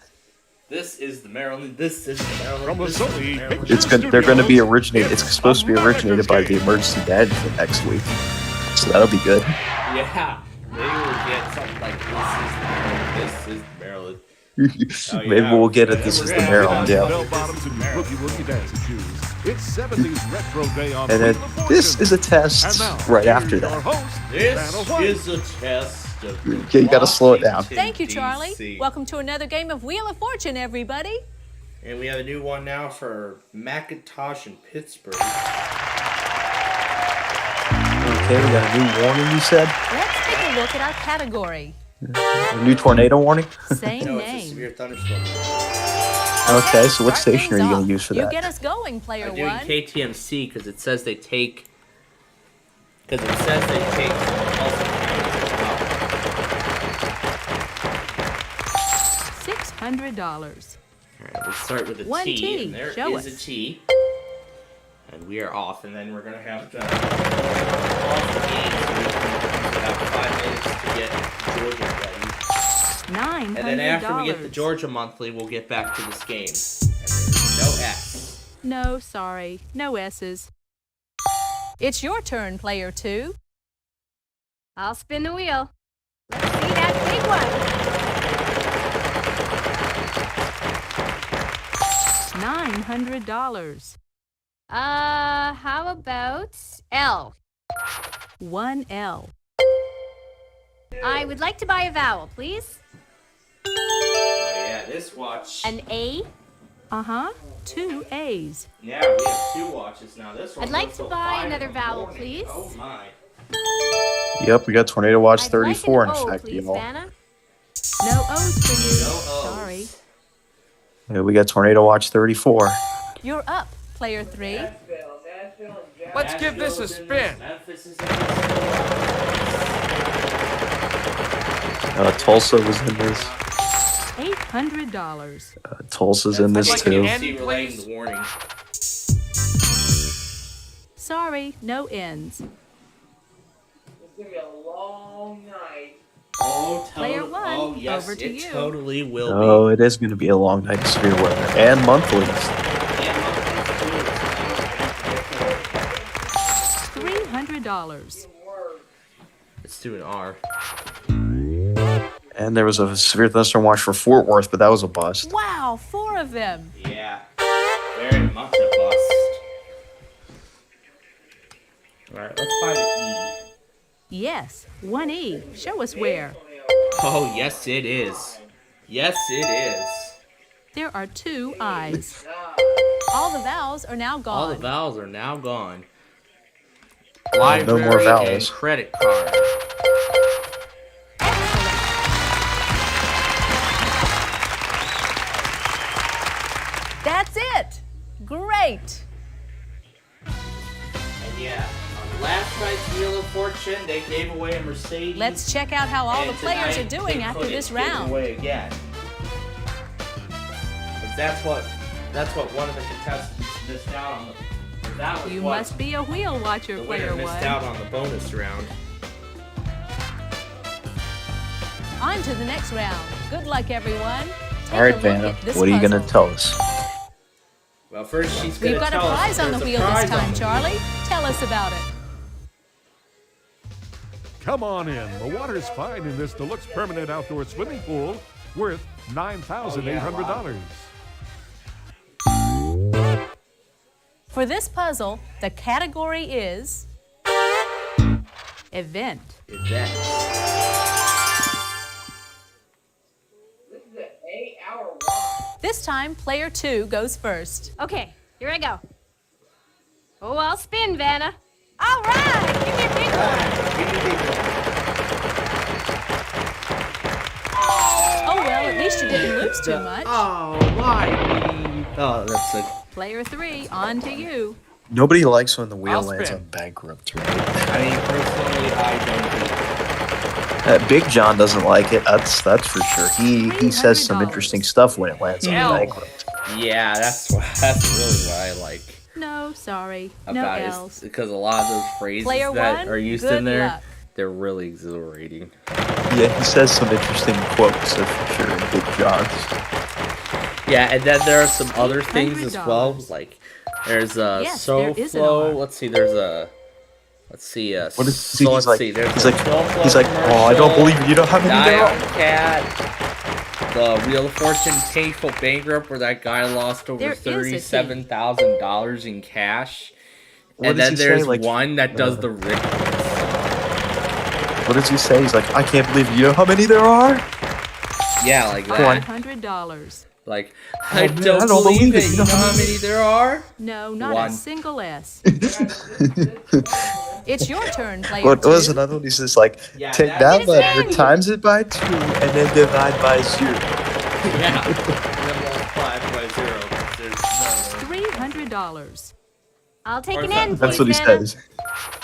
This is the Maryland. This is the Maryland. From the this is the Sony Maryland. Picture They're going to be Studios, originated. It's supposed to be originated by the Emergency Management next week, so that'll be good. Yeah, maybe we'll get something like this is the Maryland. Oh, Maybe yeah. we'll get it. This is the Maryland, yeah. Bell bottoms and boogie woogie dancing shoes. It's 70s retro day on And then Wheel of this Fortune. is a test And now, right here's after your that. host, This Santa White. is a test of the Yeah, you gotta slow it down. Washington, Thank you, Charlie. DC. Welcome to another game of Wheel of Fortune, everybody. And we have a new one now for Macintosh and Pittsburgh. Okay, we got a new warning, you said? Let's take a look at our category. A new tornado warning? Same No, it's a name. severe thunderstorm. Okay, so what Start station are things you going off. to use for You that? get us going, player I'm doing one. KTMC because it says they take. Because it says they take also $600. Alright, we'll start with a One T. T. And there Show is a us. T. And we are off. And then we're going to have to off the game so we can have 5 minutes to get Georgia ready. $900. And then after we get the Georgia monthly, we'll get back to this game. And there's no S. No, sorry. No S's. It's your turn, player two. I'll spin the wheel. Let's see that big one. $900. How about L? One L. I would like to buy a vowel, please. Oh yeah, this watch. An A? Uh-huh. Two A's. Yeah, we have 2 watches now. This one. I'd like goes to till buy 5 in another the vowel, morning. please. Oh my. Yep, we got Tornado Watch I'd 34 like an in O, effect, please, y'all. Vanna. No O's for you. No O's. Sorry. Yeah, we got Tornado Watch 34. You're up, player three. Let's give this a spin. Memphis is Tulsa was in this. $800. Tulsa's in this like too. relaying the warning. Sorry, no N's. It's gonna be a long night. Oh, Player one, oh yes, over to it you. totally will Oh, it is going to be a long night of severe weather. And monthlies. $300. It's doing R. And there was a severe thunderstorm watch for Fort Worth, but that was a bust. Wow, 4 of them. Yeah. Very much a bust. Alright, let's find an E. Yes, 1E. Show us where. Oh, yes it is. Yes it is. There are 2 I's. All the vowels are now gone. All the vowels are now gone. No Library more and vowels. credit card. That's it. Great. And yeah, on last night's Wheel of Fortune, they gave away a Mercedes. Let's check out how all the and players are tonight doing they after couldn't this give it round. away again. But that's what one of the contestants missed out on. That was You what must be a wheel watcher, the player winner missed 1. out on the bonus round. On to the next round. Good luck, everyone. Take All right, a look Vanna, at this what are you going to puzzle. tell us? Well, first she's going We've to got a tell us prize on the there's a wheel this prize on time, the Charlie. Tell us about it. Come on in. The water's fine in this deluxe permanent outdoor swimming pool worth $9,800. For this puzzle, the category is event. Event. This is an 8-hour walk. This time, player 2 goes first. Okay, here I go. Oh, I'll spin, Vanna. All right, give me a big one. Oh, well, at least you didn't lose too much. Oh, why? Oh, that's a... Player 3, on to you. Nobody likes when the wheel I'll lands spin. on bankrupt, right? I mean, personally, I don't Big John doesn't like it. That's for sure. He says some interesting stuff when it lands on L. bankrupt. Yeah, that's really what I like No, sorry. No about L's. it. Because a lot of those phrases Player that 1, are used good in there, luck. they're really exhilarating. Yeah, he says some interesting quotes, that's for sure, in Big John's. Yeah, and then there are some other things as well. $800. Like, there's a Yes, there is an SoFlo. R. Let's see, there's a... Let's see, What is so he's let's like? see. There's He's a like, 12 he's like, oh, I don't believe it. You know how many there Dion are? Cat, the Wheel of Fortune Painful Bankrupt, where that guy lost over There is a T. $37,000 in cash. What And does then he say? there's Like, one that does the Rick. What does he say? He's like, I can't believe it. You know how many there are? Yeah, like that. $500. Like, Oh, I man, don't I don't believe believe it. You know how many there are? No, not One. a single S. It's your turn, player What 2. was another one? He's just like, Yeah, take that- that letter, times it by 2, and then divide by 0. Yeah. And then multiply by 0. 'Cause there's no... $300. I'll take Or an something. N, That's please, what he Vanna. says.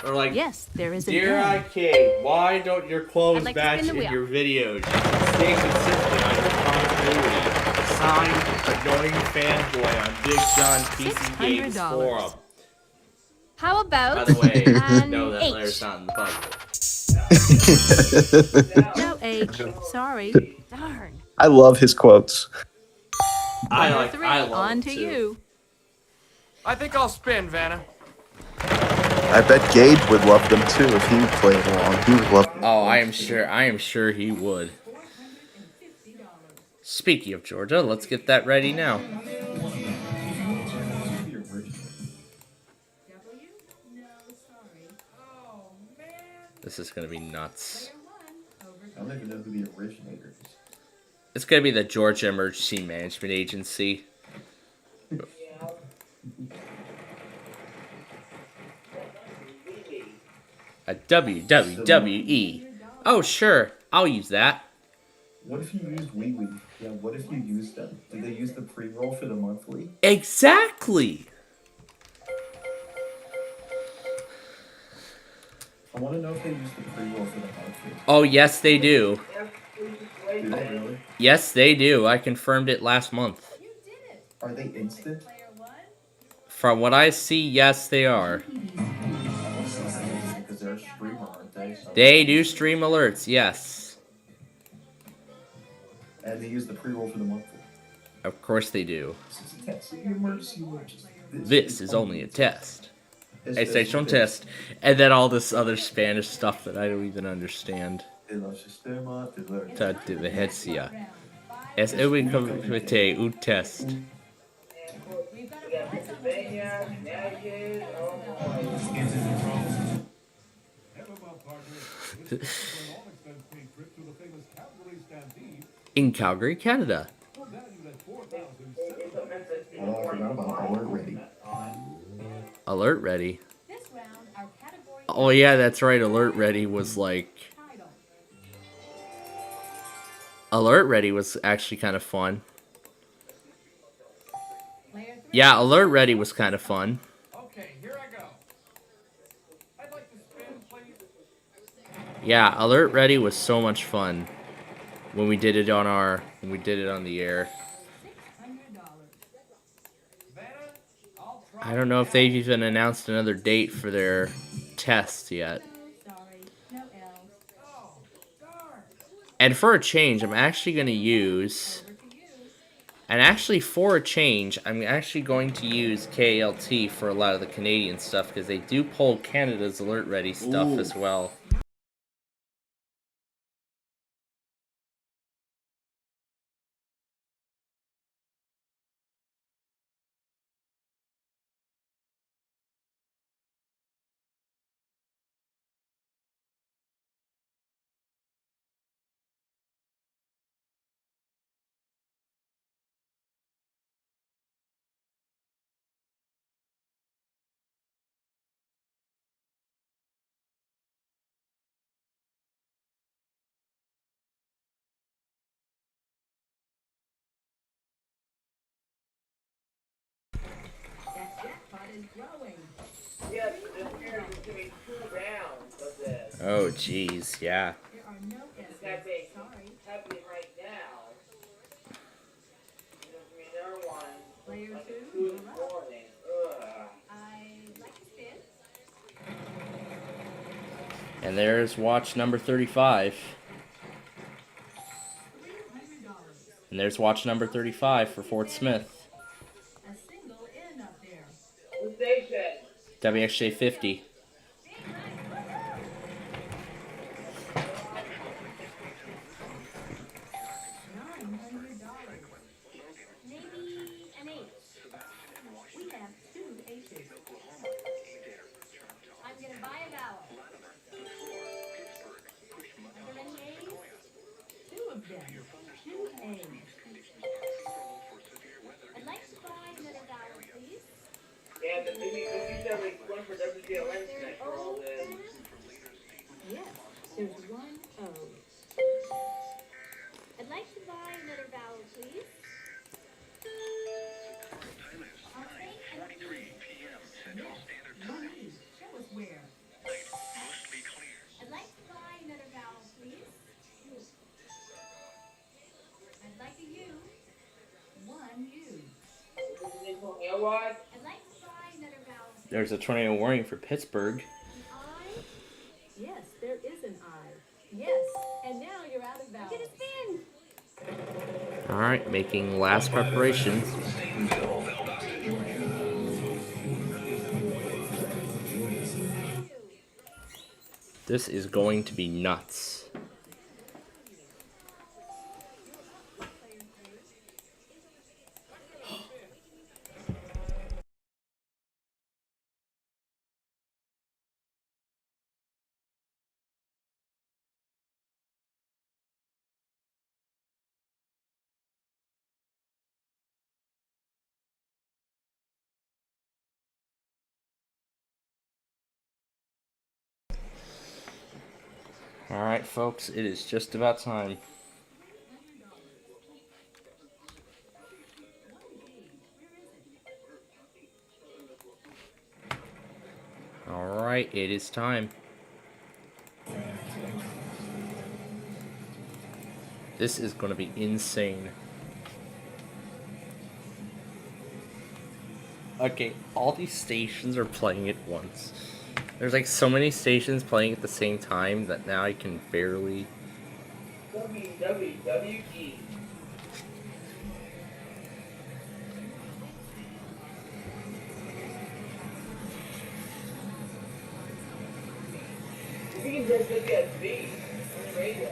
Or like, Yes, there is an Dear N. IK, why don't your clothes I'd like to match spin the in wheel. your videos? You should stay consistent on your continuity. Signed, Annoying Fanboy on Big John PC Games $600. Forum. How about By the way, an no, that H? letter's not in the puzzle. No H. Sorry. Darn. I love his quotes. Player 3, I love on it to too. you. I think I'll spin, Vanna. I bet Gage would love them too if he played along. He would love them. Oh, I am sure he would. Speaking of Georgia, let's get that ready now. This is gonna be nuts. I don't even know who the originator is. It's gonna be the Georgia Emergency Management Agency. A WWE. Oh, sure. I'll use that. What if you used Wee Wee? Yeah, what if you used them? Did they use the pre-roll for the monthly? Exactly. I want to know if they used the pre-roll for the monthly. Oh, yes, they do. Do they really? Yes, they do. I confirmed it last month. Are they instant? From what I see, yes, they are. Because they're a streamer, aren't they? So- They do stream alerts, yes. And they use the pre-roll for the monthly. Of course they do. This is a test. The emergency alert. This is only a test. Station test. And then all this other Spanish stuff that I don't even understand. TheWeatherMen. Es ubicamente un test. And of course, we got Pennsylvania, Connecticut, Illinois. In Calgary, Canada. Alert Ready. Oh yeah, that's right. Alert Ready was like... Alert Ready was actually kind of fun. Yeah, Alert Ready was kind of fun. Okay, here I go. I'd like to spin, please. Yeah, Alert Ready was so much fun when we did it on the air. I don't know if they've even announced another date for their test yet. And for a change, I'm actually going to use... And actually, for a change, I'm actually going to use KLT for a lot of the Canadian stuff, because they do pull Canada's Alert Ready stuff as well. Yes, this year is going to be 2 rounds of this. Oh, jeez, yeah. It's happening right now. There's going to be another one. Player Like 2. 2 in the morning. Ugh. I'd like to spin. And there's watch number 35. And there's watch number 35 for Fort Smith. What station? WXJ 50. Maybe an 8. We have 2 aces. I'm gonna buy a vowel. Are there any A's? 2 of them. 2 A's. I'd like to buy another vowel, please. Yeah, the maybe said like one for WTLN next for all this. Yes, there's 1 O. I'd like to buy another vowel, please. I'll take an 43 p.m. Central Standard Time. Show us where. Mostly clear. I'd like to buy another vowel, please. I'd like a U. 1 U. You know what? I'd like to buy another vowel. There's a tornado warning for Pittsburgh. I? Yes, there is an I. Yes, and now you're out of vowels. Get a spin. Alright, making last preparations. This is going to be nuts. Alright, folks, it is just about time. Alright, it is time. This is going to be insane. Okay, all these stations are playing at once. There's like so many stations playing at the same time that now I can barely... WWE. can just look at me on the radio.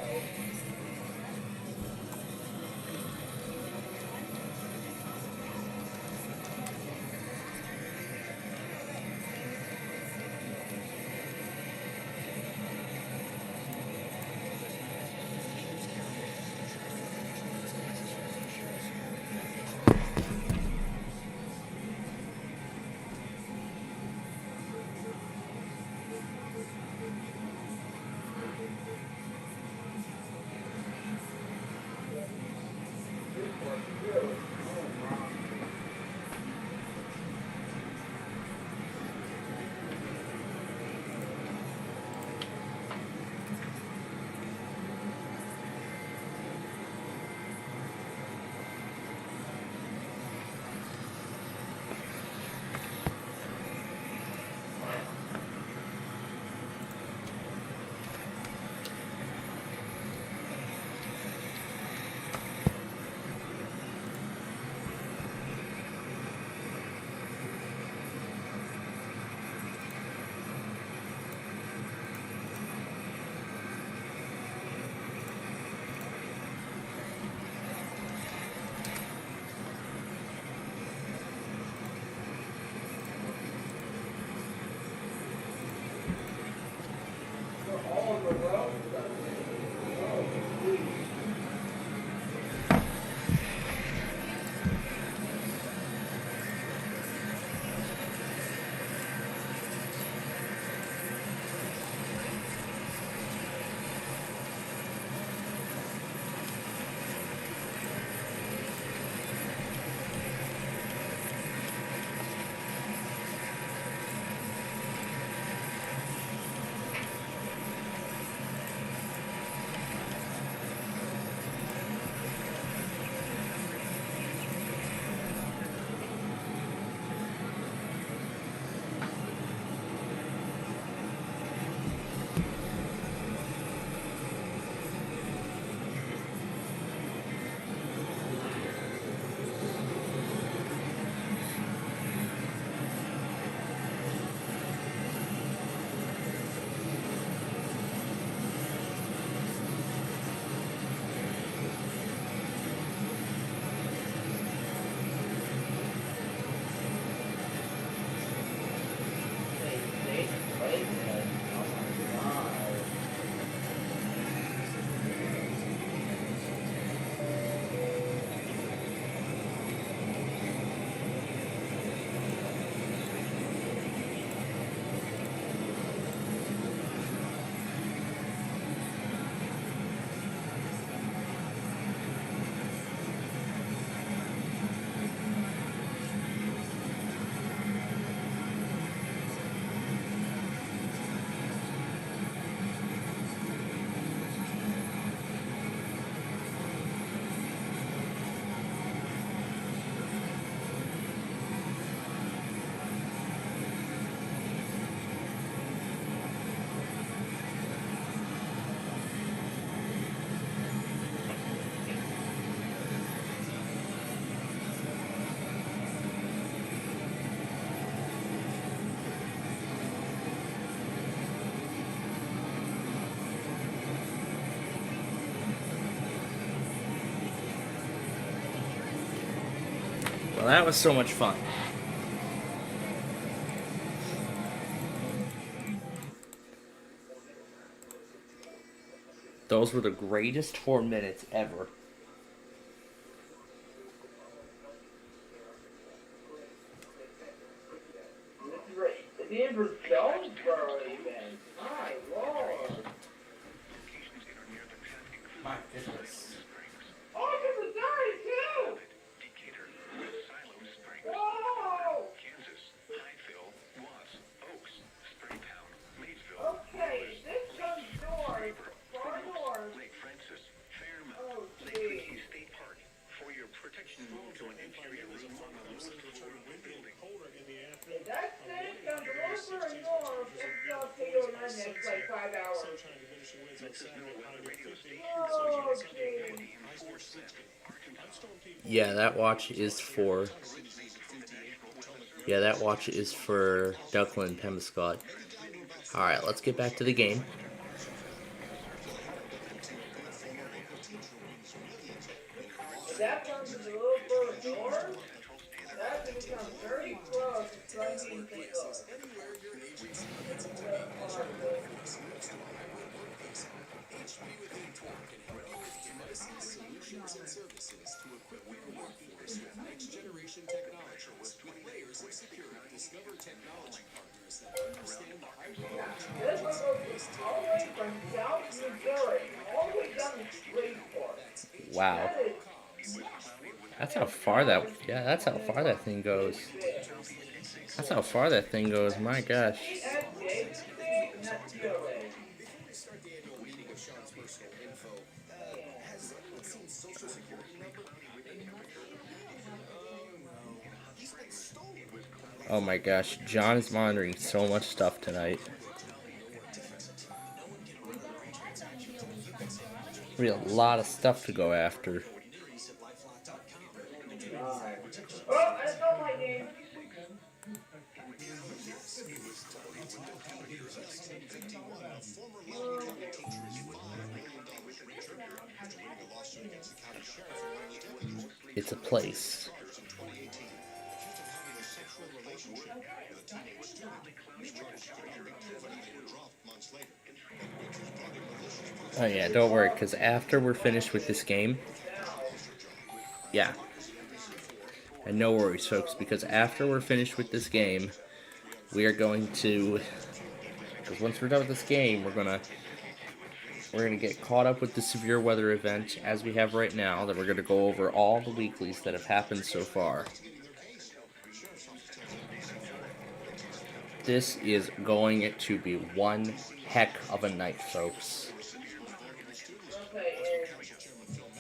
Well, that was so much fun. Those were the greatest 4 minutes ever. Denver Jonesboro even. My lord. My goodness. Oh, this is dirty too. Whoa. Okay, this comes north, far north. Oh, geez. If that thing comes a little further north, it's going to feel in the next like 5 hours. Oh, geez. Yeah, that watch is for... Yeah, that watch is for Duckland Pemiscot. Alright, let's get back to the game. that comes a little further north, that becomes very close to striking St. Louis. Anywhere your agency gets into That's part of it. from a switch to a hybrid workpiece, HP within Torque can help you with devices, solutions, and services to equip your workforce with next-generation technologies with layers of security. Discover technology partners that understand the hybrid This one goes all the way from South Missouri, all the way down to Shreveport. Wow. That is That's how far that, yeah, that's how far that thing goes. That's how far that thing goes, my gosh. that's David's thing, and that's Gillis. Before we start the annual meeting of Sean's personal info, has anyone seen Social Security number? He's been stolen. Oh my gosh, John is monitoring so much stuff tonight. We have a lot of stuff to go after. Oh, that's not my name. It's a place. Oh yeah, don't worry, because after we're finished with this game, yeah. And no worries, folks, because after we're finished with this game, we are going to, because once we're done with this game, we're gonna get caught up with the severe weather event as we have right now. That we're gonna go over all the weeklies that have happened so far. This is going to be one heck of a night, folks.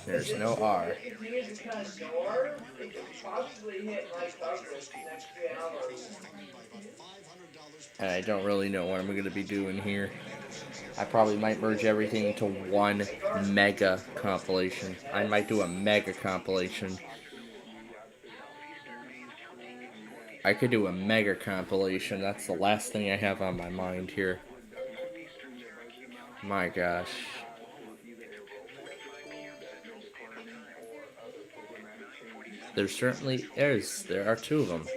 There's no R. If you use the kind of door, it could possibly hit my coverage next 3 hours. And I don't really know what I'm going to be doing here. I probably might merge everything into one mega compilation. I might do a mega compilation. I could do a mega compilation. That's the last thing I have on my mind here. My gosh. There certainly is. There are two of them.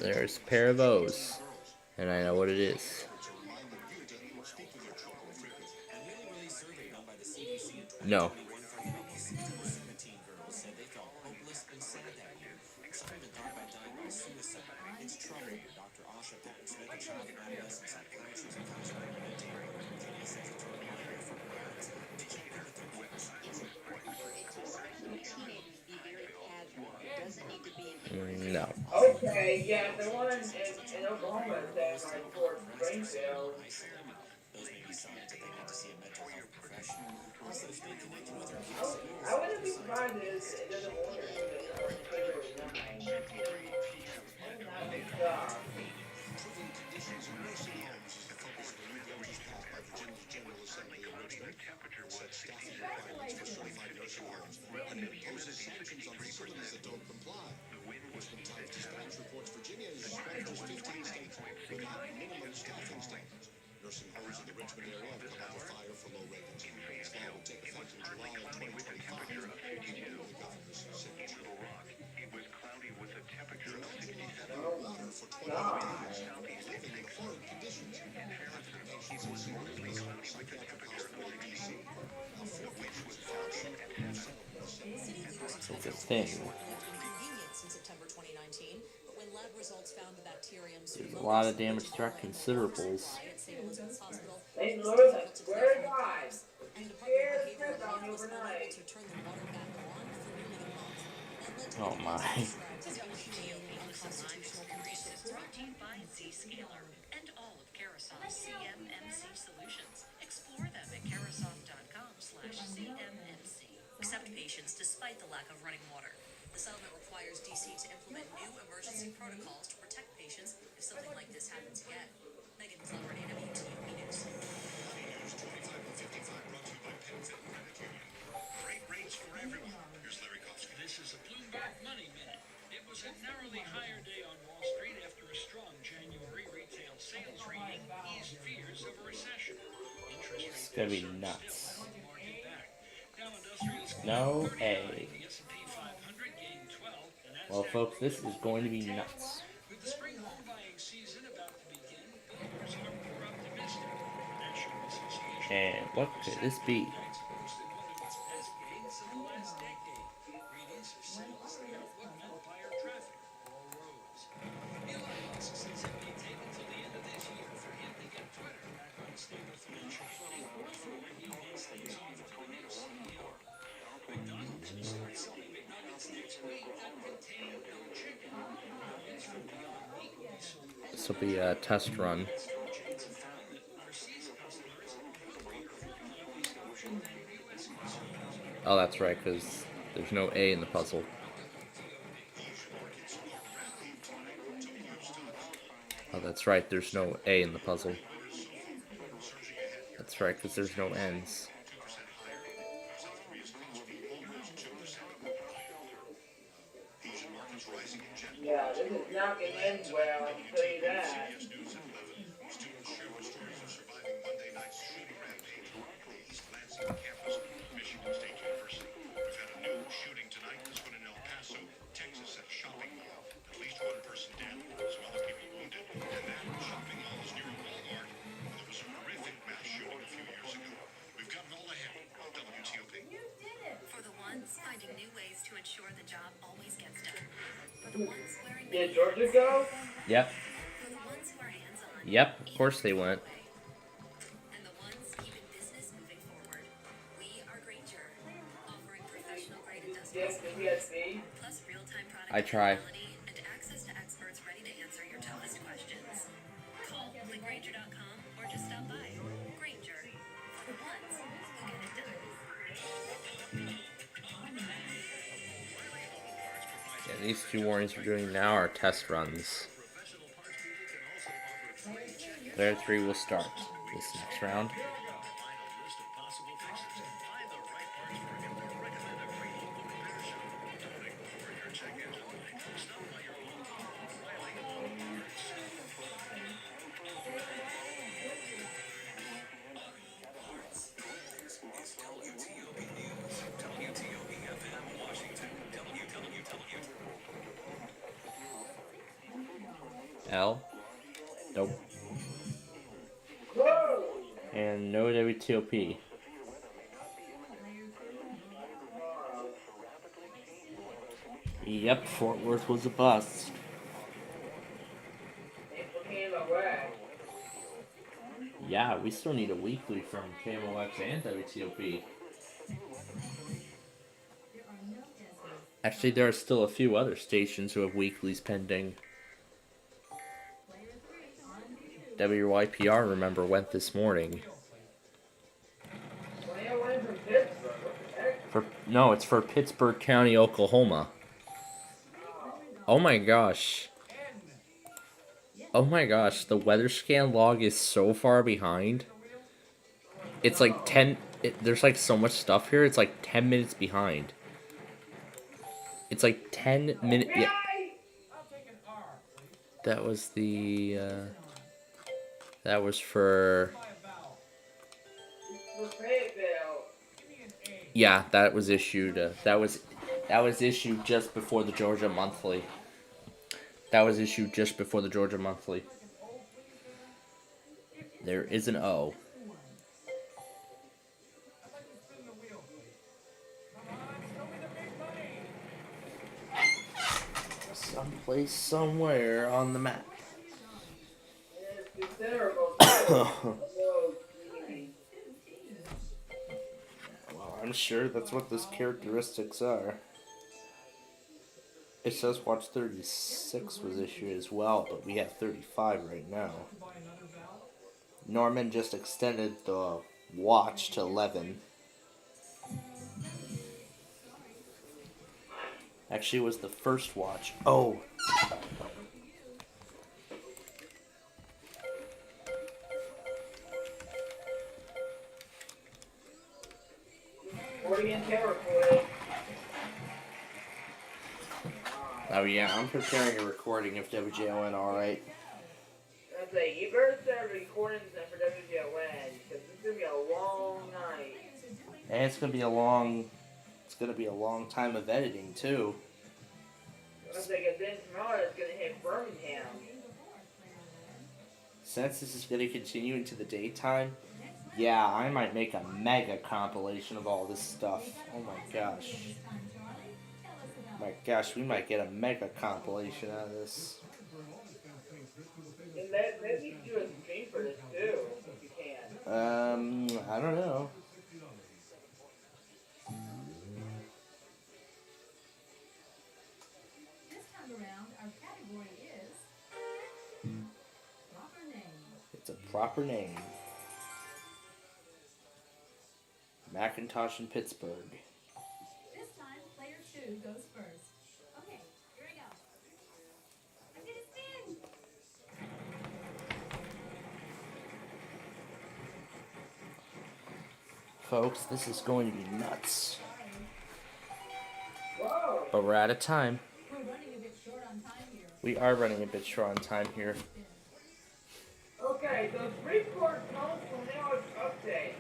There's a pair of those. And I know what it is. No. No. Okay, yeah, the one in Oklahoma is that like towards Springfield. I wouldn't be surprised if it doesn't water to the Nursing homes in the Richmond area have come under fire for low ratings. This law will take effect in July of 2025. The governor's signature. It was cloudy with a temperature of 67. Water for 20 days. Living in horrid conditions. Patients in It's a thing. In September 2019, but when lab results found the bacterium There's a lot of damage to our considerables. St. Louis, swear to God, you scared the shit out of me overnight. Oh my. Brought to you by Zscaler and all of Carousel's CMMC solutions. Explore them at carousel.com/CMMC. Accept patients despite the lack of running water. The settlement requires DC to implement new emergency protocols to protect patients if something like this happens again. Megan Flaherty, WTOP News. Great rates for everyone. Here's Larry Kofsky. This is a Bloomberg Money Minute. It was a narrowly higher day on Wall Street after a strong January retail sales reading. gonna be nuts. No A. Well, folks, this is going to be nuts. With the spring home buying season about to begin, builders are more optimistic. National Association And what could this be? posted one of its best gains in the last decade. Readings are sales, the outlook for buyer traffic all rose. Elon Musk says it may take until the end of this year for him to get Twitter back on a stable financial footing before he hands things off to the new CEO. McDonald's will start selling McNuggets next week that contain no chicken. Nuggets from Beyond Meat will be sold. This will be a test run. Oh, that's right, because there's no A in the puzzle. Oh, that's right, there's no A in the puzzle. That's right, because there's no N's. Yeah, this is not going to end well, I'll tell you that. Students share the stories of surviving Monday night's shooting rampage at the East Lansing campus of Michigan State University. We've had a new shooting tonight. This one in El Paso, Texas, at a shopping mall. At least one person dead, as well as people wounded. And that shopping mall is near a Walmart. There was a horrific mass shooting a few years ago. We've got it all ahead on WTOP. For the ones finding new ways to ensure the job always gets done. For the ones wearing Did Georgia go? Yep. For the ones who are hands-on. Yep, of course they went. And the ones keeping business moving forward. We are Granger, offering professional grade industrial supplies, plus real-time product I try. availability and access to experts ready to answer your toughest questions. Call thegranger.com or just stop by. Granger, for the ones who get it done. Yeah, these two warnings we're doing now are test runs. Player 3 will start this next round. L. Nope. And no WTOP. Yep, Fort Worth was a bust. Yeah, we still need a weekly from KMOX and WTOP. Actually, there are still a few other stations who have weeklies pending. WYPR, remember, went this morning. No, it's for Pittsburgh County, Oklahoma. Oh my gosh. Oh my gosh, the weather scan log is so far behind. It's like 10... there's like so much stuff here, it's like 10 minutes behind. It's like 10 minutes... Yeah. That was the... that was for... Yeah, that was issued. That was issued just before the Georgia Monthly. That was issued just before the Georgia Monthly. There is an O. Someplace, somewhere on the map. Well, I'm sure that's what those characteristics are. It says Watch 36 was issued as well, but we have 35 right now. Norman just extended the watch to 11. Actually, it was the first watch. Oh. Oh yeah, I'm preparing a recording of WJON, alright. I say, you better start recording stuff for WJON, because this gonna be a long night. And it's gonna be a long time of editing too. I was like, then tomorrow it's gonna hit Birmingham. Since this is gonna continue into the daytime, yeah, I might make a mega compilation of all this stuff. Oh my gosh. My gosh, we might get a mega compilation out of this. And maybe you do a stream for this too, if you can. I don't know. This time around, our category is proper name. It's a proper name. Macintosh in Pittsburgh. This time, player 2 goes first. Okay, here we go. I'm gonna spin. Folks, this is going to be nuts. Whoa. But we're out of time. We're running a bit short on time here. We are running a bit short on time here. Okay, those reports come from now update.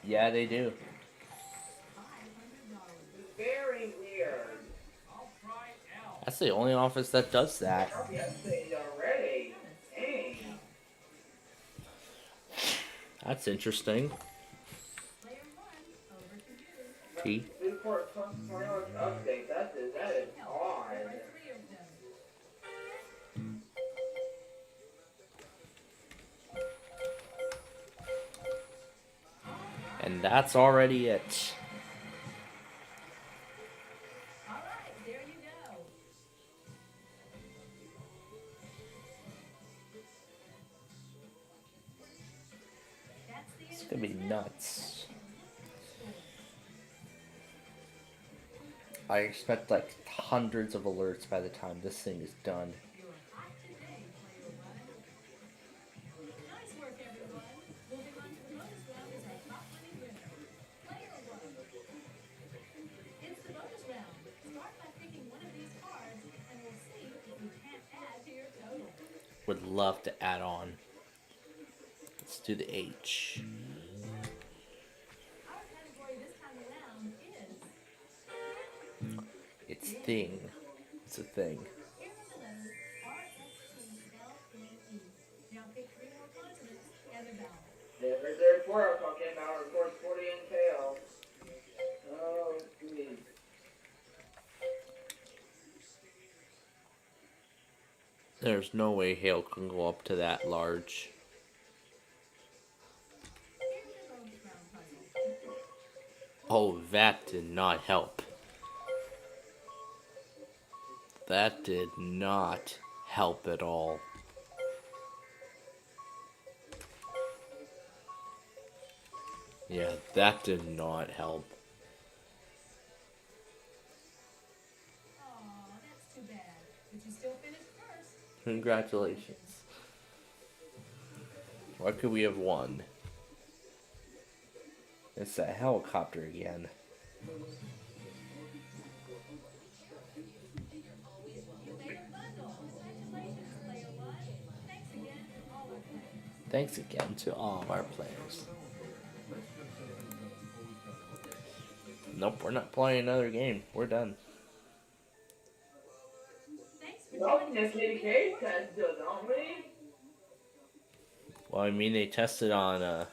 Yeah, they do. Very weird. That's the only office that does that. I'll be updated already. Dang. That's interesting. P. Report comes from now update. That is odd. And that's already it. All right, there you go. That's the It's gonna be nuts. I expect like hundreds of alerts by the time this thing is done. Nice work, everyone. Moving on to the bonus round is our top winning winner. Player 1. It's the bonus round. Start by picking one of these cards, and we'll see if you can't add to your total. Would love to add on. Let's do the H. Our category this time around is... It's thing. It's a thing. Here are the letters R-S-T-L-A-E. Now pick 3 more consonants and a vowel. There's 4 talking about reports 40 and tail. Oh, please. There's no way hail can go up to that large. Oh, that did not help. That did not help at all. Yeah, that did not help. Aw, that's too bad. But you still finished first. Congratulations. What could we have won? It's that helicopter again. Thanks again to all of our players. Nope, we're not playing another game. We're done. Nope, just in case test still, don't we? Well, I mean they tested on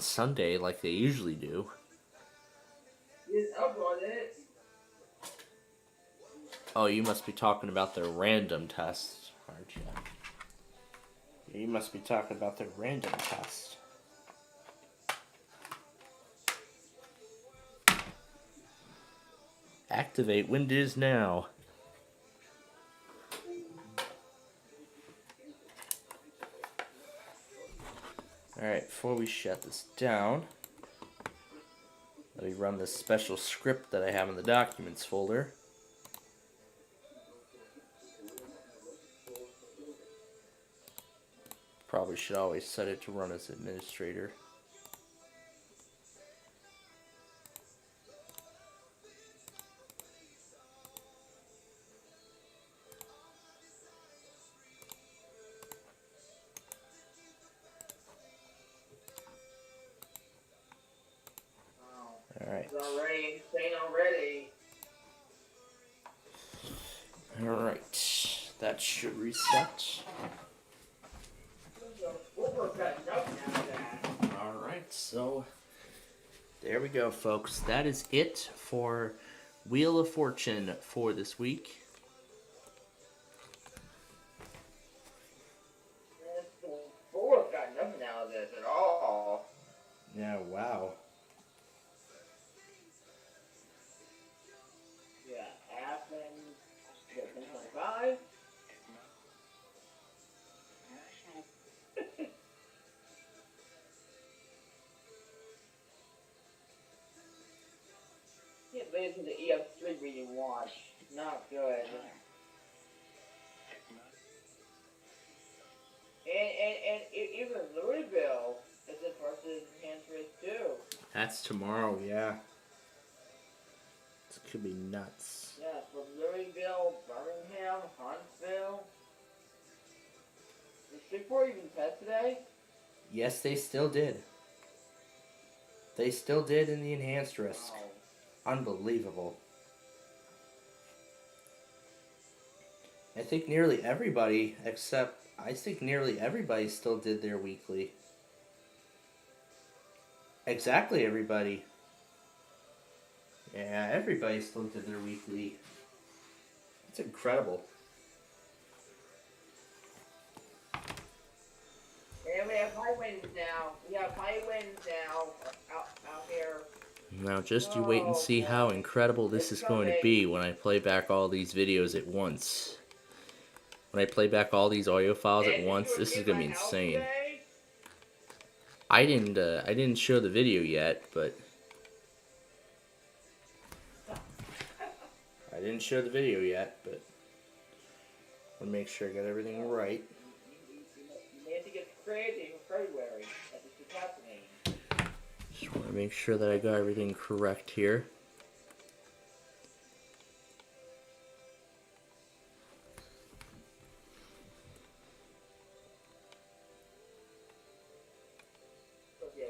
Sunday like they usually do. You just upload it. Oh, you must be talking about their random tests, aren't you? You must be talking about their random test. Activate Windows now. Alright, before we shut this down, let me run this special script that I have in the documents folder. Probably should always set it to run as administrator. right. It's already insane already. All right. That should reset. All right. So there we go, folks. That is it for Wheel of Fortune for this week. Four's got nothing out of this at all. Yeah, wow. Yeah, Athens, 1025. Can't believe it's the EF3 reading watch. Not good. And even Louisville is in versus enhanced race too. That's tomorrow, yeah. This could be nuts. Yeah, from Louisville, Birmingham, Huntsville. Did Shreveport even test today? Yes, they still did. They still did in the enhanced risk. Unbelievable. I think nearly everybody, except I think nearly everybody still did their weekly. Exactly everybody. Yeah, everybody still did their weekly. It's incredible. And we have high winds now. We have high winds now out here. Now just you wait and see how incredible this is going to be when I play back all these videos at once. When I play back all these audio files at once, this is gonna be insane. I didn't show the video yet, but I want to make sure I got everything right. You may have to get crazy in February. That's what's happening. Just want to make sure that I got everything correct here.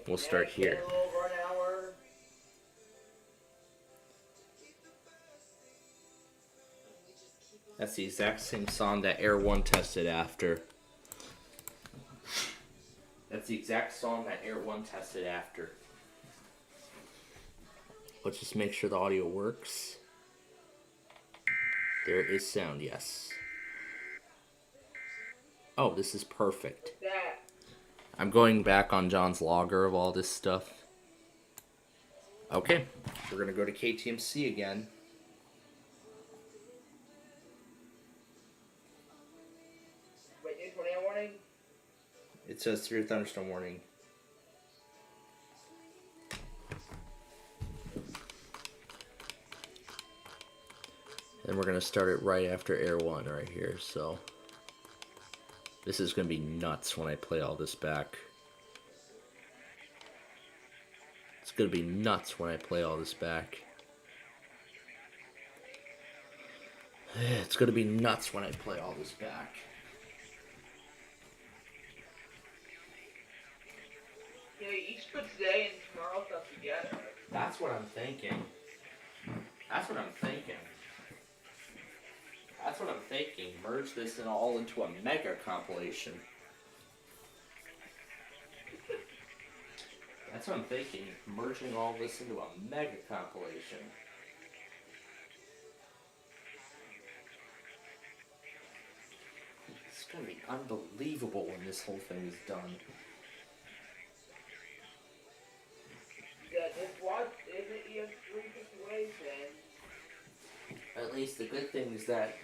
We'll start here. That's the exact same song that Air 1 tested after. That's the exact song that Air 1 tested after. Let's just make sure the audio works. There is sound, yes. Oh, this is perfect. I'm going back on John's logger of all this stuff. Okay, we're going to go to KTMC again. Wait, new tornado warning? It says severe thunderstorm warning. And we're going to start it right after Air 1 right here, so this is going to be nuts when I play all this back. It's going to be nuts when I play all this back. It's going to be nuts when I play all this back. You know, you each put today and tomorrow stuff together. That's what I'm thinking. That's what I'm thinking. That's what I'm thinking. Merge this all into a mega compilation. That's what I'm thinking. Merging all this into a mega compilation. It's gonna be unbelievable when this whole thing is done. Yeah, this watch is an EF3 situation. At least the good thing is that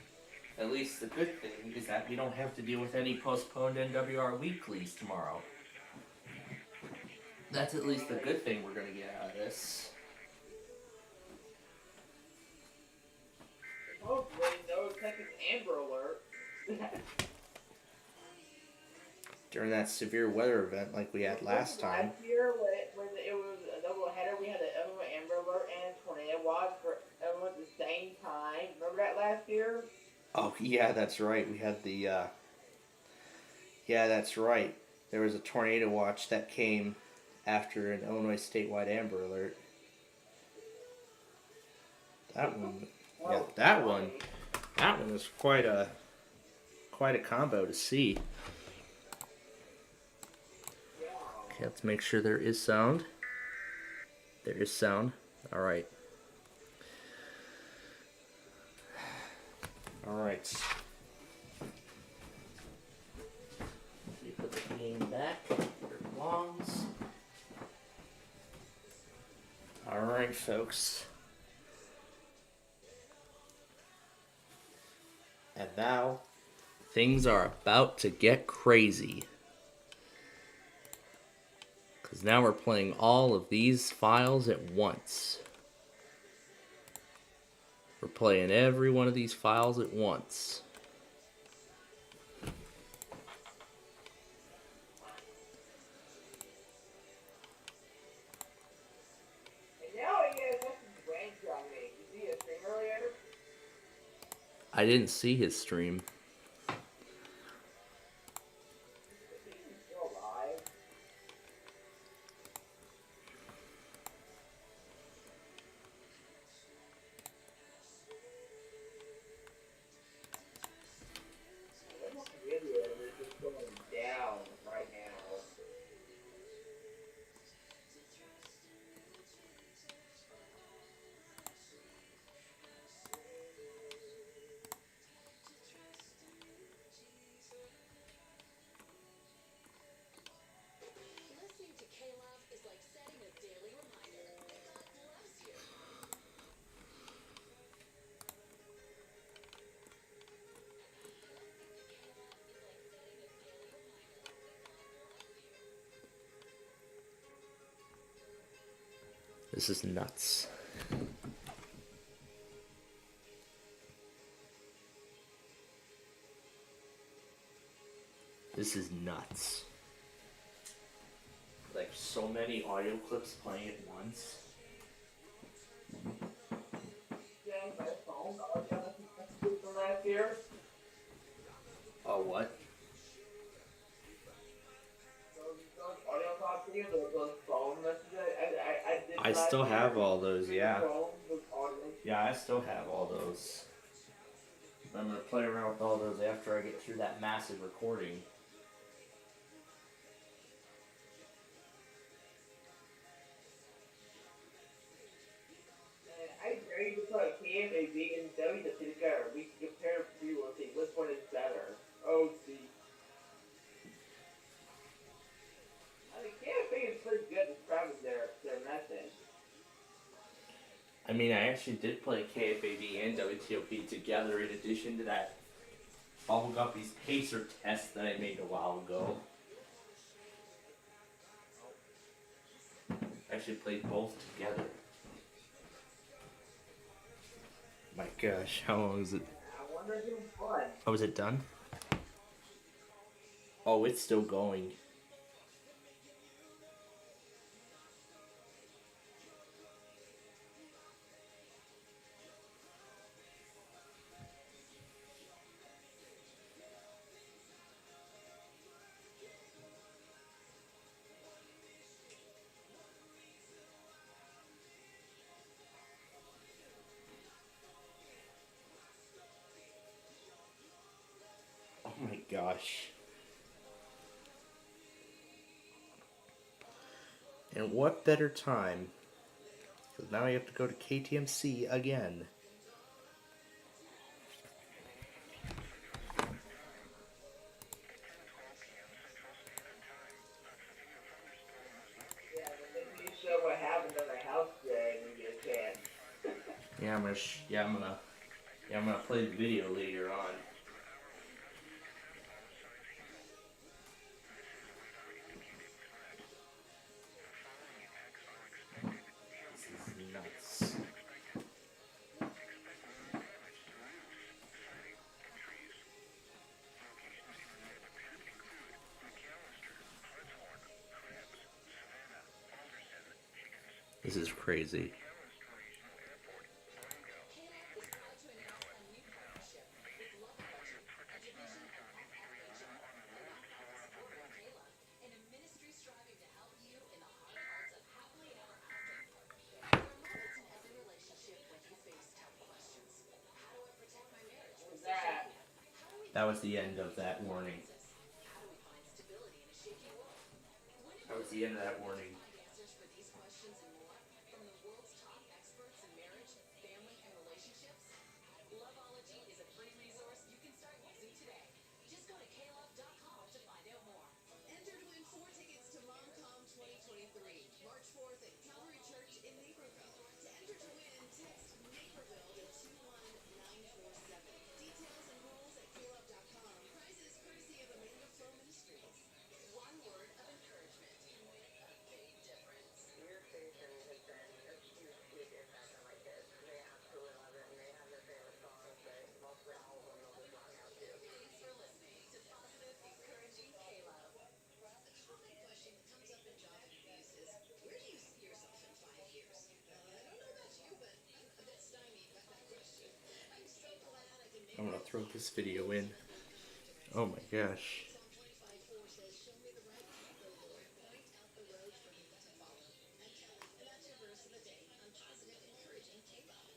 we don't have to deal with any postponed NWR weeklies tomorrow. That's at least the good thing we're gonna get out of this. Hopefully, no Texas Amber Alert. During that severe weather event like we had last time. Last year, when it was a double header, we had an Amber Alert and a tornado watch for everyone at the same time. Remember that last year? Oh, yeah, that's right. We had the, yeah, that's right. There was a tornado watch that came after an Illinois statewide Amber Alert. That one, yeah, that one is quite a combo to see. Okay, let's make sure there is sound. There is sound. All right. All right. You put the game back where it belongs. All right, folks. And now, things are about to get crazy. Because now we're playing all of these files at once. We're playing every one of these files at once. I didn't see his stream. This is nuts. This is nuts. Like so many audio clips playing at once. Oh, what? I still have all those, yeah. Yeah, I still have all those. I'm gonna play around with all those after I get through that massive recording. I dare you to put KFAB and WWT together. We can compare people and see which one is better. Oh, see. I mean, KFA is pretty good at describing their message. I mean, I actually did play KFAB and WTOP together in addition to that Bubble Guppy's Pacer test that I made a while ago. I actually played both together. My gosh, how long is it? I wonder if it was fun. Oh, is it done? Oh, it's still going. Oh my gosh. And what better time? Because now I have to go to KTMC again. Yeah, but maybe you show what happened on the house today when you get a chance. Yeah, I'm gonna play the video later on. This is nuts. This is crazy. That was the end of that warning. That was the end of that warning. Enter to win 4 tickets to MontCom 2023, March 4th at Calvary Church in Naperville. To enter to win, text Naperville to 21947. Details and rules at klove.com. Prizes courtesy of Amanda Flow Ministries. One word of encouragement can make a big difference. Your station has been a huge impact on my kids. They absolutely love it, and they have their favorite songs, but mostly all of them they'll just rock out to. Thanks for listening to Positive Encouraging K-Love. A common question that comes up in job interviews is, where do you see yourself in 5 years? I don't know about you, but I'm a bit stymied by that question. I'm so glad I can make I'm gonna throw this video in. Oh my gosh. Psalm 25:4 says, show me the right path, O Lord, point out the road for me to follow. I'm Kelly, and that's your verse of the day on Positive Encouraging K-Love.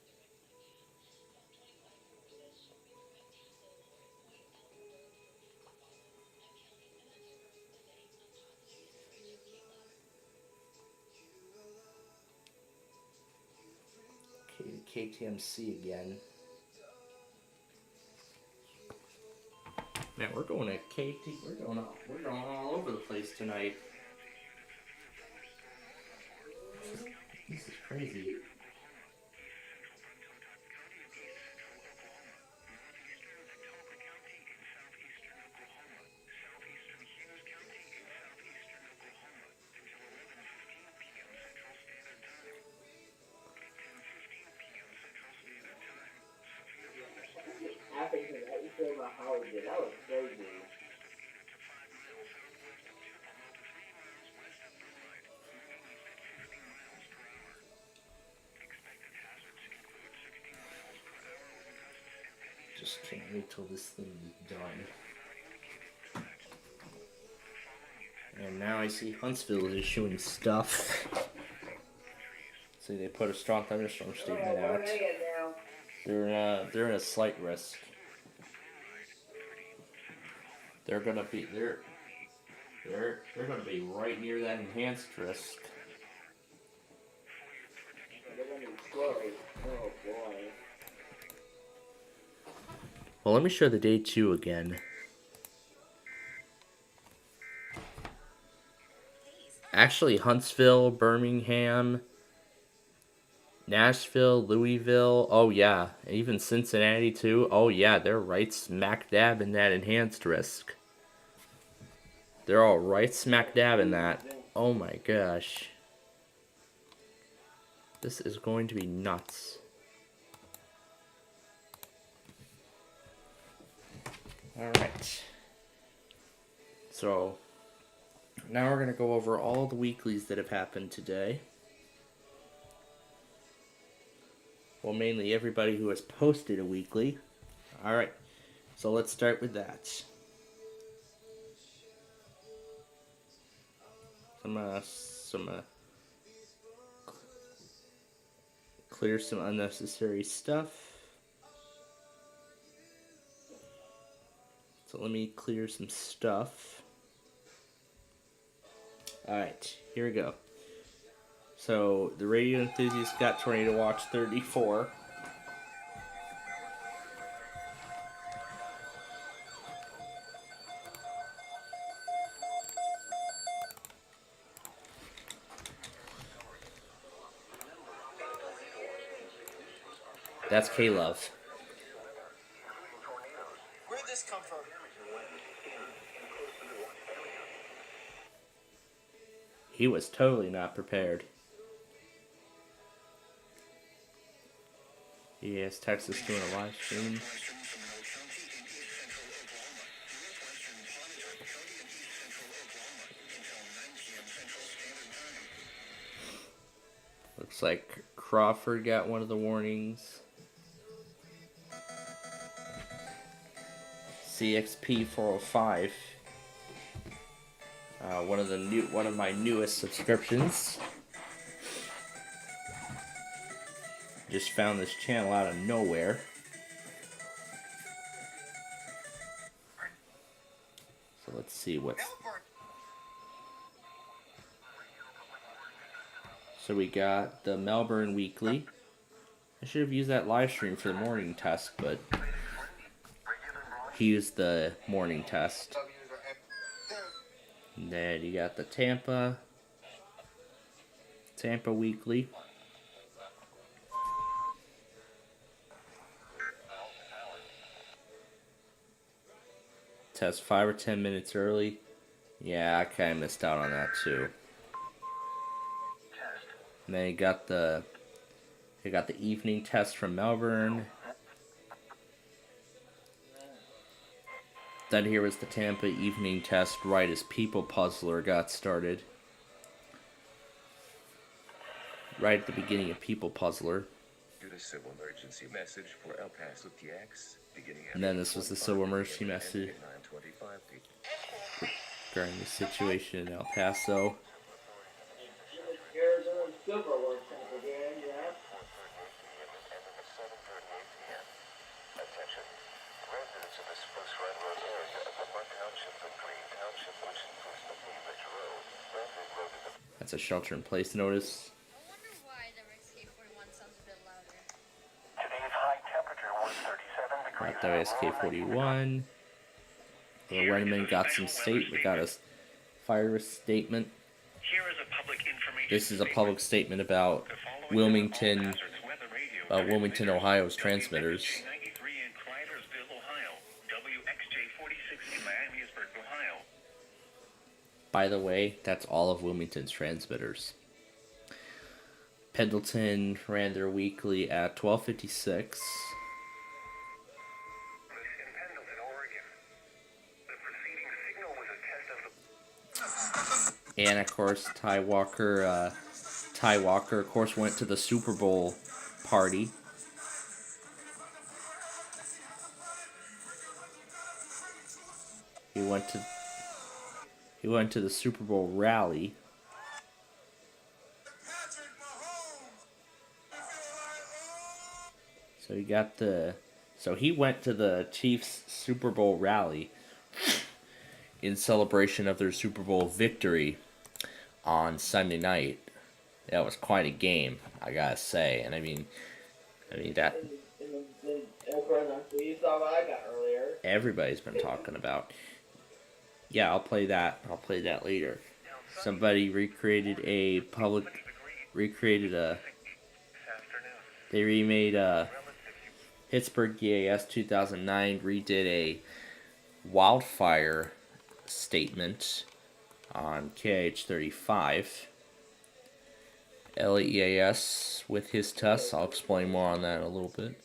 Okay, KTMC again. Man, we're going to KT. We're going all over the place tonight. This is crazy. After that, you said about how we did. That was crazy. Just can't wait till this thing is done. And now I see Huntsville is issuing stuff. See, they put a strong thunderstorm statement out. They're in a slight risk. They're gonna be right near that enhanced risk. They're gonna be close. Oh boy. Well, let me show the day 2 again. Actually, Huntsville, Birmingham, Nashville, Louisville, oh yeah, even Cincinnati too. Oh yeah, they're right smack dab in that enhanced risk. They're all right smack dab in that. Oh my gosh. This is going to be nuts. Alright. So, now we're going to go over all the weeklies that have happened today. Well, mainly everybody who has posted a weekly. Alright, so let's start with that. Clear some unnecessary stuff. So let me clear some stuff. Alright, here we go. So, the radio enthusiast got Tornado Watch 34. That's K-Love. Where'd this come from? He was totally not prepared. EAS Texas doing a live stream. Looks like Crawford got one of the warnings. CXP 405. One of my newest subscriptions. Just found this channel out of nowhere. let's see what's. So we got the Melbourne Weekly. I should have used that live stream for the morning test, but he used the morning test. And then you got the Tampa Weekly. Test 5 or 10 minutes early. Yeah, I kind of missed out on that too. And then you got the evening test from Melbourne. Then here was the Tampa evening test right as People Puzzler got started. Right at the beginning of People Puzzler. Civil emergency message for El Paso TX. And then this was the civil emergency message regarding the situation in El Paso. That's a shelter-in-place notice. Got WSK41. The WeatherMen got some we got a fire risk statement. This is a public statement about Wilmington, Ohio's transmitters. By the way, that's all of Wilmington's transmitters. Pendleton ran their weekly at 12:56. And of course, Ty Walker, of course, went to the Super Bowl party. He went to the Super Bowl rally. So he went to the Chiefs Super Bowl rally in celebration of their Super Bowl victory on Sunday night. That was quite a game, I gotta say. And I mean that everybody's been talking about. Yeah, I'll play that later. Somebody they remade Pittsburgh EAS 2009, redid a wildfire statement on KH35. LEAS with his tests. I'll explain more on that in a little bit.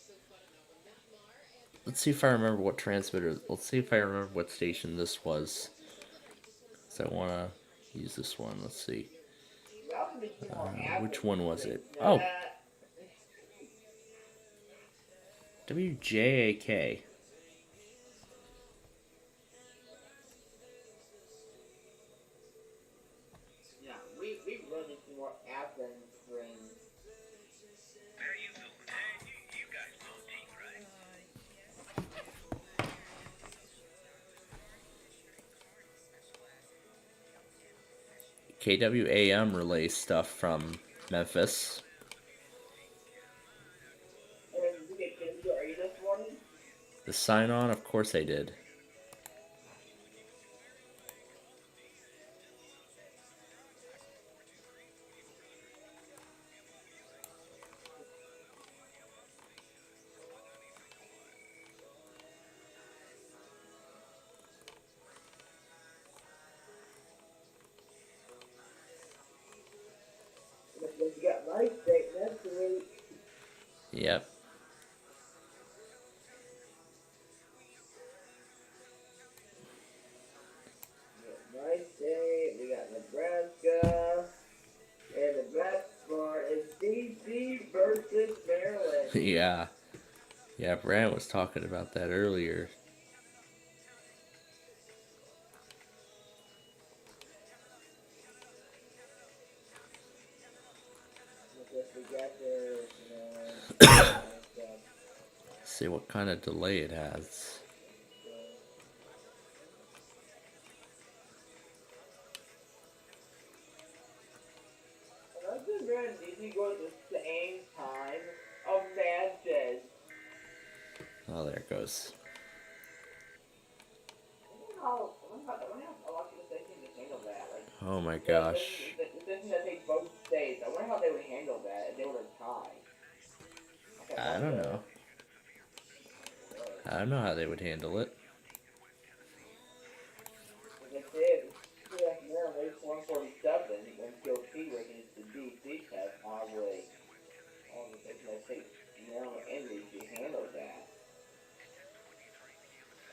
Let's see if I remember what transmitter. Let's see if I remember what station this was. So I want to use this one. Let's see. Which one was it? Oh. WJAK. Yeah, we run into more Athens rings. How you doing? You guys know team, right? KWAM relays stuff from Memphis. The sign on, of course I did. You got my statement. Yep. Nice day. We got Nebraska. And the best part is DC versus Maryland. Yeah. Yeah, Brad was talking about that earlier. See what kind of delay it has. Oh, there it goes. Oh my gosh. The station that takes both states. I wonder how they would handle that if they were to tie. I don't know. I don't know how they would handle it. If they did, race 147, when field T, which is the DC test, how would all the states that take Maryland and DC handle that?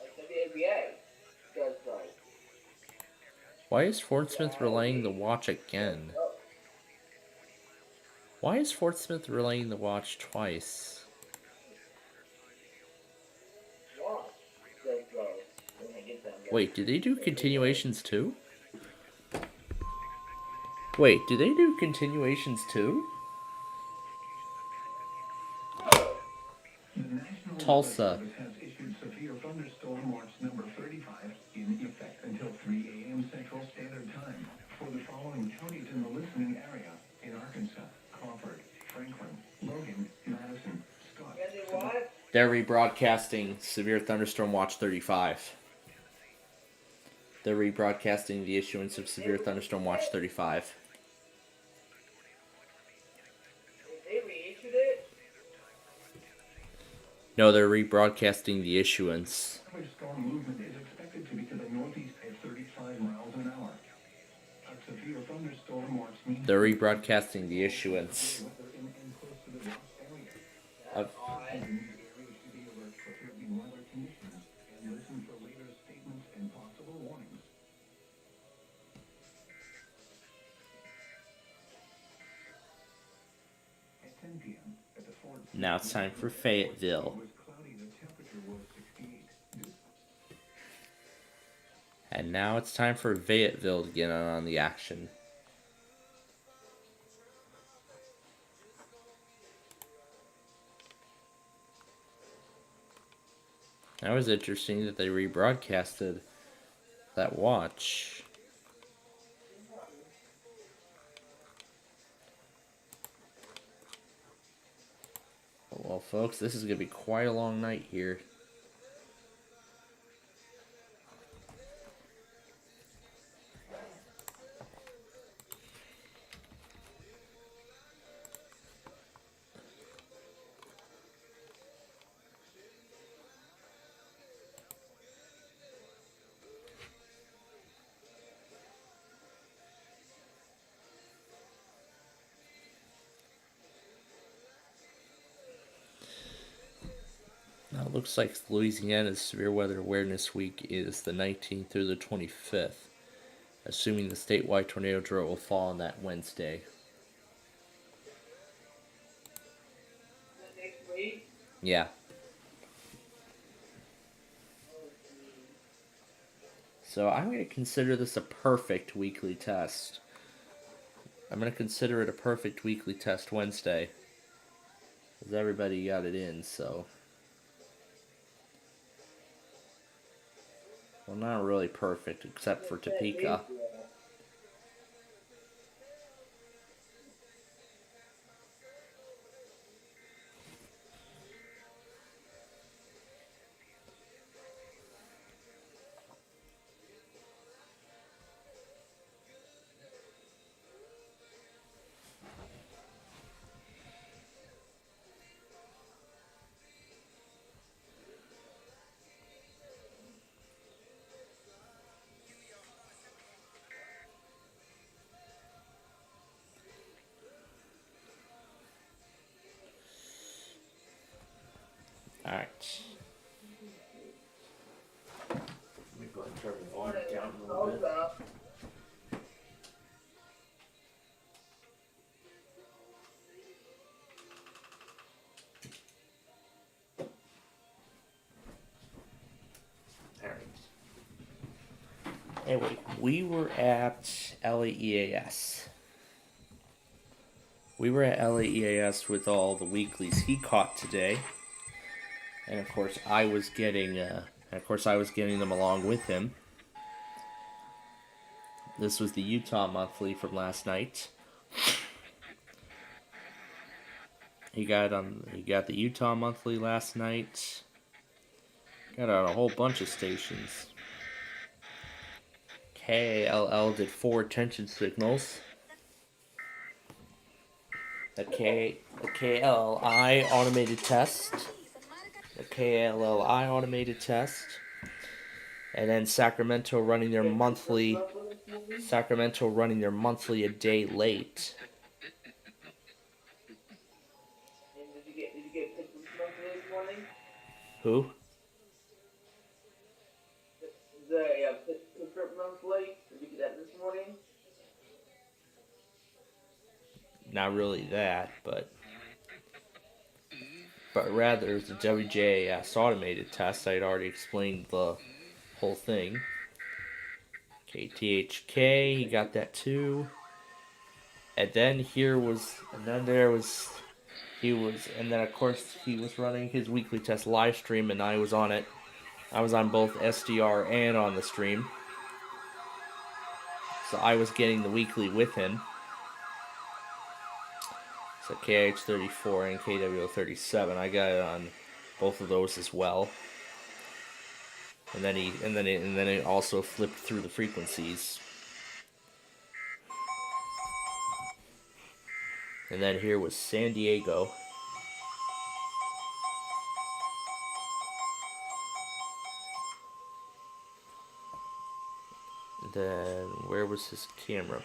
Like the ABA does both. Why is Fort Smith relaying the watch again? Why is Fort Smith relaying the watch twice? Wait, do they do continuations too? Wait, do they do continuations too? Tulsa. Has issued severe thunderstorm watch number 35 in effect until 3 a.m. Central Standard Time for the following counties in the listening area: in Arkansas, Crawford, Franklin, Logan, Madison, Scott. They're rebroadcasting Severe Thunderstorm Watch 35. They're rebroadcasting the issuance of Severe Thunderstorm Watch 35. They reissued it? No, they're rebroadcasting the issuance. Storm movement is expected to be to the northeast at 35 miles an hour. A severe thunderstorm watch means They're rebroadcasting the issuance of Now it's time for Fayetteville. And now it's time for Fayetteville to get on the action. That was interesting that they rebroadcasted that watch. Well, folks, this is going to be quite a long night here. Now it looks like Louisiana's Severe Weather Awareness Week is the 19th through the 25th, assuming the statewide tornado drill will fall on that Wednesday. Next week? Yeah. So I'm going to consider this a perfect weekly test. I'm going to consider it a perfect weekly test Wednesday, because everybody got it in, so... Well, not really perfect, except for Topeka. Alright. Let me go ahead and turn the volume down a little bit. Alright. Anyway, we were at LAEAS. We were at LAEAS with all the weeklies he caught today. And of course, I was getting them along with him. This was the Utah monthly from last night. He got the Utah monthly last night. Got on a whole bunch of stations. KALL did 4 attention signals. The KLI automated test. The KLLI automated test. And then Sacramento running their monthly a day late. And did you get Pittsburgh's monthly this morning? Who? The Pittsburgh monthly. Did you get that this morning? Not really that, but rather the WJAS automated test. I'd already explained the whole thing. KTHK, he got that too. And then and then of course he was running his weekly test live stream, and I was on it. I was on both SDR and on the stream. So I was getting the weekly with him. So KH34 and KWO37, I got it on both of those as well. And then it also flipped through the frequencies. And then here was San Diego. Then where was his camera?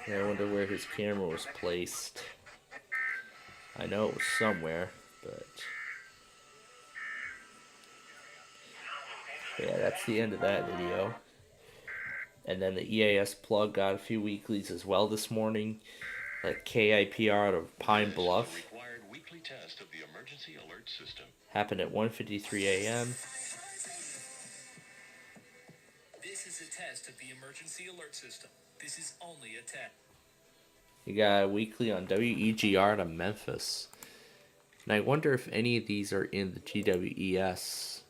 I wonder where his camera was placed. I know it was somewhere, but yeah, that's the end of that video. And then the EAS plug got a few weeklies as well this morning. Like KIPR out of Pine Bluff. Weekly test of the emergency alert system. Happened at 1:53 a.m. This is a test of the emergency alert system. This is only a test. You got a weekly on WEGR out of Memphis. And I wonder if any of these are in the GWES.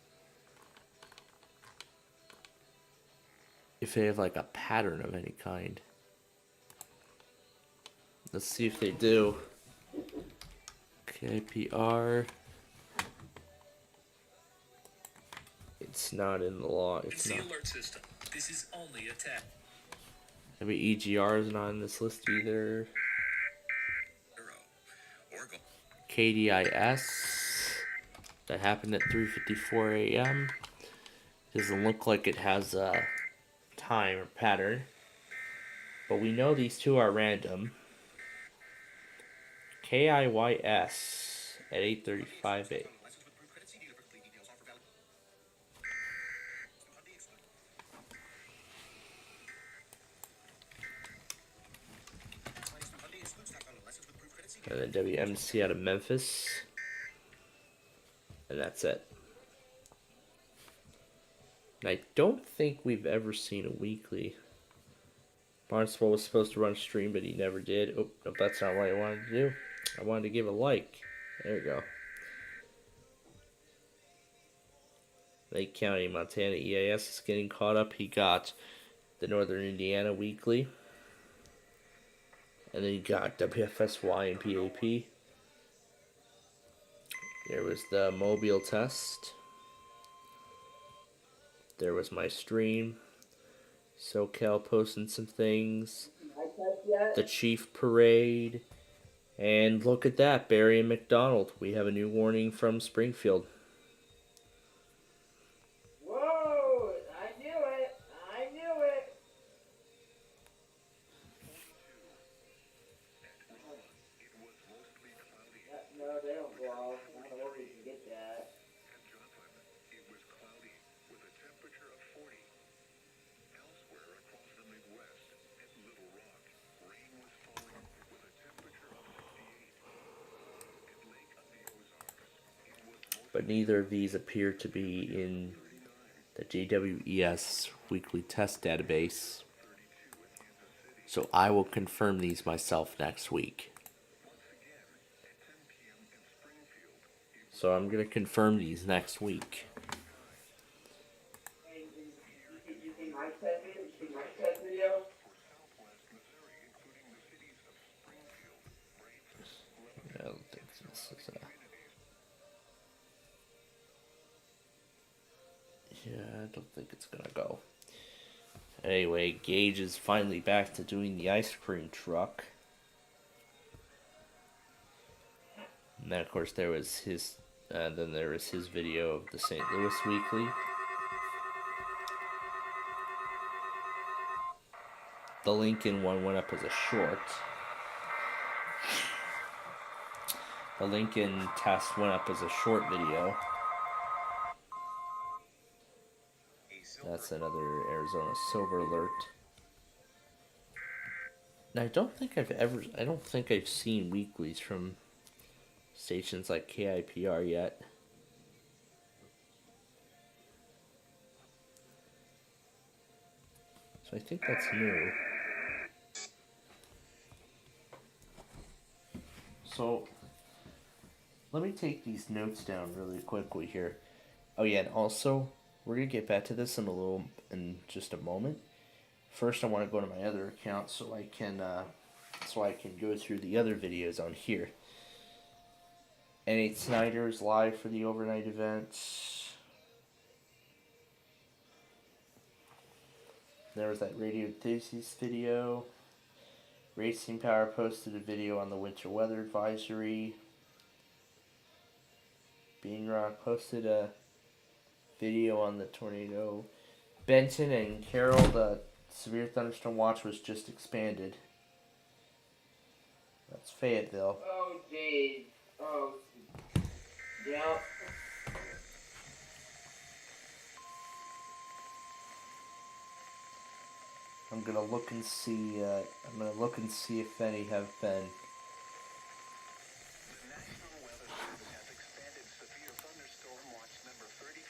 If they have like a pattern of any kind. Let's see if they do. KPR. It's not in the law. It's not. Alert system. This is only a test. WEGR is not on this list either. KDIS. That happened at 3:54 a.m. Doesn't look like it has a time or pattern. But we know these two are random. KIYS at 8:35 a.m. And then WMC out of Memphis. And that's it. And I don't think we've ever seen a weekly. Barnstable was supposed to run a stream, but he never did. Oh, no, that's not what I wanted to do. I wanted to give a like. There we go. Lake County, Montana EAS is getting caught up. He got the Northern Indiana Weekly. And then you got WFSY and PAP. There was the Mobile test. There was my stream. SoCal posting some things. The Chief Parade. And look at that, Barry and McDonald. We have a new warning from Springfield. Whoa! I knew it! I knew it! No, they don't go off. I don't know where you can get that. It was cloudy with a temperature of 40. Elsewhere across the Midwest, at Little Rock, rain was falling with a temperature of 58. At Lake of the Ozarks, But neither of these appear to be in the GWES weekly test database. So I will confirm these myself next week. So I'm going to confirm these next week. Did you see my test video? Did you see my test video? I don't think this is Yeah, I don't think it's gonna go. Anyway, Gage is finally back to doing the ice cream truck. And then, of course, there was his, then there was his video of the St. Louis Weekly. The Lincoln one went up as a short. The Lincoln test went up as a short video. That's another Arizona silver alert. Now, I don't think I've seen weeklies from stations like KIPR yet. So I think that's new. So let me take these notes down really quickly here. Oh yeah, and also we're gonna get back to this in just a moment. First, I want to go to my other account so I can go through the other videos on here. N8 Snyder's live for the overnight events. There was that Radio Enthusiast video. Racing Power posted a video on the winter weather advisory. Bean Rock posted a video on the tornado. Benton and Carroll, the severe thunderstorm watch was just expanded. That's Fayetteville. Oh, geez. Oh, yep. I'm gonna look and see. If any have been. The National Weather Service has expanded severe thunderstorm watch number 35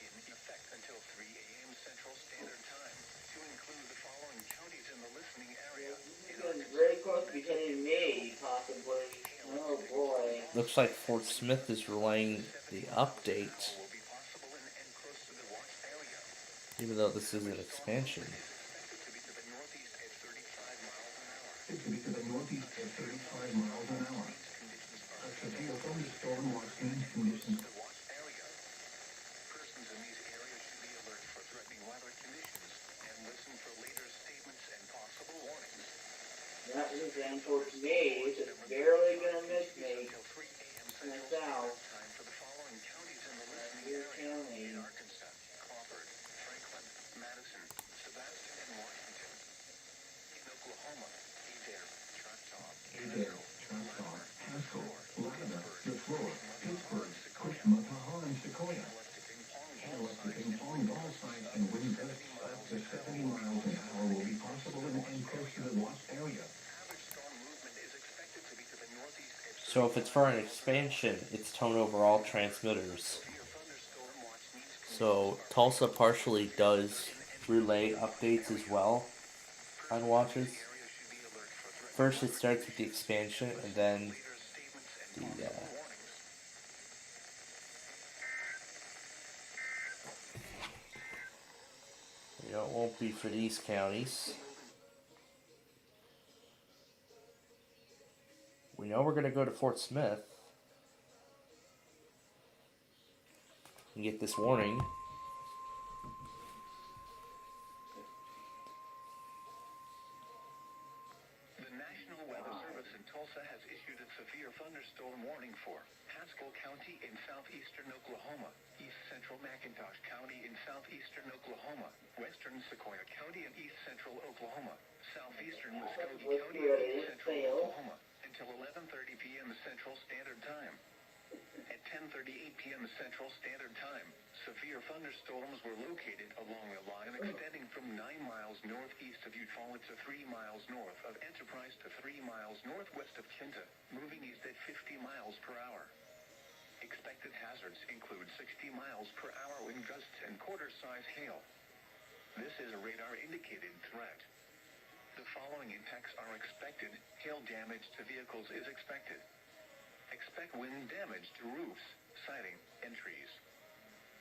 in effect until 3 a.m. Central Standard Time to include the following counties in the listening area. It's very close to hitting me, possibly. Oh, boy. Looks like Fort Smith is relaying the update. Even though this is an expansion. To the northeast at 35 miles an hour. A severe thunderstorm watch means conditions. Persons in these areas should be alert for threatening weather conditions and listen for later statements and possible warnings. That is in towards me, which is barely gonna miss me. In the south. For the following counties in the listening Here area county. in Arkansas, Crawford, Franklin, Madison, Sebastian, and Washington. In Oklahoma, Adair, Choctaw, Haskell, Lavender, DeFleur, Pittsburgh, Cushma, Tahar, and Sequoia. Electric and falling ball sites and wind gusts up to 70 miles an hour will be possible and close to the watch area. So if it's for an expansion, it's tone over all transmitters. So Tulsa partially does relay updates as well on watches. First it starts with the expansion and then the it won't be for these counties. We know we're going to go to Fort Smith and get this warning. The National Weather Service in Tulsa has issued a severe thunderstorm warning for Haskell County in southeastern Oklahoma, east central McIntosh County in southeastern Oklahoma, western Sequoia County and east central Oklahoma, southeastern Muskogee County and east central Oklahoma, until 11:30 p.m. Central Standard Time. At 10:38 p.m. Central Standard Time, severe thunderstorms were located along a line extending from 9 miles northeast of Eufaula to 3 miles north of Enterprise to 3 miles northwest of Kinta, moving east at 50 miles per hour. Expected hazards include 60 miles per hour wind gusts and quarter-size hail. This is a radar-indicated threat. The following impacts are expected. Hail damage to vehicles is expected. Expect wind damage to roofs, siding, and trees.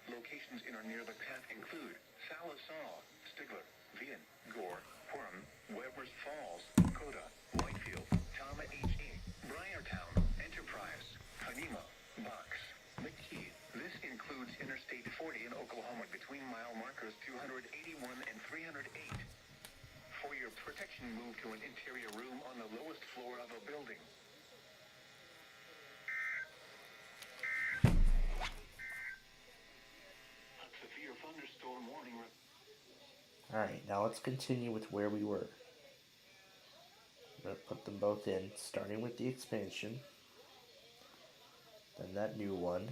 Locations in or near the path include Salisal, Stigler, Vian, Gore, Quorum, Webbers Falls, Coda, Whitefield, Tama H.E., Briartown, Enterprise, Hanima, Box, McKee. This includes Interstate 40 in Oklahoma between between mile markers 281 and 308. For your protection, move to an interior room on the lowest floor of a building. A severe thunderstorm warning. Alright, now let's continue with where we were. I'm going to put them both in, starting with the expansion. Then that new one.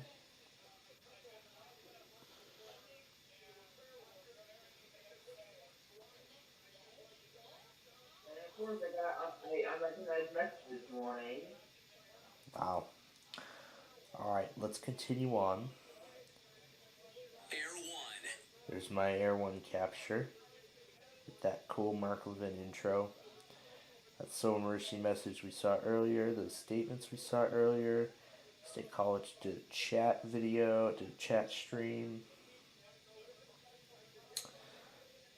And of course, I got an unrecognized message this morning. Wow. Alright, let's continue on. Air 1. There's my Air 1 capture. With that cool Mark Levin intro. That So Emergency message we saw earlier. Those statements we saw earlier. State College did a chat video, did a chat stream.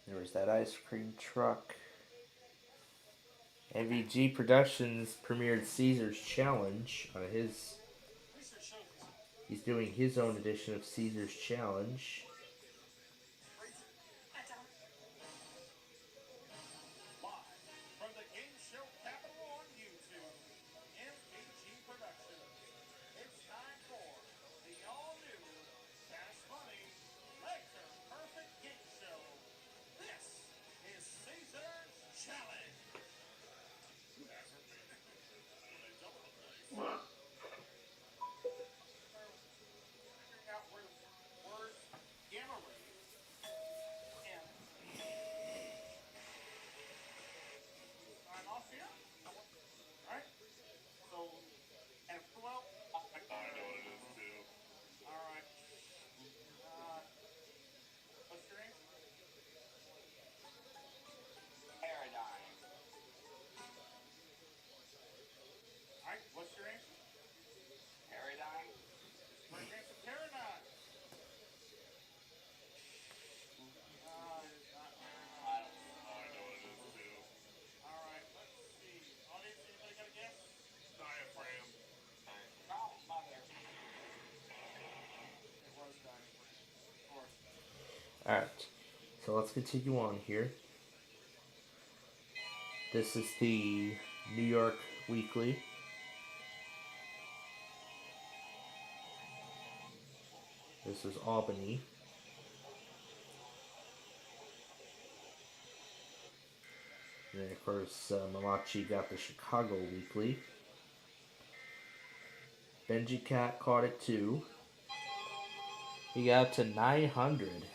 There was that ice cream truck. MVG Productions premiered Caesar's Challenge on his... He's doing his own edition of Caesar's Challenge. From the game show capital on YouTube, MVG Productions. It's time for the all-new Cash Money Lecter Perfect Game Show. This is Caesar's Challenge. Figuring out where the words gamma rays and sign off here. Alright? So, and well, I know what it is too. Alright. What's your name? Paradigm. Alright, what's your answer? Paradigm. First answer, paradigm. I know what it is too. Alright, let's see. Audience, anybody got a guess? Diaphragm. Oh, mother. It was diaphragm. Of course. Alright, so let's continue on here. This is the New York Weekly. This is Albany. And then, of course, Malachi got the Chicago Weekly. Benji Cat caught it too. He got to 900.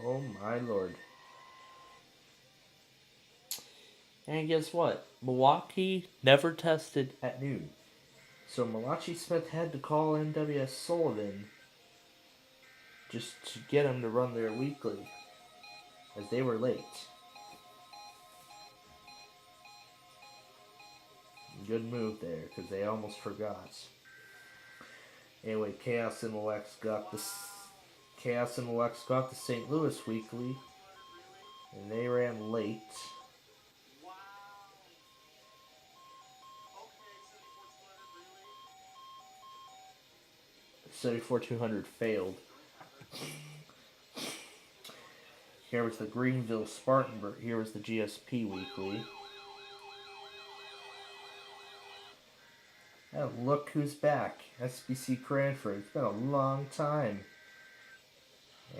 Oh my lord. And guess what? Milwaukee never tested at noon. So Malachi Smith had to call NWS Sullivan just to get him to run their weekly, as they were late. Good move there, because they almost forgot. Anyway, Chaos MOX got the St. Louis Weekly, and they ran late. 74-200 failed. Here was the Greenville Spartanburg. Here was the GSP Weekly. And look who's back. SPC Cranford. It's been a long time.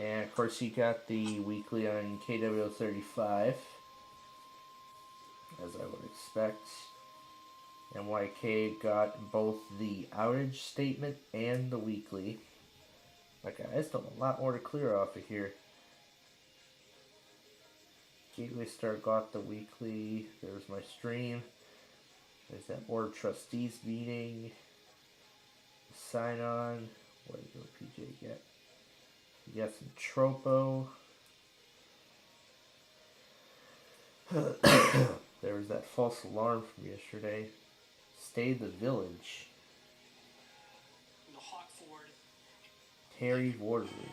And of course you got the weekly on KW35. As I would expect. NYK got both the outage statement and the weekly. Like, I still have a lot more to clear off of here. Gateway Star got the weekly. There's my stream. There's that board of trustees meeting. Sign on. What did PJ get? You got some Tropo. There was that false alarm from yesterday. Stay the Village. The Hawkford. Terry Wardley.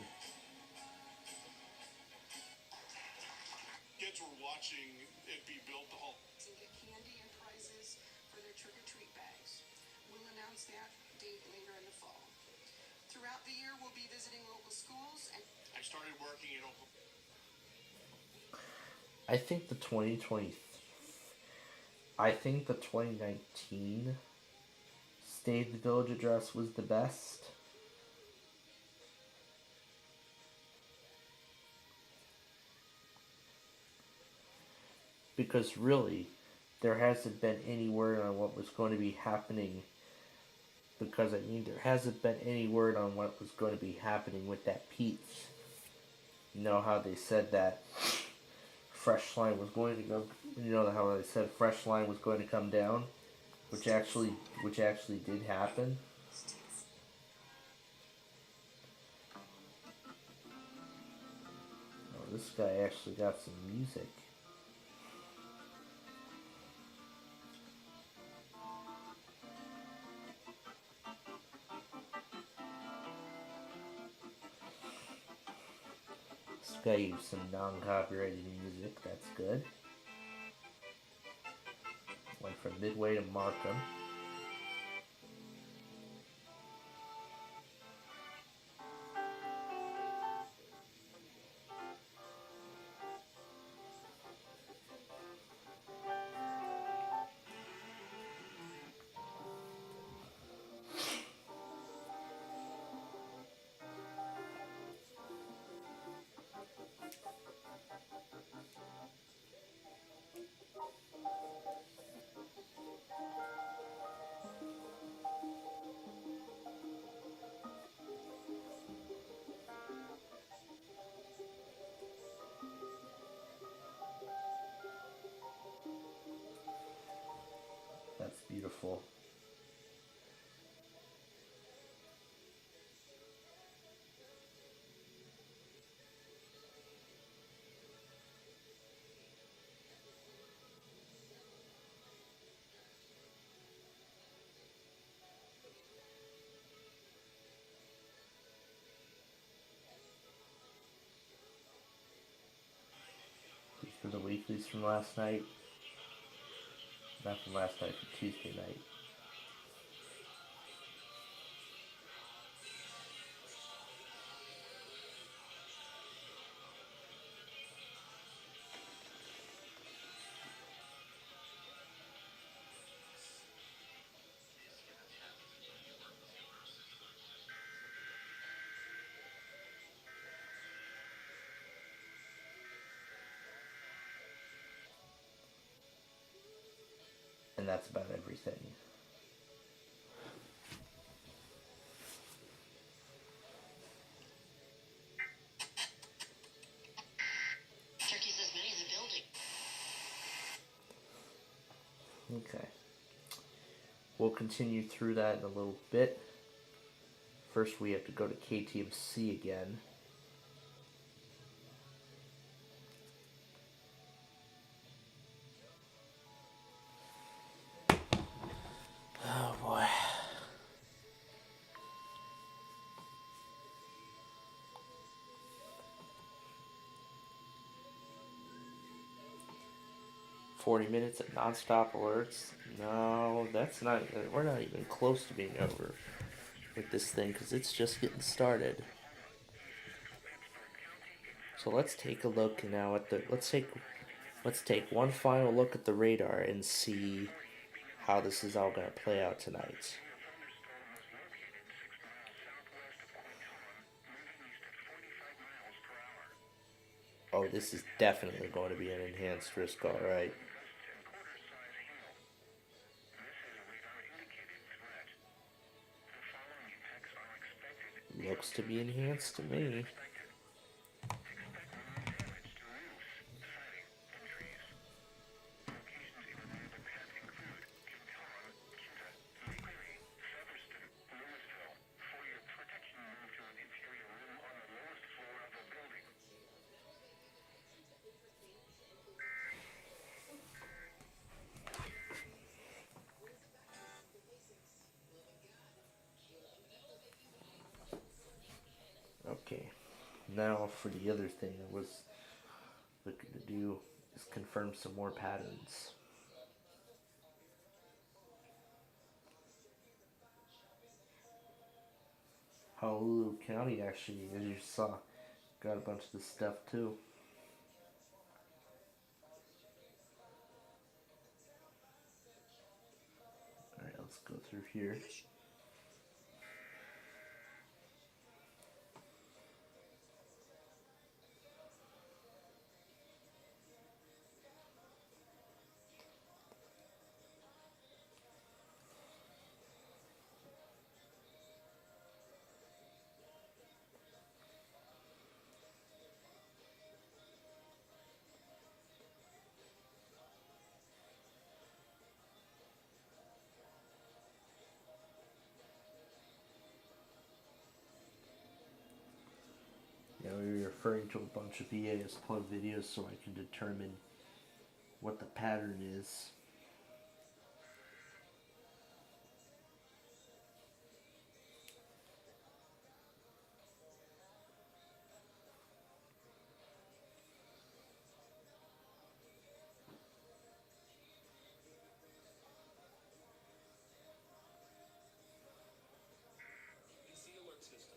kids were watching it be built the whole. To get candy and prizes for their trick-or-treat bags. We'll announce that date later in the fall. Throughout the year, we'll be visiting local schools and I started working in Oklahoma. I think the 2019 State of the Village address was the best. Because really, there hasn't been any word on what was going to be happening. Because, I mean, there hasn't been any word on what was going to be happening with that Pete's. You know how they said that fresh line was going to go, you know how they said fresh line was going to come down? Which actually did happen. Oh, this guy actually got some music. This guy used some non-copyrighted music, that's good. Went from Midway to Markham. That's beautiful. These were the weeklies from last night. Not from last night, from Tuesday night. And that's about everything. Turkey says many in the building. Okay. We'll continue through that in a little bit. First, we have to go to KTMC again. Oh boy. $40 of non-stop alerts. No, that's not. We're not even close to being over with this thing because it's just getting started. So let's take a look now at the. Let's take one final look at the radar and see how this is all going to play out tonight. Oh, this is definitely going to be an enhanced risk, all right. Looks to be enhanced to me. Okay, now for the other thing I was looking to do. Just confirm some more patterns. Honolulu County actually, as you saw, got a bunch of this stuff too. Alright, let's go through here. Yeah, we were referring to a bunch of EAS plug videos so I can determine what the pattern is. It's the alert system.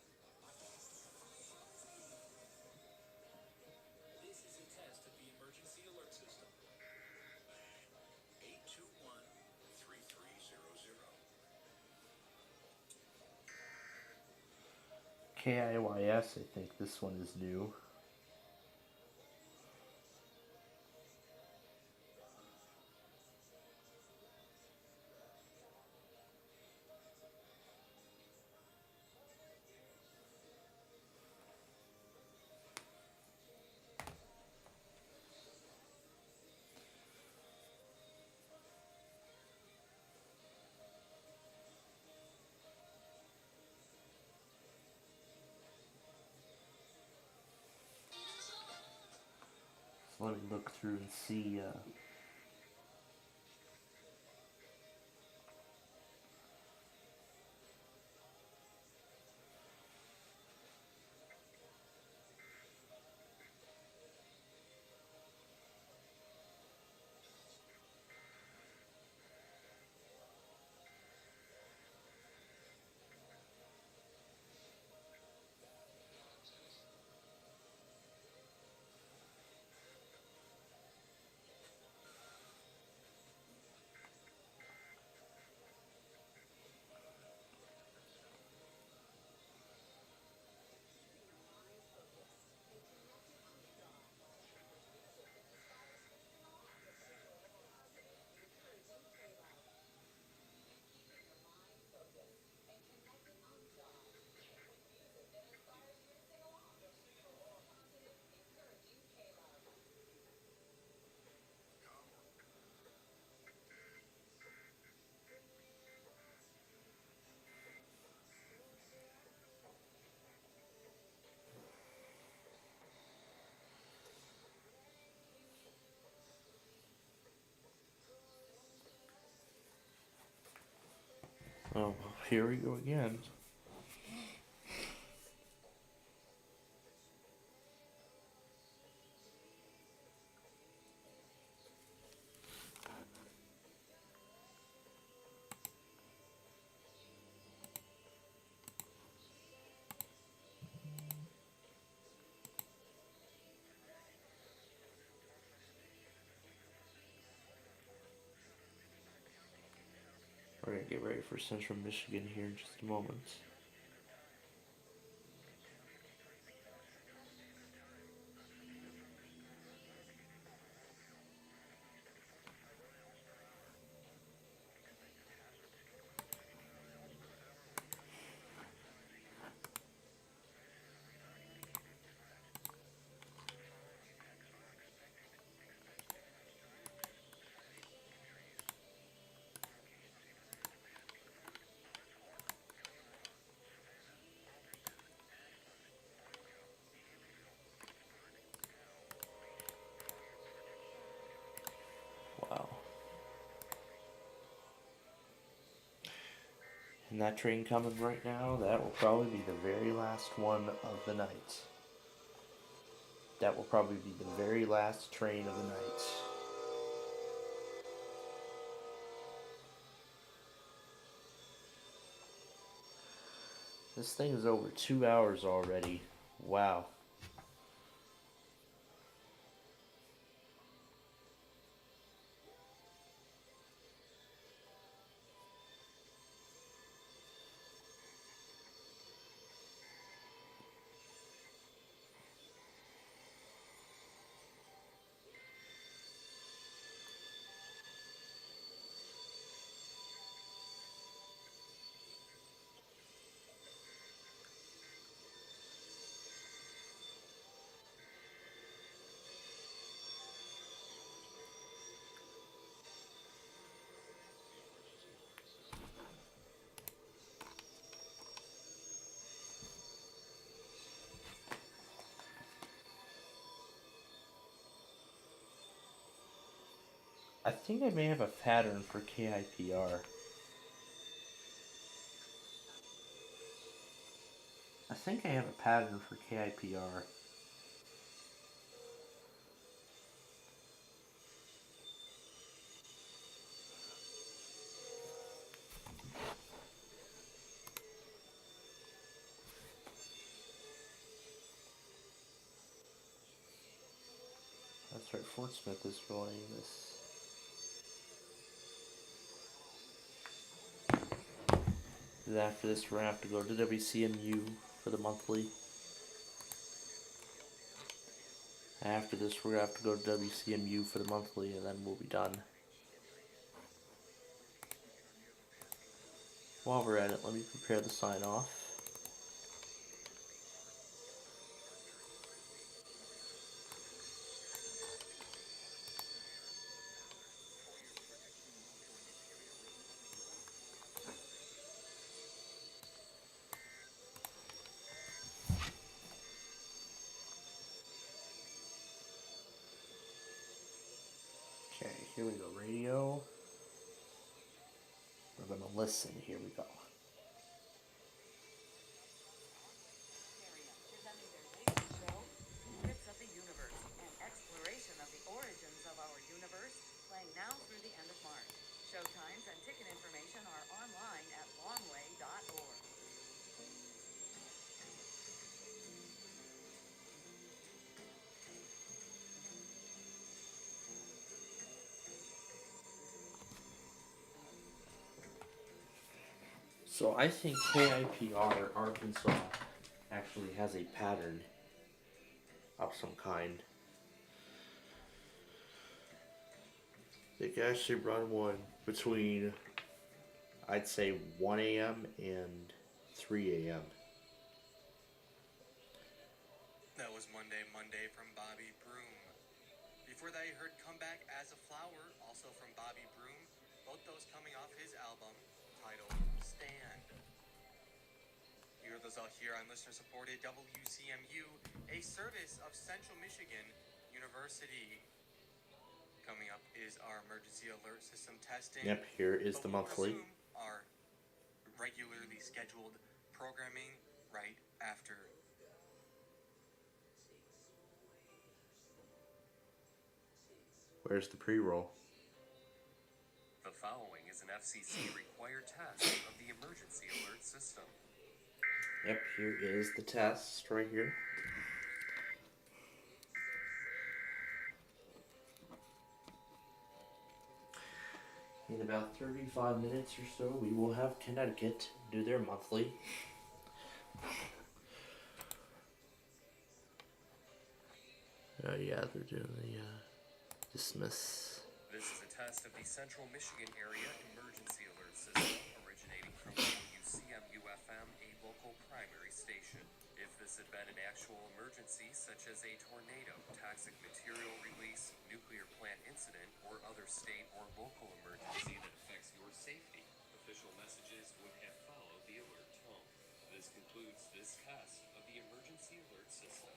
This is a test of the emergency alert system. 821-3300. KIYS, I think this one is new. So let me look through and see. Oh, here we go again. We're going to get ready for Central Michigan here in just a moment. Wow. And that train coming right now, that will probably be the very last one of the night. That will probably be the very last train of the night. This thing is over 2 hours already. Wow. I think I may have a pattern for KIPR. I think I have a pattern for KIPR. That's right, Fort Smith is running this. And after this, we're going to have to go to WCMU for the monthly. After this, we're going to have to go to WCMU for the monthly, and then we'll be done. While we're at it, let me prepare the sign off. Okay, here we go, radio. We're gonna listen, here we go. Presenting their latest show, Secrets of the Universe, an exploration of the origins of our universe, playing now through the end of March. Showtimes and ticket information are online at longway.org. So I think KIPR Arkansas actually has a pattern of some kind. They can actually run one between, I'd say, 1 a.m. and 3 a.m. That was Monday from Bobby Broom. Before that, you heard Come Back as a Flower, also from Bobby Broom. Both those coming off his album titled Stand. You heard those all here on listener-supported WCMU, a service of Central Michigan University. Coming up is our emergency alert system testing. Yep, here is the monthly. Our regularly scheduled programming right after. Where's the pre-roll? The following is an FCC required test of the emergency alert system. Yep, here is the test right here. In about 35 minutes or so, we will have Connecticut do their monthly. Yeah, they're doing the dismiss. This is a test of the Central Michigan Area Emergency Alert System originating from WCMU-FM, a local primary station. If this had been an actual emergency, such as a tornado, toxic material release, nuclear plant incident, or other state or local emergency that affects your safety, official messages would have followed the alert tone. This concludes this test of the emergency alert system.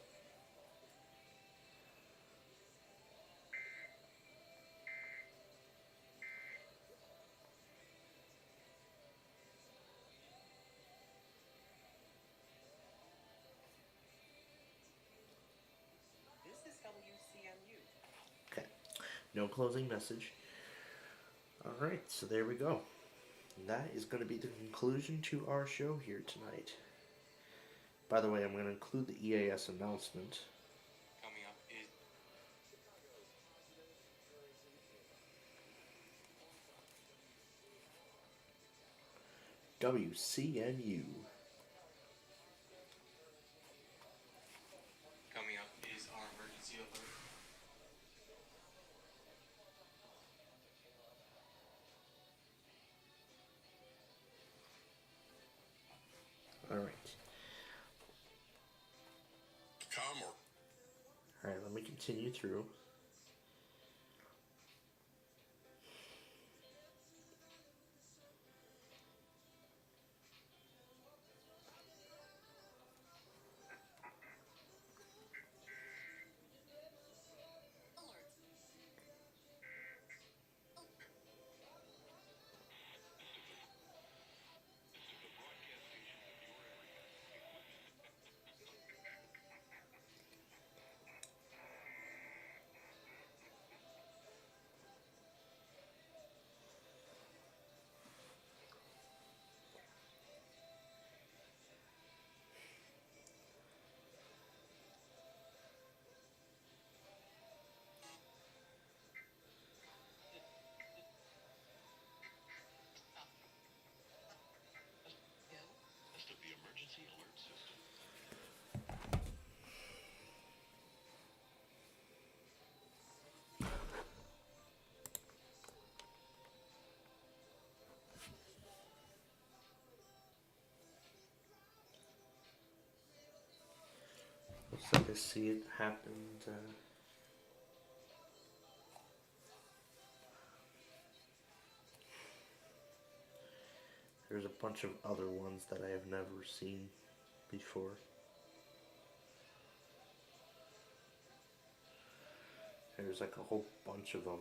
This No closing message. Alright, so there we go. And that is going to be the conclusion to our show here tonight. By the way, I'm going to include the EAS announcement. Coming up is WCNU. coming up is our emergency alert. Alright. Come or Alright, let me continue through. Rest of the emergency alert system. Looks like I see it happened. There's a bunch of other ones that I have never seen before. There's like a whole bunch of them.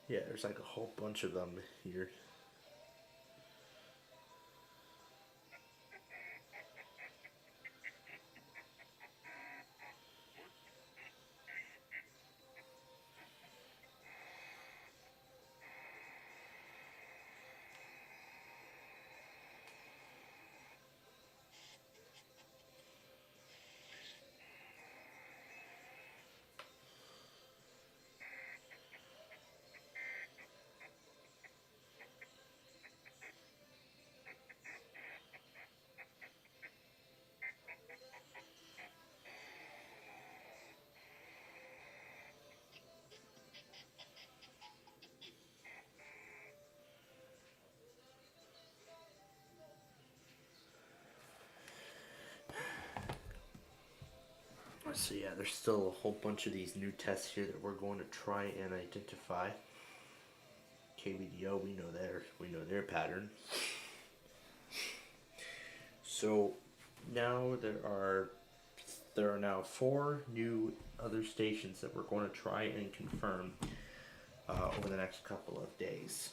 Yeah, there's like a whole bunch of them here. So yeah, there's still a whole bunch of these new tests here that we're going to try and identify. KBDO, we know their pattern. So now there are now 4 new other stations that we're going to try and confirm over the next couple of days.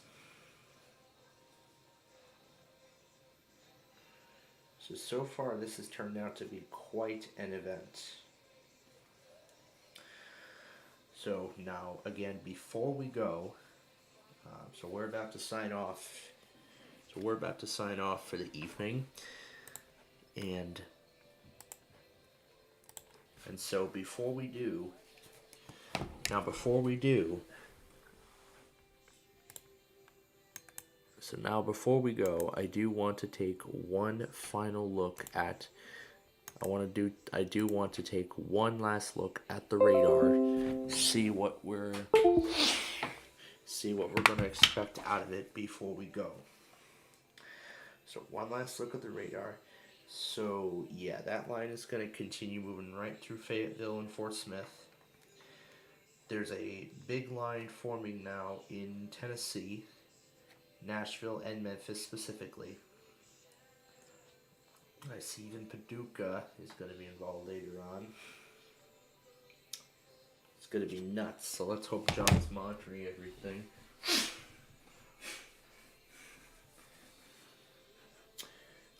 So far this has turned out to be quite an event. So now, again, before we go, so we're about to sign off. So we're about to sign off for the evening, and so before we do, I do want to take one final look at. I do want to take one last look at the radar, see what we're going to expect out of it before we go. So one last look at the radar. So yeah, that line is going to continue moving right through Fayetteville and Fort Smith. There's a big line forming now in Tennessee, Nashville, and Memphis specifically. I see even Paducah is going to be involved later on. It's going to be nuts, so let's hope John's monitoring everything.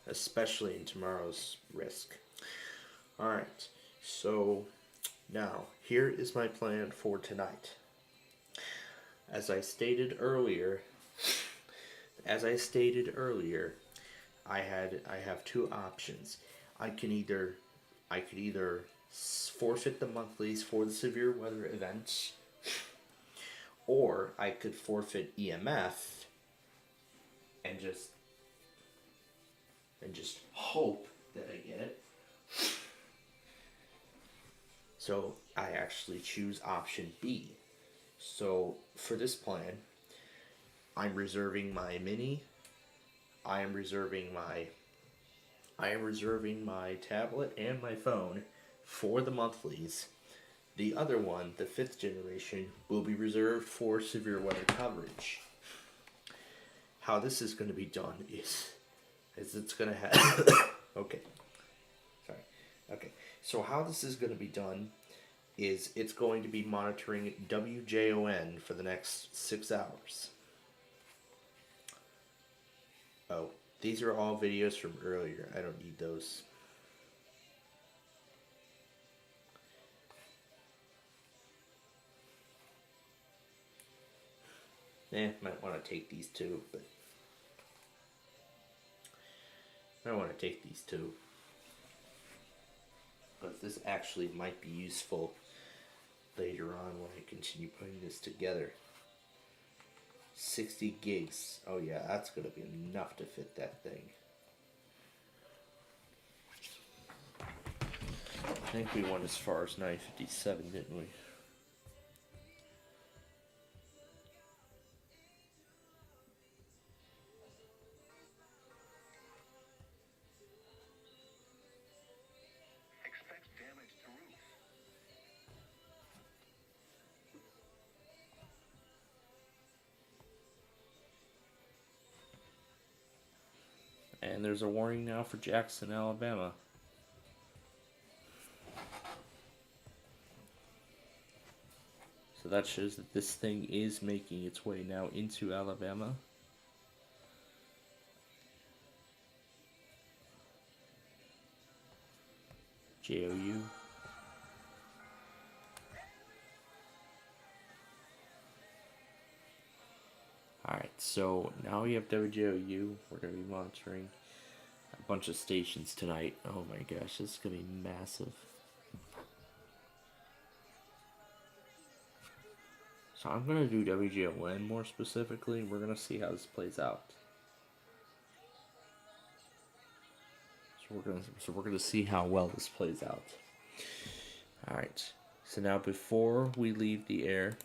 especially in tomorrow's risk. Alright, so now here is my plan for tonight. As I stated earlier, I have two options. I could either forfeit the monthlies for the severe weather events, or I could forfeit EMF and just hope that I get it. So I actually choose option B. So for this plan, I'm reserving my mini. I am reserving my tablet and my phone for the monthlies. The other one, the 5th generation, will be reserved for severe weather coverage. How this is going to be done is it's going to have so how this is going to be done is it's going to be monitoring WJON for the next 6 hours. Oh, these are all videos from earlier. I don't need those. Might want to take these two, but But this actually might be useful later on when I continue putting this together. 60 gigs. Oh yeah, that's going to be enough to fit that thing. I think we went as far as 957, didn't we? Expects damage to roof. And there's a warning now for Jackson, Alabama. So that shows that this thing is making its way now into Alabama. JOU. Alright, so now we have WJOU. We're going to be monitoring a bunch of stations tonight. Oh my gosh, this is going to be massive. So I'm going to do WJON more specifically. We're going to see how this plays out. So we're going to see how well this plays out. Alright, so now before we leave the air...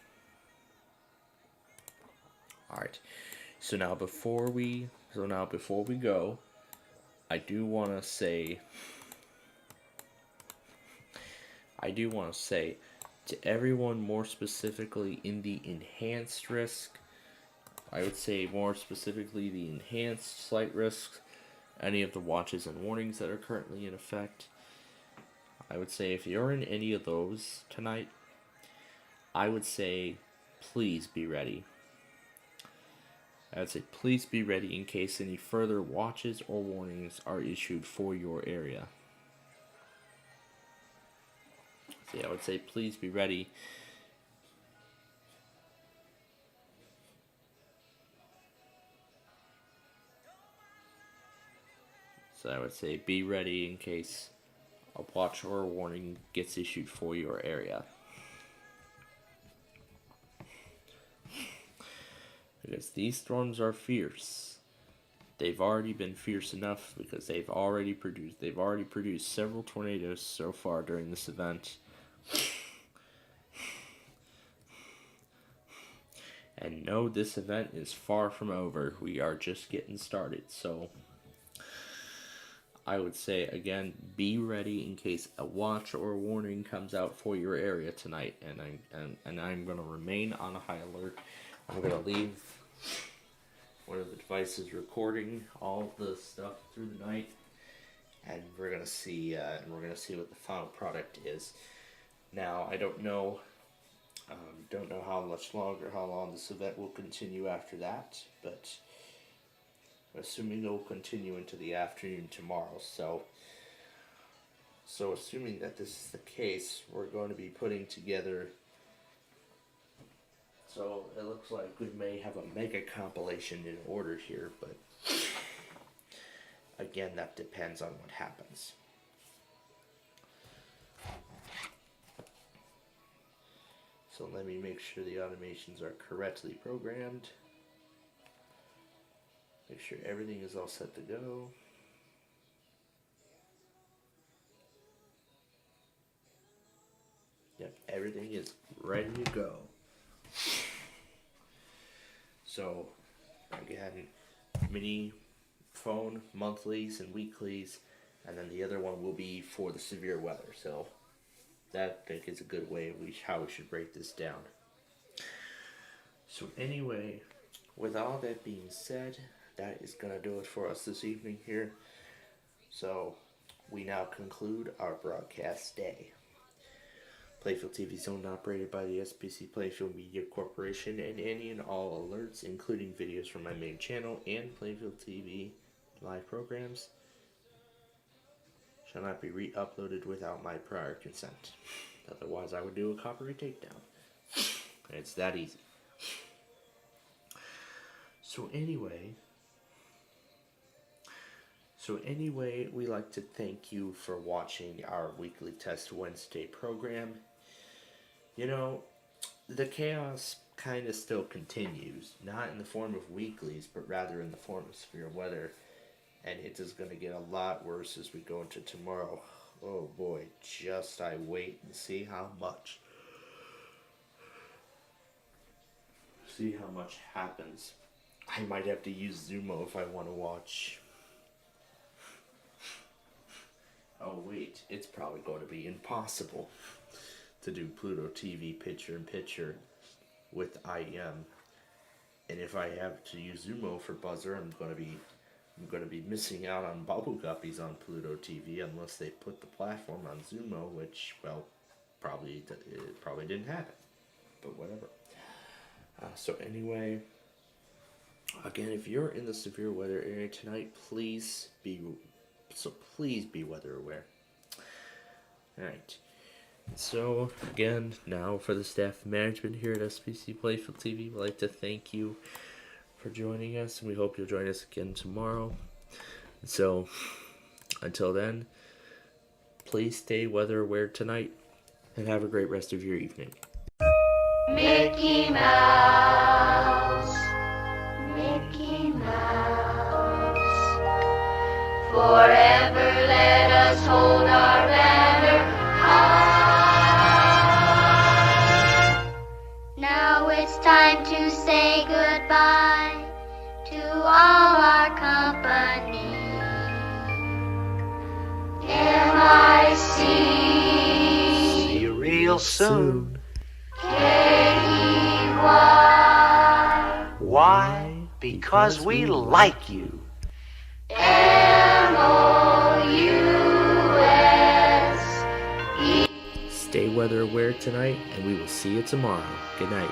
Alright, so now before we go, I do want to say to everyone more specifically in the enhanced risk, I would say more specifically the enhanced slight risk, any of the watches and warnings that are currently in effect, I would say if you're in any of those tonight, I would say please be ready. I would say please be ready in case any further watches or warnings are issued for your area. So yeah, I would say please be ready. So I would say be ready in case a watch or a warning gets issued for your area. Because these storms are fierce. They've already been fierce enough because they've already produced several tornadoes so far during this event. And no, this event is far from over. We are just getting started. So I would say again, be ready in case a watch or a warning comes out for your area tonight. And I'm going to remain on a high alert. I'm going to leave one of the devices recording all the stuff through the night, and we're going to see what the final product is. Now, I don't know how long this event will continue after that, but assuming it will continue into the afternoon tomorrow. So assuming that this is the case, we're going to be putting together. So it looks like we may have a mega compilation in order here, but again, that depends on what happens. So let me make sure the automations are correctly programmed. Make sure everything is all set to go. Yep, everything is ready to go. So again, mini phone monthlies and weeklies, and then the other one will be for the severe weather. So that I think is a good way of how we should break this down. So anyway, with all that being said, that is going to do it for us this evening here. So we now conclude our broadcast day. Plainfield TV is owned and operated by the SPC Plainfield Media Corporation, and any and all alerts, including videos from my main channel and Plainfield TV live programs, shall not be re-uploaded without my prior consent. Otherwise, I would do a copyright takedown. It's that easy. So anyway, we like to thank you for watching our weekly Test Wednesday program. You know, the chaos kind of still continues, not in the form of weeklies, but rather in the form of severe weather. And it is going to get a lot worse as we go into tomorrow. Oh boy, just I wait and see how much. See how much happens. I might have to use Zumo if I want to watch. Oh wait, it's probably going to be impossible to do Pluto TV picture-in-picture with IM. And if I have to use Zumo for buzzer, I'm going to be missing out on bubble guppies on Pluto TV unless they put the platform on Zumo, which, well, it probably didn't happen. But whatever. So anyway, again, if you're in the severe weather area tonight, please be weather aware. Alright. So, again, now for the staff management here at SPC Plainfield TV, we'd like to thank you for joining us, and we hope you'll join us again tomorrow. So, until then, please stay weather aware tonight, and have a great rest of your evening. Mickey Mouse, Mickey Mouse, forever let us hold our banner high. Now it's time to say goodbye to all our company. M-I-C, see you real soon. K-E-Y, why? Because we like you. M-O-U-S-E. Stay weather aware tonight, and we will see you tomorrow. Good night.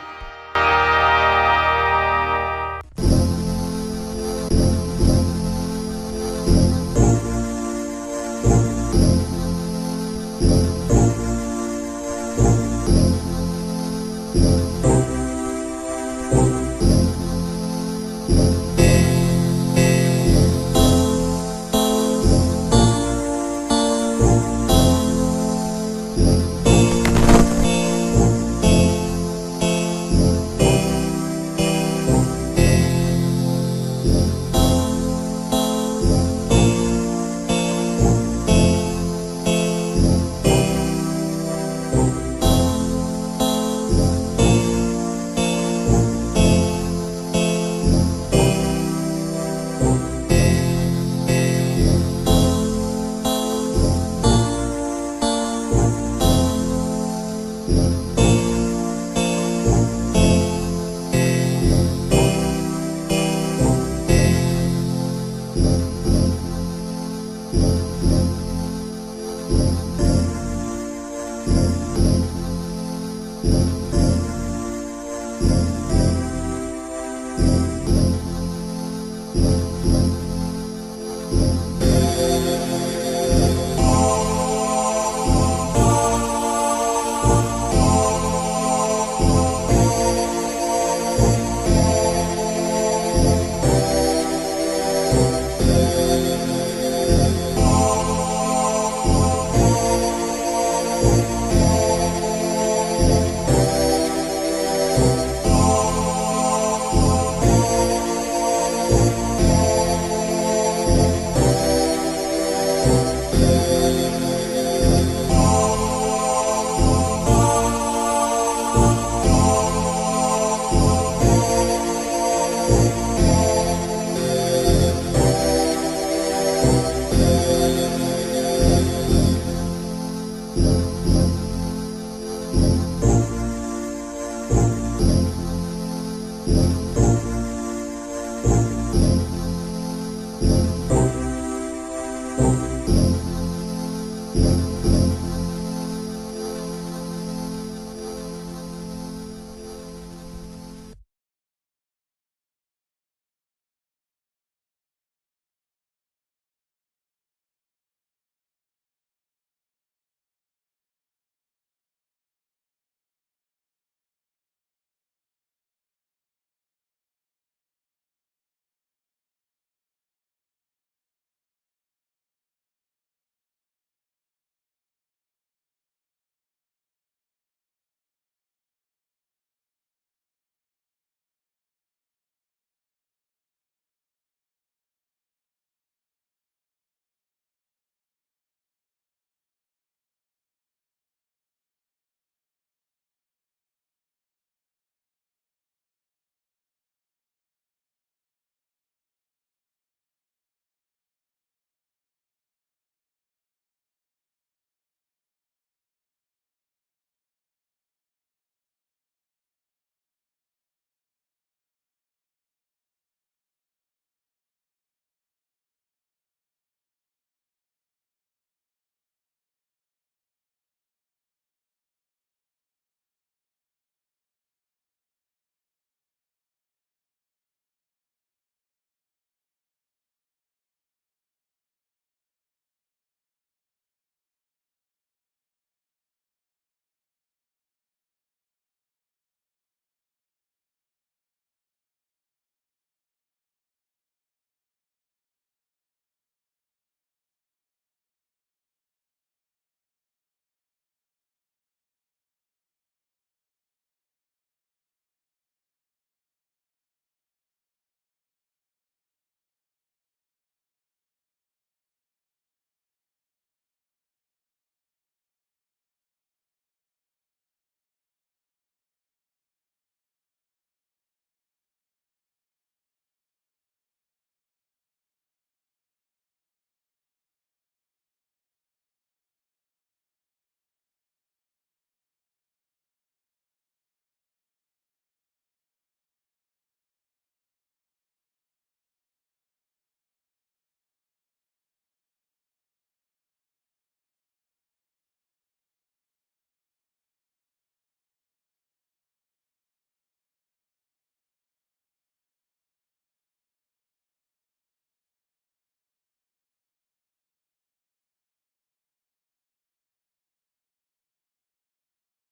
Bye.